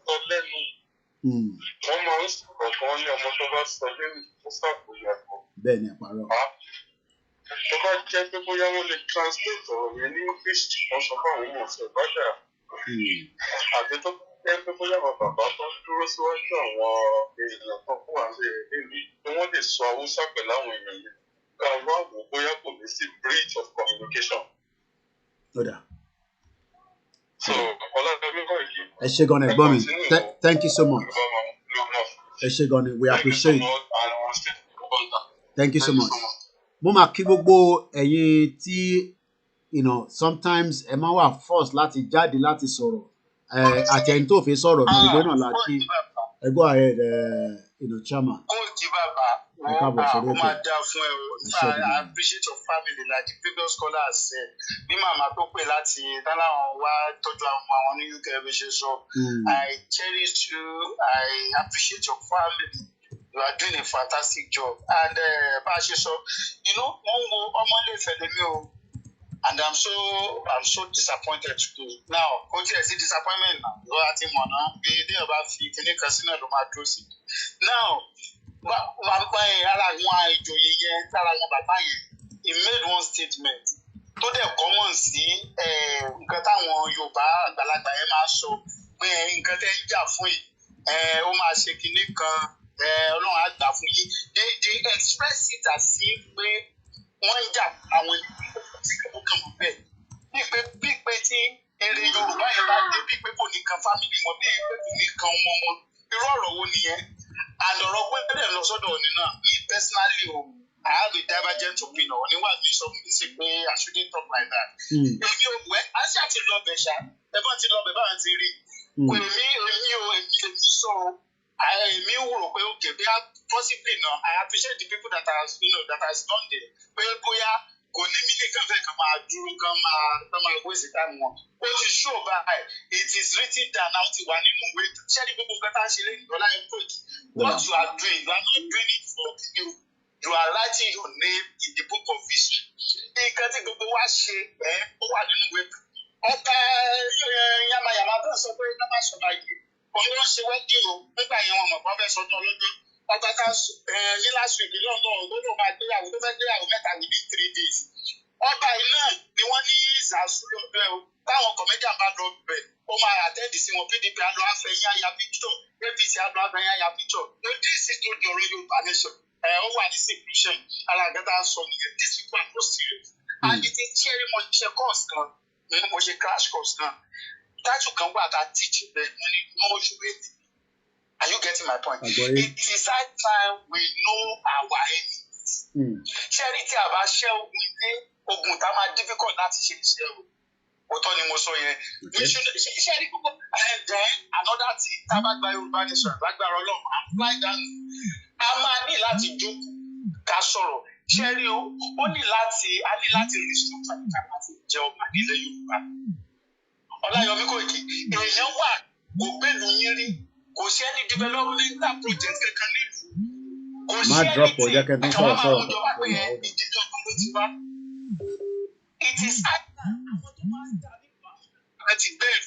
sọ lẹ́nu. Wọ́n máa ń sọ̀rọ̀ kan ní ọmọ tó bá sọ lẹ́nu tó ṣàkóyàkọ̀. Bẹ́ẹ̀ni àpárọ̀. Tó bá jẹ́ pé bóyá wọ́n lè translate ọ̀rọ̀ yẹn ní English wọ́n sọ fún àwọn ọmọ ọ̀sẹ̀ bájà. Àti tó jẹ́ pé bóyá àwọn bàbá tó dúró síwájú àwọn èèyàn kan fún àwọn èèyàn tí wọ́n lè sọ Haúsá pẹ̀lú àwọn èèyàn yẹn. Ká wá wò bóyá kò ní sí breach of communication. So, Ọlọ́dẹ́mí Koiki. Ẹ ṣé gan-an ẹ̀gbọ́n mi. Thank you so much. Ẹ ṣé gan-an we appreciate. Thank you so much. Mo máa kí gbogbo ẹ̀yin tí sometimes ẹ máa wà forced láti jáde láti sọ̀rọ̀ àti ẹni tó fi sọ̀rọ̀ ní ìgbé náà láti ẹ go ahead chairman. Koiki bàbá ó máa dá fún ẹ o. I appreciate your family like the previous caller has said. Bí màmá tó pè láti táláwọn wá tọ́jú àwọn ní UK bí ṣe sọ. I cherish you. I appreciate your family. You are doing a fantastic job. And you know, and I'm so disappointed today. Now, disappointment now. He made one statement. Tó dẹ̀ common sí nǹkan táwọn Yorùbá àgbàlagbà yẹn máa ń sọ pé nǹkan tẹ́ ń jà fún yìí ó máa ṣe kinní kan Ọlọ́run á gbà fún yín. They express it as if pé wọ́n ń jà àwọn ìkọ̀kọ̀ wọn bẹ́ẹ̀. Bíi pé tí èrè Yorùbá yẹn bá dé bíi pé kò ní kan family wọn bíi pé kò ní kan ọmọ wọn. Irú ọ̀rọ̀ wo nìyẹn? And ọ̀rọ̀ pé bẹ́ẹ̀ lọ sọ́dọ̀ Ọọ̀ni náà, me personally I have a divergent opinion. Ọọ̀ni wà ní sọ fún mi sí pé I shouldn't talk like that. Èmi ò wẹ́, a ṣáà ti lọ bẹ̀ ṣá, ẹ bá ti lọ bẹ̀ báyìí ti rí. Èmi sọ, èmi wò pé okay, bí a possibly now, I appreciate the people that has done there. Pé bóyá kò ní mílí kan fẹ́ kan máa dúró kan máa waste time wọn. Ó ti show báyìí, it is written down now ti wà nínú ìwé. Ṣé ní gbogbo nǹkan tá a ṣe lẹ́yìn ìdọ́lá yẹn pé what you are doing, you are not doing it for you. You are writing your name in the book of history. Nǹkan tí gbogbo wa ṣe ó wà nínú ìwé. Ọba yamayama tó ń sọ pé ká má sọ báyìí. Òun ló ń ṣe wẹ́dí o. Nígbà yẹn wọn mọ̀ pé wọ́n fẹ́ sọdún ọlọ́dún. Ọba ká ní last week lọ́dún tó máa gbéyàwó tó fẹ́ gbéyàwó mẹ́ta within 3 days. Ọba yìí náà ni wọ́n ní ìzàsú lọ́bẹ̀ o. Táwọn comedian bá lọ bẹ̀, ó máa àtẹ́ẹ̀dì sí wọn PDP àlọ́ àfẹ́yìn àyà picture, APC àlọ́ àfẹ́yìn àyà picture. Ó dín sí tó di ọ̀rọ̀ Yorùbá nation. Ó wà ní seclusion. Alágbádá sọ nìyẹn. These people are not serious. And it is very much ṣe course kan. Mo ṣe crash course kan. Tájú kan wà ká teach bẹ́ẹ̀ mo ní no humility. Are you getting my point? It is high time we know our enemies. Ṣẹ́rí tí a bá ṣẹ́ ogun ilé, ogun tá máa difficult láti ṣe iṣẹ́ o. Òótọ́ ni mo sọ yẹn. Ṣẹ́rí gbogbo another thing tá a bá gba Yorùbá nation lágbára Ọlọ́run apply that. A máa ní láti jókòó ká sọ̀rọ̀. Ṣẹ́rí a ní láti restructure ká láti jẹ ọba nílẹ̀ Yorùbá. Ọláyọmí Kóìkì, èèyàn wà kò gbẹ́nu yín rí, kò sí any developmental project kankan nílùú. Má drop ọjà kẹ́kẹ́ sọ̀rọ̀. Ìdílé ọba ló ti wá. It is àwọn tó máa ń darí wa ti bẹ́ẹ̀.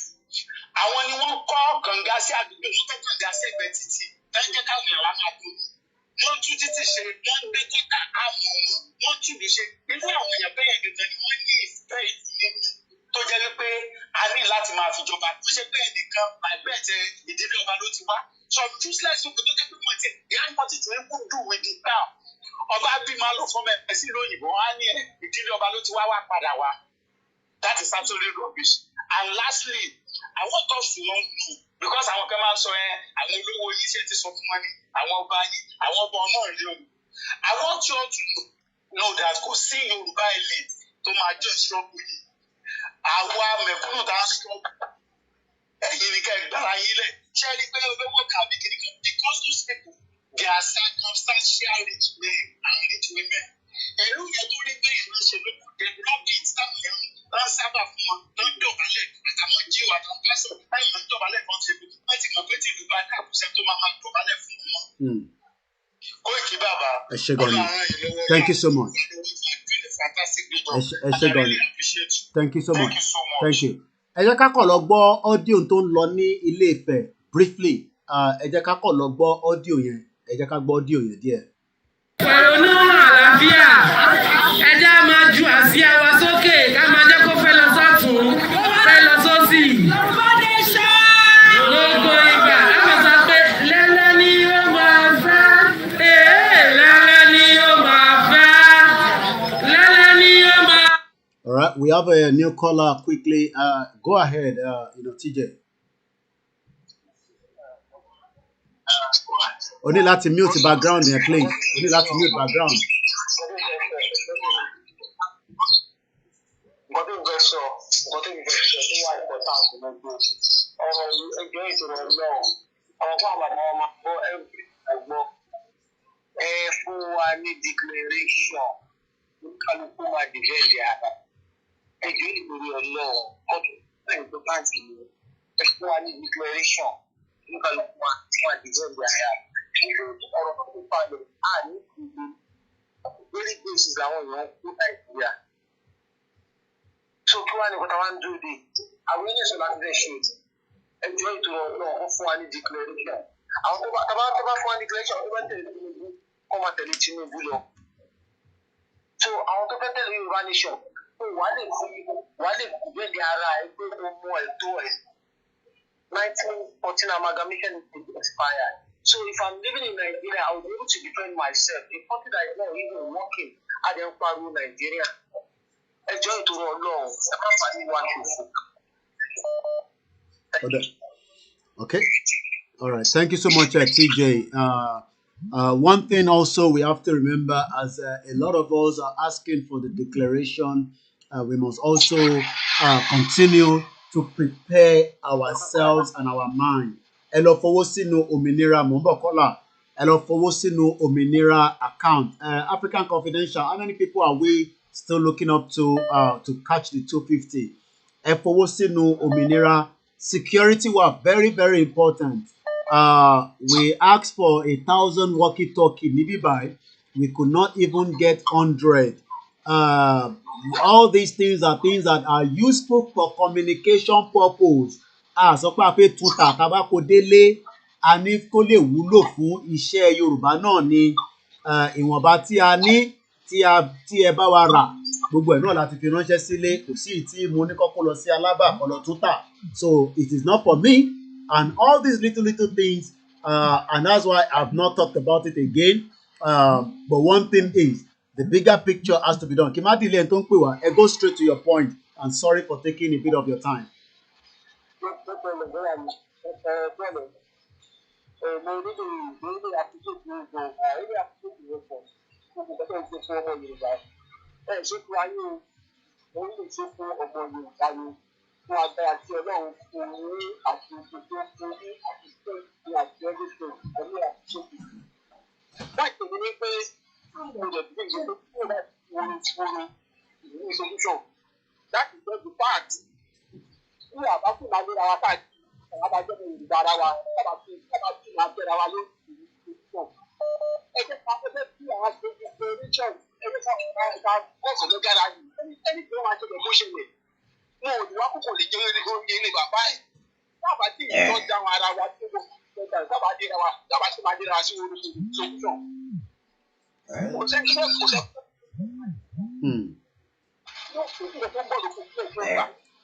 Àwọn ni wọ́n kọ́ kànga sí àdúgbò, wọ́n kọ́ kànga sí ẹgbẹ́ títì. Ẹ jẹ́ káwọn èèyàn wá máa tó. Wọ́n tún títì ṣe, wọ́n gbé kọ́tà àmọ́ wọ́n tún lè ṣe. Irú àwọn èèyàn bẹ́ẹ̀ gẹ́gẹ́ ni wọ́n ní ìfẹ́ ìdílé tó jẹ́ wípé a ní láti máa fi jọba. Tó ṣe pé ẹnìkan àìpẹ́ tẹ ìdílé ọba ló ti wá. Some useless people tó jẹ́ pé wọ́n ti nothing to even do with the town. Ọba bí máa lọ fọ́mọ ẹ̀ sí lóyìnbó, wọ́n á ní ìdílé ọba ló ti wá padà wá. That is absolutely rubbish. And lastly, I want us to know because àwọn kan máa ń sọ àwọn olówó yìí ṣe ti sọ fún wọn ní àwọn ọba yìí, àwọn ọba ọmọ ìlú. I want you all to know that kò sí Yorùbá elite tó máa jẹ́ ìṣọ́kù yìí. Àwa mẹ̀kúnnù tá a sọ ẹ̀yin ni ká ìgbára yín lẹ̀. Ṣé ẹni pé olówó kàbí kìnìkan because those people they are circumstantial rich men and rich women. Ìlú yẹn tó rí pé ìránṣẹ́ ló kù develop it táwọn yẹn ń sábà fún wọn tó ń dọ̀bálẹ̀ àtàwọn jíò àtàwọn pásọ̀ láì máa ń dọ̀bálẹ̀ kan ṣe bí wọ́n ti mọ̀ pé tí ìlú bá dà kó sẹ́ tó máa dọ̀bálẹ̀ fún wọn. Kóìkì bàbá Ọlọ́run ìlọ́wọ́ thank you so much. Ẹ ṣé gan ni. Thank you so much. Thank you. Ẹ jẹ́ ká kàn lọ gbọ́ ọ́díò tó ń lọ ní Ilé Ifẹ̀ briefly. Ẹ jẹ́ ká kàn lọ gbọ́ ọ́díò yẹn. Ẹ jẹ́ ká gbọ́ ọ́díò yẹn díẹ̀. Pẹ̀lú àlàáfíà, ẹ jẹ́ á máa ju àsíá wa sókè ká máa jẹ́ kó fẹ́ lọ sọ́tún, fẹ́ lọ sósì. Gbogbo ìgbà ẹ máa sọ pé lẹ́lẹ́ ni ó máa fẹ́, lẹ́lẹ́ ni ó máa fẹ́, lẹ́lẹ́ ni ó máa. All right, we have a new caller quickly. Go ahead, TJ. O ní láti mute background yẹn, please. O ní láti mute background. Nǹkan tó ń fẹ́ sọ tó wà important gbogbo ọ̀rọ̀ ẹgbẹ́ ìṣòro ọlọ́run ọ̀rọ̀ fún àbàbà ọmọ gbọ́ ẹgbọ́ fún wa ní declaration kálukú máa dìbẹ́ẹ̀lì ara ẹjọ́ ìgbòrí ọlọ́run ọdún important ni fún wa ní declaration kálukú máa dìbẹ́ẹ̀lì ara ọ̀rọ̀ tó ti falẹ̀ àní ìlú lórí gbèsè làwọn èèyàn ní Nàìjíríà. So kí wàá ní kọ́ta wá ń dúró dé àwọn ilé ìṣọ̀lá ti fẹ́ ṣe ẹjọ́ ètò náà wọ́n fún wa ní declaration. Àwọn tó bá fún wa ní declaration tó bá tẹ̀lé Tinubu kọ́ máa tẹ̀lé Tinubu lọ. So àwọn tó fẹ́ tẹ̀lé Yorùbá nation wàá lè gbé ara ẹ pé o mọ ẹ̀tọ́ ẹ̀. 1914 amalgamation is expired. So if I'm living in Nigeria, I will be able to defend myself. A party that is not even working at the Empire Nigeria. Enjoy it all. Okay. All right. Thank you so much, TJ. One thing also we have to remember, as a lot of us are asking for the declaration, we must also continue to prepare ourselves and our mind. Ẹ lọ fowó sínú òmìnira Mumbokola. Ẹ lọ fowó sínú òmìnira account. African Confidential, how many people are we still looking up to catch the 250? Ẹ fowó sínú òmìnira. Security were very, very important. We asked for 1,000 walkie-talkie níbí báyìí. We could not even get 100. All these things are things that are useful for communication purpose. Sọ pé a fẹ́ tún ta tabako délé, a ní kó lè wúlò fún iṣẹ́ Yorùbá náà ni ìwọ̀nba tí a ní tí ẹ bá wa rà gbogbo ẹ̀ náà láti fi ránṣẹ́ sílé, kò sí tí mo ní kọ́kọ́ lọ sí Alábà kó lọ tún tà. So it is not for me, and all these little things, and that's why I've not talked about it again. But one thing is, the bigger picture has to be done. Kimadile and Tonkwewa, go straight to your point, and sorry for taking a bit of your time. That is just the fact. We are about to manage our time. About to manage our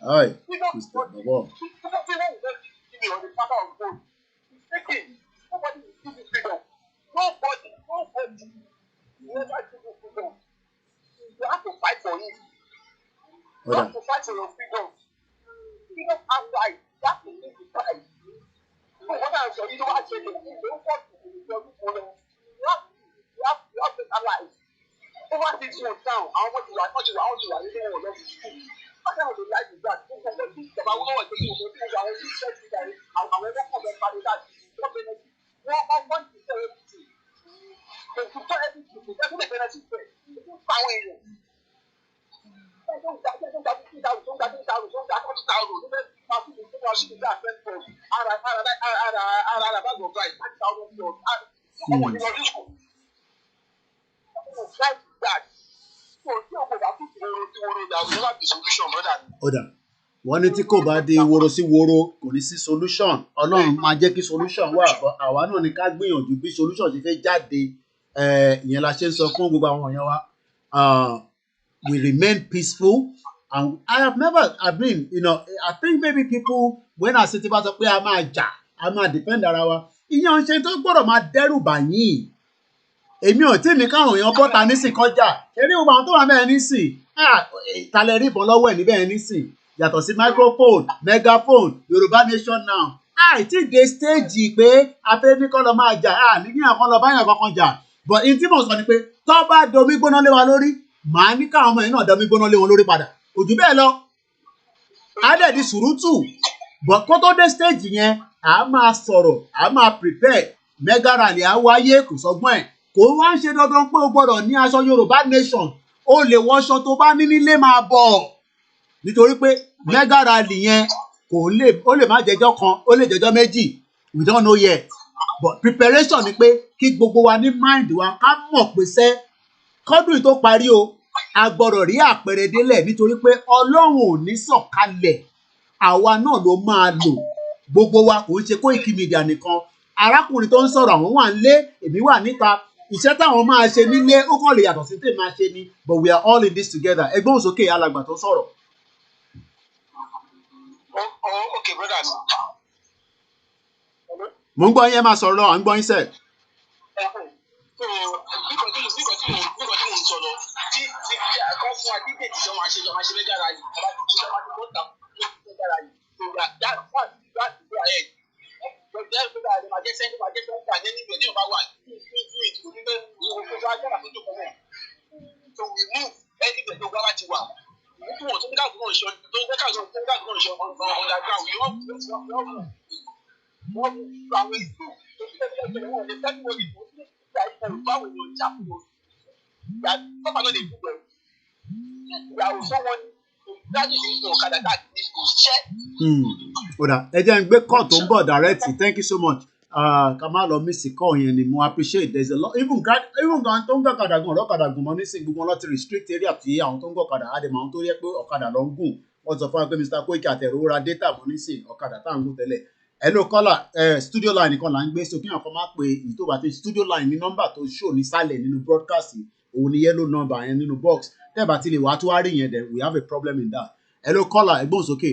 Aye, Mr. Babo. You have to fight for it. You have to fight for your freedom. You don't have right. You have to live the fight. So what I'm saying, you don't have to say, you don't want to be your people. You have to analyze. Over 6 months now, how much you are, you don't want to do. What kind of life is that? What kind of things about what you do? What kind of things that you do? I will never come back to that. What benefit? What want to say everything? To tell everything, to tell the benefit first. To find it. Oda, wọ́n ní tí kò bá di woro sí woro kò ní sí solution. Ọlọ́run máa jẹ́ kí solution wà, àwa náà ni ká gbìyànjú bí solution ṣe fẹ́ jáde. Ìyẹn la ṣe ń sọ fún gbogbo àwọn èèyàn wa. We remain peaceful, and I mean, I think maybe people, when I say about sọ pé a máa jà, a máa defend ara wa, ìyẹn ṣe tó gbọ́dọ̀ máa dẹ́rù bà yín. Èmi ò tí ní káwọn èèyàn bọ́ta nísìn kọjá. Eré gbogbo àwọn tó wà mẹ́rin nísìn, ìtàlẹ̀ rí ìbọn lọ́wọ́ ẹ̀ níbẹ̀ nísìn. Yàtọ̀ sí microphone, megaphone, Yorùbá nation now. Àìtí dé stage pé a fẹ́ ní kọ́ lọ máa jà, nígbà kan lọ báyàn kankan jà. But in tí mo sọ ni pé tó bá domi gbóná lé wa lórí, màá ní káwọn ọmọ yìí náà domi gbóná lé wọn lórí padà. Kò jù bẹ́ẹ̀ lọ. Á dẹ̀ di sùúrùtù. But kó tó dé stage yẹn, a máa sọ̀rọ̀, a máa prepare. Mega rally á wáyé, kò sọgbọ́n ẹ̀. Kò wá ń ṣe dandan pé o gbọ́dọ̀ ní aṣọ Yorùbá nation. O lè wọṣọ tó bá ní nílé máa bọ̀. Nítorí pé mega rally yẹn ó lè má jẹjọ́ kan, ó lè jẹjọ́ méjì. We don't know yet. but preparation ni pé kí gbogbo wa ní mind wa ká mọ̀ pé sẹ́ kọ́dún yìí tó parí o a gbọ́dọ̀ rí àpẹẹrẹ délẹ̀ nítorí pé Ọlọ́run ò ní sọ̀kalẹ̀ àwa náà ló máa lò gbogbo wa kò ń ṣe Koiki Media nìkan arákùnrin tó ń sọ̀rọ̀ àwọn wà nílé èmi wà níta iṣẹ́ táwọn máa ṣe nílé ó kàn lè yàtọ̀ sí tèmi máa ṣe ni but we are all in this together ẹgbẹ́ òsókè alàgbà tó sọ̀rọ̀. Okay, brother. mo ń gbọ́ yín ẹ máa sọ̀rọ̀ lọ à ń gbọ́ yín sẹ́ẹ̀. So nígbà tí mo ń sọ lọ tí àkọ́ fún adídè tí jọ máa ṣe mẹ́gà rally àbá ti bọ́ta mẹ́gà rally so that one that go ahead jẹ́ pé báyìí máa jẹ́ sẹ́ńtì àní níbi ẹ̀dí ọba wà fún ìtò nígbà ìwọ̀n tó bá jára fún ìjọba náà so we move anywhere tó bá ti wà nítorí wọn tó ń dàgbò náà ṣe tó ń dàgbò náà ṣe underground we all move àwọn ìlú tó ti tẹ́lẹ̀ wọn lè tẹ́lẹ̀ wọn ìlú ìgbà ìfẹ́ báwo ni o jà fún wọn ìyá pápá náà lè dùn bẹ̀rù ìyàwó sọ́wọ́n ní dájú ìlú ọ̀kadà káàkiri kò ṣiṣẹ́. Ọ̀dà ẹ jẹ́ n gbé call tó ń bọ̀ direct thank you so much ká má lọ miss call yẹn ni mo appreciate there is a lot even gan tó ń gbọ́kadà gan ọ̀kadà gùn mọ́ nísìnyí gbogbo wọn lọ́ọ́ ti restrict area tí àwọn tó ń gbọ́kadà àdèmọ̀ àwọn tó yẹ pé ọ̀kadà lọ ń gùn wọ́n sọ fún wa pé Mr. Koiki àtẹ̀rọ ra data mọ́ nísìnyí ọ̀kadà tá à ń gùn tẹ́lẹ̀ hello caller studio line nìkan là ń gbé so kí àwọn kan máa pe èyí tó bá ti studio line ní nọ́mbà tó show nísàlẹ̀ nínú broadcast òun ni yellow number yẹn nínú box tẹ́ bá ti lè wá tó wá rí yẹn then we have a problem in that hello caller ẹ gbóhùn sókè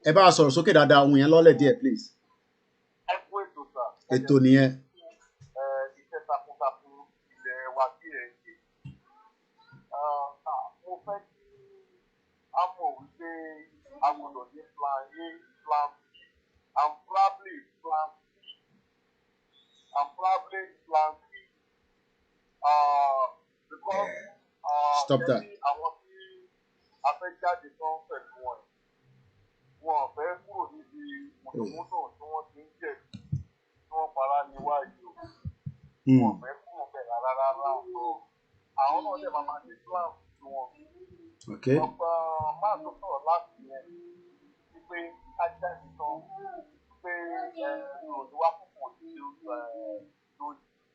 ẹ bá a sọ̀rọ̀ sókè dáadáa ohun yẹn lọ́lẹ̀ díẹ̀ please ètò nìyẹn. Iṣẹ́ takuntakun ilẹ̀ wa sí ẹ̀ ṣe. Mo fẹ́ kí a mọ̀ wípé a gbọ́dọ̀ ní plan A, plan B, and probably plan C, and probably plan C. Because Stop that. àwọn tí a fẹ́ jáde tán pẹ̀lú wọn fẹ́ kúrò níbi mọ̀tòmọ́tò tí wọ́n ti ń jẹ̀ wọ́n fara níwájú wọn fẹ́ kúrò bẹ́ẹ̀ rárá àwọn náà dẹ̀ máa ní plan tí wọn. ọ̀pọ̀ máa tó sọ̀rọ̀ láti yẹn wípé kájà ìtàn pé ìròyìn wá púpọ̀ sí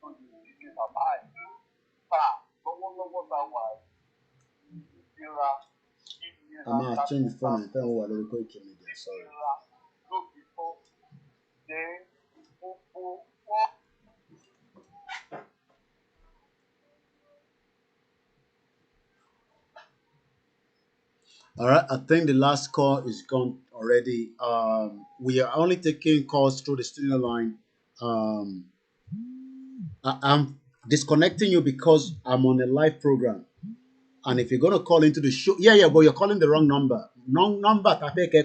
lórí ìdílé bàbá ẹ̀ ta lọ́wọ́lọ́wọ́ ta wà ìlera a máa change phone ẹ̀ tẹ́wọ̀n wà lórí Koiki Media sorry. lóbi tó jẹ́ gbogbo All right, I think the last call is gone already. We are only taking calls through the studio line. I'm disconnecting you because I'm on a live program. And if you're going to call into the show, but you're calling the wrong number. Wrong number. There's a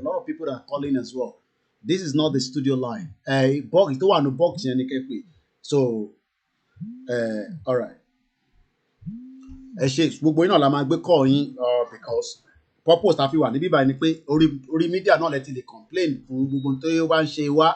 lot of people that are calling as well. This is not the studio line. So, all right. Gbogbo iná la máa gbé call yín because purpose ta fi wà níbí báyìí ni pé orí media náà lẹ ti lè complain fún gbogbo tó yẹ wá ń ṣe wá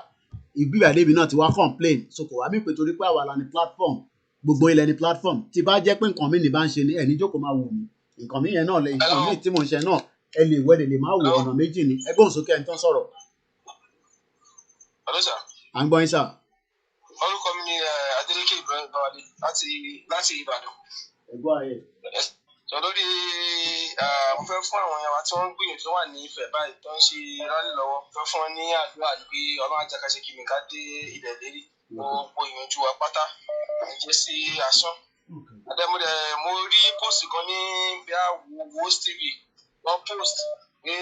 ibi ìbàdébí náà ti wá complain so kò wá mí pé torí pé àwa la ní platform gbogbo ilẹ̀ ní platform tí bá jẹ́ pé nǹkan mi ní bá ń ṣe ní ẹ̀ní jókòó máa wò mí nǹkan mi yẹn náà lè nǹkan mi tí mò ń ṣe náà ẹ lè wẹ́lẹ̀ lè máa wò ọ̀nà méjì ni ẹgbẹ́ òsókè ẹni tó ń sọ̀rọ̀. À ń gbọ́ yín sà. Orúkọ mi ni Adélékè Ibrahim Bawale láti Ìbàdàn. Ẹ̀gbọ́n ayé. Sọ lórí mo fẹ́ fún àwọn èèyàn wa tí wọ́n ń gbìyànjú tó wà ní Ifẹ̀ báyìí tó ń ṣe rálì lọ́wọ́ fẹ́ fún wọn ní àdúrà pé Ọlọ́run ajá ká ṣe kí mi ká dé ilẹ̀ lérí gbogbo ìyànjú wa pátá ẹ̀jẹ̀ sí asán. Àdẹ́múdẹ̀ mo rí post kan ní bí Wo TV wọ́n post pé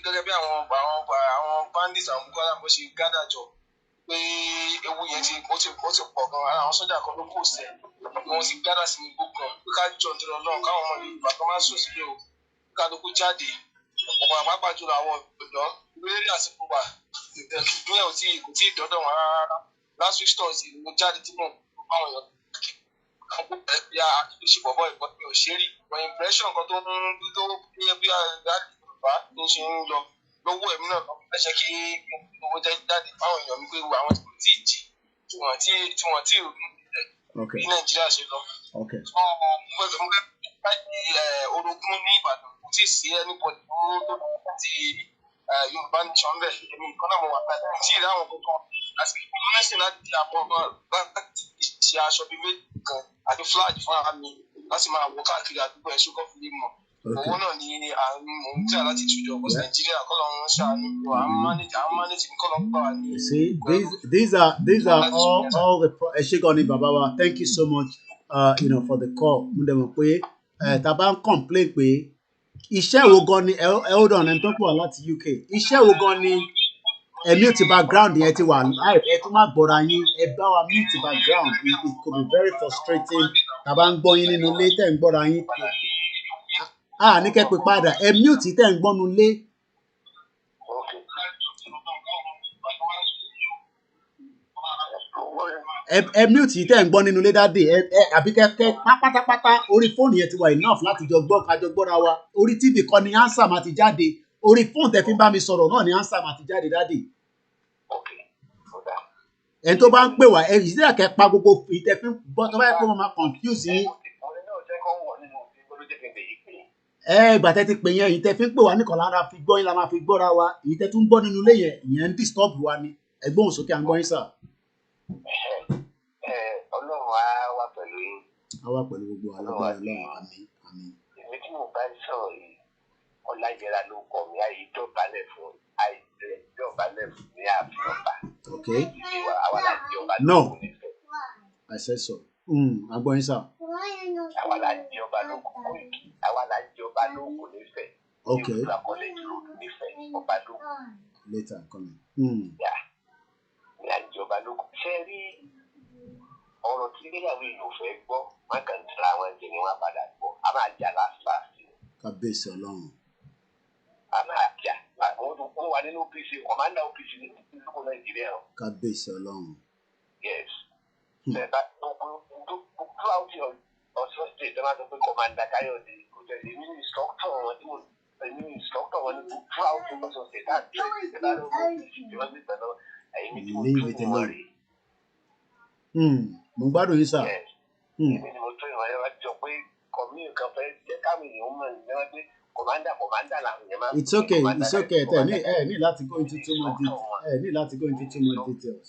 gẹ́gẹ́ bí àwọn bandits àwọn Boko Haram bó ṣe gádà jọ pé ewu yẹn ti pọ̀ gan ara àwọn sọ́jà kan ló post ẹ̀ wọ́n ti gádà sí igbó kan pé ká jọ nítorí Ọlọ́run káwọn ọmọ Yorùbá kan máa sùn sílé o ká lóko jáde ọ̀pọ̀ àpapọ̀ jùlọ àwọn ọ̀dọ́ lórí àsìkò wa ìpínlẹ̀ kò tí ì dọ́dọ̀ wọn rárá last week Thursday mo jáde tí mo bá wọn yọ àwọn bí àtúnṣe bọ̀bọ̀ ìbọn mi ò ṣe rí wọn impression kan tó ń tó bí àgbàdo Yorùbá tó ṣe ń lọ lọ́wọ́ ẹ̀mí náà lọ́wọ́ ẹ̀ṣẹ̀ kí owó jáde fáwọn èèyàn mi pé àwọn tí kò tí ì jì tí wọ́n tí ì rú bí Nàìjíríà ṣe lọ. Mo fẹ́ orogún ní Ìbàdàn kò tí ì sí anybody tó láti Yorùbá nation bẹ́ẹ̀ èmi nǹkan náà mo wà pẹ́ tí ìrẹ́ àwọn kankan àti ìpínlẹ̀ láti àpọ̀ láti ṣe aṣọ bíi méjì kan àti flag fún ara mi láti máa wọ káàkiri àdúgbò ẹ̀ ṣókọ́ fi lè mọ̀. Owó náà ni mò ń tẹ̀ láti tùjọ because Nàìjíríà kọ́ ló ń ṣàánú àwọn manage ní kọ́ ló ń gbà wá ní. See, these are all the Eshigoni Babawa. Thank you so much, for the call. Mo dẹ̀ mọ̀ pé tá bá ń complain pé iṣẹ́ wo gan ni hold on ẹni tó pọ̀ láti UK iṣẹ́ wo gan ni mute background yẹn ti wà live ẹ tún má gbọ́ra yín ẹ bá wa mute background it could be very frustrating tá bá ń gbọ́ yín nínú ilé tẹ́ ń gbọ́ra yín ní kẹ́ pé padà ẹ mute tẹ́ ń gbọ́nu ilé. ẹ mute tẹ́ ń gbọ́ nínú ilé dáadé àbí kẹ́kẹ́ pátápátá orí fóònù yẹn ti wà enough láti jọ gbọ́ kájọ gbọ́ra wa orí tv kan ni answer máa ti jáde orí fóònù tẹ́ fi ń bá mi sọ̀rọ̀ náà ni answer máa ti jáde dáadé. ẹni tó bá ń pè wá ẹ yìí sílẹ̀ kẹ́ pa gbogbo ìtẹ́ fi ń gbọ́ tó bá yẹ kó máa confuse yín. Ìgbà tẹ́ ti pè yẹn èyí tẹ́ fi ń pè wá nìkan lára fi gbọ́ yín la máa fi gbọ́ra wa èyí tẹ́ tún ń gbọ́ nínú ilé yẹn ìyẹn ń disturb wa ni ẹgbọ́n sókè à ń gbọ́ yín sà. Ọlọ́run á wà pẹ̀lú yín. Á wà pẹ̀lú gbogbo alágbára Ọlọ́run àmín àmín. Èmi tí mo bá ń sọ̀rọ̀ yìí Ọlájẹra ló kọ mi àìjọbalẹ̀ fún ní ààfin ọba. Okay. Àwa la jẹ ọba No. lóko nífẹ̀ẹ́. I said so. À ń gbọ́ yín sà. Àwa la jẹ ọba lóko Koiki. Àwa la jẹ ọba lóko nífẹ̀ẹ́. Okay. Ìgbà college road nífẹ̀ẹ́ ọba lóko. Later I'm coming. Ní àjọba lóko. Ṣé rí ọ̀rọ̀ tí ìgbéyàwó èèyàn fẹ́ gbọ́ wọn kàn ń tẹ̀lé àwọn ẹ̀jẹ̀ ni wọ́n padà gbọ́ a máa jà láfàásì. Kábíyèsí Ọlọ́run. A máa jà wọ́n wà nínú OPC kọ̀mándà OPC ní ìlú Nàìjíríà. Kábíyèsí Ọlọ́run. Yes. Ṣẹ̀dá throughout Ọ̀ṣun state ẹ máa sọ pé kọ̀mándà Káyọ̀dé kò tẹ̀lé èmi ní instructor wọn ní throughout Ọ̀ṣun state that trade ṣẹ̀dá lọ́wọ́ ìjọba gbé pẹ̀lú ẹ̀yìn mi tí mo tún ní wọn rè. Mo gbádùn yín sà. Èmi ni mo tún ìwọ̀n ẹ̀rọ jọ pé kọ̀mí nǹkan fẹ́ jẹ́ káàmì ìyẹn mọ̀ nígbà pé kọ̀mándà làwọn yẹn máa ń It's okay ẹ ní láti go into too much details.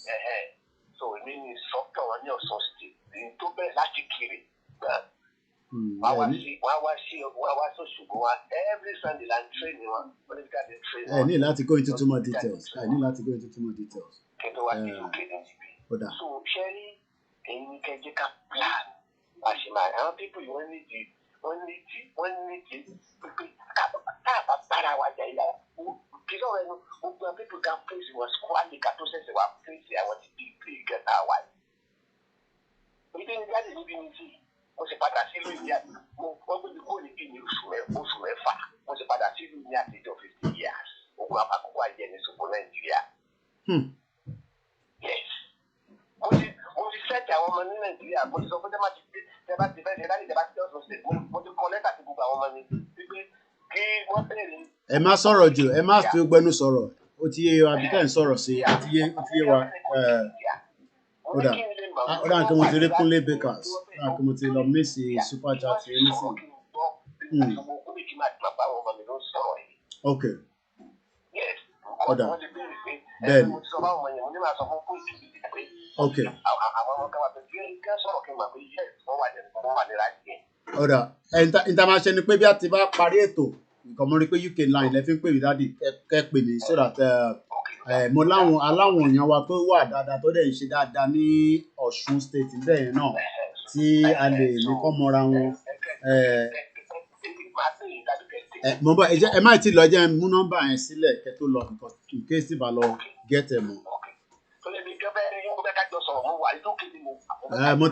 So èmi ni instructor wọn ní Ọ̀ṣun state èyí tó bẹ̀rẹ̀ láti kiri wọ́n wá sọ̀ṣùgbọ́n wa every Sunday la ń train wọn political day train wọn. Ẹ ní láti go into too much details. Kí ló wá sí UK níbi. So ṣé rí èyí kẹjẹ ká plan àṣìmá àwọn pípọ̀ yìí wọ́n ní ti pípé káàbà bára wa jà yìí kí lọ́wọ́ ẹnu gbogbo àwọn pípọ̀ ká fèsì wọn squally ká tó ṣẹ̀ṣẹ̀ wá fèsì àwọn ti bí pé ìgẹ̀ta wa yìí. Ibi ní jáde níbi ní tí mo sì padà sílùú ìyá wọ́n gbé mi kó níbí ní oṣù mẹ́fà mo sì padà sílùú ní àtijọ́ 50 years ogun àpapọ̀ ayé ní ṣùgbọ́n Nàìjíríà. Yes. Mo ti sẹ́ẹ̀tì àwọn ọmọ ní Nàìjíríà mo ti sọ pé tẹ́bá ti fẹ́ tẹ́bá ti ọ̀sán ṣe mo ti kọ lẹ́tà sí gbogbo àwọn ọmọ mi wípé kí wọ́n bẹ̀rẹ̀. Ẹ má sọ̀rọ̀ jù ẹ má fi gbẹnu sọ̀rọ̀ ó ti yé wa bí tẹ́ ń sọ̀rọ̀ sí ó ti yé wa. Ó dà kí mo ti rí Kúnlé Bakers ó dà kí mo ti lọ mísì super chat yẹn nísìnyí. Okay. Ọ̀dà bẹ́ẹ̀ni. Okay. Ọ̀dà ìtàmáṣe ni pé bí a ti bá parí ètò nǹkan mo rí pé UK line lẹ fi ń pè mí dáàdì kẹ́ pè mí so that mo aláwọn èèyàn wa tó wà dáadáa tó dẹ̀ ń ṣe dáadáa ní Ọ̀ṣun state bẹ́ẹ̀ náà tí a lè ní kọ́ mọ́ra wọn. Mo bá ẹ má ti lọ jẹ́ mú nọ́mbà yẹn sílẹ̀ kẹ́ tó lọ because in case tí bá lọ get ẹ̀ mọ́. Mo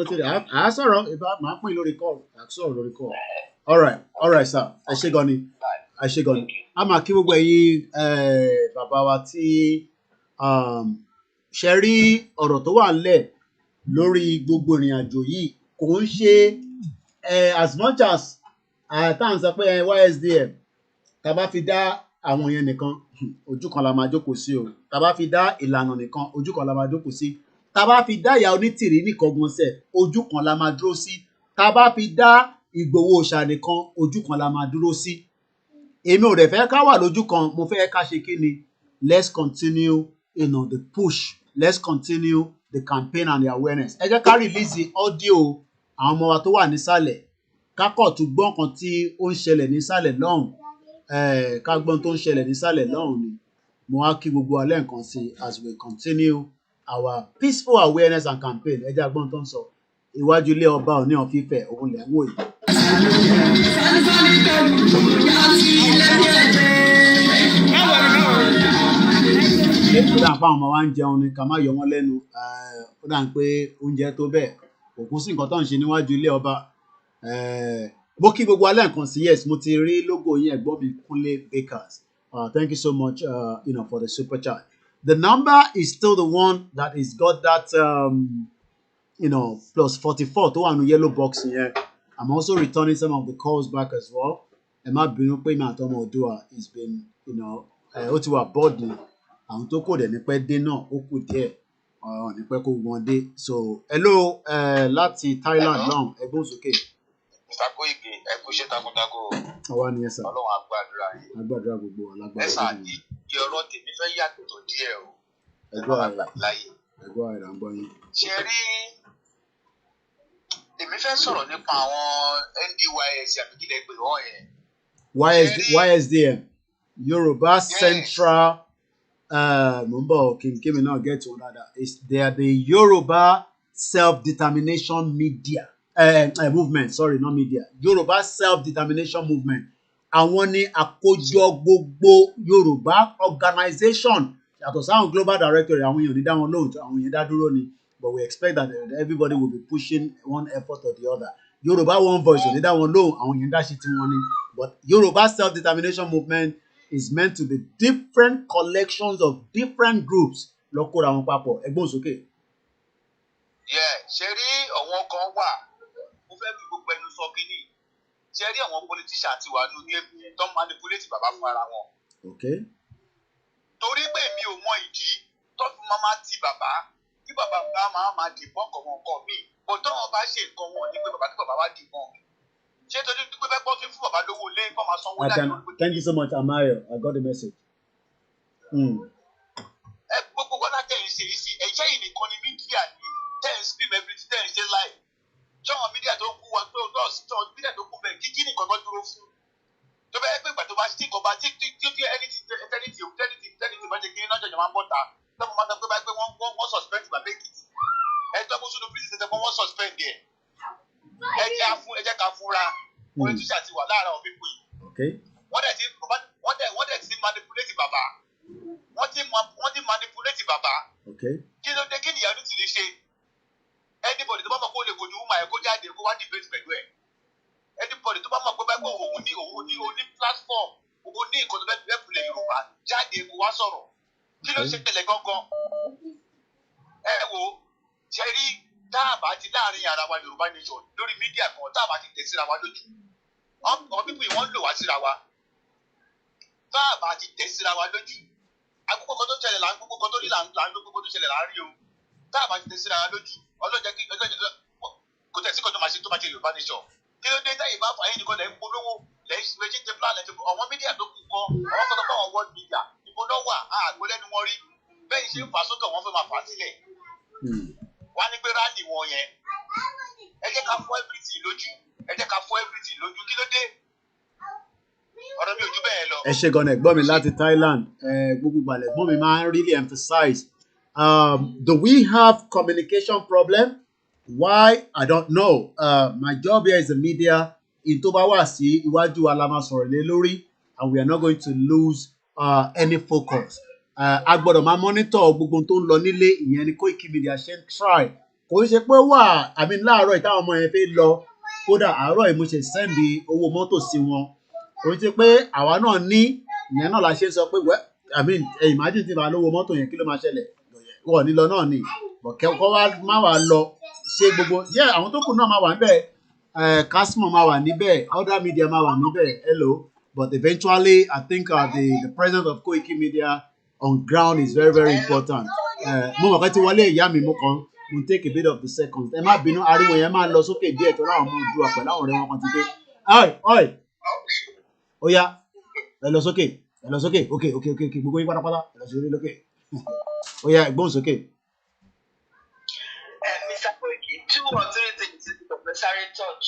ti à á sọ̀rọ̀ màá pín lórí call all right sir ẹ ṣé gan ni a máa kí gbogbo ẹ̀yin bàbá wa tí ṣe rí ọ̀rọ̀ tó wà nílẹ̀ lórí gbogbo ìrìn àjò yìí kò ń ṣe as much as tá à ń sọ pé YSDM tá bá fi dá àwọn yẹn nìkan ojú kan la máa jókòó sí o tá bá fi dá ìlànà nìkan ojú kan la máa jókòó sí tá bá fi dá ìyá onítìrí nìkan gbọ̀nsẹ̀ ojú kan la máa dúró sí tá bá fi dá Ìgbòho òòṣà nìkan ojú kan la máa dúró sí èmi ò dẹ̀ fẹ́ ká wà lójú kan, mo fẹ́ ká ṣe kí ni, let's continue the push, let's continue the campaign and the awareness. Ẹ jẹ́ ká release the audio àwọn ọmọ wa tó wà nísàlẹ̀, ká kọ̀ tún gbọ́ nǹkan tí ó ń ṣẹlẹ̀ nísàlẹ̀ lọ́hùn, ká gbọ́n tó ń ṣẹlẹ̀ nísàlẹ̀ lọ́hùn ni. Mo wá kí gbogbo alẹ́ nǹkan sí as we continue our peaceful awareness and campaign. Ẹ jẹ́ agbọ́n tó ń sọ. Iwájú ilé ọba Ọọ̀ni of Ifẹ̀ òun lẹ̀ ń wò yìí. Ó dà pé àwọn ọmọ wa ń jẹun ni ká má yọ wọ́n lẹ́nu. Ó dà pé oúnjẹ tó bẹ́ẹ̀ kò kú sí nǹkan tó ń ṣe níwájú ilé ọba. Mo kí gbogbo alẹ́ nǹkan sí, yes, mo ti rí logo yín ẹ̀gbọ́n mi Kúnlé Bakers. Thank you so much, for the super chat. The number is still the one that is got that, plus 44 tó wà ní yellow box here. I'm also returning some of the calls back as well. Ẹ má bínú pé mi àtọmọ Oòduà has been, ó ti wà board ni. Àwọn tó kò dẹ̀ ní pẹ́ dé náà, ó kù díẹ̀. Ní pẹ́ kó wọn dé. So, hello, láti Thailand náà, ẹgbọ́n sókè. Mr. Koiki, ẹ kú iṣẹ́ takuntakun. Àwa ni ẹ sà. Ọlọ́run á gbàdúrà yín. A gbàdúrà gbogbo alágbára. Ẹ sà, ọ̀rọ̀ tèmi fẹ́ yàtọ̀ díẹ̀ o. Ẹgbọ́ àìrà ń gbọ́ yín. Ṣé rí, èmi fẹ́ sọ̀rọ̀ nípa àwọn NDYS àbí kí lẹ pè wọ́n yẹn. YSDM, Yorùbá Central, mo ń bọ̀ kí mi náà get to that. They are the Yorùbá Self-Determination Media. Movement, sorry, not media. Yorùbá Self-Determination Movement. Àwọn ni àkójọ gbogbo Yorùbá organization. Yàtọ̀ sáwọn global directory, àwọn èèyàn ní dá wọn lóhùn, àwọn èèyàn dá dúró ni. But we expect that everybody will be pushing one effort or the other. Yorùbá One Voice ò ní dá wọn lóhùn, àwọn èèyàn dá ṣe tí wọ́n ní. But Yorùbá Self-Determination Movement is meant to be different collections of different groups. Lọ kóra wọn papọ̀, ẹgbọ́n sókè. Ṣé rí àwọn kan wà? Mo fẹ́ fi gbogbo ẹnu sọ kínní. Ṣé rí àwọn politician ti wà ní game tó manipulate bàbá fún ara wọn? Torí pé mi ò mọ ìdí tó fi máa ti bàbá kí bàbá máa dìbọn kọ̀ọ̀kan míì. Bó tó wọn bá ṣe nǹkan wọn ní pé bàbá kí bàbá wá dìbọn. Ṣé torí pé bẹ́ẹ̀ gbọ́ fún bàbá lówó lé kó máa sanwó láti. Thank you so much, Amayo. I got the message. Gbogbo wọn náà tẹ̀ ń ṣe yìí sí ẹ̀jẹ̀ yìí nìkan ni mídíà ni tẹ̀ ń stream everything tẹ̀ ń ṣe live. Ṣọ́wọ́n mídíà tó kú wa tó mídíà tó kú bẹ́ẹ̀ kíkí nìkan tó dúró fún. Tó bẹ́ẹ̀ pé ìgbà tó bá ṣí nǹkan bá tí anything bá ṣe kiri náà jọjọ máa ń bọ̀ ta. Lọ́mọ máa ń sọ pé báyìí pé wọ́n suspend bàbá Èkìtì. Tó kú sínú prison tẹ̀tẹ̀ wọ́n suspend ẹ̀. Ẹ jẹ́ ká fúnra. Politician ti wà láàárín àwọn pípọ̀ yìí. Wọ́n dẹ̀ ti manipulate bàbá. Wọ́n ti manipulate bàbá. Kí ló dé kí nìyá ní ti lè ṣe? Anybody tó bá mọ̀ kó lè kojú wúmọ̀ ẹ̀ kó jáde kó wá debate pẹ̀lú ẹ̀. Anybody tó bá mọ̀ pé báyìí pé òun ní platform, òun ní ìkọ́ni bẹ́ẹ̀ kulẹ̀ Yorùbá jáde kó wá sọ̀rọ̀. Kí ló ṣe tẹ̀lé gangan? Ẹ wo, ṣe rí táàbà ti láàrin ara wa Yorùbá nation lórí mídíà kan táàbà ti tẹ̀ síra wa lójú. Àwọn pípọ̀ yìí wọ́n ń lò wá síra wa. Táàbà ti tẹ̀ síra wa lójú. Agbókò kan tó ṣẹlẹ̀ là ń gbogbo kan tó rí là ń gbogbo tó ṣẹlẹ̀ là ń rí o. Táàbà ti tẹ̀ síra wa lójú. Ọlọ́jẹ́ kò tẹ̀ sí kan tó máa ṣe Yorùbá nation. Kí ló dé táyì bá fà yín nìkan lẹ̀ ń polówó lẹ̀ ń ṣe ṣe plan lẹ̀ ṣe àwọn mídíà tó kù kan àwọn kan tó bá wọn world media ìbò náà wà àgbélẹ́nu wọn rí bẹ́ẹ̀ ṣe ń fà sókè wọ́n fẹ́ máa fà sílẹ̀. Wá ní pé rálì wọn yẹn ẹ jẹ́ ká fọ́ everything lójú kí ló dé ọ̀rọ̀ mi ò jù bẹ́ẹ̀ lọ. Ẹ ṣe gan-an ẹ̀gbọ́n mi láti Thailand gbogbo ìgbàlẹ̀ ẹ̀gbọ́n mi máa ń really emphasize do we have communication problem? Why? I don't know. My job here is the media. In tó bá wà sí iwájú wa la máa sọ̀rọ̀ lé lórí and we are not going to lose any focus. A gbọ́dọ̀ máa monitor gbogbo tó ń lọ nílé ìyẹn ni KOIKIMEDIA ṣe ń try. Kò ń ṣe pé wà láàárọ̀ ìtàwọn ọmọ yẹn fẹ́ lọ kódà àárọ̀ yìí mo ṣe sẹ́ndì owó mọ́tò sí wọn. Kò ń ṣe pé àwa náà ní ìyẹn náà la ṣe ń sọ pé imagine tí bá lówó mọ́tò yẹn kí ló máa ṣẹlẹ̀ wọ̀ nílọ náà ni kọ́ wá má wà lọ ṣe gbogbo àwọn tó kù náà máa wà níbẹ̀ Casmo máa wà níbẹ̀ other media máa wà níbẹ̀ hello but eventually I think the presence of KOIKIMEDIA on ground is very very important. Mo mọ̀ pé tí wọlé ìyá mi mo take a bit of the seconds ẹ má bínú ariwo yẹn máa lọ sókè díẹ̀ tó láwọn ọmọ Oòduà pẹ̀lú àwọn ọ̀rẹ́ wọn kan ti dé. Oi oya ẹ lọ sókè, okay, gbogbo yín pátápátá, ẹ lọ sókè. Ó yá, ẹ̀gbọ́n sókè. Mr. Koiki, 2 or 3 things necessary touch.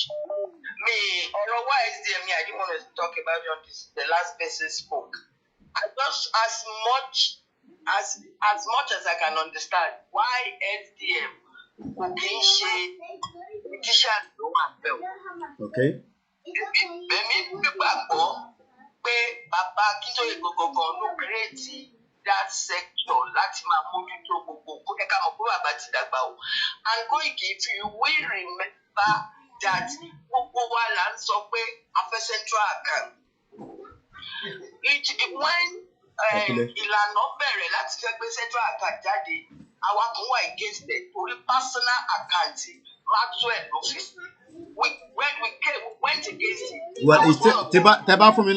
Me, or YSDM, I didn't want to talk about on this. The last person spoke. I just as much as I can understand why YSDM cooking shade magician no one fell. Okay. Bẹ́ẹ̀ni gbàgbọ́ pé bàbá Akíntóyè gangan ló create that sector láti máa mójútó gbogbo kó kẹ́kẹ́ mọ̀ pé bàbá ti dàgbà o. And Koiki, if you will remember that gbogbo wa là ń sọ pé a fẹ́ central account. When ìlànà bẹ̀rẹ̀ láti fẹ́ gbé central account jáde, àwa kan wà against it torí personal account Maxwell ló fi. When we went against it. Well, tẹ́ bá fún mi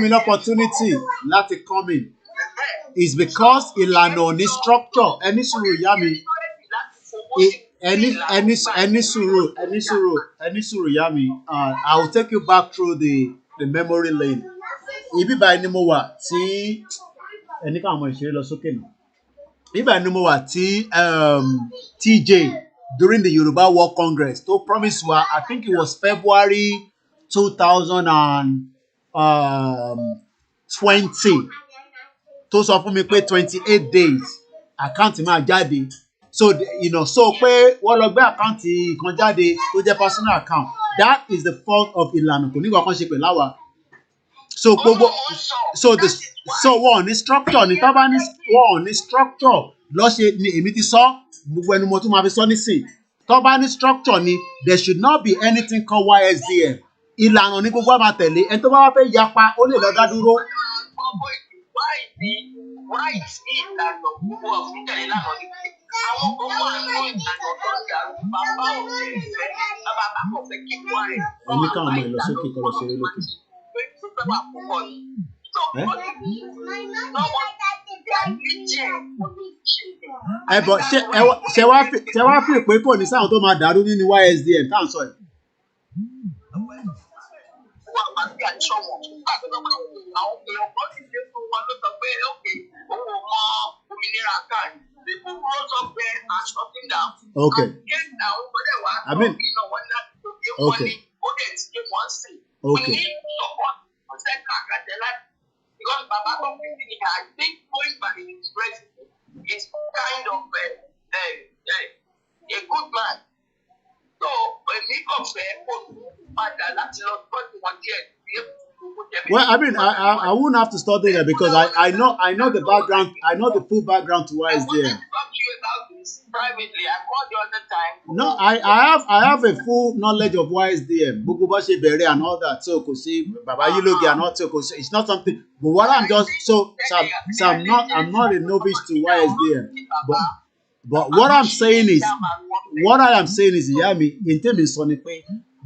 l'opportunity láti come in. It's because ìlànà ò ní structure. Ẹni sùúrù ìyá mi. Ẹni sùúrù ìyá mi. I will take you back through the memory lane. Ibi báyìí ni mo wà tí ẹni káwọn ọmọ ìṣeré lọ sókè náà. Ibi báyìí ni mo wà tí TJ during the Yoruba World Congress to promise wa, I think it was February 2020 tó sọ fún mi pé 28 days àkáǹtì máa jáde. So so pé wọ́n lọ gbé àkáǹtì kan jáde tó jẹ́ personal account. That is the fault of ìlànà kò ní kankan ṣe pẹ̀lú àwa. So gbogbo so wọ́n ní structure ní tábà ní wọ́n ní structure lọ́ṣẹ̀ ni èmi ti sọ gbogbo ẹnu mo tún máa fi sọ nísìn. Tábà ní structure ni there should not be anything called YSDM. Ìlànà ní gbogbo àmà tẹ̀lé ẹni tó bá wá fẹ́ yapa ó lè lọ dá dúró. Why is it that the people of Italy are not àwọn kan wà ní ìlànà tó ń dàrú bàbá òde ìfẹ́ bàbá kò fẹ́ kí wọ́n rẹ̀. Ẹni káwọn ọmọ ìlọ sókè kọ́ lọ ṣeré lókè. Bọ̀ ṣe wá fi pé kò ní sáwọn tó máa dàrú nínú YSDM tá à ń sọ yìí. Okay. I mean, okay. Okay. Because Baba Koiki, I think going by his president is kind of a good man. So, when he comes there, well, I mean, I wouldn't have to study that because I know the background, I know the full background to YSDM. Privately, I called the other time. No, I have a full knowledge of YSDM, Bukubashi Bere and all that. So, Kosi, Baba Yilogi and all. So, it's not something. But what I'm just so I'm not a novice to YSDM. But what I am saying is, Yami, in terms of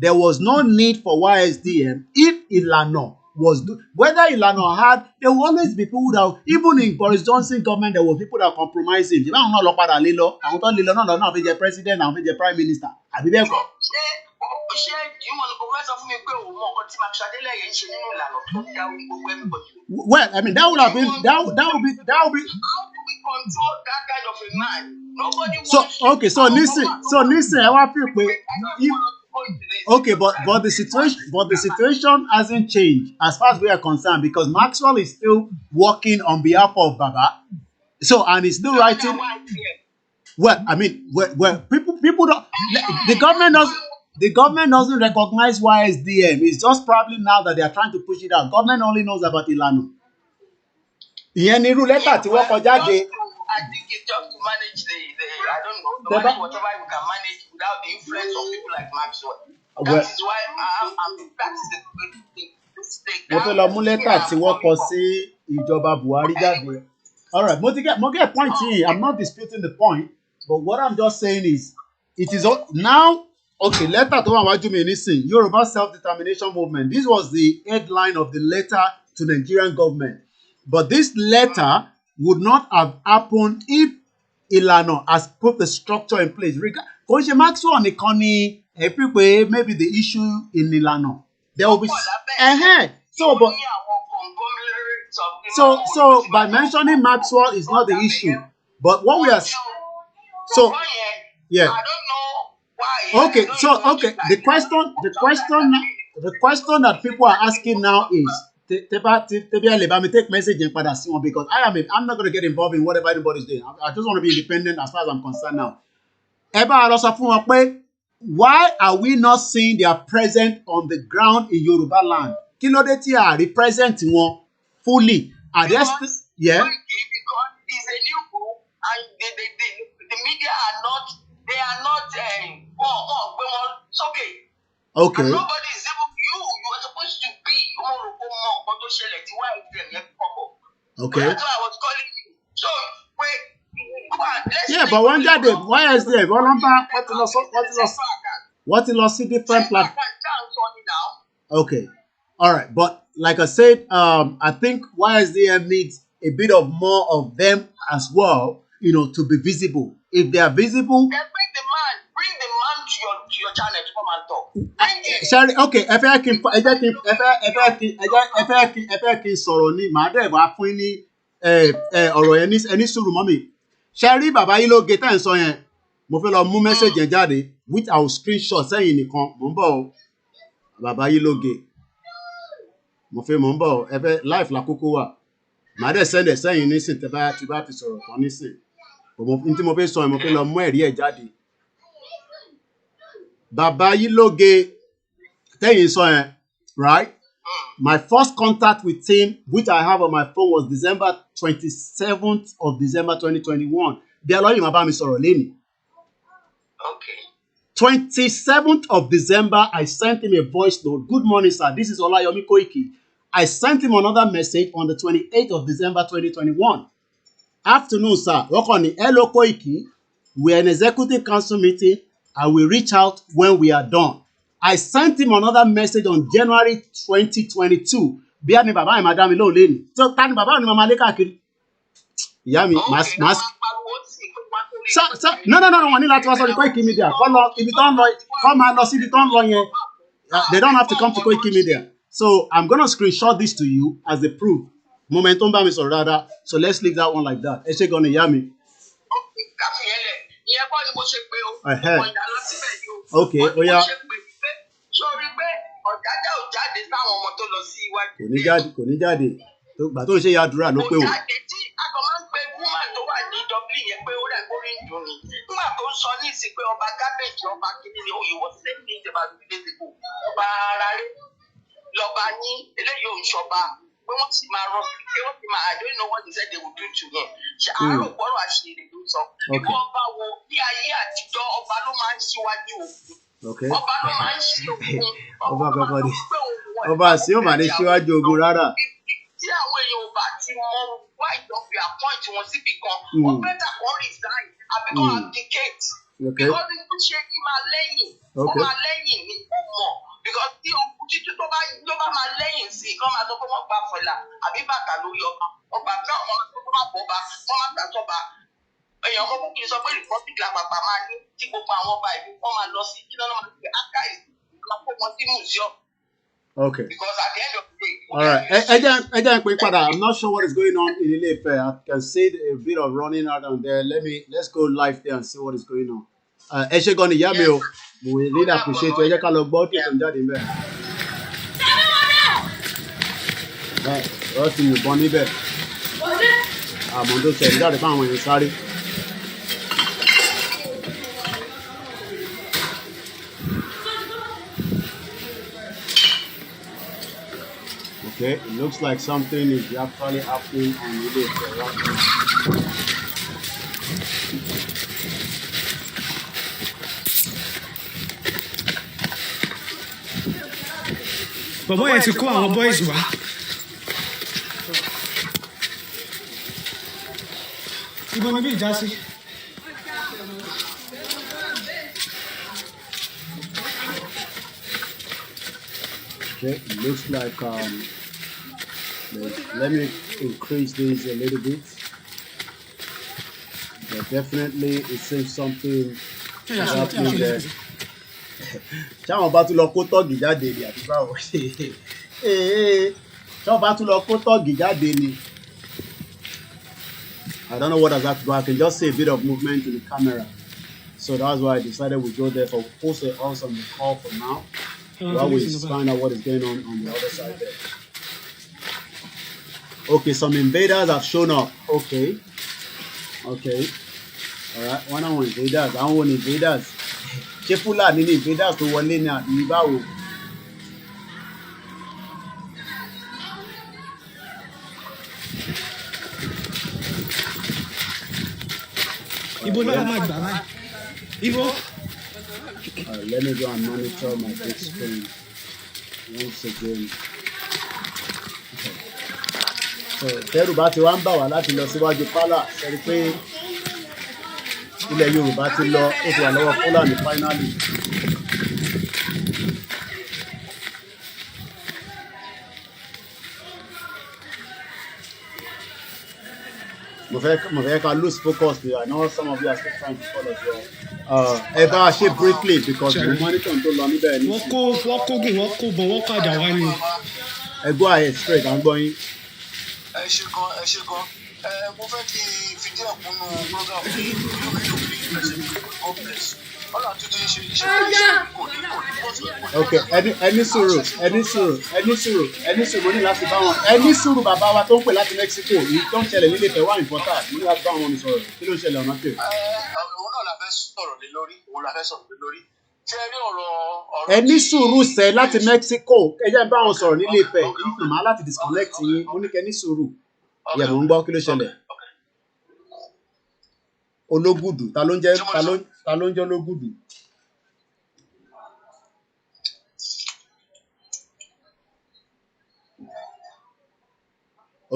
there was no need for YSDM if Ilano was whether Ilano had, there will always be people that even in Boris Johnson government there were people that compromised him. Ìbáwọn náà lọ padà lé lọ, àwọn tó lè lọ náà lọ náà fi jẹ president, àwọn fi jẹ prime minister. Àbí bẹ́ẹ̀ kọ́. Well, I mean that would be. How do we control that kind of a man? Nobody so listen, I want people. Okay, but the situation hasn't changed as far as we are concerned because Maxwell is still working on behalf of Baba. So and he's still writing. Well, I mean, well, people don't. The government doesn't recognize YSDM. It's just probably now that they are trying to push it out. Government only knows about Ilano. Ìyẹn ni irú lẹ́tà tí wọ́n kọ jáde. I think it's just to manage I don't know, to manage whatever we can manage without the influence of people like Maxwell. That is why that is the mistake. Mo fẹ́ lọ mú lẹ́tà tí wọ́n kọ sí ìjọba Buhari jáde. All right, mo get point here. I'm not disputing the point, but what I'm just saying is, it is now, okay, letter to wájú mi nísìn, Yoruba Self-Determination Movement. This was the headline of the letter to the Nigerian government. But this letter would not have happened if Ilano has put the structure in place. Kò ṣe Maxwell nìkan ni maybe the issue in Ilano. There will be So by mentioning Maxwell is not the issue, but what we are okay. The question that people are asking now is let me take message in because I'm not going to get involved in whatever anybody's doing. I just want to be independent as far as I'm concerned now. Why are we not seeing their presence on the ground in Yoruba land? Because represent one fully. Because it's a new group and the media are not, they are not it's okay. Okay. And nobody is able, you are supposed to be okay. That's why I was calling you. So yeah, but one day the YSDM, what is different platform? Okay. All right, but like I said, I think YSDM needs a bit of more of them as well, to be visible. If they are visible, then bring the man to your channel to come and talk. Sorry, okay. If I can sọ̀rọ̀ ni màá dẹ̀ wá fún ní ọ̀rọ̀ yẹn ní sùúrù mọ́ mi. Ṣẹ́rí bàbá yìí ló gé tẹ́ ń sọ yẹn. Mo fẹ́ lọ mú message yẹn jáde which I will screenshot sẹ́yìn nìkan. Mo ń bọ̀ o. Bàbá yìí ló gé. Mo ń bọ̀ o. Ẹ fẹ́ life lákòókò wà. Màá dẹ̀ send ẹ̀ sẹ́yìn nísìn tẹ́ bá ti sọ̀rọ̀ kan nísìn. Ní tí mo fẹ́ sọ yẹn mo fẹ́ lọ mú ẹ̀rí ẹ̀ jáde. Bàbá yìí ló gé tẹ́yìn sọ yẹn, right? My first contact with him, which I have on my phone, was December 27th of December 2021. Bí alọ́yìn máa bá mi sọ̀rọ̀ lẹ́nu. Okay. 27th of December, I sent him a voice note. Good morning, sir. This is Olayomi Koiki. I sent him another message on the 28th of December 2021. Afternoon, sir. Hello, Koiki. We're in executive council meeting. I will reach out when we are done. I sent him another message on January 2022. Bí a ní bàbá yìí máa dá mi lóhùn lẹ́nu. So ta ni bàbá ni màmá lé káàkiri? Ìyá mi, no, wọ́n ní láti wá sọ́dọ̀ KOIKIMEDIA. Kọ́ máa lọ síbi tó ń lọ yẹn. They don't have to come to KOIKIMEDIA. So I'm going to screenshot this to you as a proof. Moment tó ń bá mi sọ̀rọ̀ dáadáa. So let's leave that one like that. Ẹ ṣé gan ni ìyá mi. Okay, ó yá. Kò ní jáde. Gbà tó ń ṣe yàdúrà ló pé o. Nígbà tó ń sọ ní ìsìn pé ọba gábẹ́jì ọba kìíní ni òye wọ́n ṣe ní ìjọba ìdílé ọba ara rẹ̀ lọ́ba ní eléyìí òun ṣọba pé wọ́n sì máa rọ pé wọ́n sì máa I don't know what they said they would do to him. Ṣé àárò gbọ́rọ̀ àṣírí ló sọ? Ìwọ ọba wo bí ayé àtijọ́ ọba ló máa ń ṣíwájú ogun. Ọba ló máa ń ṣí ogun. Ọba kankan ni. Ọba àti yóò máa ní ṣíwájú ogun rárá. Tí àwọn èèyàn ò bá ti mọ wá ìjọba appoint wọn síbi kan, ó bẹ́tà kọ́ resign àbí kọ́ abdicate. Because ní ṣe kí máa lẹ́yìn, ó máa lẹ́yìn ní ọmọ. Because tí ọkùnrin títí tó bá máa lẹ́yìn sí i, kọ́ máa sọ pé wọ́n gba fọlá àbí bàtà lórí ọba. Ọba tí wọ́n máa bọ̀ ọba, wọ́n máa gbà tọ́ba. Èèyàn kọ́kọ́ kì í sọ pé republic làpapà máa ní tí gbogbo àwọn ọba ìlú wọ́n máa lọ sí kí lọ́nà máa gbé archive máa kó wọn sí museum. Okay. Because at the end of the day. All right. Ẹ jẹ́ pé I'm not sure what is going on in Ile-Ife. I can see a bit of running out on there. Let's go live there and see what is going on. Ẹ ṣé gan ni ìyá mi o. We really appreciate it. Ẹ jẹ́ ká lọ gbọ́ kí ètò ń jáde níbẹ̀. Wọ́n ti yìnbọn níbẹ̀. Àmọ́ tó ṣẹlẹ̀ jáde fún àwọn èèyàn sáré. Okay, it looks like something is actually happening on Ile-Ife right now. Bàbá yẹn ti kó àwọn boys wá. Ibo ni bí ìjà sí? Okay, it looks like let me increase this a little bit. But definitely it seems something is happening there. Ṣáwọn bá tún lọ kó tọ́ọ̀gì jáde ní àti báwo. Ṣọ́ba tún lọ kó tọ́ọ̀gì jáde ni. I don't know what has happened, but I can just see a bit of movement in the camera. So that's why I decided we go there for post us on the call for now. While we find out what is going on the other side there. Okay, some invaders have shown up. Okay. Alright, one on invaders. I don't want invaders. Ṣé Fúlàní ní invaders tó wọlé ní àbí báwo? Ibo náà máa gbà báyìí. Ibo. Let me go and monitor my big screen once again. Okay. So tẹ́rù bá ti wá ń bà wá láti lọ síwájú pálá ṣe rí pé ilẹ̀ Yorùbá ti lọ ó ti wà lọ́wọ́ Fúlàní finally. Mo fẹ́ ká lose focus there. I know some of you are still trying to follow as well. Ẹ bá a ṣe briefly because mo monitor tó lọ níbẹ̀ ní. Wọ́n kó gùn, wọ́n kó bọ̀, wọ́n kàdà wá ni. Ẹ go ahead straight, à ń gbọ́ yín. Ẹ ṣe gan. Mo fẹ́ kí fìdí ẹ̀kúnnú program yìí God bless. Ọlọ́run tó ti ṣe kò ní. Okay, ẹni sùúrù mo ní láti bá wọn ẹni sùúrù bàbá wa tó ń pè láti Mexico yìí tó ń ṣẹlẹ̀ nílé ìfẹ́ wà important mo ní láti bá wọn sọ̀rọ̀ kí ló ń ṣẹlẹ̀ ọ̀nà pè. Òun náà la fẹ́ sọ̀rọ̀ lé lórí. Ṣé ẹ rí ọ̀rọ̀ ẹni sùúrù sẹ́ láti Mexico ẹ jẹ́ bá wọn sọ̀rọ̀ nílé ìfẹ́ yìí màá láti disconnect yín mo ní kẹ́ ní sùúrù yẹ mò ń gbọ́ kí ló ṣẹlẹ̀. Ológùdù ta ló ń jẹ́ Ológùdù.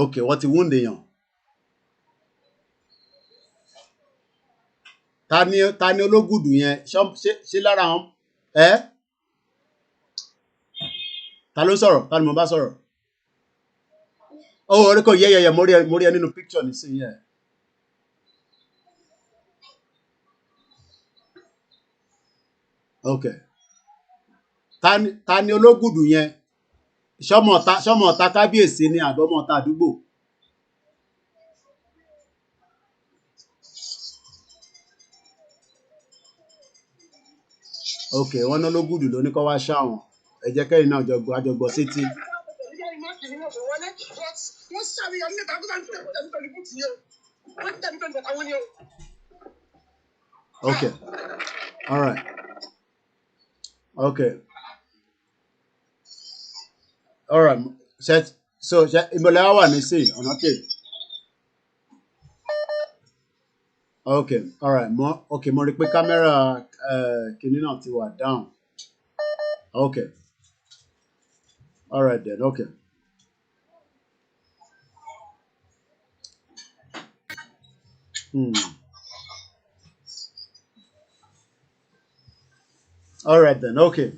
Okay, wọ́n ti wound èèyàn. Ta ni Ológùdù yẹn ṣé lára wọn ta ló sọ̀rọ̀ ta ni mo bá sọ̀rọ̀. Orí kò yẹ mo rí ẹ nínú picture nísìnyí yẹn. Okay. Ta ni Ológùdù yẹn? Ṣọ́mọ ọ̀tá kábíyèsí ni àbọ̀mọ̀ ọ̀tá àdúgbò? Okay, wọ́n ná Ológùdù ló ní kó wá ṣáwọn. Ẹ jẹ́ kẹ́yìn náà àjọgbọ̀ sétí. Okay. All right. Okay. All right. So ìbọ̀lẹ̀ wà ní sí ọ̀nà kè. Okay. All right. Mo rí pé kámẹ́rà kìíní náà ti wà down. Okay. All right then. Okay. All right then. Okay.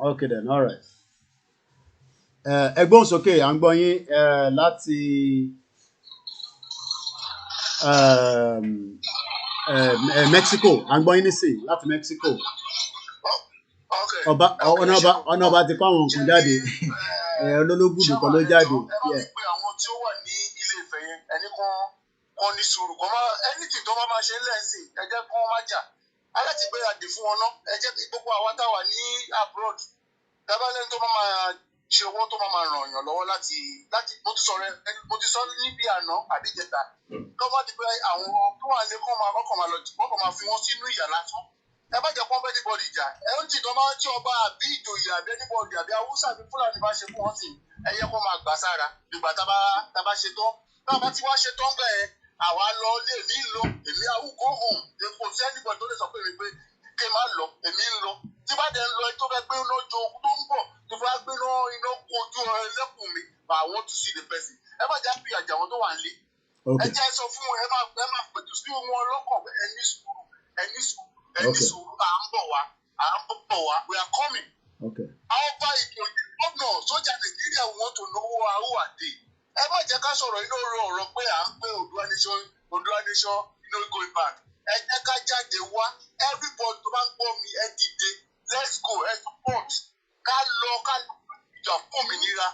Okay then. All right. Ẹgbọ́n sókè à ń gbọ́ yín láti Mexico à ń gbọ́ yín nísìn láti Mexico. Ọ̀nà ọba ti kọ́ àwọn nǹkan jáde Ológùdù kan ló jáde. Ẹ bá mi pe àwọn tí ó wà ní ilé Ifẹ̀ yẹn ẹni kan ní sùúrù kan máa anything tó bá máa ṣe lẹ́sìn ẹ jẹ́ kí wọ́n má jà aláti gbé àdè fún wọn náà ẹ jẹ́ gbogbo àwa táwa ní abroad dábàlẹ́ni tó máa ṣe owó tó máa ràn yàn lọ́wọ́ láti mo ti sọ níbi àná àbíjẹta tó bá di pé àwọn tó wà lé kọ́ máa lọ jù kọ́ máa fi wọ́n sínú ìyà lásán ẹ bá jẹ́ kó bẹ́ẹ̀ níbọ̀dì ìjà ẹ ń tì tó máa tí ọba àbí ìjòyè àbí níbọ̀dì àbí Haúsá àbí Fúlàní bá ṣe fún wọn sí ẹ yẹ kó máa gbà sára nígbà tá bá ṣe tán tá bá ti wá ṣe tán gbà ẹ àwa lọ lé èmi ń lọ èmi àwùkọ́ hàn kò sí ẹnìbọ̀dì tó lè sọ pé mi pé kí n má lọ èmi ń lọ tí bá dẹ̀ ń lọ tó fẹ́ gbé iná jo tó ń bọ̀ tó fẹ́ gbé iná kojú ẹlẹ́kùn mi I want to see the person ẹ má jẹ́ àpìyà jà wọn tó wà ń lé ẹ jẹ́ sọ fún wọn ẹ má pẹ̀tù sí wọn lọ́kàn ẹni sùúrù à ń bọ̀ wá we are coming. However gómìnà sójà Nàìjíríà want to know who are they ẹ má jẹ́ ká sọ̀rọ̀ inú ọ̀rọ̀ pé à ń pé Oòduà nation going back ẹ jẹ́ ká jáde wá everybody tó bá ń gbọ́ mi ẹ dìde let's go ẹ support ká lọ ìjà fún òmìnira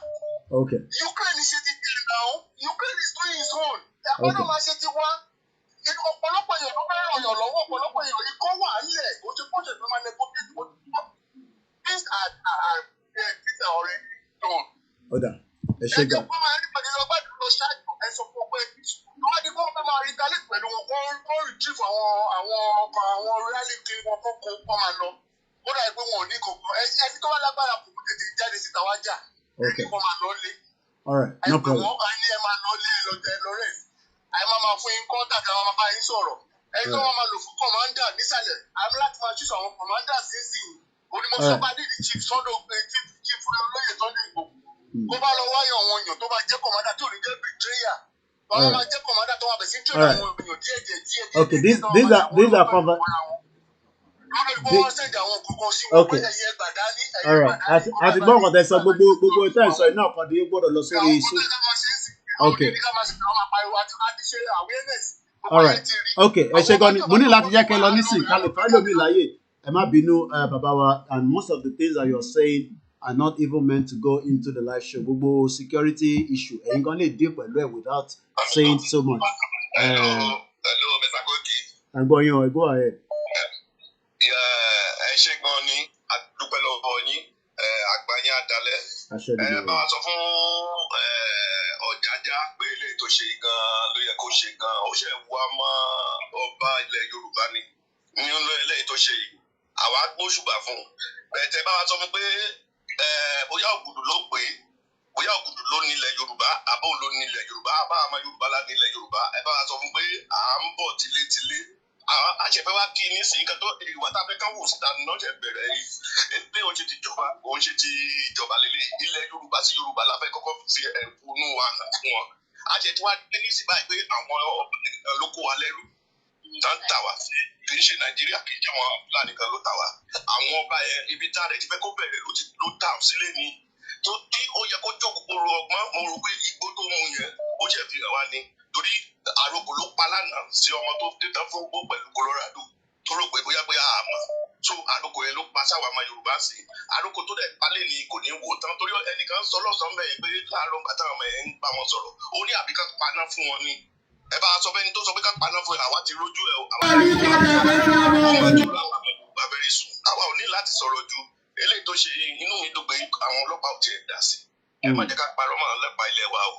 Okay. Ukraine is sitting there now. Ukraine is doing its own. Ẹ̀kọ́nà máa ṣe ti wá. Ọ̀pọ̀lọpọ̀ èèyàn ló bẹ̀rẹ̀ ọ̀yàn lọ́wọ́. Ọ̀pọ̀lọpọ̀ èèyàn ikọ́ wà nílẹ̀. Kò ṣe kó ṣe fẹ́ máa negotiate. Things are already done. Ọ̀dà ẹ ṣe gan. Ẹjọ́ pé máa ń rí pàdé lọ́gbà tó lọ ṣáájú ẹ̀sọ́ fún ọpẹ́. Wọ́n ti kọ́ fẹ́ máa rí dalẹ̀ pẹ̀lú wọn kó retrieve àwọn rally kí wọ́n kó máa lọ. Ó dà pé wọn ò ní kankan. Ẹni tó wá lágbára kò kú tètè jáde síta wá jà. Okay. Ẹni kan máa lọ lé. All right, no problem. Wọ́n bá ní ẹ máa lọ lé Lawrence. Àyè máa fún yín contact àwọn máa bá yín sọ̀rọ̀. Ẹni tó wọ́n máa lò fún commander nísàlẹ̀. Àmì láti máa ṣíṣọ àwọn commander sínsìn. Onímọ̀sọ́gbà ní chief Sunday chief olóyè Sunday Igboho. Kó bá lọ wáyọ̀ àwọn èèyàn tó bá jẹ́ commander tí ò ní jẹ́ betrayer. Wọ́n máa jẹ́ commander tó wà bẹ̀ sí train àwọn èèyàn díẹ̀. Okay, these are Okay. All right. Àti gbọ́ nǹkan tẹ́ sọ gbogbo ìtẹ́ ìsọ iná kan dé gbọ́dọ̀ lọ sórí iṣu. Okay. All right. Okay. Ẹ ṣe gan ni mo ní láti jẹ́ kẹ́ lọ nísìn ká lè fẹ́ lómi láyè. Ẹ má bínú bàbá wa, and most of the things that you're saying are not even meant to go into the live show. Gbogbo security issue ẹ̀yin gan lè deal pẹ̀lú ẹ̀ without saying so much. Hello, Mr. Koiki. Àgbọ̀ yín o, go ahead. Ẹ ṣe gan ni àdúpẹ́ lọ́wọ́ yín àgbáyé àdálẹ́. Bá wa sọ fún Ọ̀jájá pé ilé tó ṣe gan ló yẹ kó ṣe gan ó ṣe wá mọ́ ọba ilẹ̀ Yorùbá ni nínú ilé tó ṣe yìí àwa gbóṣùbà fún bẹ̀tẹ̀ bá wa sọ fún pé bóyá ògùdù ló pè é bóyá ògùdù ló nílẹ̀ Yorùbá àbó ló nílẹ̀ Yorùbá àbá àmọ́ Yorùbá lá nílẹ̀ Yorùbá ẹ bá wa sọ fún pé à ń bọ̀ tilétilé àṣẹfẹ́ wá kí ní sìn kan tó ìwà tá a fẹ́ ká wò síta ní ọ̀jẹ̀ bẹ̀rẹ̀ yìí bí òun ṣe ti jọba òun ṣe ti ìjọba lélẹ̀ ilẹ̀ Yorùbá sí Yorùbá la fẹ́ kọ́kọ́ fi ẹ̀kúnú wa hàn fún wọn àṣẹtí wá dé ní ìsìnbáyìí pé àwọn ọba nìkan ló kó wa lẹ́rú tá ń tà wá sí kì í ṣe Nàìjíríà kì í jẹ́ wọn Fúlàní kan ló tà wá àwọn ọba yẹn ibi tá a rẹ̀ ti fẹ́ kó bẹ̀rẹ̀ ló tà sílé ni tó tí ó yẹ kó jókòó ro ọgbọ́n mo rò pé igbó tó mú yẹn ó ṣe fi hàn wá ni torí àròkò ló pa lánàá sí ọmọ tó tẹ́tà fún gbó pẹ̀lú Colorado tó rò pé bóyá àmọ́ so àròkò yẹn ló pa sáwà ọmọ Yorùbá sí àròkò tó dẹ̀ palẹ̀ ni kò ní wò tán torí ẹnìkan sọ lọ́sàn-án bẹ́ẹ̀ pé láàárọ̀ bàtà ọmọ ẹ̀ ń bá wọn sọ̀rọ̀ ó ní àbí ká paná fún wọn ni ẹ bá sọ fẹ́ni tó sọ pé ká paná fún ẹ àwa ti rójú ẹ o àwa ò ní láti sọ̀rọ̀ ju eléyìí tó ṣe inú mi dùn pé àwọn ọlọ́pàá ò tiẹ̀ dá sí ẹ má jẹ́ ká parọ́ mọ́ ọlọ́pàá ilé wa o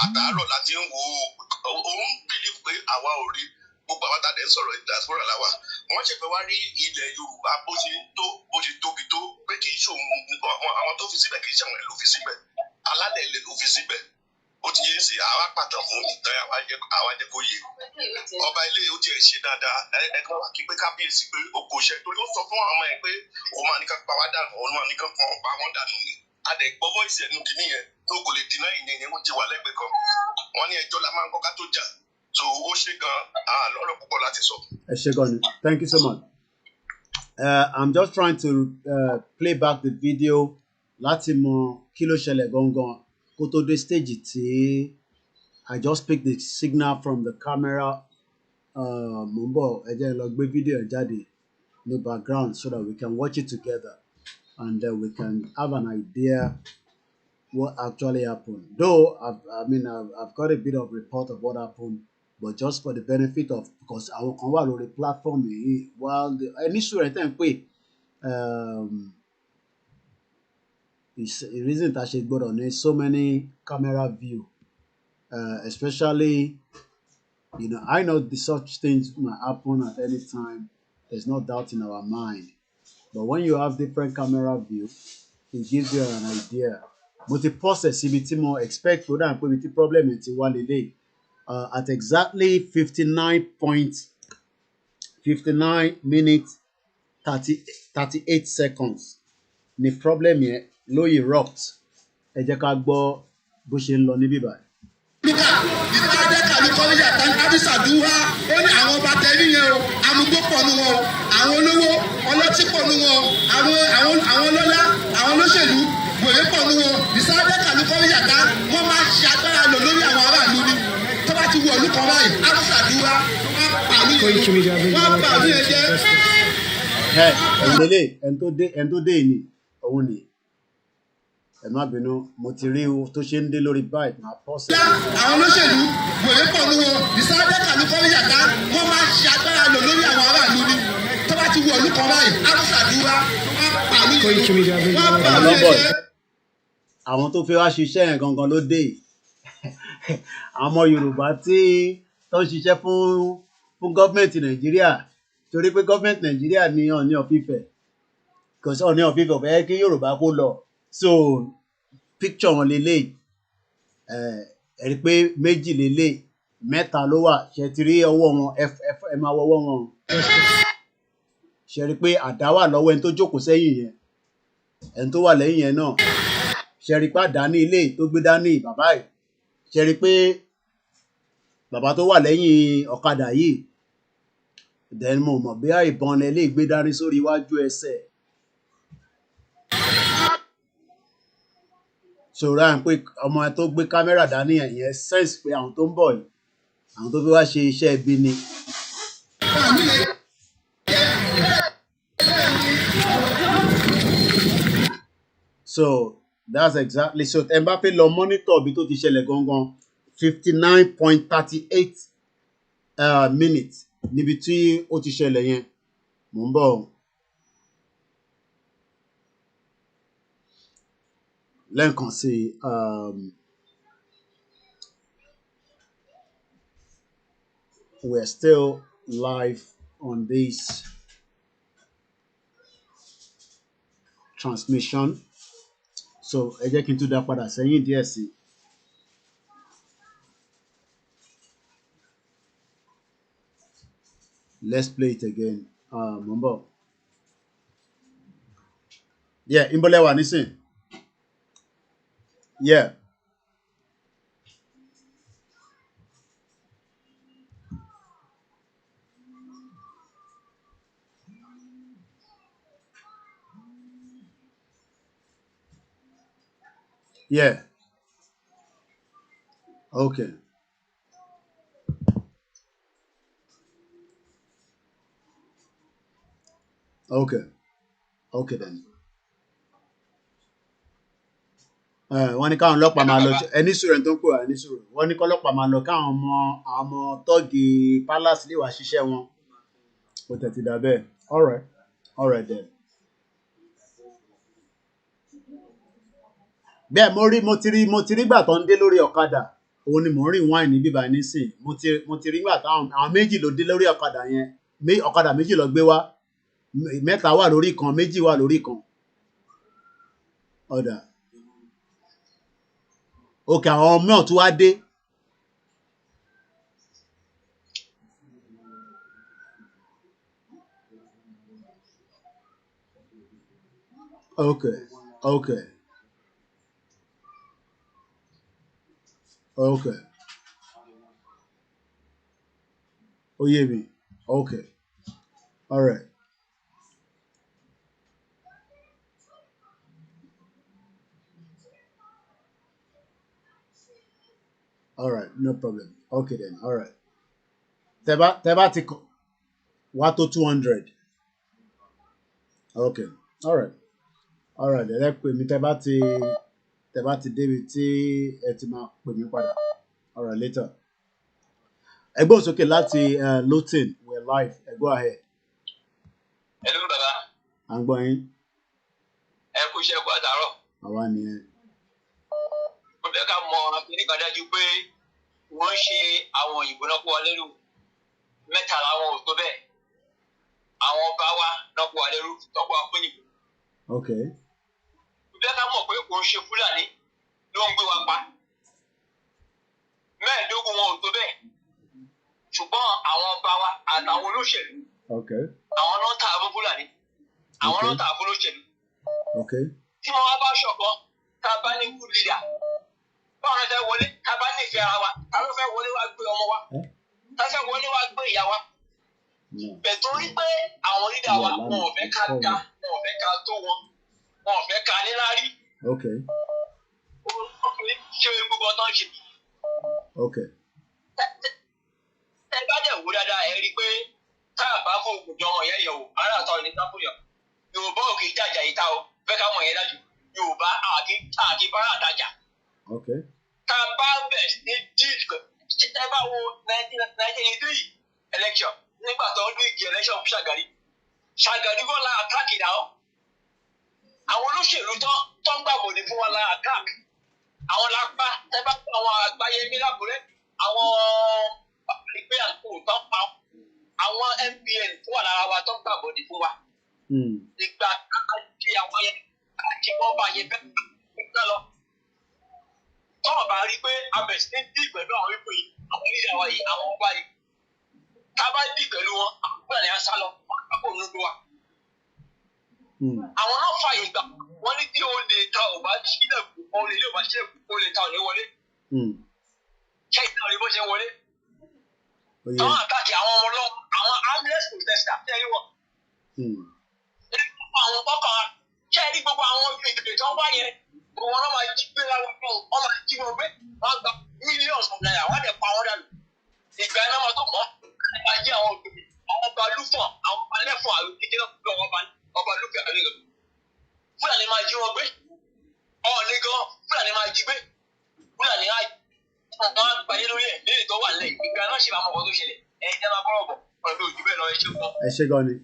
àtàárọ̀ láti ń wo òun believe pé àwa ò rí gbogbo àwọn tàdé sọ̀rọ̀ diaspora làwà wọ́n ṣe fẹ́ wá rí ilẹ̀ Yorùbá bó ṣe tóbi tó pé kì í ṣòun àwọn tó fi síbẹ̀ kì í ṣe àwọn ẹ̀ ló fi síbẹ̀ alálẹ̀ ilẹ̀ ló fi síbẹ̀ ó ti yé sí àwa pàtàkì fún ìtàn àwa jẹ́ kó yé ọba ilé ó tiẹ̀ ṣe dáadáa ẹ̀kan wà kí pé kábíyèsí pé ó kò ṣe torí ó sọ fún àwọn ọmọ ẹ̀ pé òun máa ní ká pa wá dànù òun máa ní ká pa wọ́n dànù ni adẹ gbọ́ voice ẹnu kìíní yẹn tó kò lè dínà ìyẹn yẹn wọ́n ti wà lẹ́gbẹ̀ẹ́ kan wọ́n ní ẹjọ́ la máa ń kọ́ ká tó jà so ó ṣe gan lọ́rọ̀ púpọ̀ láti sọ. Ẹ ṣé gan ni, thank you so much. I'm just trying to play back the video láti mọ kí ló ṣẹlẹ̀ gangan kó tó dé stage tí I just picked the signal from the camera mo ń bọ̀ ẹ jẹ́ lọ gbé fídíò ẹ̀ jáde ní background so that we can watch it together. And then we can have an idea what actually happened. Though I've got a bit of report of what happened, but just for the benefit of because our kan wà lórí platform yìí while the initial return pé is a reason that she got on so many camera view, especially I know such things might happen at any time. There's no doubt in our mind. But when you have different camera view, it gives you an idea. Multi-process CBT more expect for that the problem is one day. At exactly 59 minutes 38 seconds. The problem here low erupt. Ẹ jẹ́ ká gbọ́ bó ṣe ń lọ níbí báyìí. Ó ní àwọn ọba tẹ̀lé yẹn o amúgbó pọ̀ nù wọn o àwọn olówó ọlọ́tí pọ̀ nù wọn àwọn ọlọ́lá àwọn olóṣèlú wèrè pọ̀ nù wọn ìsáájú kàlùkọ́ yàtá wọ́n máa ṣe agbára lò lórí àwọn aráàlú ni tó bá ti wọ ìlú kan báyìí àdúrà wọ́n pàlú yẹn jẹ́. ẹni tó dé ìní òun ni ẹ má bínú mo ti rí o tó ṣe ń dé lórí báyìí máa pọ̀ sí. àwọn olóṣèlú wèrè pọ̀ ní wọn ìsáájú kàlùkọ́ yàtá wọ́n máa ṣe agbára lò lórí àwọn aráàlú ni tó bá ti wọ ìlú kan báyìí àṣàdúrà wọ́n pa ní wọ́n pa ní ẹ̀ṣẹ́. àwọn tó fi wá ṣiṣẹ́ yẹn gangan ló dé àwọn ọmọ Yorùbá tí tó ń ṣiṣẹ́ fún gọ́ọ̀mẹ̀ntì Nàìjíríà torí pé gọ́ọ̀mẹ̀ntì Nàìjíríà ní Ọọ̀ni of Ifẹ̀ kò sí Ọọ̀ni of Ifẹ̀ fẹ́ kí Yorùbá kó lọ so picture wọn lélẹ̀ ẹ rí pé méjì lélẹ̀ mẹ́ta ló wà ṣe ti rí ọwọ́ wọn ẹ máa wọ́wọ́ wọn ṣe rí pé àdá wà lọ́wọ́ ẹni tó jókòó sẹ́yìn yẹn ẹni tó wà lẹ́yìn yẹn náà ṣe rí pé àdá ní ilé tó gbé dání bàbá yìí ṣe rí pé bàbá tó wà lẹ́yìn ọ̀kadà yìí then mo mọ̀ bí ìbọn lè gbé dání sórí iwájú ẹsẹ̀ ṣòro à ń pé ọmọ tó gbé kámẹ́rà dání ẹ̀yẹn sense pé àwọn tó ń bọ̀ yìí àwọn tó fi wá ṣe iṣẹ́ ibi ni. So that's exactly so ẹ bá fẹ́ lọ monitor bí tó ti ṣẹlẹ̀ gangan 59.38 minutes níbi tí ó ti ṣẹlẹ̀ yẹn mò ń bọ̀. lẹ́ẹ̀kan sí we're still live on this transmission so ẹ jẹ́ kí n tún dá padà sẹ́yìn díẹ̀ sí. Let's play it again. Mumbo. Yeah, Imbolewa, listen. Yeah. Yeah. Okay. Okay. Okay then. Wọ́n ní káwọn ọlọ́pàá máa lọ ẹni sùúrù ẹni tó ń pè wá ẹni sùúrù wọ́n ní kọ́lọ́pàá máa lọ káwọn ọmọ tọ́ọ̀gì palace lè wá ṣiṣẹ́ wọn kò tẹ̀tì dà bẹ́ẹ̀ all right then. bẹ́ẹ̀ mo ti rí gbà tó ń dé lórí ọ̀kadà òun ni mò ń rìn wáìnì bíbá nísìn mo ti rí gbà táwọn àwọn méjì ló dé lórí ọ̀kadà yẹn ọ̀kadà méjì ló gbé wá mẹ́ta wà lórí kan méjì wà lórí kan ọ̀dà òkè àwọn ọmọ náà tún wá dé okay ó yé mi okay all right. All right, no problem. Okay then, all right. Tẹ́bá ti wá tó 200. Okay, all right. All right, ẹ pè mí tẹ́bá ti débi tí ẹ ti máa pè mí padà. All right, later. Ẹ gbọ́ sókè láti Luton, we're live. Ẹ go ahead. Hello, bàbá. À ń gbọ́ yín. Ẹ kú iṣẹ́ kú àtàárọ̀. Àwa nìyẹn. Mo fẹ́ ká mọ akíníkan dájú pé wọ́n ṣe àwọn òyìnbó náà kó wa lẹ́rù mẹ́ta làwọn ò tó bẹ́ẹ̀ àwọn ọba wa náà kó wa lẹ́rù tọ́kọ̀ wa fún ìbò. Okay. Mo fẹ́ ká mọ̀ pé kò ń ṣe Fúlàní ló ń gbé wa pa mẹ́ẹ̀ẹ́dógún wọn ò tó bẹ́ẹ̀ ṣùgbọ́n àwọn ọba wa àtàwọn olóṣèlú àwọn náà ta fún Fúlàní àwọn náà ta fún olóṣèlú. Tí wọ́n wá bá ṣọ̀kan tá a bá ní good leader báwo ló fẹ́ wọlé tá a bá ní ìfẹ́ ara wa tá ló fẹ́ wọlé wá gbé ọmọ wa tá fẹ́ wọlé wá gbé ìyá wa. Bẹ̀ torí pé àwọn leader wa wọn ò fẹ́ ká ga wọn ò fẹ́ ká tó wọn wọn ò fẹ́ ká níláárí. Ṣé gbogbo ọ̀tọ̀ ń ṣe? Ẹ bá dẹ̀ wò dáadáa ẹ rí i pé tá a bá fún ògùn jọ wọn yẹn yẹ̀ wò ara àtọ̀ ní sáfùyàn Yorùbá ò kì í jàjà ìta o fẹ́ ká mọ̀ yẹn dájú. Yorùbá àkí bára àtajà. Tá a bá bẹ̀ ní díìlì tẹ́ bá wo 1983 election nígbà tó ń díìgì election fún Ṣàgàrí kọ́ la àtàkì náà. Àwọn olóṣèlú tó ń gbàgbọ́dé fún wa la àtàkì. Àwọn lápá tẹ́ bá fún àwọn Àgbáyémí lákùrẹ́ àwọn ìgbé àpò tó ń pa àwọn MPN tó wà lára wa tó ń gbàgbọ́dé fún wa. Ìgbà àti àwọn yẹn àti wọ́n bá yẹ bẹ́ẹ̀ nígbà lọ. Tọ́wọ́ bá rí pé abẹ̀sí ní dì pẹ̀lú àwọn ipò yìí, àwọn oníṣẹ́ wa yìí, àwọn ọba yìí. Tá a bá dì pẹ̀lú wọn, àwọn ọba yẹn á sá lọ, wọ́n á kó nínú wa. Àwọn náà fààyè gbà wọ́n ní tí olè ta ò bá sílẹ̀ kù, olè ilé ò bá sílẹ̀ kù, olè ta ò ní wọlé. Ṣé ìtàn òní bó ṣe wọlé? Àwọn àtàkì àwọn ọmọ ọlọ́wọ́, àwọn armless protester tẹ́lẹ̀ wọ̀. Àwọn kọ́kọ́ ṣe rí gbogbo àwọn ìgbèkè tó ń wá yẹn, gbogbo wọn máa jí gbé láwọn ọmọ ọmọ jí wọn gbé, wọ́n gba millions of naira, wọ́n á dẹ̀ pa wọ́n dànù. Ìgbà iná máa tó kọ́, nípa jí àwọn ògbèmí, àwọn ọba lúfọ̀n, àwọn ọba lẹ́fọ̀n àwọn kékeré lọ́wọ́ ọba lúfẹ̀ àlẹ́ rẹ̀. Fúlàní máa jí wọn gbé, ọ̀ọ́ni gan Fúlàní máa jí gbé, Fúlàní á gbàyé lórí ẹ̀ léèrè tó wà lẹ́yìn. Ìgbà náà ṣe máa mọ̀ ọ́ tó ṣẹlẹ̀, ẹ̀ jẹ́ máa bọ́rọ̀ bọ̀ pẹ̀lú ojú bẹ́ẹ̀ lọ ẹ ṣe gan. Ẹ ṣe gan ni.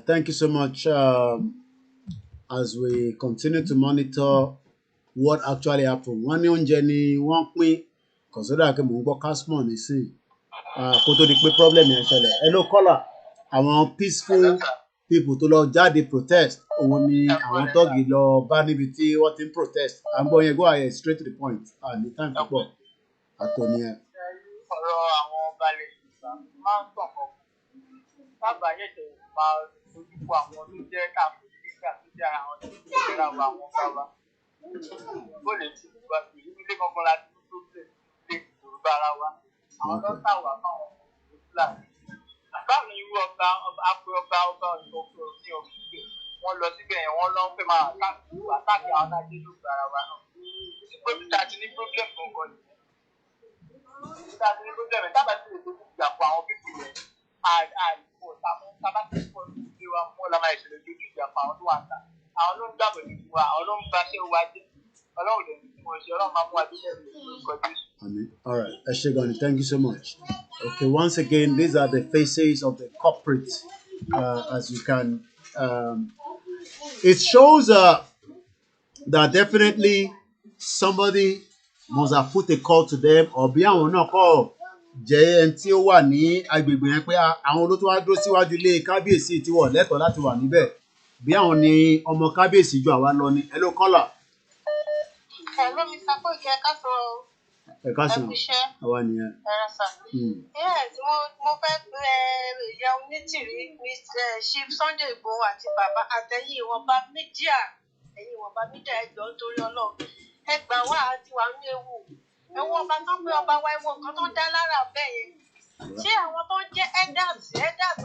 Thank you so much. As we continue to monitor what actually happened. Wọ́n ní oúnjẹ ni wọ́n pín kọ̀sọ́dà kí mò ń gbọ́ Casmon nísìnyí. Kó tó di pé problem yẹn ṣẹlẹ̀. Hello caller, àwọn peaceful people tó lọ jáde protest òun ni àwọn tọ́gì lọ bá níbi tí wọ́n ti ń protest. À ń gbọ́ yẹn go ahead straight to the point. Ní time púpọ̀ àtòní ẹ̀. Ọ̀rọ̀ àwọn balẹ̀ ìgbà máa ń tàn kọ́. Sábà yẹ̀tẹ̀ máa dojúkọ àwọn tó jẹ́ káàkiri nígbà tó jẹ́ ara àwọn tó jẹ́ ra wa àwọn bàbá. Ó lè ti gba ìlú ilé kankan láti tó tẹ̀ lé Yorùbá ara wa. Àwọn lọ́tà wà fáwọn Fúlàní. Báwo ni irú ọba ìfọ̀kọ̀ ní ọ̀gbìn wọ́n lọ síbẹ̀ yẹn wọ́n lọ ń fẹ́ máa àtàkì àwọn alájẹ́ Yorùbá ara wa náà. Títí pé bí ta ti ní problem kankan nìyẹn. Bí ta ti ní problem yẹn tábà ti lè dojú ìjà fún àwọn pípì yẹn. Àìkú tábàtìkọ̀ ìdílé wa mọ́ la máa ìṣẹ̀lẹ̀ dojú ìjà fún àwọn tó wà ń ta. Àwọn ló ń gbàgbọ́ nínú wa, àwọn ló ń baṣẹ́ wa jẹ́. Ọlọ́run lè ní tí wọ́n ṣe, Ọlọ́run máa mú wa délẹ̀ lórúkọ Jésù. All right, Eshegoni, thank you so much. Okay, once again, these are the faces of the culprits, as you can. It shows that definitely somebody must have put a call to them, or bí àwọn náà kọ́ jẹ́ ẹni tí ó wà ní agbègbè yẹn pé àwọn olótó wá dúró síwájú ilé kábíyèsí tí wọ́n lẹ́tọ̀ọ́ láti wà níbẹ̀. Bí àwọn ni ọmọ kábíyèsí ju àwa lọ ni. Hello caller. Hello, Mr. Koiki, ẹ káàsán. Ẹ káàsán. Àwa nìyẹn. Yes, mo fẹ́ ìyá onítìrí Chief Sunday Igboho àti bàbá àtẹ̀yìn ìwọ̀nba mídíà ẹjọ́ nítorí Ọlọ́run. Ẹ gbà wá àti wà ní ewu. Ẹ̀wọ̀n ọba tó ń pé ọba wa ẹ̀wọ̀n kan tó ń dá lára bẹ́ẹ̀ yẹn. Ṣé àwọn tó ń jẹ́ elders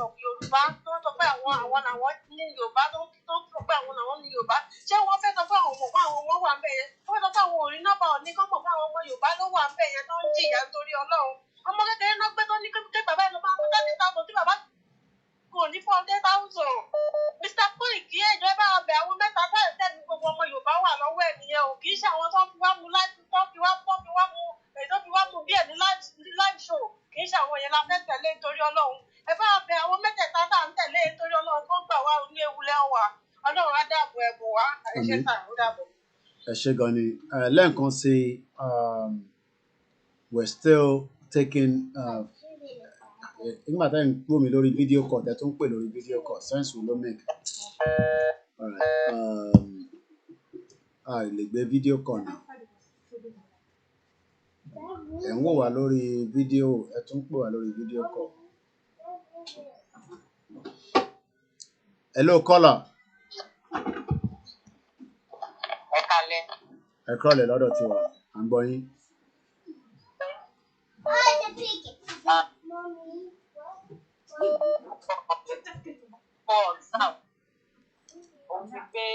of Yorùbá tó ń sọ pé àwọn làwọn ní Yorùbá tó ń sọ pé àwọn làwọn ní Yorùbá? Ṣé wọ́n fẹ́ sọ pé àwọn mọ̀ fún àwọn ọmọ wà ń bẹ̀ yẹn? Wọ́n fẹ́ sọ pé àwọn òrí nọ́mbà òní kọ́ mọ̀ fún àwọn ọmọ Yorùbá ló wà ń bẹ̀ yẹn tó ń jìyà nítorí Ọlọ́run. Ọmọ kékeré náà gbé tó ní kí bàbá ẹ̀ lọ máa fún 30,000 tí bàbá kò ní 400,000. Mr. Koiki ẹjọ́ bá ọbẹ̀ àwọn mẹ́ta táyà tẹ́ni gbogbo ọmọ Yorùbá wà lọ́wọ́ ẹ̀ nìyẹn o. Kì í ṣe àwọn tó fi wá mu láti tó fi wá mu bí ẹ̀ ní live show. Kì í ṣe àwọn yẹn la fẹ́ tẹ̀lé nítorí Ọlọ́run. Ẹ bá ọbẹ̀ àwọn mẹ́tẹ̀ẹ̀ta tá à ń tẹ̀lé nítorí Ọlọ́run kó gbà wá ní ewu lẹ́wà. Ọlọ́run á dáàbò ẹ̀bù wá. Ẹ ṣe tà ó dàbọ̀. Ẹ ṣe gan ni. Lẹ́ẹ̀kan sí we're still taking nígbà tá à ń gbó mi lórí video call tẹ̀ tó ń pè lórí video call sense will not make. Lè gbé video call náà. Ẹ̀ ń wò wá lórí video ẹ̀ tún pè wá lórí video call. Hello caller. Ẹ kálẹ́. Ẹ kúrọ̀lẹ́ lọ́dọ̀ tiwa, à ń gbọ́ yín. Òun ti pé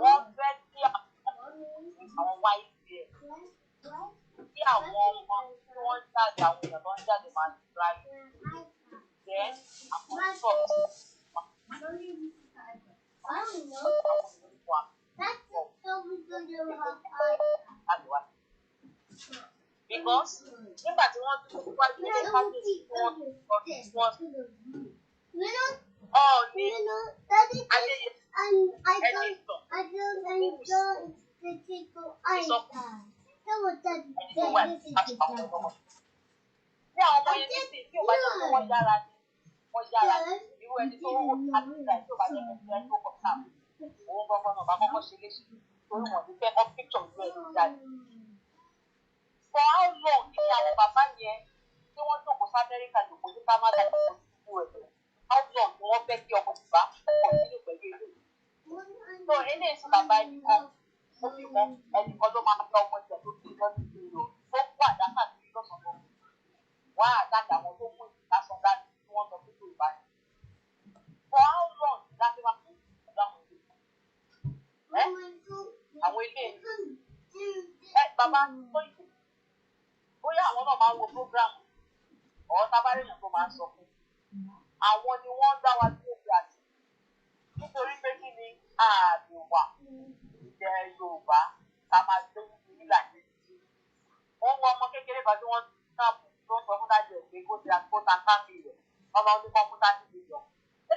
wọ́n fẹ́ kí àwọn YSDM kí àwọn ọmọ tí wọ́n jáde àwọn èèyàn tó ń jáde máa ti ráyè. Then àkọ́kọ́ Because nígbà tí wọ́n tún wá ilé kábíyèsí tí wọ́n ní ayẹyẹ ẹni ní àwọn ọmọ yẹn nísìnyí tí ò bá jẹ́ pé wọ́n yára irú ẹni tó wò àtìgbà tí ò bá jẹ́ pé ẹni tó kọ̀ sáà òun gbọ́ngàn náà bá kọ́kọ́ ṣe léṣe torí wọ́n ti fẹ́ ọ́ píkṣọ̀ ìlú ẹ̀ jáde. For how long ni àwọn bàbá yẹn tí wọ́n jókòó sí Amẹ́ríkà jòkó ní Canada jòkó sí US how long ni wọ́n fẹ́ kí ọmọ Yorùbá pọ̀ nínú pẹ̀lú ilé yìí. So eléyìí sí bàbá ẹnìkan ó fi mọ ẹnìkan ló máa fẹ́ ọmọ ìjà tó fi lọ́dún tó lọ tó kú àdáká sí lọ́sọ̀tọ̀ wọ́n á àdáká àwọn tó mú ìdásán dání tí wọ́n lọ sí Yorùbá yẹn. For how long ni láti máa fún ìgbà àwọn ilé àwọn ilé bàbá tó yìí bóyá àwọn náà máa ń wo program ọ̀hún tábàrẹ̀yìn tó máa ń sọ fún àwọn ni wọ́n dá wa sí òkè àti nítorí pé kí ni ààbò wà ilẹ̀ Yorùbá ká máa gbé nílà yẹn. wọ́n mú ọmọ kékeré kan tí wọ́n sáàpù tó ń sọ fún dájú ẹ̀ pé kó ta káàmì rẹ̀ ọmọ ọdún kan fún 30 million.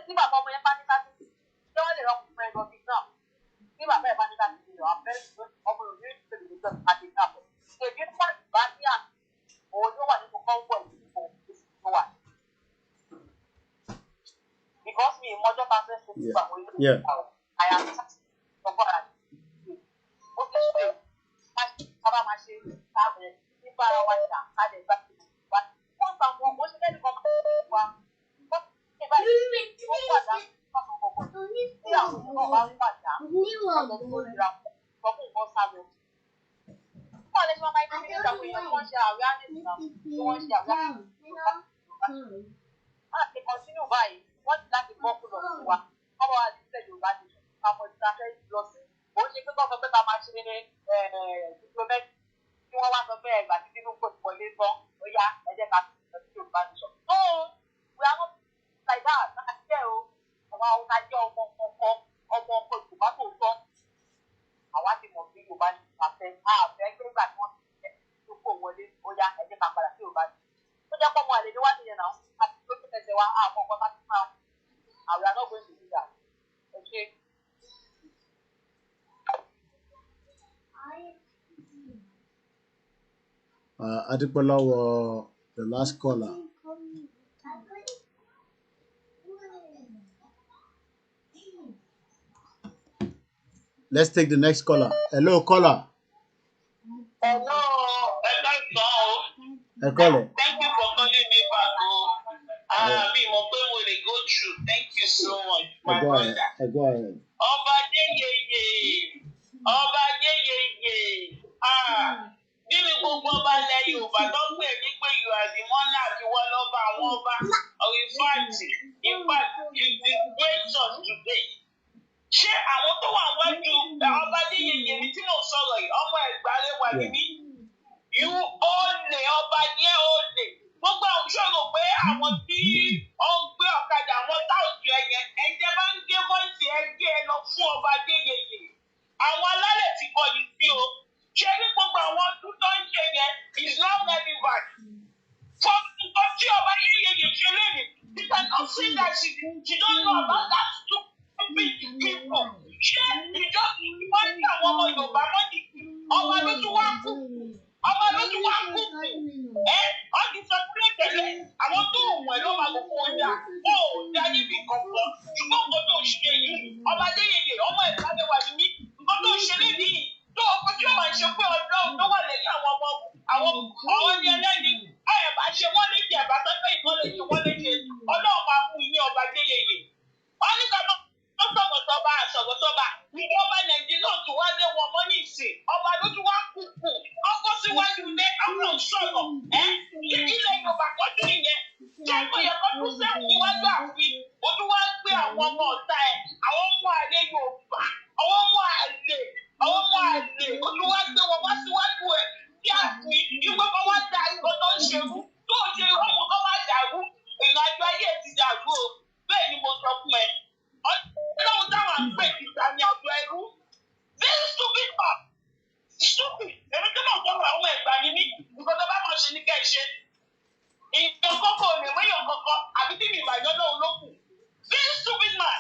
tí bàbá ọmọ yẹn bá ní 30 million ṣé wọ́n lè rọ́pò fún ẹgbẹ́ ọdún náà tí bàbá ẹ̀ bá ní 30 million àbẹ́rẹ́ ọmọ òní ìpèlè ìjọba àti ìkàbọ̀. èdè nípa ìbá ní àná òun ló wà nínú kọ́ńpọ̀ ìdìbò tó wà. because mi ìmọ̀jọ́ bá fẹ́ ṣe nípa àwọn ilé ìwé àyà ọkọ̀ rà ní ó ti ṣe kábà máa ṣe káàbẹ̀ nípa ara wa ìjà káàdẹ̀ ìgbà tí wà. wọ́n gbà wọn kò ṣe lẹ́nu kan máa ń wá wọ́n ti báyìí wọ́n pàdá pàtó gbogbo tí àwọn náà bá ń pàdá ọ̀dọ̀ tó nira fọ́kùn kan sá lọ. wọ́n lè ṣe máa ń gbé ìjàpọ̀ èèyàn tí wọ́n ṣe àwẹ́ àdéhùn tí wọ́n ṣe àwẹ́ àdéhùn. wọ́n ti kọ́ntínú báyìí wọ́n ti láti gbọ́ kúlọ̀ fún wa ọmọ wa ti tẹ̀lé Yorùbá ti àwọn ìta fẹ́ lọ sí. ó ṣe pé kọ́ sọ pé ká máa ṣe diplomatic tí wọ́n wá sọ pé ẹgbà tí nínú kò wọlé tán ó yá ẹ jẹ́ ká lọ sí Yorùbá ti sọ. no we are not like that náà jẹ́ o àwọn Haúsá jẹ́ ọmọ ọkọ Yorùbá tó tọ́ àwa ti mọ̀ sí Yorùbá ní àfẹ́ àfẹ́ gbẹ́gbà tí wọ́n ti jẹ́ tó kò wọlé ó yá ẹ jẹ́ ká padà sí Yorùbá ti. ó jẹ́ pọ́ mọ àlè níwájú yẹn náà àti tó tó tẹ̀sẹ̀ wa àmọ́ ọkọ láti máa àwọn àná gbé ìdílé dà ẹ ṣe. Adipolawo, the last caller. Let's take the next caller. Hello, caller. Hello, caller. Thank you for calling me back. Me, mo pé mo lè go through. Thank you so much, my brother. Go ahead. Ọba yeyeye. Nínú gbogbo ọba ilẹ̀ Yorùbá tó pè mí pé you are the monarch ìwọ lọ́ba àwọn ọba. In fact, you disgrace us today. Ṣé àwọn tó wà wájú ọba yeyeye mi tí mò ń sọ̀rọ̀ yìí ọmọ Ẹ̀gbá lè wà níbí? You olè ọba yẹn olè. Gbogbo àwọn ṣòro pé àwọn tí ó ń gbé ọ̀kadà àwọn táòtù ẹ̀yẹ ẹ̀jẹ̀ bá ń gé mọ́ìsì ẹgbẹ́ ẹ lọ fún ọba yeyeye. Àwọn alálẹ̀ ti kọ yìí sí o. Ṣé ní gbogbo àwọn ọdún tó ń ṣe yẹn is not relevant? For nǹkan tí ọba yeyeye ṣe léèrè, you cannot say that she don't know about that stupid people. Ṣé ìjọba wọ́n ní àwọn ọmọ Yorùbá wọ́n ní ọba ló tún wá kú? Ọba ló tún wá kú kù. Wọ́n ti sọ pé tẹ̀lé àwọn tó ń wẹ̀ ló máa gbogbo ọjà. Ó dá níbi kankan. Ṣùgbọ́n nǹkan tó ń ṣe yìí, ọba yeyeye ọmọ Ẹ̀gbá lè wà ní nǹkan tó ń ṣe lébi yìí. Tó o fojú ọmọ ìṣe pé Ọlọ́run tó wà lẹ́yìn àwọn ọmọ àwọn ní ẹlẹ́ni. Ẹ̀ bá ṣe wọ́n léṣe ẹ̀bá tó pé ìkan lè ṣe wọ́n léṣe. Ọlọ́run máa mú yín ọba yeyeye. Wọ́n ní kọ́nà tó sọ̀rọ̀sọ̀ba. Ìjọba Nàìjíríà tún wá lé wọn mọ́ ní ìsìn. Ọba ló tún wá kú. Ọkọ̀ síwájú ilé ọmọ sọ̀rọ̀. Ilẹ̀ Yorùbá kọ́jú nìyẹn. Ṣé kò yẹ kó tún sẹ́wọ̀n níwájú àfin? Ó tún wá gbé àwọn ọmọ ọ̀tá ẹ̀. Àwọn ọmọ àlè Yorùbá. Àwọn ọmọ àlè. Ó tún wá gbé wọn wá síwájú ẹ̀. Bí àfin ìwé kan wá da ìkan tó ń ṣerú. Tó ń ṣe ọmọ kan máa dàrú. Ìrìnàjò ayé ti dàrú o. àyàn náà olókùn. Very stupid man.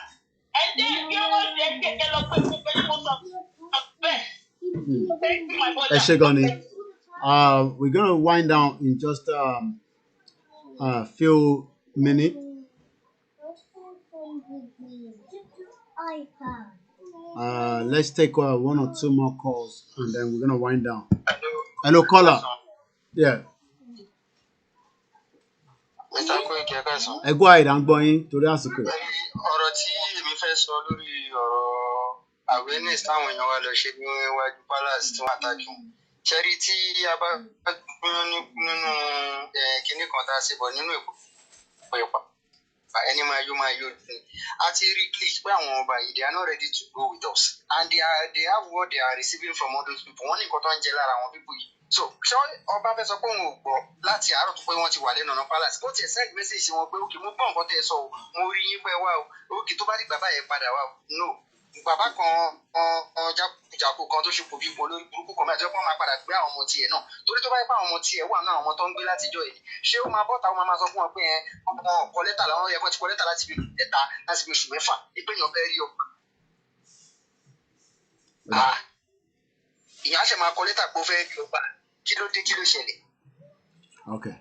And then bí wọ́n ṣe ń kékeré lọ pé mo fẹ́ kó sọ bẹ́ẹ̀. Thank you, my brother. We're gonna wind down in just a few minutes. Let's take one or two more calls and then we're gonna wind down. Hello, caller. Yeah. Mr. Koiki, ẹ káàsán. Ẹ gbọ́ àìdá ń gbọ́ yín torí àsìkò. Ọ̀rọ̀ tí èmi fẹ́ sọ lórí ọ̀rọ̀ awareness táwọn èèyàn wa lọ ṣe níwájú palace tí wọ́n àtàkì wọn. Ṣẹ́rí tí a bá gbóyún nínú kinní kan tá a ṣe bọ̀ nínú èkó ìpa ẹni máa yó ní. A ti rí click pé àwọn ọba yìí they are not ready to go with us and they have what they are receiving from all those people. Wọ́n ní nǹkan tó ń jẹ lára àwọn people yìí. So ṣé ọba fẹ́ sọ pé òun ò gbọ́ láti àárọ̀ tó pé wọ́n ti wà lẹ́nu ọ̀nà palace ó ti send message sí wọn pé òkè mo gbọ́ nǹkan tẹ́ ẹ sọ o mo rí yín pẹ́ wá o òkè tó bá rí bàbá yẹn padà wá o no bàbá kan jákujàku kan tó ṣe kò bí ipò lórí burúkú kan mẹ́tọ́ wọ́n máa padà gbé àwọn ọmọ tiẹ̀ náà torí tó bá yẹ pé àwọn ọmọ tiẹ̀ wà náà àwọn ọmọ tó ń gbé látijọ́ yìí ṣé ó máa bọ́ta ó máa sọ fún wọn pé ọmọ kọ lẹ́tà làwọn yẹ kó ti kọ lẹ́tà láti bí oṣù mẹ́fà ìpéyàn fẹ́ rí ọ. ìyá ṣe máa kọ lẹ́tà pé ó fẹ́ rí ọba kí ló dé kí ló ṣẹlẹ̀. Okay.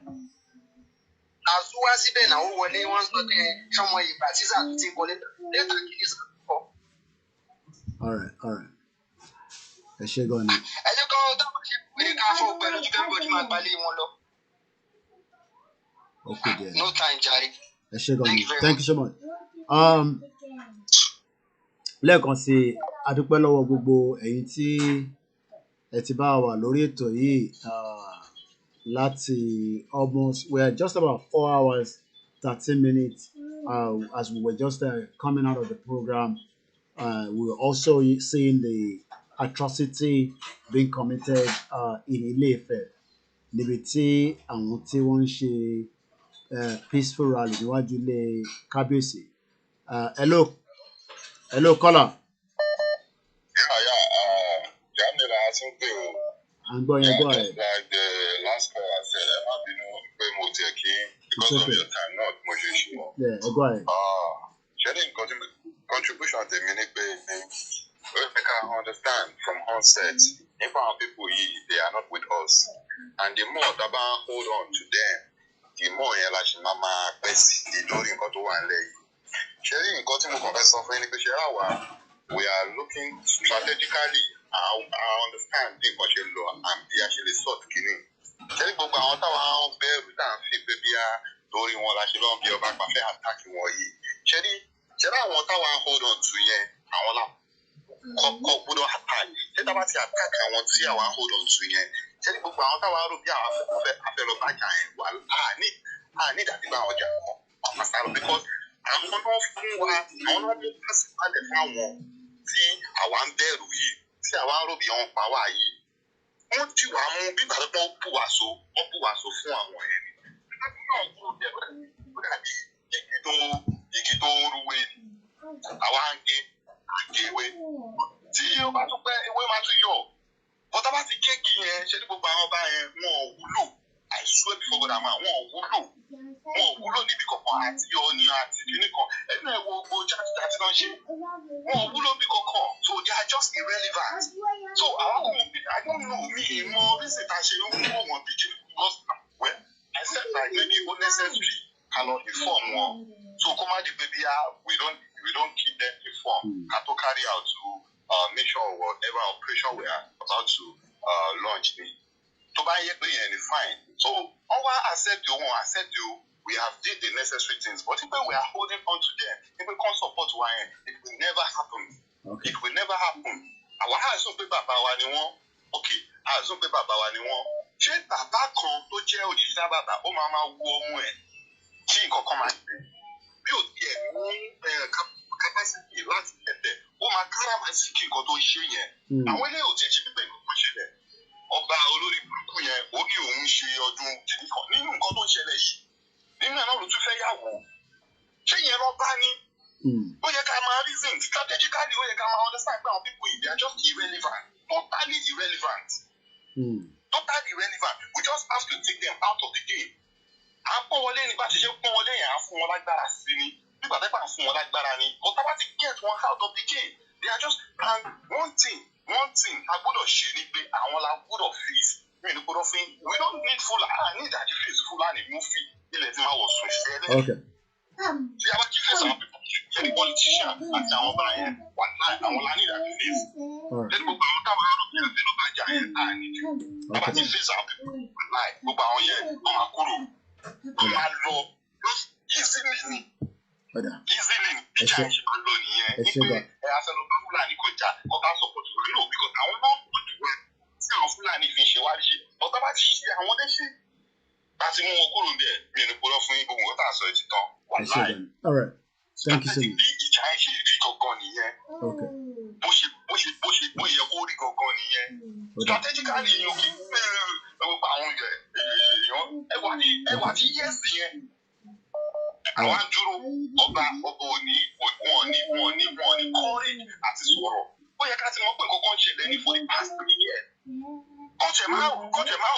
Àzúwá síbẹ̀ náà ó wọlé wọ́n sọ pé ṣọmọ ìgbà tí sàtún ti kọ lẹ́tà kí ní sàtún kọ. All right. Ẹ ṣé gan ni. Ẹ jẹ́ kó dábàá ṣe pé ká fọ́ pẹ̀lú ju kẹ́rìbọ̀dì máa gbalẹ̀ wọn lọ. Okay there. No time jàre. Ẹ ṣé gan ni. Thank you so much. Lẹ́ẹ̀kan sí a dúpẹ́ lọ́wọ́ gbogbo ẹ̀yin tí ẹ ti bá wà lórí ètò yìí láti almost we are just about 4 hours 13 minutes as we were just coming out of the program. We were also seeing the atrocity being committed in Ile-Ife níbi tí àwọn tí wọ́n ń ṣe peaceful rally níwájú ilé kábíyèsí. Hello caller. And go ahead. Like the last call I said, I'm not because of your time, not much issue. Yeah, go ahead. Sharing contribution to many I can understand from onset, if our people they are not with us, and the more that hold on to them, the more mama best the doing got to one leg. Sharing we are looking strategically. I understand the question law and the actually sort killing. Tell gbogbo àwọn táwọn bẹ̀rù tá à ń fi pé bí a lórí wọn la ṣe lọ́n bí ọba pàfẹ́ àtàkì wọ̀nyí. Ṣé àwọn táwọn hold on to yẹn àwọn la kọ́kọ́ gbọ́dọ̀ attack. Ṣé tábà ti attack àwọn tí àwọn hold on to yẹn. Ṣé gbogbo àwọn táwọn rò bí àwọn afẹ́ lọ bájà yẹn wà ní ìdàtí bá ọjà kan. Àmàsàrò because àwọn náà fún wa àwọn náà mú pàṣípàlẹ̀ fáwọn tí àwa ń bẹ̀rù yìí. Tí àwa ń rò bí wọn pa wá yìí wọ́n ti wà mú bí bàbá wọn bù wá so fún àwọn ẹni. Láti náà kúrò dẹ̀bẹ̀ ó dàbí igi tó ń rúwé àwa ń gé ewé tí ó bá tún pẹ́ ewé máa tún yọ. Bọ́tá bá ti gé igi yẹn ṣe ní gbogbo àwọn ọba yẹn wọn ò wúlò àìsúwẹ́ bí fọwọ́dà máa wọn ò wúlò níbi kankan àti ọ̀ní àti kíní kan ẹ̀mí ẹ̀ wo gbogbo jáde náà ṣe wọn ò wúlò níbi kankan so they are just irrelevant. So àwọn kò I don't know me more reason ta ṣe ń wò wọ́n bí kíní because well except like maybe unnecessary cannot inform wọn so kó má di pé bí we don't keep them informed and to carry out to make sure whatever operation we are about to launch ni. To buy yet and fine. So our accept you, we have did the necessary things. But if we are holding on to them, if we can't support one, it will never happen. Okay. It will never happen. Our eyes on paper power ni one. Okay, eyes on paper power ni one. Ṣé bàbá kan tó jẹ́ òṣìṣẹ́ bàbá ó máa máa wo ọmọ ẹ̀ kí nǹkan kan máa ṣe. Bí ò tiẹ̀ ní capacity láti tẹ̀tẹ̀, ó máa káràmásìkì nǹkan tó ṣe yẹn. Àwọn eléyìí ò tiẹ̀ ṣe pípẹ́ nǹkan ṣẹlẹ̀. Ọba olórí burúkú yẹn ó ní òun ṣe ọdún kìíní kan nínú nǹkan tó ń ṣẹlẹ̀ yìí nínú ẹ̀ náà ló tún fẹ́ yàwó ṣé yẹn lọ bá ní. Ó yẹ ká máa reason strategically ó yẹ ká máa understand pé àwọn people yìí they are just irrelevant totally irrelevant. We just have to take them out of the game à ń pọ́n wọlé ní bá ti ṣe pọ́n wọlé yẹn à ń fún wọn lágbára sí ni nígbà tó bá ń fún wọn lágbára ni but tá bá ti get one out of the game they are just and one thing a gbọ́dọ̀ ṣe ni pé àwọn la gbọ́dọ̀ face mi ní gbọ́dọ̀ fi we don't need Fulani need àti face Fulani mú fi ilẹ̀ tí máa wọ̀ sùn ṣẹlẹ̀ tí a bá ti face àwọn people ṣe ní politician àti àwọn ọba yẹn wà láì àwọn la need àti face lẹ́nu gbogbo àwọn táwọn ará òkè àti lọ́ba jà yẹn á níjú tá bá ti face àwọn people wà láì gbogbo àwọn yẹn wọ́n máa kúrò wọ́n máa lọ easily ni ìjà ìṣe máa lọ nìyẹn ní pé ẹ afẹ́lọ́ bá Fúlàní kọjá ọba support wọn no because àwọn náà pọ̀ jù wá tí àwọn Fúlàní fi ṣe wá ṣe ọ̀tá bá ti ṣe àwọn léṣe láti mú wọn kúrò níbẹ̀ mi ò ní gbọ́dọ̀ fún yín gbogbo nǹkan tá à ń sọ ẹ̀ ti tán wà láì. All right. Thank you so much. ìjà ìṣe rí gangan nìyẹn bó yẹ kó rí gangan nìyẹn strategically yóò kí gbogbo àwọn ẹwà tí yẹ́sì yẹn àwọn dúró ọba òní courage àti sọ̀rọ̀ ó yẹ ká ti mọ̀ pé nǹkan ṣẹlẹ̀ ní for the past 3 years kọ̀tẹ̀ máa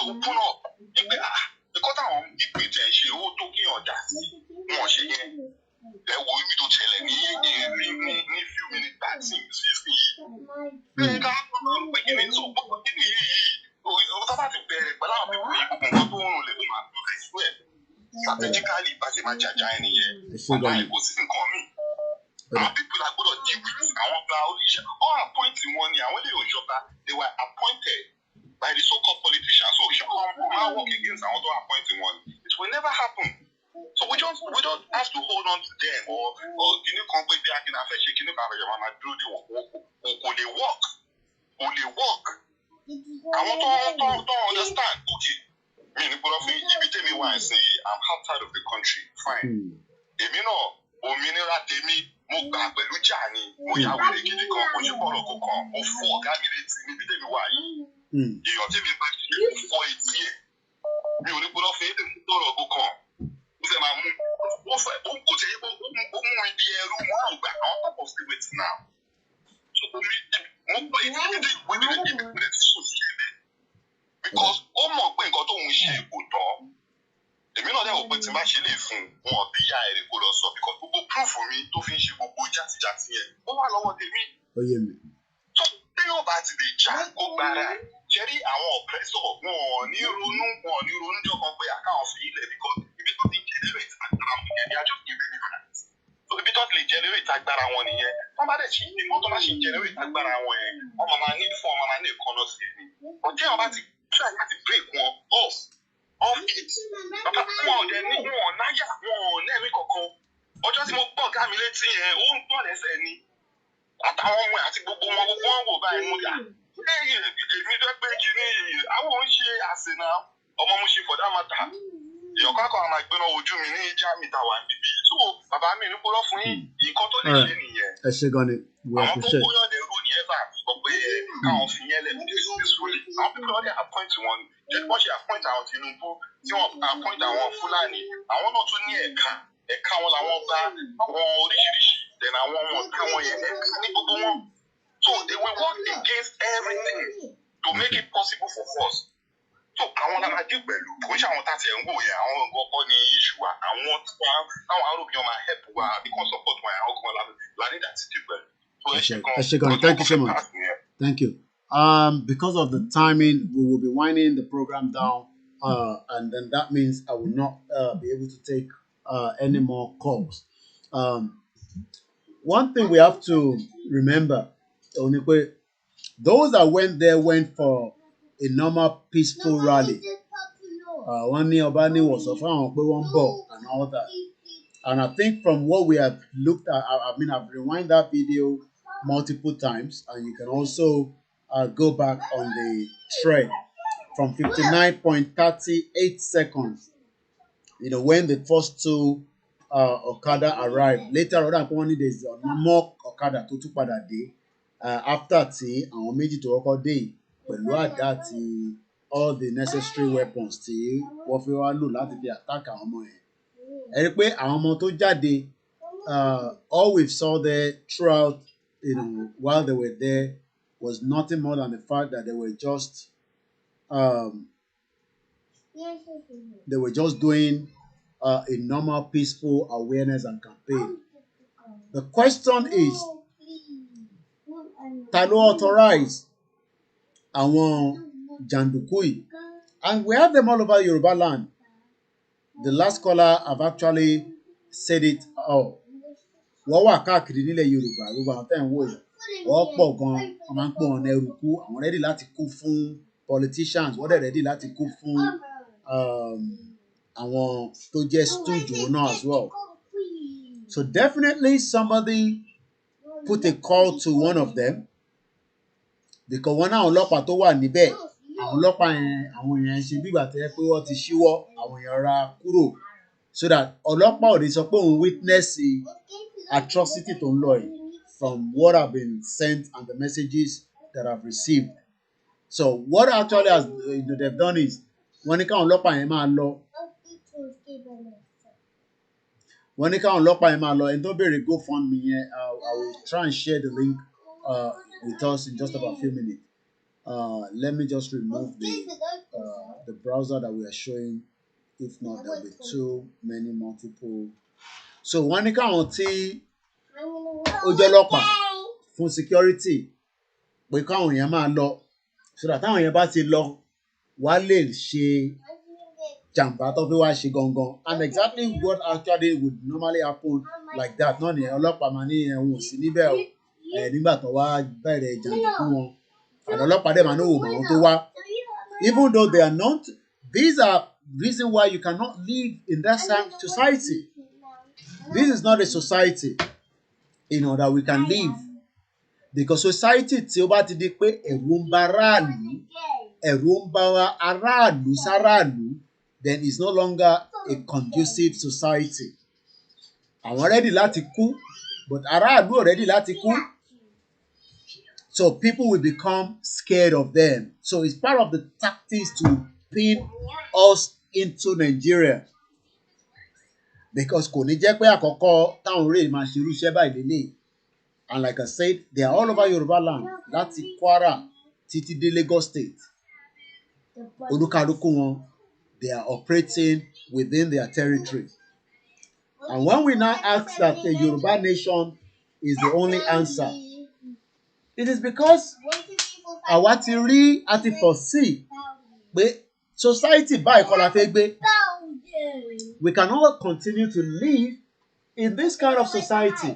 open up nígbà nǹkan táwọn ìpè tẹ̀ ṣe owó tó kí ọjà sí wọn ṣe yẹn ẹ wo ibi tó ṣẹlẹ̀ ní few minutes back sí yìí bẹ́ẹ̀ ká pé kí ni tó gbogbo kí ni yìí tó bá ti bẹ̀rẹ̀ pẹ̀lú àwọn pípọ̀ yìí gbogbo nǹkan tó ń rùn lè tó máa tó rẹ̀ sí ẹ̀ strategically bá ṣe máa jàjà ẹ nìyẹn ọba ẹ̀kọ́ sí nǹkan míì àwọn people la gbọ́dọ̀ deal with àwọn ọba oníṣẹ́ all appoint wọn ni àwọn ilé òjọba they were appointed by the so-called politicians so ṣé wọn máa work against àwọn tó appoint wọn it will never happen so we don't have to hold on to them or kìnnì kan pé bí akínà fẹ́ ṣe kìnnì kan àfẹ́jọba máa dúró dé wọn kò lè work àwọn tó understand okay mi ní gbọ́dọ̀ fún ibi tèmi wà ẹ̀sìn yìí I'm outside of the country fine èmi náà òmìnira tèmi mo gbà pẹ̀lú jà ni mo yà wèrè gidi kan mo ṣe bọ̀rọ̀ kó kan mo fún ọ̀gá mi létí níbi tèmi wà yìí èèyàn tèmi bá ṣe mo fọ́ etí ẹ̀ mi ò ní gbọ́dọ̀ fún èdè mo bọ̀rọ̀ kó kan mo fẹ́ máa mú ó fẹ́ ó kò tẹ̀yẹ ó mú mi bí ẹrú mo náà gbà on top of the wait now so mo gbọ́ ìdílé ìwé nílẹ̀ tí sùn sí ẹ̀ because ó mọ̀ pé nǹkan tóun ṣe kò tọ́ èmi náà dẹ̀ wò pé tí n bá ṣe lè fún wọn bí yá èrè kó lọ sọ because gbogbo proof mi tó fi ń ṣe gbogbo játijàti yẹn ó wà lọ́wọ́ tèmi. tó téèyàn bá ti lè já kó gbára jẹ́rí àwọn oppressor wọn ò ní ronú jọkan pé àkáwọn fi ilẹ̀ because ibi tó ti generate agbára wọn yẹn ni àjọ ti rí nígbà so ibi tó ti lè generate agbára wọn nìyẹn wọ́n bá dẹ̀ ṣe ìmọ̀ tó bá ṣe generate agbára wọn yẹn wọ́n máa ní fún ọmọ máa ní ìkànnà sí ẹni ọ̀tẹ́yàn bá ti try láti break wọn off it bàbá wọn ò dẹ ní wọn náyà wọn ò lẹ́mí kankan ọjọ́ tí mo gbọ́ ọ̀gá mi létí yẹn ó ń gbọ́ lẹ́sẹ̀ ni àtàwọn ọmọ àti gbogbo wọn wò báyìí mo yà èmi tó pé kiri àwọn ò ń ṣe àsìnà ọmọ mo ṣe fọdá mata èèyàn kankan àwọn àgbẹ̀nà ojú mi ní ìjà mi ta wà níbí so bàbá mi ní kúrọ́ fún yín nǹkan tó lè ṣe nìyẹn ẹ ṣe gan ni àwọn tó kóyọ̀ lẹ́rù ní ẹ̀fà sọ pé káwọn fi yẹn lẹ́nu dé sórí àwọn pípẹ́ ọdẹ appoint wọn jẹ́ wọ́n ṣe appoint àwọn Tinubu tí wọ́n appoint àwọn Fúlàní àwọn náà tún ní ẹ̀ka wọn làwọn bá àwọn oríṣiríṣi then àwọn ọmọ táwọn yẹn ẹ̀ka ní gbogbo wọn so they will work against everything to make it possible for us so àwọn alájú pẹ̀lú kò ń ṣe àwọn tàtí ẹ̀ ń wò yẹn àwọn ọkọ ní iṣu wa àwọn táwọn arúgbó máa help wa because support wa àwọn ọkọ lálẹ́ dàtí ti pẹ̀lú. Thank you so much. Thank you. Because of the timing, we will be winding the program down, and then that means I will not be able to take any more calls. One thing we have to remember, those that went there went for a normal peaceful rally. One near Obani was of and all that. And I think from what we have looked at, I've rewind that video multiple times, and you can also go back on the thread from 59.38 seconds. When the first two Okada arrived. Later on, there's more Okada to pada day. After tea, and méjì to ọkọ day, pẹ̀lú àdá àti all the necessary weapons tí wọ́n fi wá lò láti fi attack àwọn ọmọ yẹn. Ẹ rí pé àwọn ọmọ tó jáde, all we saw there throughout, while they were there, was nothing more than the fact that they were just doing a normal peaceful awareness and campaign. The question is, ta ló authorize àwọn jàǹdùkú yìí? And we have them all over Yoruba land. The last caller have actually said it all. Wọ́n wà káàkiri nílẹ̀ Yorùbá, gbogbo àwọn tẹ́ ń wò yìí. Wọ́n pọ̀ gan-an, wọ́n máa ń pè wọ́n ẹrùkú, àwọn ready láti kú fún politicians, wọ́n dẹ̀ ready láti kú fún àwọn tó jẹ́ stooge náà as well. So definitely somebody put a call to one of them, because wọ́n náà ọlọ́pàá tó wà níbẹ̀, àwọn ọlọ́pàá yẹn, àwọn èèyàn ṣe bí ìgbà tó yẹ pé wọ́n ti ṣíwọ́, àwọn èèyàn ra kúrò, so that ọlọ́pàá ò ní sọ pé òun witness atrocity tó ń lọ yìí from what have been sent and the messages that I've received. So what actually has they've done is wọ́n ní káwọn ọlọ́pàá yẹn máa lọ. Wọ́n ní káwọn ọlọ́pàá yẹn máa lọ. Ẹni tó béèrè GoFundMe yẹn, I will try and share the link with us in just about a few minutes. Let me just remove the browser that we are showing. If not, there will be too many multiple. So wọ́n ní káwọn tí ó jẹ́ ọlọ́pàá fún security pé káwọn èèyàn máa lọ, so that táwọn èèyàn bá ti lọ wá lè ṣe jàǹbá tó fi wá ṣe gangan. And exactly what actually would normally happen like that. Náà nìyẹn ọlọ́pàá máa ní ẹ̀hún sí níbẹ̀ o nígbà tó wá bẹ̀rẹ̀ jàǹdùkú wọn. Àdó ọlọ́pàá dẹ̀ máa ní òun àwọn tó wá. Even though they are not, these are reasons why you cannot live in that society. This is not a society, that we can live. Because society tí ó bá ti di pé ẹ̀rù ń bà aráàlú, ẹ̀rù ń bà aráàlú sáráàlú, then it's no longer a conducive society. Àwọn ready láti kú, but aráàlú ò ready láti kú. So people will become scared of them. So it's part of the tactics to pin us into Nigeria. Because kò ní jẹ́ pé àkọ́kọ́ táwọn orí máa ṣe irú iṣẹ́ báyìí lélẹ̀. And like I said, they are all over Yoruba land, láti Kwara títí dé Lagos State. Olúkálùkù wọn, they are operating within their territory. And when we now ask that the Yoruba nation is the only answer, it is because àwa ti rí àti foresee pé society báyìí kọ́ la fẹ́ gbé. We cannot continue to live in this kind of society.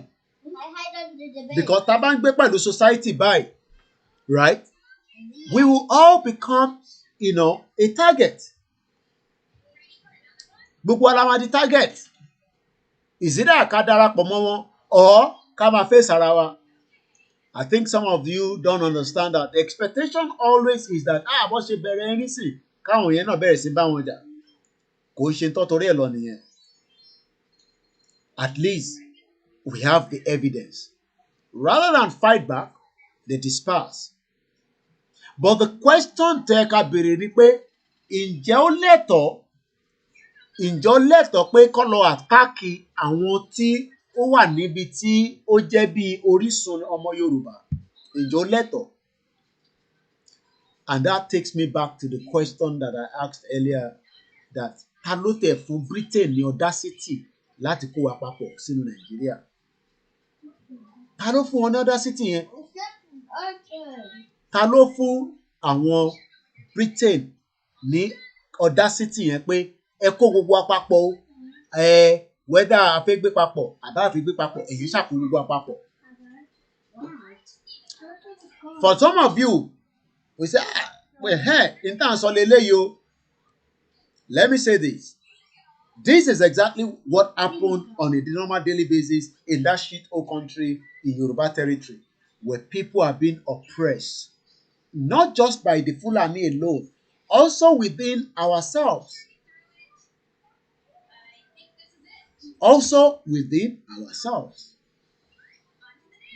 Because tá bá ń gbé pẹ̀lú society báyìí, right? We will all become, a target. Gbogbo wa la máa di target. Is either ká darapọ̀ mọ́ wọn or ká máa face ara wa. I think some of you don't understand that. The expectation always is that bó ṣe bẹ̀rẹ̀ ẹni sí káwọn yẹn náà bẹ̀rẹ̀ sí bá wọn jà. Kò ṣe tó torí ẹ̀ lọ nìyẹn. At least we have the evidence. Rather than fight back, they disperse. But the question tẹ́ ká béèrè ni pé ǹjẹ́ ó lẹ́tọ̀ọ́ pé kó lọ àtáàkì àwọn tí ó wà níbi tí ó jẹ́ bí orísun ọmọ Yorùbá? Ǹjẹ́ ó lẹ́tọ̀ọ́? And that takes me back to the question that I asked earlier, that ta ló tẹ̀ fún Britain ní Audacity láti kó wa papọ̀ sínú Nàìjíríà? Ta ló fún wọn ní Audacity yẹn? Ta ló fún àwọn Britain ní Audacity yẹn pé ẹ kó gbogbo wa papọ̀ o, whether a fẹ́ gbé papọ̀ àbá a fi gbé papọ̀, èyí ṣàkó gbogbo wa papọ̀. For some of you, we say, in terms of leleyo. Let me say this. This is exactly what happened on a normal daily basis in that shithole country in Yoruba territory, where people are being oppressed, not just by the Fulani alone, also within ourselves. Also within ourselves.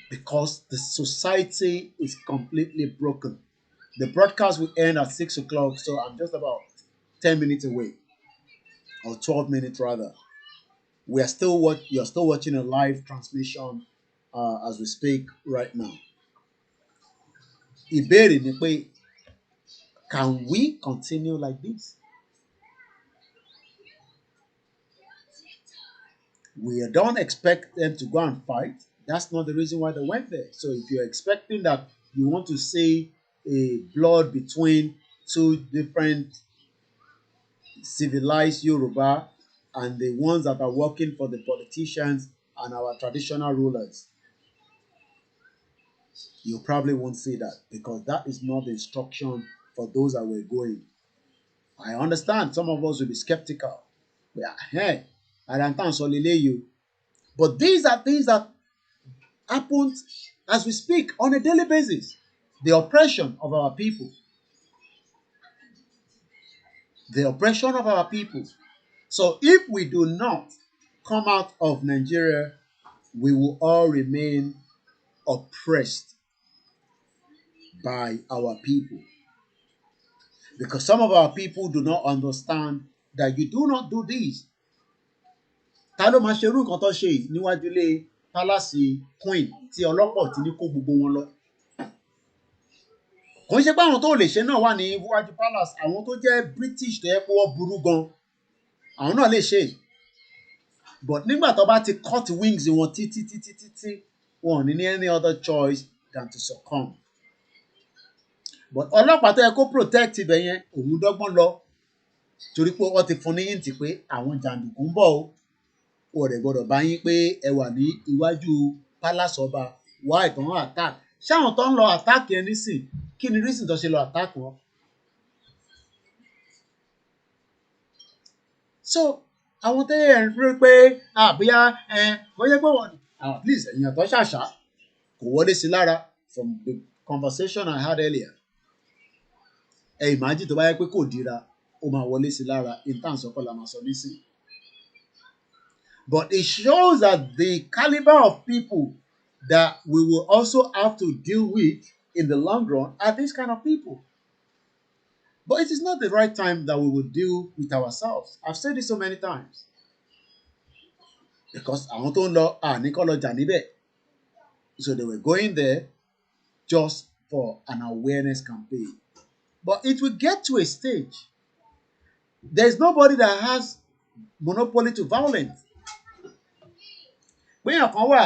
Because the society is completely broken. The broadcast will end at 6 o'clock, so I'm just about 10 minutes away, or 12 minutes rather. You're still watching a live transmission as we speak right now. Ìbéèrè ni pé, can we continue like this? We don't expect them to go and fight. That's not the reason why they went there. So if you're expecting that you want to see a blood between two different civilized Yoruba and the ones that are working for the politicians and our traditional rulers, you probably won't see that, because that is not the instruction for those that were going. I understand some of us will be skeptical. Hey, I don't you. But these are things that happen as we speak on a daily basis. The oppression of our people. The oppression of our people. So if we do not come out of Nigeria, we will all remain oppressed by our people. Because some of our people do not understand that you do not do this. Ta ló máa ṣerú nǹkan tó ṣe yìí níwájú ilé pálásì Queen tí ọlọ́pọ̀ ti ní kó gbogbo wọn lọ? Kò ń ṣe pé àwọn tó lè ṣe náà wà ní iwájú palace, àwọn tó jẹ́ British tó yẹ kó wọ́n burú gan, àwọn náà lè ṣe. But nígbà tó bá ti cut wings wọn títí wọn ò ní any other choice than to succumb. But ọlọ́pàá tó yẹ kó protect ibẹ̀ yẹn, òun dọ́gbọ́n lọ torí pé wọ́n ti fún ní hint pé àwọn jàǹdùkú ń bọ̀ o. O rẹ̀ gbọ́dọ̀ bá yín pé ẹ wà ní iwájú palace ọba, wá ìtàn attack. Ṣé àwọn tó ń lọ attack yẹn nísìn, kí ni reason tó ṣe lọ attack wọn? So àwọn tó yẹ ń rí pé bóyá bóyá pé wọ́n at least èèyàn tó ṣàṣà kò wọlé sí lára from the conversation I had earlier. Imagine tó bá yẹ pé kò dira ó máa wọlé sí lára in terms of la máa sọ nísìn. But it shows that the caliber of people that we will also have to deal with in the long run are these kind of people. But it is not the right time that we will deal with ourselves. I've said this so many times. Because àwọn tó ń lọ ní kọ́ lọ jà níbẹ̀. So they were going there just for an awareness campaign. But it will get to a stage. There's nobody that has monopoly to violence. Bóyá kan wà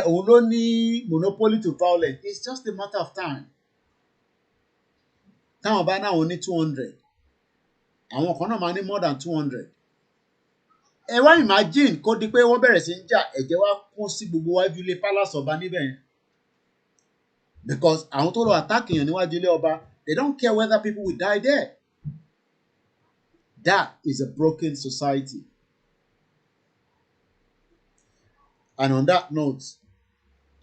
òun ló ní monopoly to violence, it's just a matter of time. Táwọn bá náà ní 200, àwọn kan náà máa ní more than 200. Ẹ wá imagine kó di pé wọ́n bẹ̀rẹ̀ sí ń jà, ẹ̀jẹ̀ wá kún sí gbogbo wájú ilé palace ọba níbẹ̀ yẹn. Because àwọn tó lọ attack èèyàn níwájú ilé ọba, they don't care whether people will die there. That is a broken society. And on that note,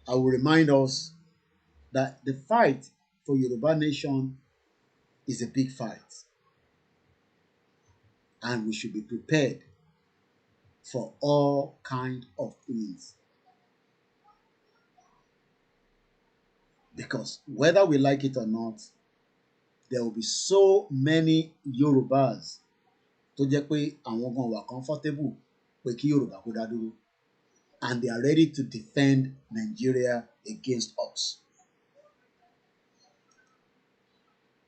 I will remind us that the fight for Yoruba nation is a big fight. And we should be prepared for all kinds of things. Because whether we like it or not, there will be so many Yorubas tó jẹ́ pé àwọn gan wà comfortable pé kí Yorùbá kó dá dúró. And they are ready to defend Nigeria against us.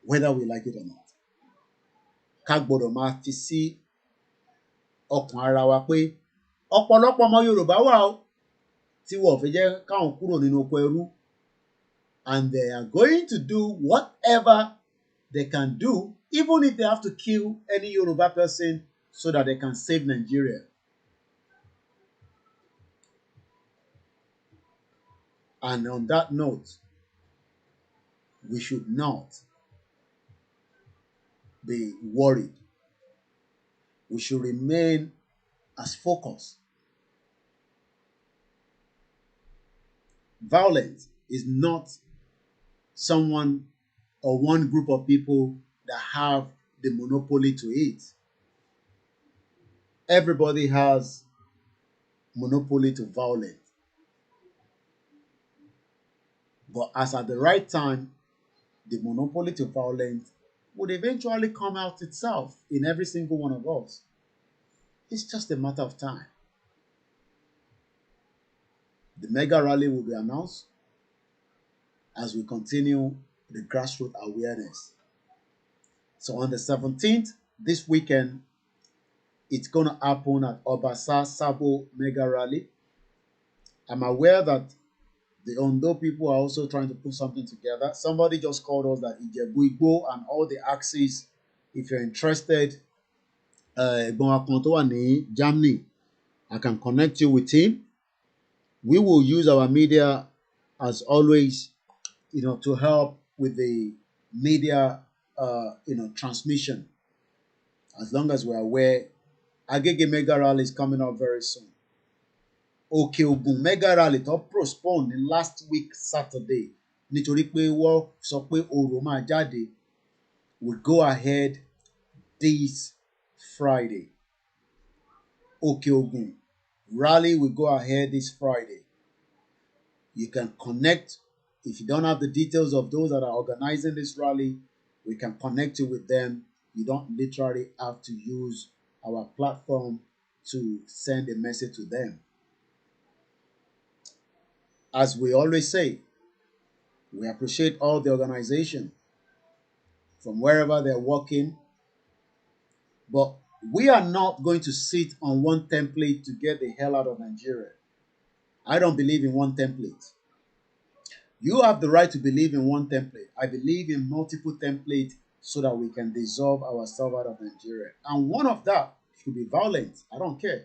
Whether we like it or not. Ká gbọ́dọ̀ máa fi sí ọkàn ara wa pé ọ̀pọ̀lọpọ̀ ọmọ Yorùbá wà ó tí wọ́n fẹ́ jẹ́ káwọn kúrò nínú oko ẹrú. And they are going to do whatever they can do, even if they have to kill any Yoruba person so that they can save Nigeria. And on that note, we should not be worried. We should remain as focused. Violence is not someone or one group of people that have the monopoly to it. Everybody has monopoly to violence. But as at the right time, the monopoly to violence would eventually come out itself in every single one of us. It's just a matter of time. The mega rally will be announced as we continue the grassroots awareness. So on the 17th, this weekend, It's going to happen at Obasa Sabo Mega Rally. I'm aware that the Ondo people are also trying to put something together. Somebody just called us that IGBOHO and all the axes. If you're interested, Germany, I can connect you with him. We will use our media as always, to help with the media, transmission. As long as we're aware, Agege Mega Rally is coming up very soon. Òkè Ògùn Mega Rally tó postpone ní last week Saturday nítorí pé wọ́n sọ pé oòrùn máa jáde will go ahead this Friday. Òkè Ògùn Rally will go ahead this Friday. You can connect. If you don't have the details of those that are organizing this rally, we can connect you with them. You don't literally have to use our platform to send a message to them. As we always say, we appreciate all the organization from wherever they're working, but we are not going to sit on one template to get the hell out of Nigeria. I don't believe in one template. You have the right to believe in one template. I believe in multiple templates so that we can dissolve ourselves out of Nigeria. And one of that should be violent. I don't care.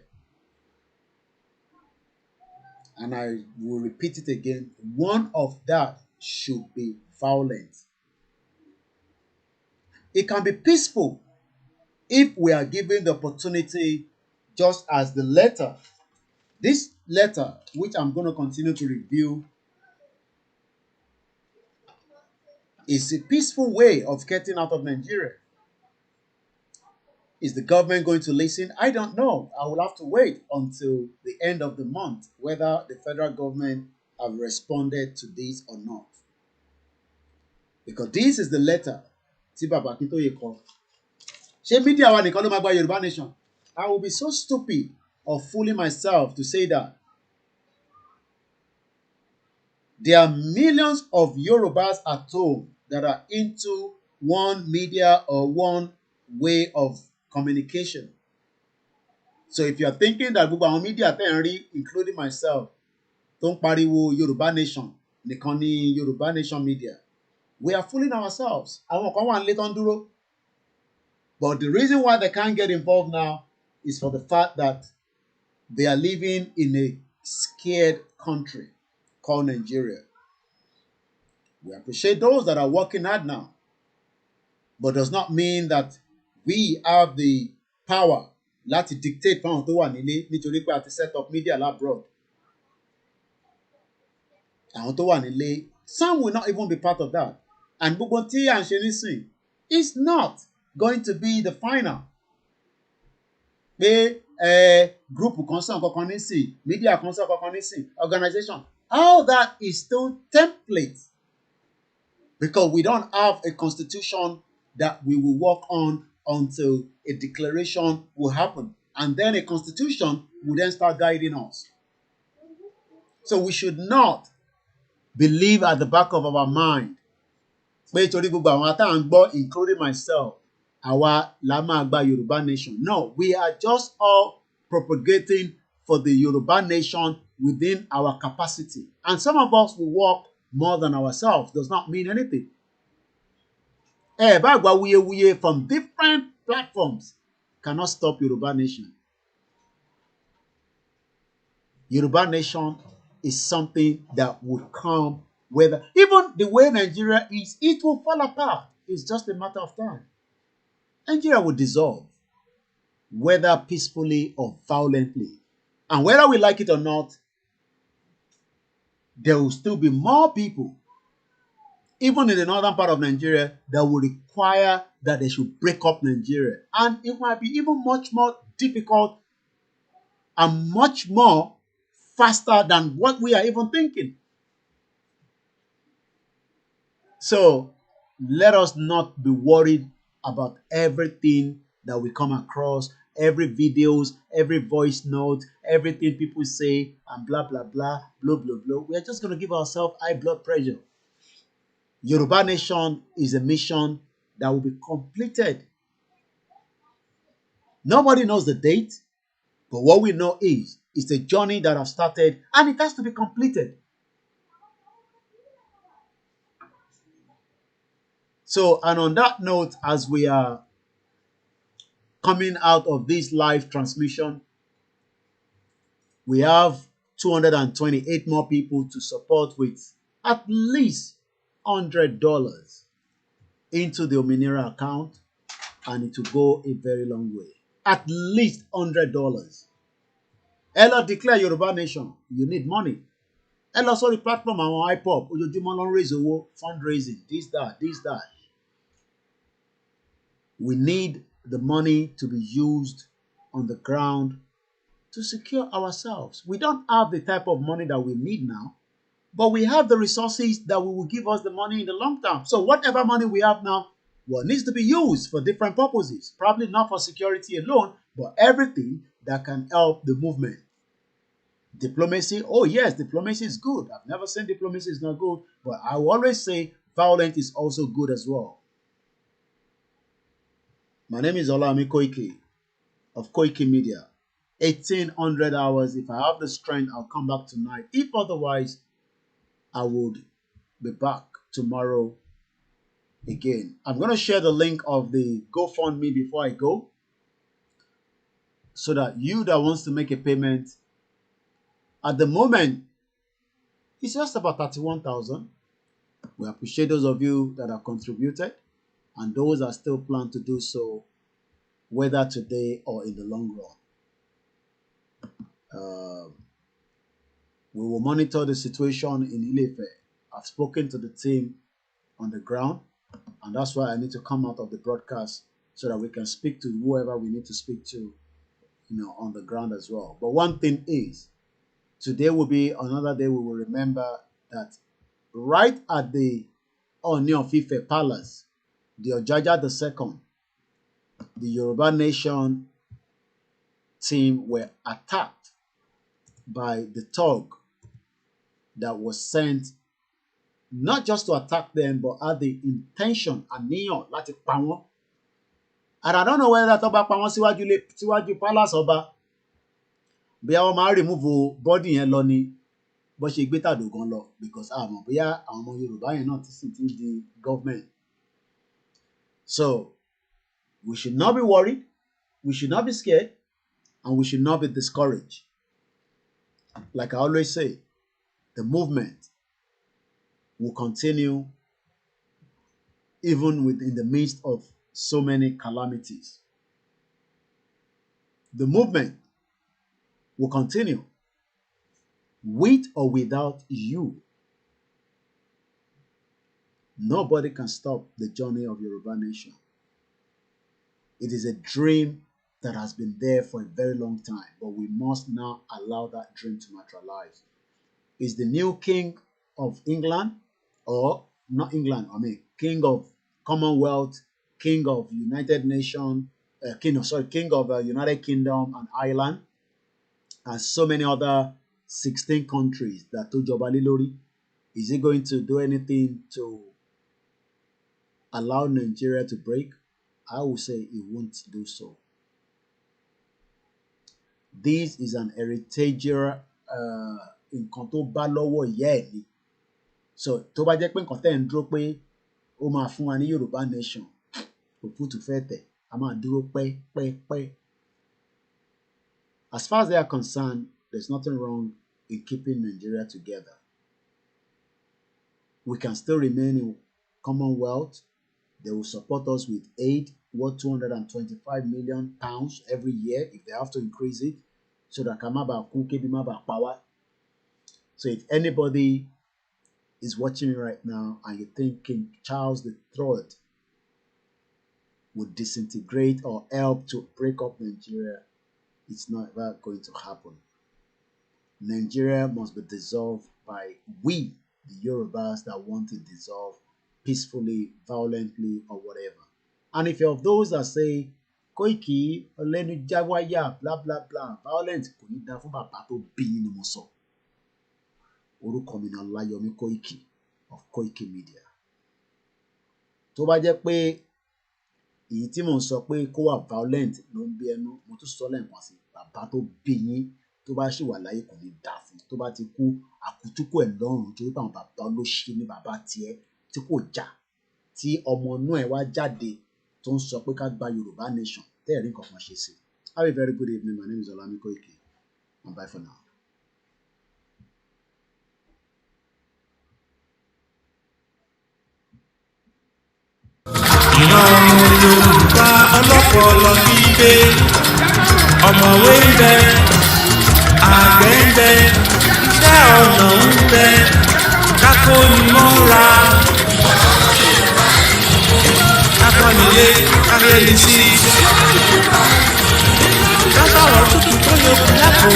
And I will repeat it again. One of that should be violent. It can be peaceful if we are given the opportunity, just as the letter. This letter, which I'm going to continue to review, is a peaceful way of getting out of Nigeria. Is the government going to listen? I don't know. I will have to wait until the end of the month whether the federal government have responded to this or not. Because this is the letter tí Baba Akintoye kọ. Ṣé media wa nìkan ló máa gba Yorùbá Nation? I will be so stupid of fooling myself to say that. There are millions of Yorubas at home that are into one media or one way of communication. So if you are thinking that gbogbo àwọn media tẹ́ ń rí, including myself, tó ń pariwo Yorùbá Nation, nìkan ni Yorùbá Nation media, we are fooling ourselves. Àwọn kan wà nílé tó ń dúró. But the reason why they can't get involved now is for the fact that they are living in a scared country called Nigeria. We appreciate those that are working hard now, but does not mean that we have the power láti dictate fáwọn tó wà nílé nítorí pé a ti set up media abroad. Àwọn tó wà nílé, some will not even be part of that. And gbogbo tí à ń ṣe nísìn is not going to be the final. Pé group kan sàn kankan nísìn, media kan sàn kankan nísìn, organization. All that is still template. Because we don't have a constitution that we will work on until a declaration will happen. And then a constitution will then start guiding us. So we should not believe at the back of our mind, including myself, àwa la máa gba Yorùbá Nation. No, we are just all propagating for the Yorùbá Nation within our capacity. And some of us will work more than ourselves. Does not mean anything. Bá gba wuyewuye from different platforms cannot stop Yorùbá Nation. Yorùbá Nation is something that would come, whether even the way Nigeria is, it will fall apart. It's just a matter of time. Nigeria will dissolve, whether peacefully or violently. And whether we like it or not, there will still be more people, even in the northern part of Nigeria, that will require that they should break up Nigeria. And it might be even much more difficult and much more faster than what we are even thinking. So let us not be worried about everything that we come across, every videos, every voice note, everything people say, and blah, blah, blah, blah, blah, blah. We are just going to give ourselves high blood pressure. Yorùbá Nation is a mission that will be completed Nobody knows the date, but what we know is it's a journey that has started and it has to be completed. So, and on that note, as we are coming out of this live transmission, we have 228 more people to support with at least $100 into the Ominira account, and it will go a very long way. At least $100. Ella declare Yoruba Nation. You need money. Ella saw the platform on iPop. Ojoojúmọ́ ló ń raise owó, fundraising, this, that. We need the money to be used on the ground to secure ourselves. We don't have the type of money that we need now, but we have the resources that will give us the money in the long term. So whatever money we have now, well, needs to be used for different purposes. Probably not for security alone, but everything that can help the movement. Diplomacy, oh yes, diplomacy is good. I've never said diplomacy is not good, but I will always say violence is also good as well. My name is OLAMILEKAN Koiki of KOIKIMEDIA. 1800 hours. If I have the strength, I'll come back tonight. If otherwise, I would be back tomorrow again. I'm going to share the link of the GoFundMe before I go, so that you that wants to make a payment, at the moment, it's just about 31,000. We appreciate those of you that have contributed, and those that still plan to do so, whether today or in the long run. We will monitor the situation in Ile-Ife. I've spoken to the team on the ground, and that's why I need to come out of the broadcast so that we can speak to whoever we need to speak to, on the ground as well. But one thing is, today will be another day we will remember that right at the Ooni of Ife Palace, the Ojaja II, the Yoruba Nation team were attacked by the thug that was sent not just to attack them, but had the intention, àníyàn láti pa wọ́n. And I don't know whether tó bá pa wọ́n síwájú palace ọba, bí wọ́n máa remove body yẹn lọ ni bó ṣe gbé tàdógan lọ, because àmọ́ bóyá àwọn ọmọ Yorùbá yẹn náà ti sì ti di government. So we should not be worried, we should not be scared, and we should not be discouraged. Like I always say, the movement will continue even within the midst of so many calamities. The movement will continue with or without you. Nobody can stop the journey of Yoruba Nation. It is a dream that has been there for a very long time, but we must now allow that dream to materialize. Is the new king of England, or not England, king of Commonwealth, king of United Nations, king of United Kingdom and Ireland, and so many other 16 countries that to jọba lé lórí. Is he going to do anything to allow Nigeria to break? I will say he won't do so. This is an heritageous nǹkan tó bá lọ́wọ́ ìyá ẹ̀ ni. So tó bá jẹ́ pé nǹkan tẹ́ ń dúró pé ó máa fún wa ní Yorùbá Nation, òfútù fẹ́ tẹ̀, a máa dúró pẹ́. As far as they are concerned, there's nothing wrong in keeping Nigeria together. We can still remain in Commonwealth. They will support us with aid worth £225 million every year if they have to increase it, so that Kamaba Kukebimaba power. So if anybody is watching me right now and you think King Charles III would disintegrate or help to break up Nigeria, it's never going to happen. Nigeria must be dissolved by we, the Yorubas, that want to dissolve peacefully, violently, or whatever. And if you're of those that say, Koiki, Olenu Jawaya, blah, blah, blah, violence, kò ní dá fún bàbá tó bí ni mo sọ. Orúkọ mi ni Ọláyọmí Koiki of KOIKIMEDIA. Tó bá jẹ́ pé èyí tí mò ń sọ pé kó wà violent ló ń bí ẹnu mo tún sọ lẹ́ẹ̀kan sí bàbá tó bí yín tó bá ṣì wà láyé kò ní dà fún tó bá ti kú àkútúkù ẹ̀ lọ́rùn torí pé àwọn bàbá ló ṣe ní bàbá tiẹ̀ tí kò jà tí ọmọ inú ẹ̀ wá jáde tó ń sọ pé ká gba Yorùbá nation tẹ́ẹ̀rí nǹkan kan ṣe sí. Have a very good evening. My name is Olami Koiki. And bye for now. ìran Yorùbá ọlọ́pọlọ gbígbé ọ̀mọ̀wé ń bẹ àgbẹ̀ ń bẹ iṣẹ́ ọnà ń bẹ kákónimọ́ra kákọ́nilé káyẹ̀lì sí kásọ̀rọ̀ tútù tó yẹ kú lápò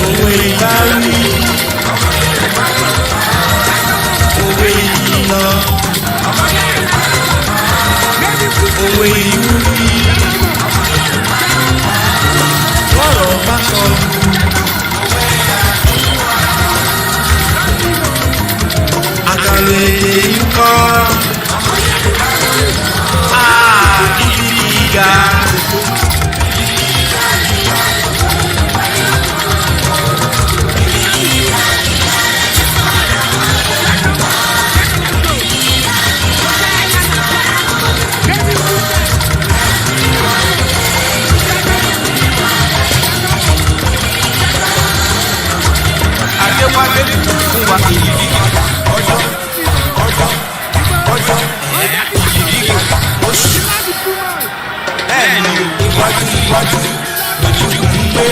òwe ìbáwí òwe ìlọ òwe ìwúrí lọ́rọ̀ bá sọnù àkàlò èdè ikọ́ ibi ìga. Adéwálé fún wa ìyí ọjọ́ ìyí oṣù ẹ̀yìn iwájú lójú ń gbé.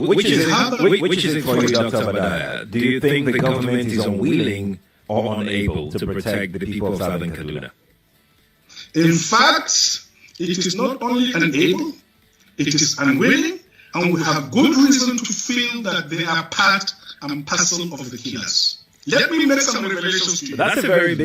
Which is it for you, Dr. Badaya? Do you think the government is unwilling or unable to protect the people of Southern Kaduna? In fact, it is not only unable, it is unwilling, and we have good reason to feel that they are part and parcel of the killers. Let me make some revelations to you. That's a very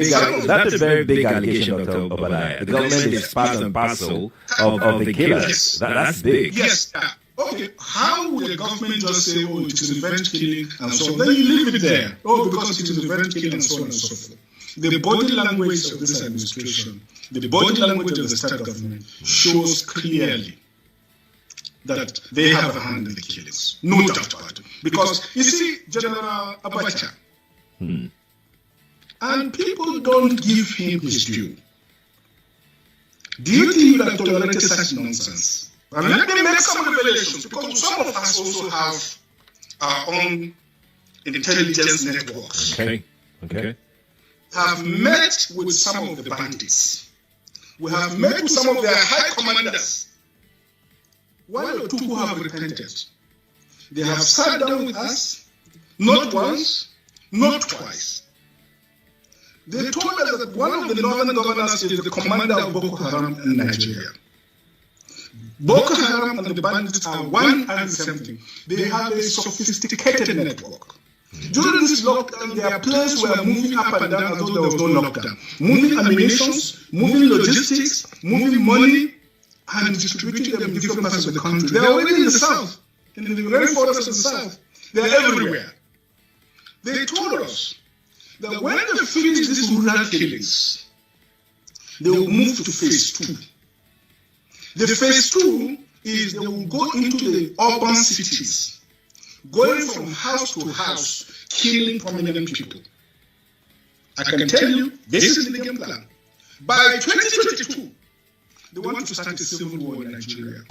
big allegation, Dr. Obadaya. The government is part and parcel of the killers. That's big. Yes. Okay, how will the government just say, oh, it is revenge killing and so on? Then you leave it there. Oh, because it is revenge killing and so on and so forth. The body language of this administration, the body language of the state government shows clearly that they have a hand in the killings. No doubt about it. Because, you see, General Abacha, and people don't give him his due. Do you think that tolerated such nonsense? And let me make some revelations, because some of us also have our own intelligence networks. Okay. Have met with some of the bandits. We have met with some of their high commanders. One or two who have repented. They have sat down with us, not once, not twice. They told us that one of the northern governors is the commander of Boko Haram in Nigeria. Boko Haram and the bandits are one and the same thing. They have a sophisticated network. During this lockdown, their planes were moving up and down as though there was no lockdown. Moving ammunitions, moving logistics, moving money, and distributing them in different parts of the country. They are already in the south, in the rainforests of the south. They are everywhere. They told us that when they finish these rural killings, they will move to phase 2. The phase 2 is they will go into the urban cities, going from house to house, killing prominent people. I can tell you, this is the game plan. By 2022, they want to start a civil war in Nigeria.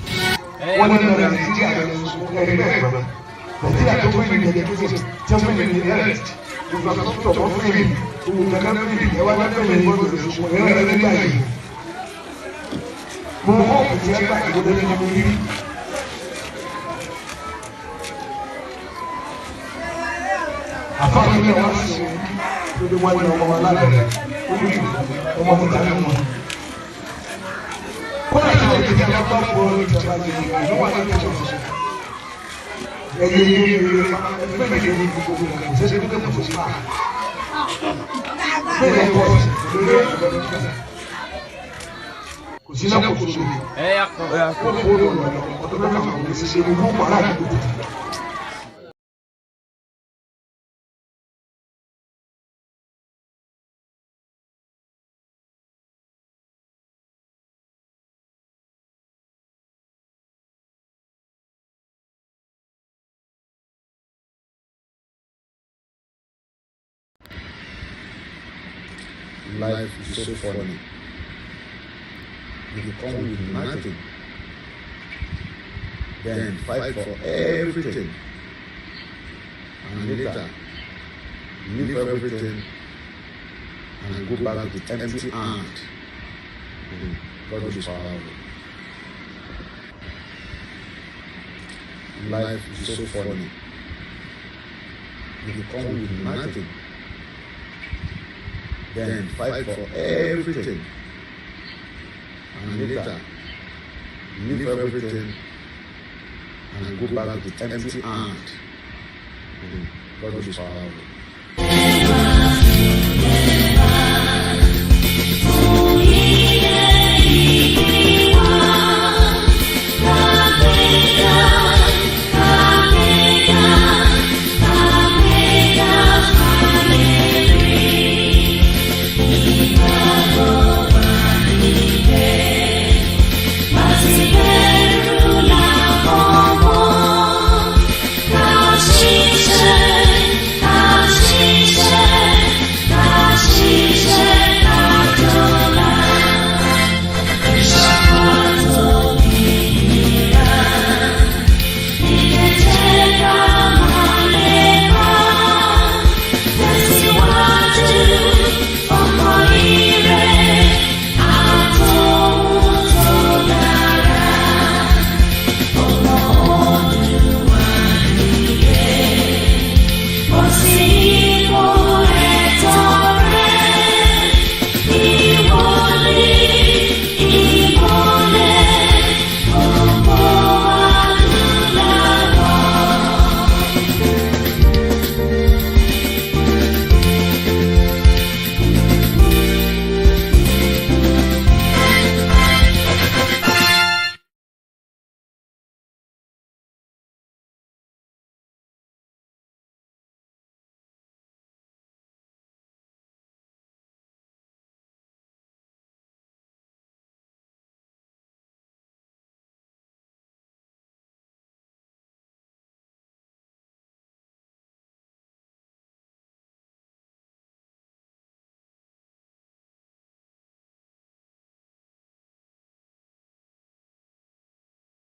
kò sí lẹ́kọ̀ọ́ tó ṣe kó kóró ọ̀dọ́ mẹ́ta kò ní ṣe ní gbogbo aláàbò. Life is so funny. If you come with nothing, then fight for everything, and later leave everything and go back with empty hand. God is powerful. Life is so funny. If you come with nothing, then fight for everything, and later leave everything and go back with empty hand. God is powerful.